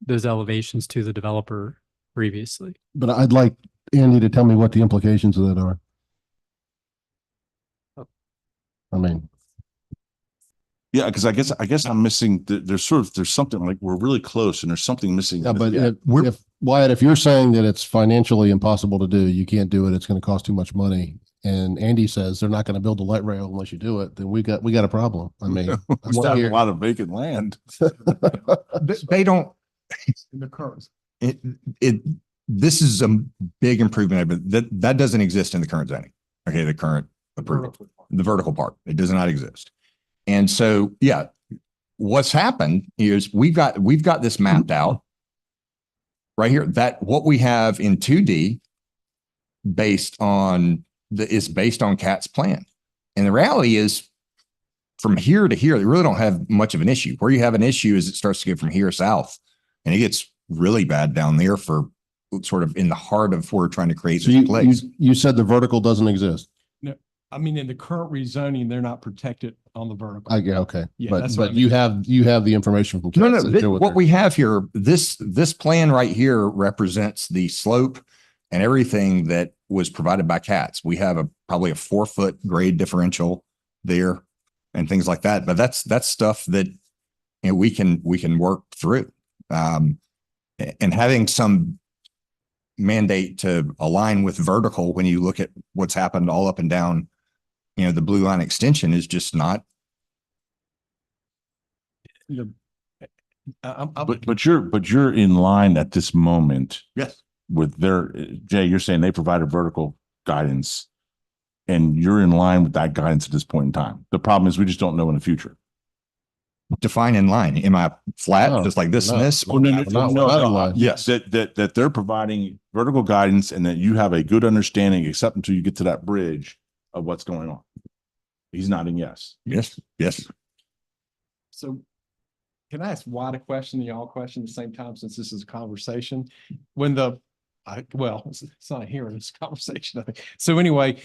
[SPEAKER 6] those elevations to the developer previously.
[SPEAKER 1] But I'd like Andy to tell me what the implications of that are. I mean,
[SPEAKER 13] yeah, because I guess I'm missing. There's something like we're really close, and there's something missing.
[SPEAKER 1] Yeah, but if Wyatt, if you're saying that it's financially impossible to do, you can't do it, it's going to cost too much money, and Andy says they're not going to build a light rail unless you do it, then we got a problem. I mean,
[SPEAKER 13] we still have a lot of vacant land.
[SPEAKER 18] They don't. In the current. This is a big improvement, but that doesn't exist in the current zoning. Okay, the current approval, the vertical part, it does not exist. And so, yeah, what's happened is we've got this mapped out right here. That what we have in 2D based on CAT's plan. And the reality is from here to here, they really don't have much of an issue. Where you have an issue is it starts to get from here south, and it gets really bad down there for sort of in the heart of where we're trying to create this place.
[SPEAKER 1] You said the vertical doesn't exist.
[SPEAKER 21] No, I mean, in the current rezoning, they're not protected on the vertical.
[SPEAKER 1] Okay.
[SPEAKER 21] Yeah,
[SPEAKER 1] but
[SPEAKER 21] that's what I
[SPEAKER 1] you have the information from
[SPEAKER 18] no. What we have here, this plan right here represents the slope and everything that was provided by CATS. We have probably a 4-foot grade differential there and things like that. But that's stuff that we can work through. And having some mandate to align with vertical when you look at what's happened all up and down, the blue line extension is just not.
[SPEAKER 13] But you're in line at this moment.
[SPEAKER 18] Yes.
[SPEAKER 13] With Jay, you're saying they provided vertical guidance, and you're in line with that guidance at this point in time. The problem is we just don't know in the future.
[SPEAKER 18] Define in line. Am I flat, just like this and this?
[SPEAKER 13] No. Yes, that they're providing vertical guidance, and that you have a good understanding, except until you get to that bridge of what's going on. He's nodding yes.
[SPEAKER 18] Yes.
[SPEAKER 21] So can I ask Wyatt a question and y'all a question at the same time, since this is a conversation? When it's not a hearing, it's a conversation, I think. So anyway,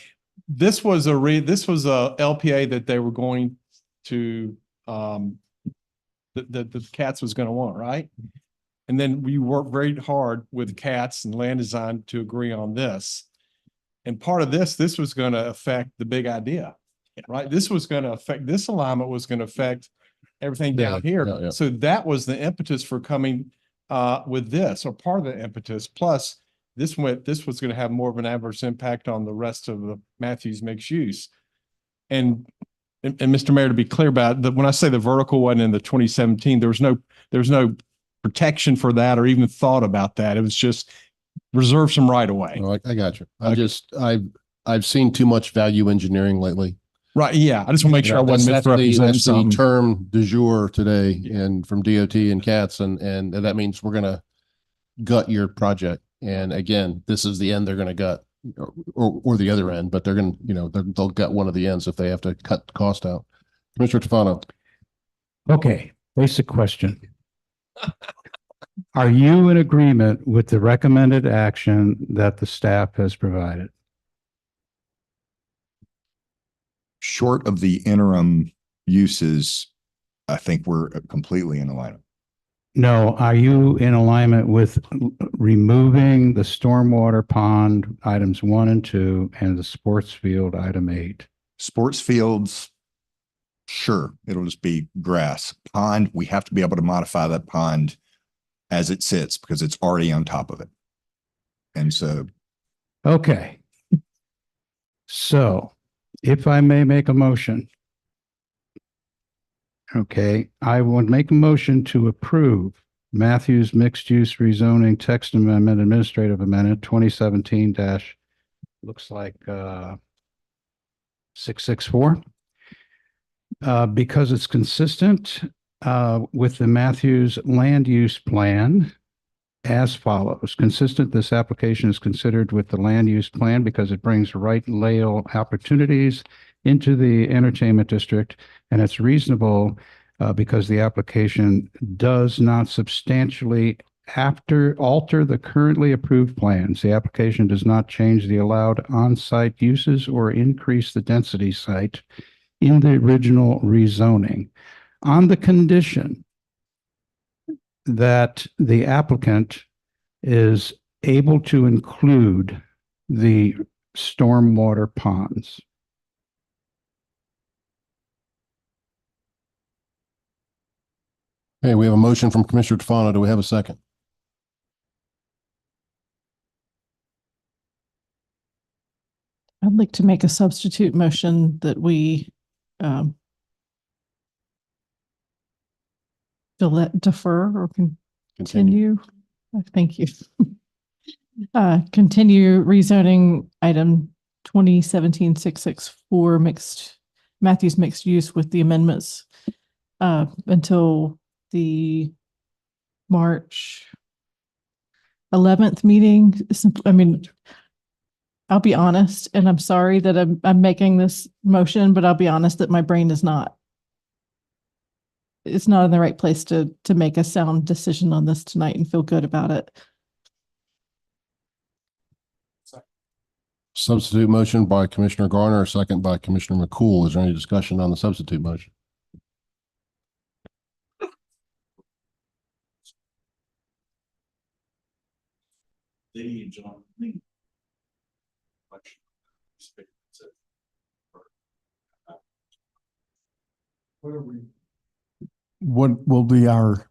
[SPEAKER 21] this was a LPA that they were going to the CATS was going to want, right? And then we worked very hard with CATS and land design to agree on this. And part of this was going to affect the big idea, right? This alignment was going to affect everything down here.
[SPEAKER 1] Yeah.
[SPEAKER 21] So that was the impetus for coming with this, or part of the impetus. Plus, this was going to have more of an adverse impact on the rest of the Matthews mixed use. And Mr. Mayor, to be clear about it, when I say the vertical wasn't in the 2017, there was no protection for that or even thought about that. It was just reserve some right away.
[SPEAKER 1] I got you. I've seen too much value engineering lately.
[SPEAKER 13] Right, yeah, I just want to make sure I wasn't
[SPEAKER 1] That's the
[SPEAKER 13] misrepresenting something.
[SPEAKER 1] term du jour today and from DOT and CATS, and that means we're gonna gut your project. And again, this is the end they're gonna gut, or the other end, but they're gonna, they'll gut one of the ends if they have to cut cost out. Commissioner Tofano.
[SPEAKER 9] Okay, basic question. Are you in agreement with the recommended action that the staff has provided?
[SPEAKER 18] Short of the interim uses, I think we're completely in alignment.
[SPEAKER 9] No, are you in alignment with removing the stormwater pond items 1 and 2 and the sports field item 8?
[SPEAKER 18] Sports fields, sure, it'll just be grass. Pond, we have to be able to modify that pond as it sits because it's already on top of it. And so.
[SPEAKER 9] Okay. So if I may make a motion. Okay, I would make a motion to approve Matthews mixed use rezoning text amendment, administrative amendment 2017 looks like 664. Because it's consistent with the Matthews land use plan as follows. Consistent, this application is considered with the land use plan because it brings right layout opportunities into the entertainment district, and it's reasonable because the application does not substantially alter the currently approved plans. The application does not change the allowed on-site uses or increase the density site in the original rezoning, on the condition that the applicant is able to include the stormwater ponds.
[SPEAKER 1] Okay, we have a motion from Commissioner Tofano. Do we have a second?
[SPEAKER 15] I'd like to make a substitute motion that we defer or continue. Thank you. Continue rezoning item 2017-664 Matthews mixed use with the amendments until the March 11th meeting. I mean, I'll be honest, and I'm sorry that I'm making this motion, but I'll be honest that my brain is not. It's not in the right place to make a sound decision on this tonight and feel good about it.
[SPEAKER 1] Substitute motion by Commissioner Garner, a second by Commissioner McCool. Is there any discussion on the substitute motion?
[SPEAKER 11] What will be our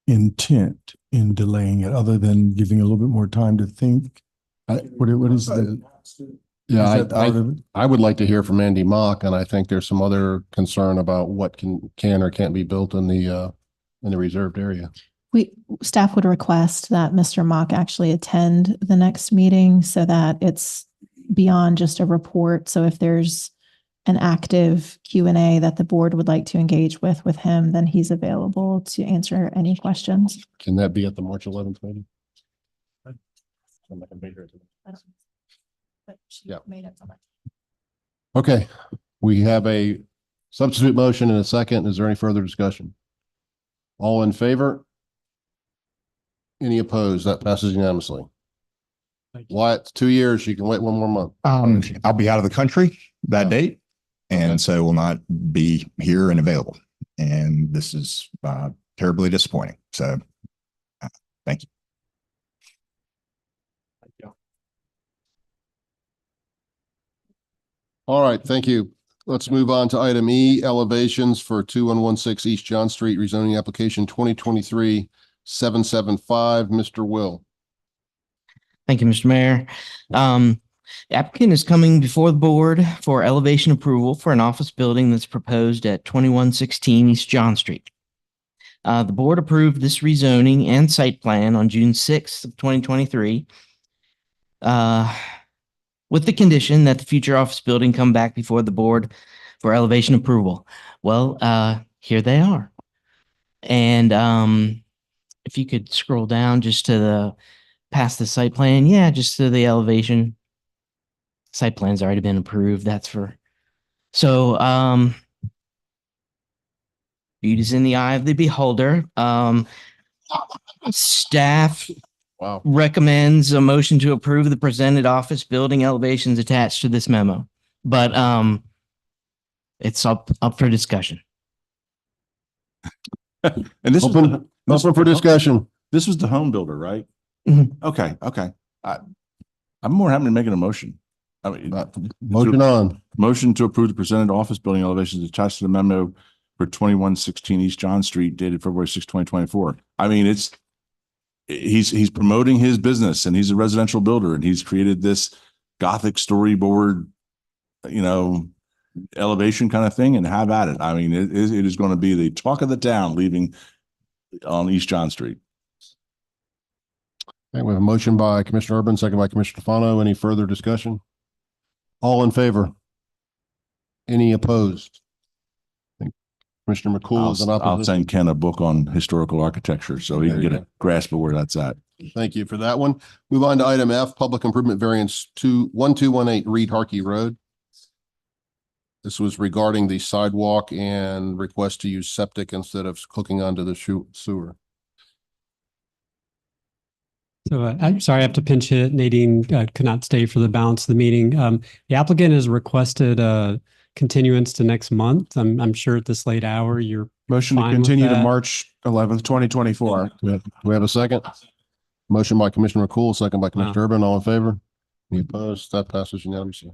[SPEAKER 11] intent in delaying it, other than giving a little bit more time to think? What is the?
[SPEAKER 1] Yeah, I would like to hear from Andy Mock, and I think there's some other concern about what can or can't be built in the reserved area.
[SPEAKER 20] Staff would request that Mr. Mock actually attend the next meeting so that it's beyond just a report. So if there's an active Q&A that the board would like to engage with him, then he's available to answer any questions.
[SPEAKER 1] Can that be at the March 11th meeting? Yeah. Okay, we have a substitute motion and a second. Is there any further discussion? All in favor? Any opposed? That passes unanimously. Wyatt, 2 years. You can wait one more month.
[SPEAKER 18] I'll be out of the country that date, and so will not be here and available. And this is terribly disappointing. So thank you.
[SPEAKER 1] All right, thank you. Let's move on to item E, elevations for 2116 East John Street, rezoning application 2023-775. Mr. Will.
[SPEAKER 19] Thank you, Mr. Mayor. The applicant is coming before the board for elevation approval for an office building that's proposed at 2116 East John Street. The board approved this rezoning and site plan on June 6th of 2023. With the condition that the future office building come back before the board for elevation approval. Well, here they are. And if you could scroll down just to the past the site plan, yeah, just to the elevation. Site plan's already been approved. That's for beauty's in the eye of the beholder. Staff recommends a motion to approve the presented office building elevations attached to this memo, but it's up for discussion.
[SPEAKER 13] And this
[SPEAKER 1] Open for discussion.
[SPEAKER 13] This was the home builder, right?
[SPEAKER 19] Mhm.
[SPEAKER 13] Okay. I'm more happy to make an motion. I mean,
[SPEAKER 1] Motion on.
[SPEAKER 13] motion to approve the presented office building elevations attached to the memo for 2116 East John Street dated February 6, 2024. I mean, he's promoting his business, and he's a residential builder, and he's created this Gothic storyboard, elevation kind of thing, and have at it. I mean, it is going to be the talk of the town leaving on East John Street.
[SPEAKER 1] Okay, we have a motion by Commissioner Urban, second by Commissioner Stefano. Any further discussion? All in favor? Any opposed? I think Commissioner McCool is in
[SPEAKER 13] I'll
[SPEAKER 1] opposition.
[SPEAKER 13] send Ken a book on historical architecture so he can
[SPEAKER 1] There you
[SPEAKER 13] get a grasp of where that's at.
[SPEAKER 1] Thank you for that one. Move on to item F, public improvement variance 1218 Reed Harkey Road. This was regarding the sidewalk and request to use septic instead of hooking onto the sewer.
[SPEAKER 6] So I'm sorry, I have to pinch hit. Nadine could not stay for the balance of the meeting. The applicant has requested a continuance to next month. I'm sure at this late hour, you're
[SPEAKER 4] Motion to
[SPEAKER 6] fine with
[SPEAKER 4] continue to
[SPEAKER 6] that?
[SPEAKER 4] March 11th, 2024.
[SPEAKER 1] Do we have a second? Motion by Commissioner McCool, second by Commissioner Urban. All in favor? Any opposed? That passes unanimously.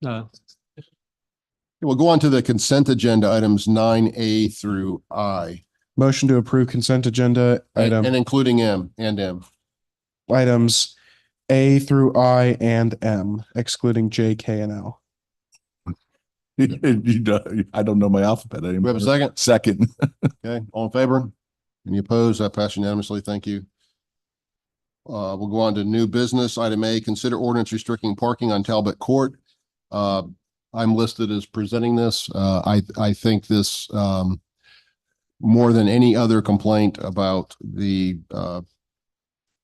[SPEAKER 1] We'll go on to the consent agenda items 9A through I.
[SPEAKER 4] Motion to approve consent agenda
[SPEAKER 1] And including M and M.
[SPEAKER 4] items A through I and M, excluding J, K, and L.
[SPEAKER 13] I don't know my alphabet anymore.
[SPEAKER 1] We have a second?
[SPEAKER 13] Second.
[SPEAKER 1] Okay, all in favor? Any opposed? That passed unanimously. Thank you. We'll go on to new business. Item A, consider ordinance restricting parking on Talbot Court. I'm listed as presenting this. I think this, more than any other complaint about the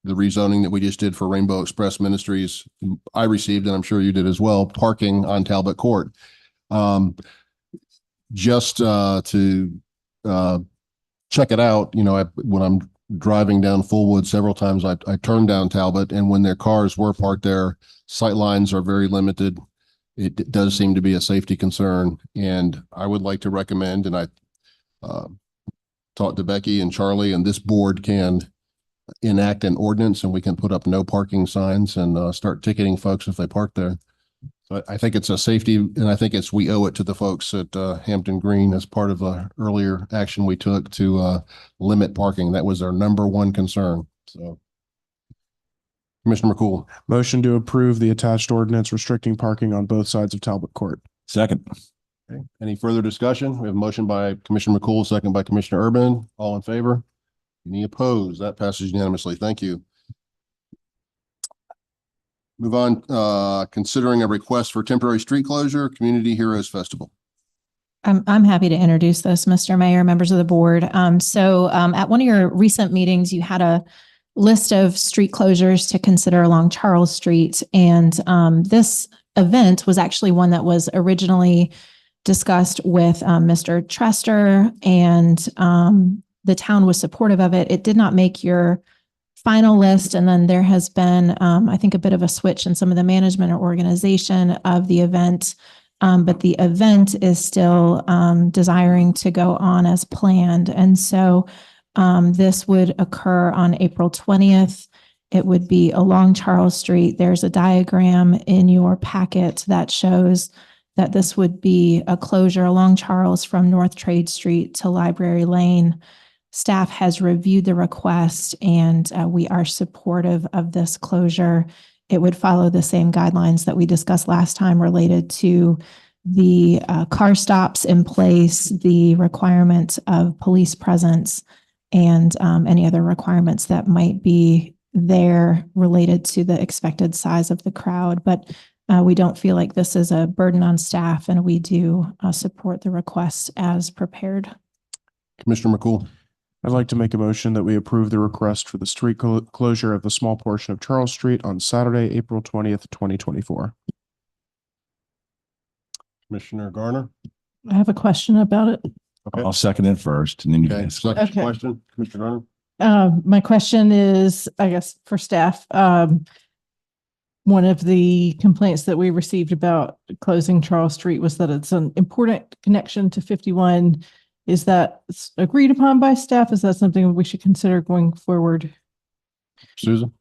[SPEAKER 1] rezoning that we just did for Rainbow Express Ministries, I received, and I'm sure you did as well, parking on Talbot Court. Just to check it out, when I'm driving down Fullwood several times, I turned down Talbot, and when their cars were parked there, sight lines are very limited. It does seem to be a safety concern, and I would like to recommend, and I talked to Becky and Charlie, and this board can enact an ordinance, and we can put up no parking signs and start ticketing folks if they park there. So I think it's a safety, and I think we owe it to the folks at Hampton Green as part of the earlier action we took to limit parking. That was our number one concern. So, Commissioner McCool.
[SPEAKER 4] Motion to approve the attached ordinance restricting parking on both sides of Talbot Court.
[SPEAKER 13] Second.
[SPEAKER 1] Okay. Any further discussion? We have a motion by Commissioner McCool, second by Commissioner Urban. All in favor? Any opposed? That passes unanimously. Thank you. Move on, considering a request for temporary street closure, Community Heroes Festival.
[SPEAKER 20] I'm happy to introduce this, Mr. Mayor, members of the board. At one of your recent meetings, you had a list of street closures to consider along Charles Street. And this event was actually one that was originally discussed with Mr. Trester, and the town was supportive of it. It did not make your final list. And then there has been, I think, a bit of a switch in some of the management or organization of the event. But the event is still desiring to go on as planned. And so this would occur on April 20th. It would be along Charles Street. There's a diagram in your packet that shows that this would be a closure along Charles from North Trade Street to Library Lane. Staff has reviewed the request, and we are supportive of this closure. It would follow the same guidelines that we discussed last time related to the car stops in place, the requirement of police presence, and any other requirements that might be there related to the expected size of the crowd. But we don't feel like this is a burden on staff, and we do support the request as prepared.
[SPEAKER 1] Commissioner McCool.
[SPEAKER 4] I'd like to make a motion that we approve the request for the street closure of the small portion of Charles Street on Saturday, April 20th, 2024.
[SPEAKER 1] Commissioner Garner.
[SPEAKER 15] I have a question about it.
[SPEAKER 1] Okay.
[SPEAKER 5] I'll second it first and then you
[SPEAKER 1] Okay,
[SPEAKER 5] can.
[SPEAKER 1] second
[SPEAKER 15] Okay.
[SPEAKER 1] question, Commissioner Garner.
[SPEAKER 15] My question is, I guess, for staff. One of the complaints that we received about closing Charles Street was that it's an important connection to 51. Is that agreed upon by staff? Is that something we should consider going forward?
[SPEAKER 1] Susan.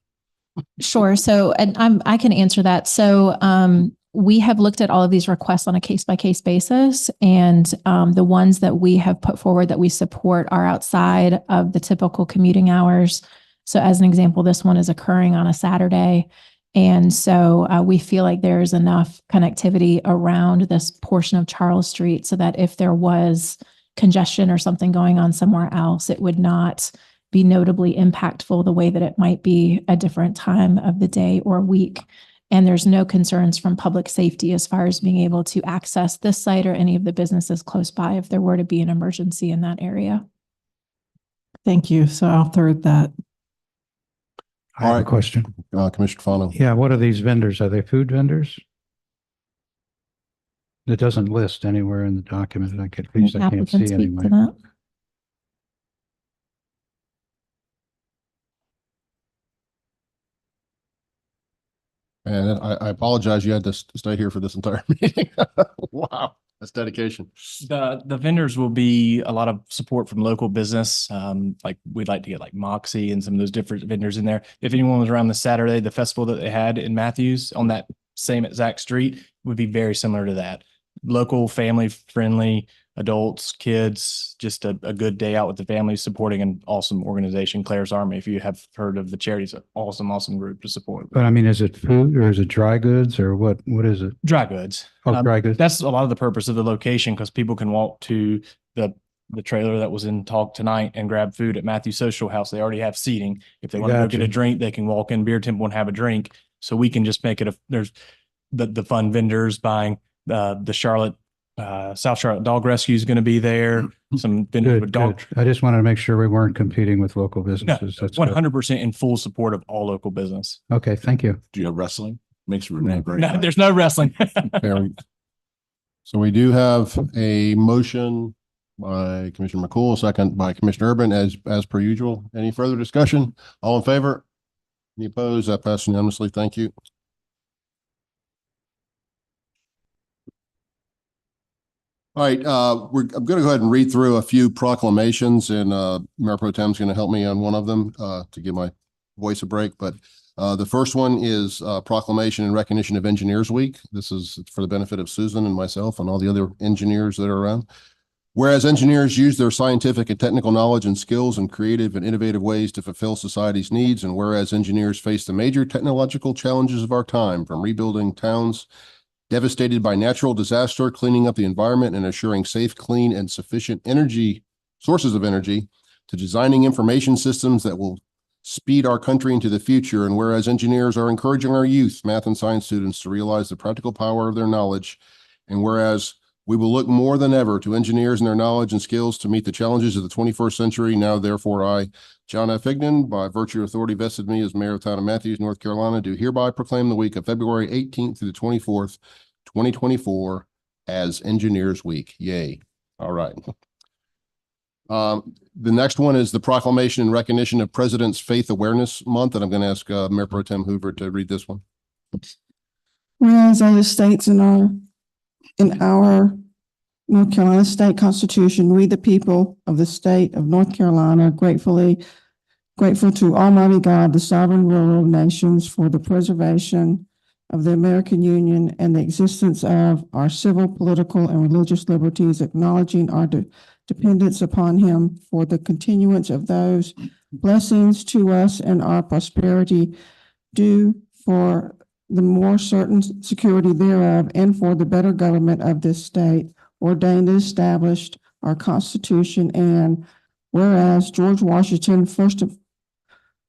[SPEAKER 20] Sure. So, and I can answer that. So, we have looked at all of these requests on a case by case basis, and the ones that we have put forward that we support are outside of the typical commuting hours. So, as an example, this one is occurring on a Saturday. And so we feel like there is enough connectivity around this portion of Charles Street so that if there was congestion or something going on somewhere else, it would not be notably impactful the way that it might be a different time of the day or week. And there's no concerns from public safety as far as being able to access this site or any of the businesses close by if there were to be an emergency in that area.
[SPEAKER 15] Thank you. So I'll third that.
[SPEAKER 9] I have a question.
[SPEAKER 1] Commissioner Fano.
[SPEAKER 9] Yeah, what are these vendors? Are they food vendors? It doesn't list anywhere in the document. At least I can't
[SPEAKER 20] Applicant
[SPEAKER 9] see
[SPEAKER 20] speak
[SPEAKER 9] anyway.
[SPEAKER 20] to that.
[SPEAKER 1] And I apologize, you had to stay here for this entire meeting. Wow, that's dedication.
[SPEAKER 3] The vendors will be a lot of support from local business. Like we'd like to get like Moxie and some of those different vendors in there. If anyone was around the Saturday, the festival that they had in Matthews on that same exact street would be very similar to that. Local, family friendly, adults, kids, just a good day out with the family, supporting an awesome organization, Claire's Army. If you have heard of the charity, it's an awesome group to support.
[SPEAKER 9] But I mean, is it food or is it dry goods or what? What is it?
[SPEAKER 3] Dry goods.
[SPEAKER 9] Oh, dry goods.
[SPEAKER 3] That's a lot of the purpose of the location, because people can walk to the trailer that was in talk tonight and grab food at Matthews Social House. They already have seating. If they want to go get a drink, they can walk in Beer Temple and have a drink. So we can just make it there's the fun vendors buying the Charlotte, South Charlotte Dog Rescue is going to be there. Some vendors with dog.
[SPEAKER 9] I just wanted to make sure we weren't competing with local businesses.
[SPEAKER 3] No, 100% in full support of all local business.
[SPEAKER 9] Okay, thank you.
[SPEAKER 13] Do you have wrestling? Makes Renee great.
[SPEAKER 3] No, there's no wrestling.
[SPEAKER 1] So we do have a motion by Commissioner McCool, second by Commissioner Urban, as per usual. Any further discussion? All in favor? Any opposed? That passed unanimously. Thank you. All right, I'm going to go ahead and read through a few proclamations, and Mayor Pro Tem's going to help me on one of them to give my voice a break. But the first one is proclamation in recognition of Engineers Week. This is for the benefit of Susan and myself and all the other engineers that are around. Whereas engineers use their scientific and technical knowledge and skills in creative and innovative ways to fulfill society's needs, and whereas engineers face the major technological challenges of our time, from rebuilding towns devastated by natural disaster, cleaning up the environment, and assuring safe, clean, and sufficient sources of energy, to designing information systems that will speed our country into the future. And whereas engineers are encouraging our youth, math and science students, to realize the practical power of their knowledge, and whereas we will look more than ever to engineers and their knowledge and skills to meet the challenges of the 21st century. Now, therefore, I, John F. Higdon, by virtue of authority vested in me as Mayor of the Town of Matthews, North Carolina, do hereby proclaim the week of February 18th through the 24th, 2024 as Engineers Week. Yay. All right. The next one is the proclamation in recognition of President's Faith Awareness Month, and I'm going to ask Mayor Pro Tem Hoover to read this one.
[SPEAKER 2] Whereas as it states in our North Carolina State Constitution, we, the people of the state of North Carolina, grateful to Almighty God, the sovereign ruler of nations, for the preservation of the American Union and the existence of our civil, political, and religious liberties, acknowledging our dependence upon him for the continuance of those blessings to us and our prosperity due for the more certain security thereof, and for the better government of this state, ordained and established our Constitution. And whereas George Washington,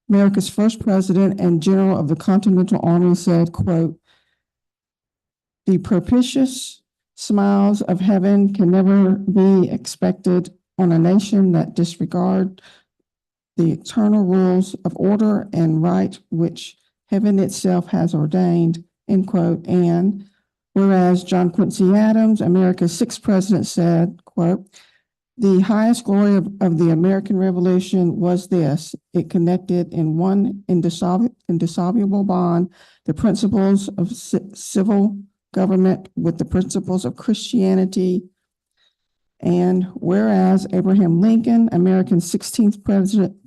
[SPEAKER 2] America's first president and general of the Continental Army, said, quote, The propitious smiles of heaven can never be expected on a nation that disregard the eternal rules of order and right which heaven itself has ordained, end quote. And whereas John Quincy Adams, America's sixth president, said, quote, the highest glory of the American Revolution was this: it connected in one indissoluble bond the principles of civil government with the principles of Christianity. And whereas Abraham Lincoln, America's 16th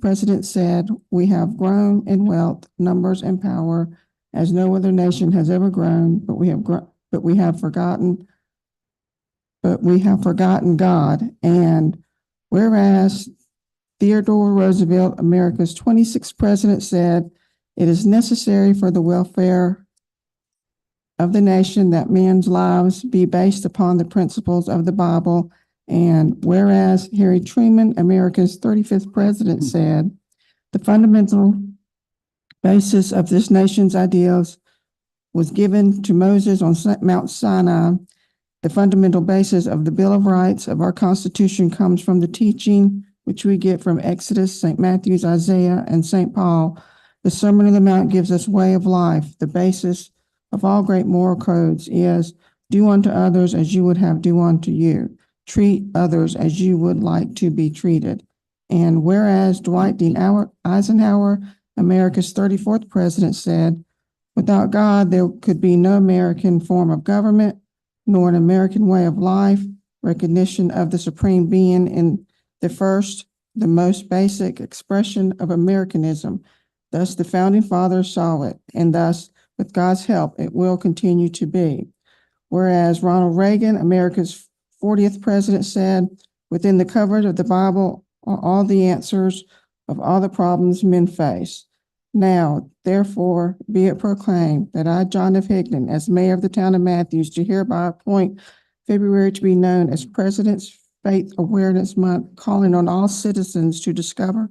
[SPEAKER 2] president, said, we have grown in wealth, numbers, and power as no other nation has ever grown, but we have forgotten God. And whereas Theodore Roosevelt, America's 26th president, said, it is necessary for the welfare of the nation that men's lives be based upon the principles of the Bible. And whereas Harry Truman, America's 35th president, said, the fundamental basis of this nation's ideals was given to Moses on Mount Sinai. The fundamental basis of the Bill of Rights of our Constitution comes from the teaching which we get from Exodus, St. Matthew's, Isaiah, and St. Paul. The Sermon on the Mount gives us way of life. The basis of all great moral codes is do unto others as you would have do unto you. Treat others as you would like to be treated. And whereas Dwight D. Eisenhower, America's 34th president, said, without God, there could be no American form of government, nor an American way of life, recognition of the supreme being in the most basic expression of Americanism. Thus, the founding fathers saw it, and thus, with God's help, it will continue to be. Whereas Ronald Reagan, America's 40th president, said, within the covers of the Bible are all the answers of all the problems men face. Now, therefore, be it proclaimed that I, John F. Higdon, as mayor of the town of Matthews, do hereby appoint February to be known as President's Faith Awareness Month, calling on all citizens to discover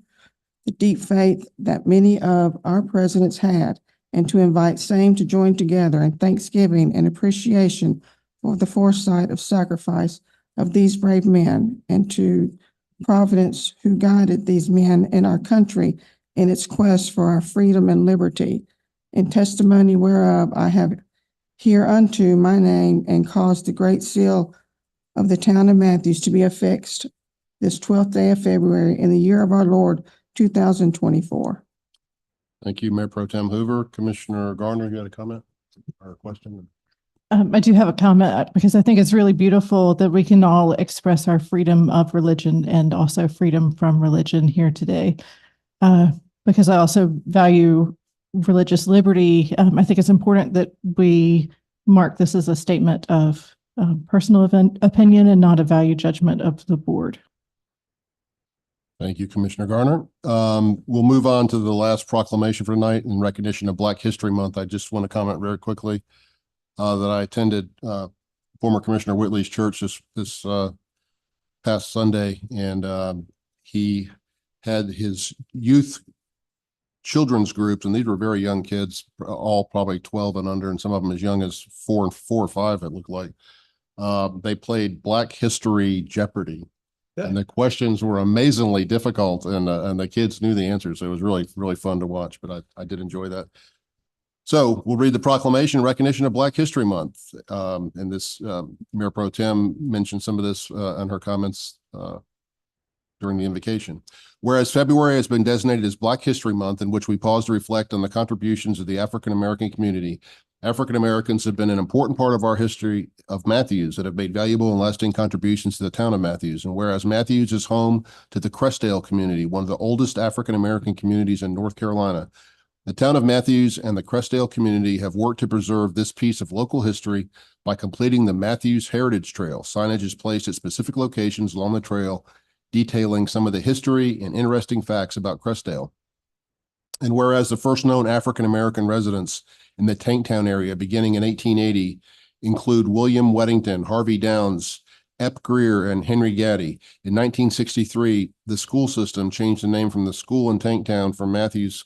[SPEAKER 2] the deep faith that many of our presidents had, and to invite same to join together in thanksgiving and appreciation for the foresight of sacrifice of these brave men, and to Providence who guided these men in our country in its quest for our freedom and liberty. In testimony whereof I have hereunto my name and caused the great seal of the town of Matthews to be affixed this 12th day of February in the year of our Lord, 2024.
[SPEAKER 1] Thank you, Mayor Pro Tem Hoover. Commissioner Garner, you had a comment or a question?
[SPEAKER 15] I do have a comment because I think it's really beautiful that we can all express our freedom of religion and also freedom from religion here today. Because I also value religious liberty. I think it's important that we mark this as a statement of personal opinion and not a value judgment of the board.
[SPEAKER 1] Thank you, Commissioner Garner. We'll move on to the last proclamation for tonight in recognition of Black History Month. I just want to comment very quickly that I attended former Commissioner Whitley's church this past Sunday, and he had his youth children's groups, and these were very young kids, all probably 12 and under, and some of them as young as 4 or 5, it looked like. They played Black History Jeopardy. Yeah. And the questions were amazingly difficult, and the kids knew the answers. So it was really, really fun to watch, but I did enjoy that. So we'll read the proclamation in recognition of Black History Month. And this Mayor Pro Tem mentioned some of this in her comments during the invocation. Whereas February has been designated as Black History Month, in which we pause to reflect on the contributions of the African-American community, African Americans have been an important part of our history of Matthews that have made valuable and lasting contributions to the town of Matthews. And whereas Matthews is home to the Crestdale community, one of the oldest African American communities in North Carolina, the town of Matthews and the Crestdale community have worked to preserve this piece of local history by completing the Matthews Heritage Trail. Signage is placed at specific locations along the trail, detailing some of the history and interesting facts about Crestdale. And whereas the first known African American residents in the Tanktown area beginning in 1880 include William Weddington, Harvey Downs, Ep Greer, and Henry Gaddy. In 1963, the school system changed the name from the school in Tanktown from Matthews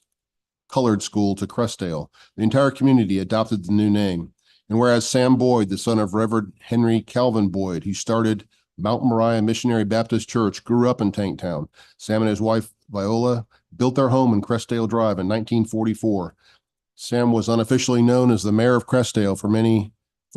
[SPEAKER 1] Colored School to Crestdale. The entire community adopted the new name. And whereas Sam Boyd, the son of Reverend Henry Calvin Boyd, who started Mount Moriah Missionary Baptist Church, grew up in Tanktown. Sam and his wife, Viola, built their home in Crestdale Drive in 1944. Sam was unofficially known as the mayor of Crestdale for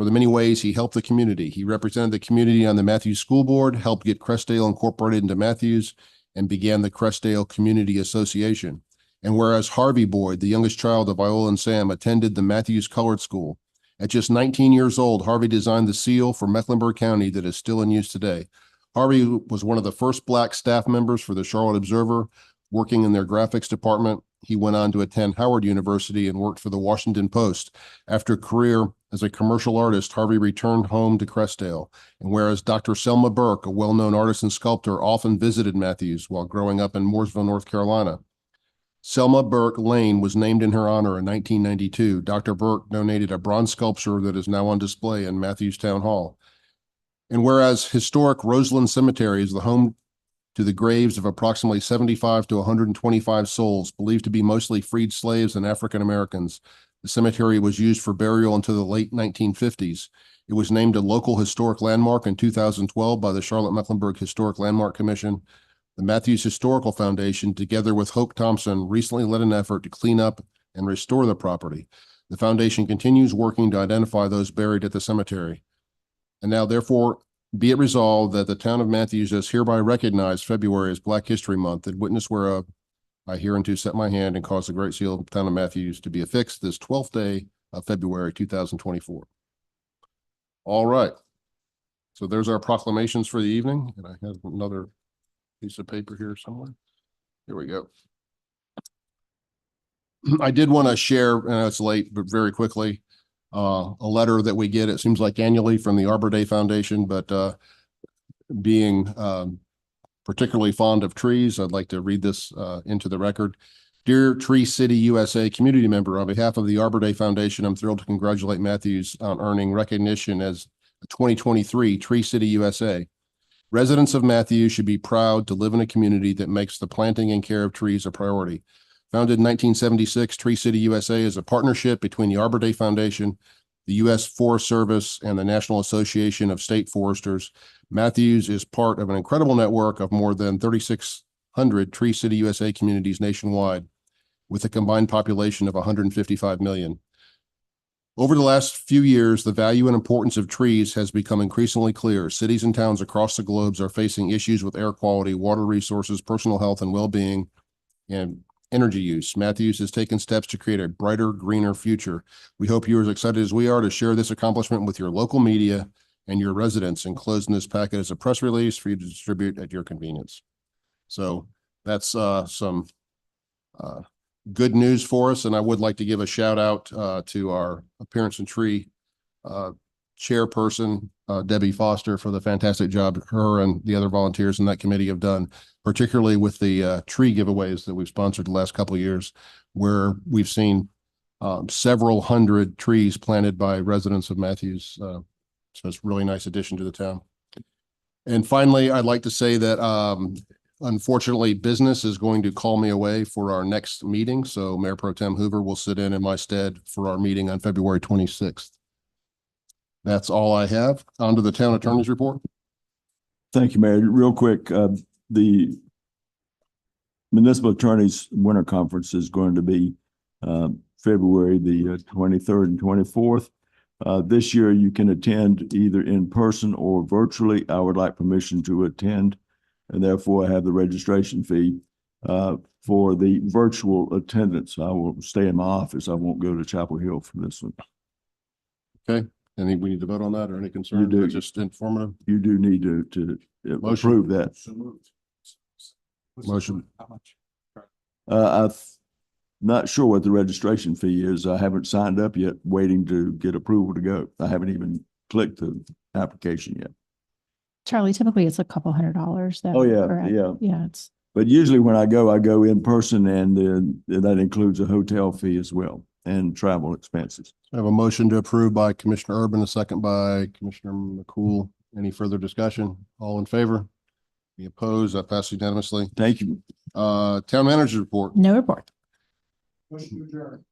[SPEAKER 1] the many ways he helped the community. He represented the community on the Matthews School Board, helped get Crestdale incorporated into Matthews, and began the Crestdale Community Association. And whereas Harvey Boyd, the youngest child of Viola and Sam, attended the Matthews Colored School. At just 19 years old, Harvey designed the seal for Mecklenburg County that is still in use today. Harvey was one of the first Black staff members for the Charlotte Observer, working in their graphics department. He went on to attend Howard University and worked for the Washington Post. After a career as a commercial artist, Harvey returned home to Crestdale. And whereas Dr. Selma Burke, a well-known artist and sculptor, often visited Matthews while growing up in Mooresville, North Carolina. Selma Burke Lane was named in her honor in 1992. Dr. Burke donated a bronze sculpture that is now on display in Matthews Town Hall. And whereas historic Roseland Cemetery is the home to the graves of approximately 75 to 125 souls, believed to be mostly freed slaves and African Americans, the cemetery was used for burial until the late 1950s. It was named a local historic landmark in 2012 by the Charlotte-Mecklenburg Historic Landmark Commission. The Matthews Historical Foundation, together with Hoke Thompson, recently led an effort to clean up and restore the property. The foundation continues working to identify those buried at the cemetery. And now, therefore, be it resolved that the town of Matthews does hereby recognize February as Black History Month, and witness whereof I hereunto set my hand and cause the great seal of the town of Matthews to be affixed this 12th day of February 2024. All right. So there's our proclamations for the evening. And I have another piece of paper here somewhere. Here we go. I did want to share, and it's late, but very quickly, a letter that we get, it seems like annually, from the Arbor Day Foundation, but being particularly fond of trees, I'd like to read this into the record. Dear Tree City USA community member, on behalf of the Arbor Day Foundation, I'm thrilled to congratulate Matthews on earning recognition as 2023 Tree City USA. Residents of Matthews should be proud to live in a community that makes the planting and care of trees a priority. Founded in 1976, Tree City USA is a partnership between the Arbor Day Foundation, the U.S. Forest Service, and the National Association of State Foresters. Matthews is part of an incredible network of more than 3,600 Tree City USA communities nationwide, with a combined population of 155 million. Over the last few years, the value and importance of trees has become increasingly clear. Cities and towns across the globe are facing issues with air quality, water resources, personal health and well-being, and energy use. Matthews has taken steps to create a brighter, greener future. We hope you are as excited as we are to share this accomplishment with your local media and your residents. Enclosed in this packet is a press release for you to distribute at your convenience. So that's some good news for us. And I would like to give a shout out to our Appearance and Tree chairperson, Debbie Foster, for the fantastic job her and the other volunteers in that committee have done, particularly with the tree giveaways that we've sponsored the last couple of years, where we've seen several hundred trees planted by residents of Matthews. So it's a really nice addition to the town. And finally, I'd like to say that unfortunately, business is going to call me away for our next meeting. So Mayor Pro Tem Hoover will sit in my stead for our meeting on February 26th. That's all I have. On to the town attorney's report.
[SPEAKER 5] Thank you, Mayor. Real quick, the Municipal Attorneys Winter Conference is going to be February the 23rd and 24th. This year, you can attend either in person or virtually. I would like permission to attend, and therefore I have the registration fee for the virtual attendance. I will stay in my office. I won't go to Chapel Hill for this one.
[SPEAKER 1] Okay. Any, we need to vote on that or any concerns?
[SPEAKER 5] You do.
[SPEAKER 1] Just informative.
[SPEAKER 5] You do need to approve that.
[SPEAKER 1] Motion.
[SPEAKER 21] How much?
[SPEAKER 5] I'm not sure what the registration fee is. I haven't signed up yet, waiting to get approval to go. I haven't even clicked the application yet.
[SPEAKER 20] Charlie, typically it's a couple $100s.
[SPEAKER 5] Oh, yeah,
[SPEAKER 20] correct?
[SPEAKER 5] yeah.
[SPEAKER 20] Yeah, it's.
[SPEAKER 5] But usually when I go in person, and then that includes a hotel fee as well and travel expenses.
[SPEAKER 1] I have a motion to approve by Commissioner Urban, a second by Commissioner McCool. Any further discussion? All in favor? Any opposed? That passes unanimously.
[SPEAKER 5] Thank you.
[SPEAKER 1] Town manager's report.
[SPEAKER 20] No report.
[SPEAKER 21] Motion to adjourn.